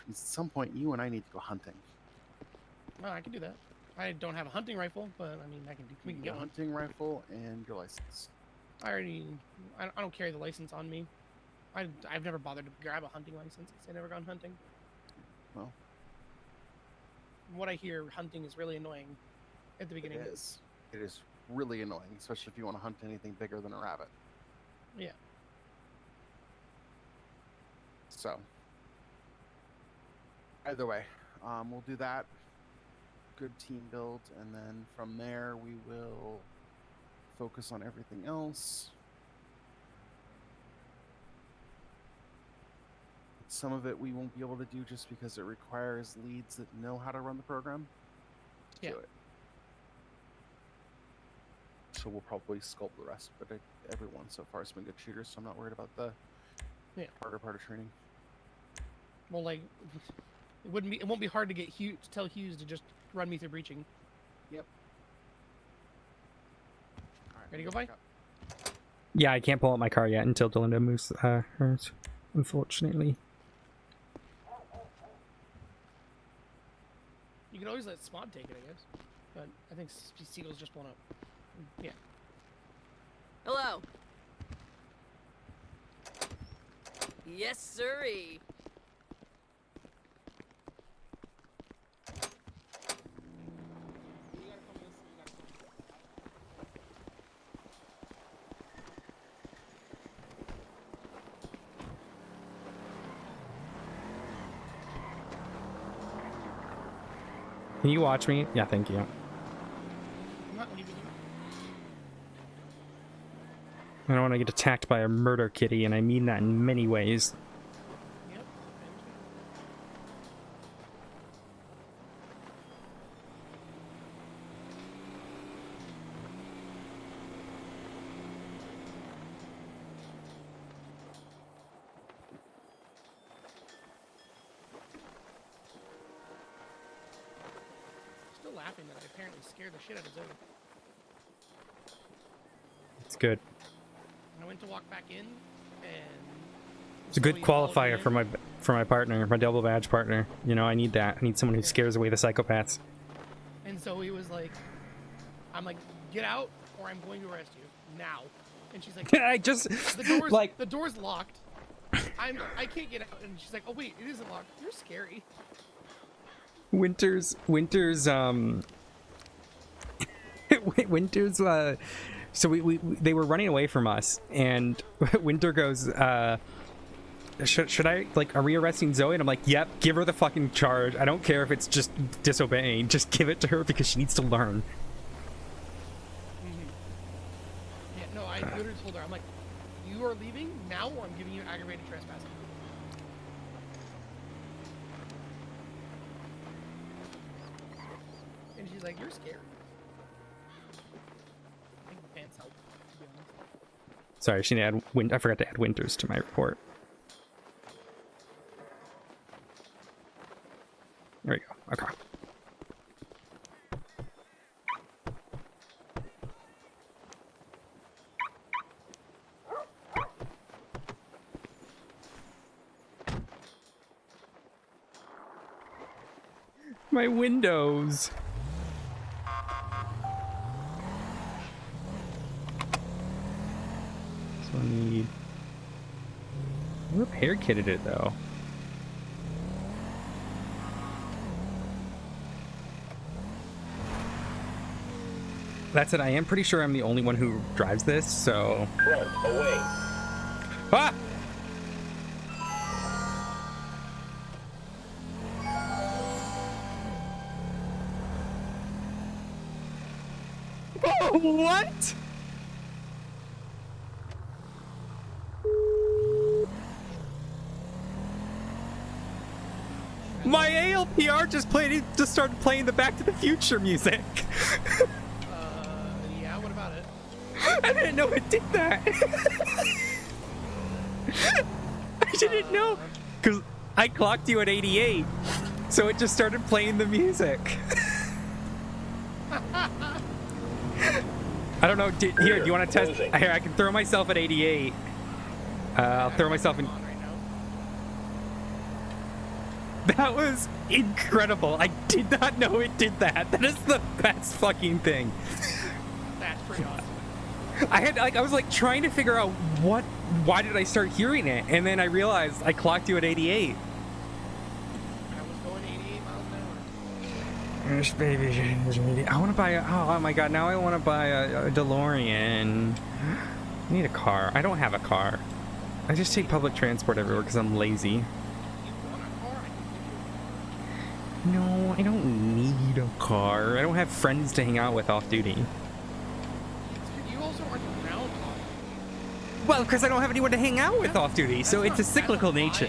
At some point, you and I need to go hunting. Well, I can do that. I don't have a hunting rifle, but I mean, we can get a one. Hunting rifle and your license. I don't carry the license on me. I've never bothered to grab a hunting license because I've never gone hunting. Well, from what I hear, hunting is really annoying at the beginning. It is. It is really annoying, especially if you want to hunt anything bigger than a rabbit. Yeah. So, either way, we'll do that. Good team build, and then from there we will focus on everything else. Some of it we won't be able to do just because it requires leads that know how to run the program to do it. So we'll probably sculpt the rest, but everyone so far has been good shooters, so I'm not worried about the harder part of training. Well, like, it won't be hard to get Hughes to tell Hughes to just run me through breaching. Yep. Ready to go, bye? Yeah, I can't pull out my car yet until Delinda moves hers, unfortunately. You can always let Smod take it, I guess. But I think Seagull's just blown up. Yeah. Hello. Yes, sirree. Can you watch me? Yeah, thank you. I'm not leaving you. I don't want to get attacked by a murder kitty, and I mean that in many ways. Yep. Still laughing that I apparently scared the shit out of Zoe. It's good. I went to walk back in, and It's a good Zoe followed me qualifier in. for my partner, my double badge partner. You know, I need that. I need someone who scares away the psychopaths. And Zoe was like, I'm like, get out or I'm going to arrest you now. And she's like, I just the door's locked. I can't get out. And she's like, oh wait, it isn't locked. You're scary. Winter's so they were running away from us, and Winter goes, should I, like, are we arresting Zoe? And I'm like, yep, give her the fucking charge. I don't care if it's just disobeying, just give it to her because she needs to learn. Yeah, no, I literally told her, I'm like, you are leaving now or I'm giving you aggravated trespassing. And she's like, you're scared. I think the pants help, to be honest. Sorry, I forgot to add Winters to my report. There we go. Okay. My windows. So I need. I repair kitted it though. That's it. I am pretty sure I'm the only one who drives this, so. Front, away. Ah! Oh, what? My ALPR just started playing the Back to the Future music. Yeah, what about it? I didn't know it did that. I didn't know, because I clocked you at 88, so it just started playing the music. I don't know. Here, do you want to test? Here, I can throw myself at 88. I'll throw myself in. That was incredible. I did not know it did that. That is the best fucking thing. That's pretty awesome. I was like trying to figure out why did I start hearing it, and then I realized I clocked you at 88. I was going 88 miles an hour. Yes, baby. I want to buy oh my god, now I want to buy a DeLorean. I need a car. I don't have a car. I just take public transport everywhere because I'm lazy. No, I don't need a car. I don't have friends to hang out with off duty. You also aren't around off. Well, because I don't have anyone to hang out with off duty, so it's a cyclical nature.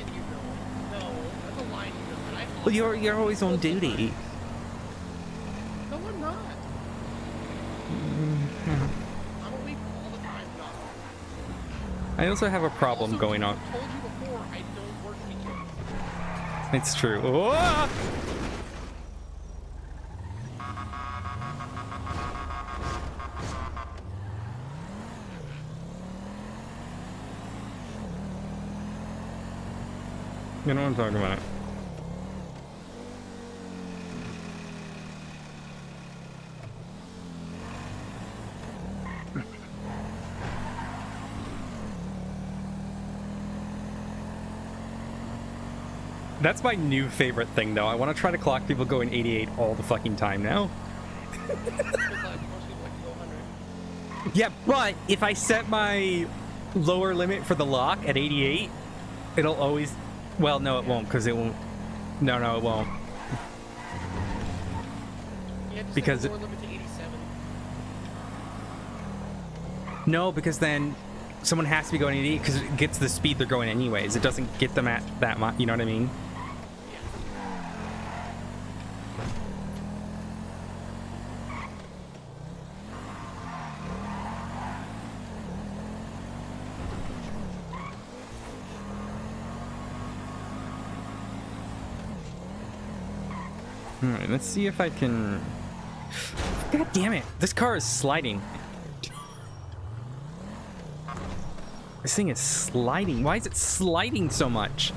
No, that's a line you don't. Well, you're always on duty. No, I'm not. I'm awake all the time, Doc. I also have a problem going on. I told you before, I don't work weekends. It's true. Whoa! You know what I'm talking about. That's my new favorite thing, though. I want to try to clock people going 88 all the fucking time now. Yeah, but if I set my lower limit for the lock at 88, it'll always... Well, no, it won't, because it won't... No, it won't. because Lower limit to 87. no, because then someone has to be going 80 because it gets the speed they're going anyways. It doesn't get them at that much. You know what I mean? Alright, let's see if I can... God damn it! This car is sliding. This thing is sliding. Why is it sliding so much?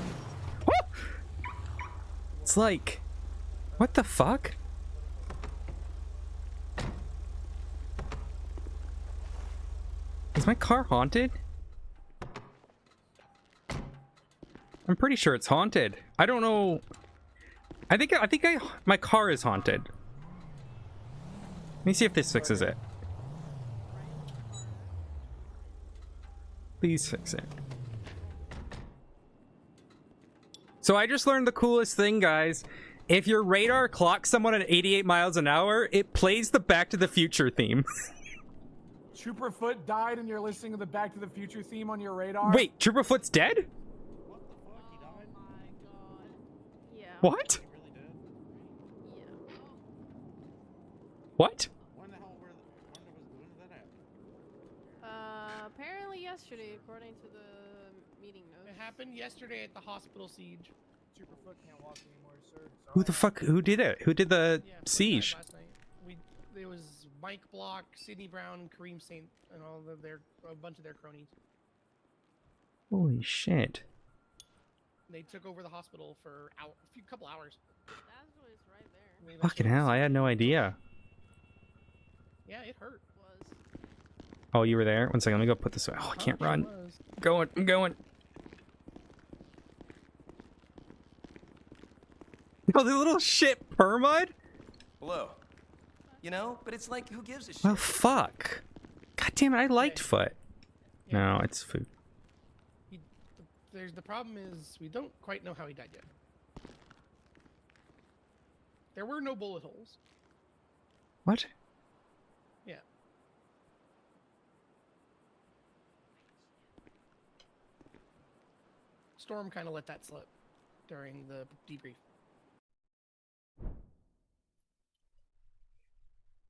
Woo! It's like... What the fuck? Is my car haunted? I'm pretty sure it's haunted. I don't know... I think my car is haunted. Let me see if this fixes it. Please fix it. So I just learned the coolest thing, guys. If your radar clocks someone at 88 miles an hour, it plays the Back to the Future theme. Trooperfoot died and you're listening to the Back to the Future theme on your radar? Wait, Trooperfoot's dead? What? What? Apparently yesterday, according to the meeting notes. It happened yesterday at the hospital siege. Trooperfoot can't walk anymore, sir. Who the fuck? Who did it? Who did the siege? Last night. It was Mike Block, Sidney Brown, Kareem Saint, and all of a bunch of their cronies. Holy shit. They took over the hospital for a couple hours. Fucking hell, I had no idea. Yeah, it hurt. Oh, you were there? One second, let me go put this away. Oh, I can't run. I'm going. Oh, the little shit permud? Hello. You know, but it's like, who gives a shit? Well, fuck. God damn it, I liked Foot. No, it's food. The problem is we don't quite know how he died yet. There were no bullet holes. What? Yeah. Storm kind of let that slip during the debrief.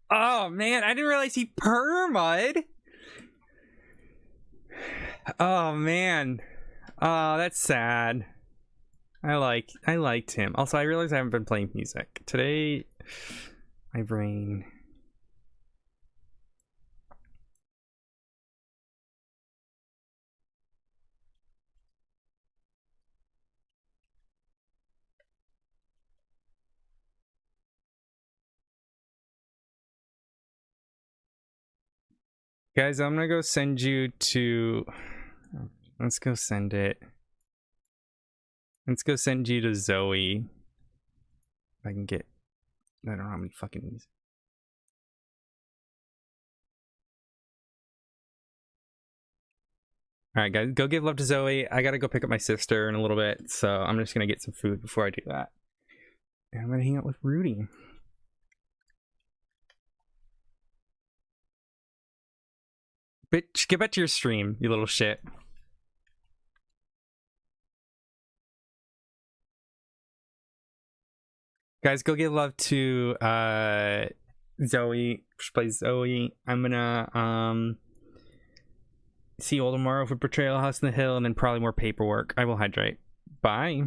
Oh man, I didn't realize he permud. Oh man. Oh, that's sad. I liked him. Also, I realized I haven't been playing music. Today, my brain. Guys, I'm gonna go send you to... Let's go send it. Let's go send you to Zoe. If I can get... I don't know how many fucking these. Alright guys, go give love to Zoe. I gotta go pick up my sister in a little bit, so I'm just gonna get some food before I do that. And I'm gonna hang out with Rudy. Bitch, get back to your stream, you little shit. Guys, go give love to Zoe. She plays Zoe. I'm gonna see you all tomorrow for Betrayal House in the Hill and then probably more paperwork. I will hydrate. Bye.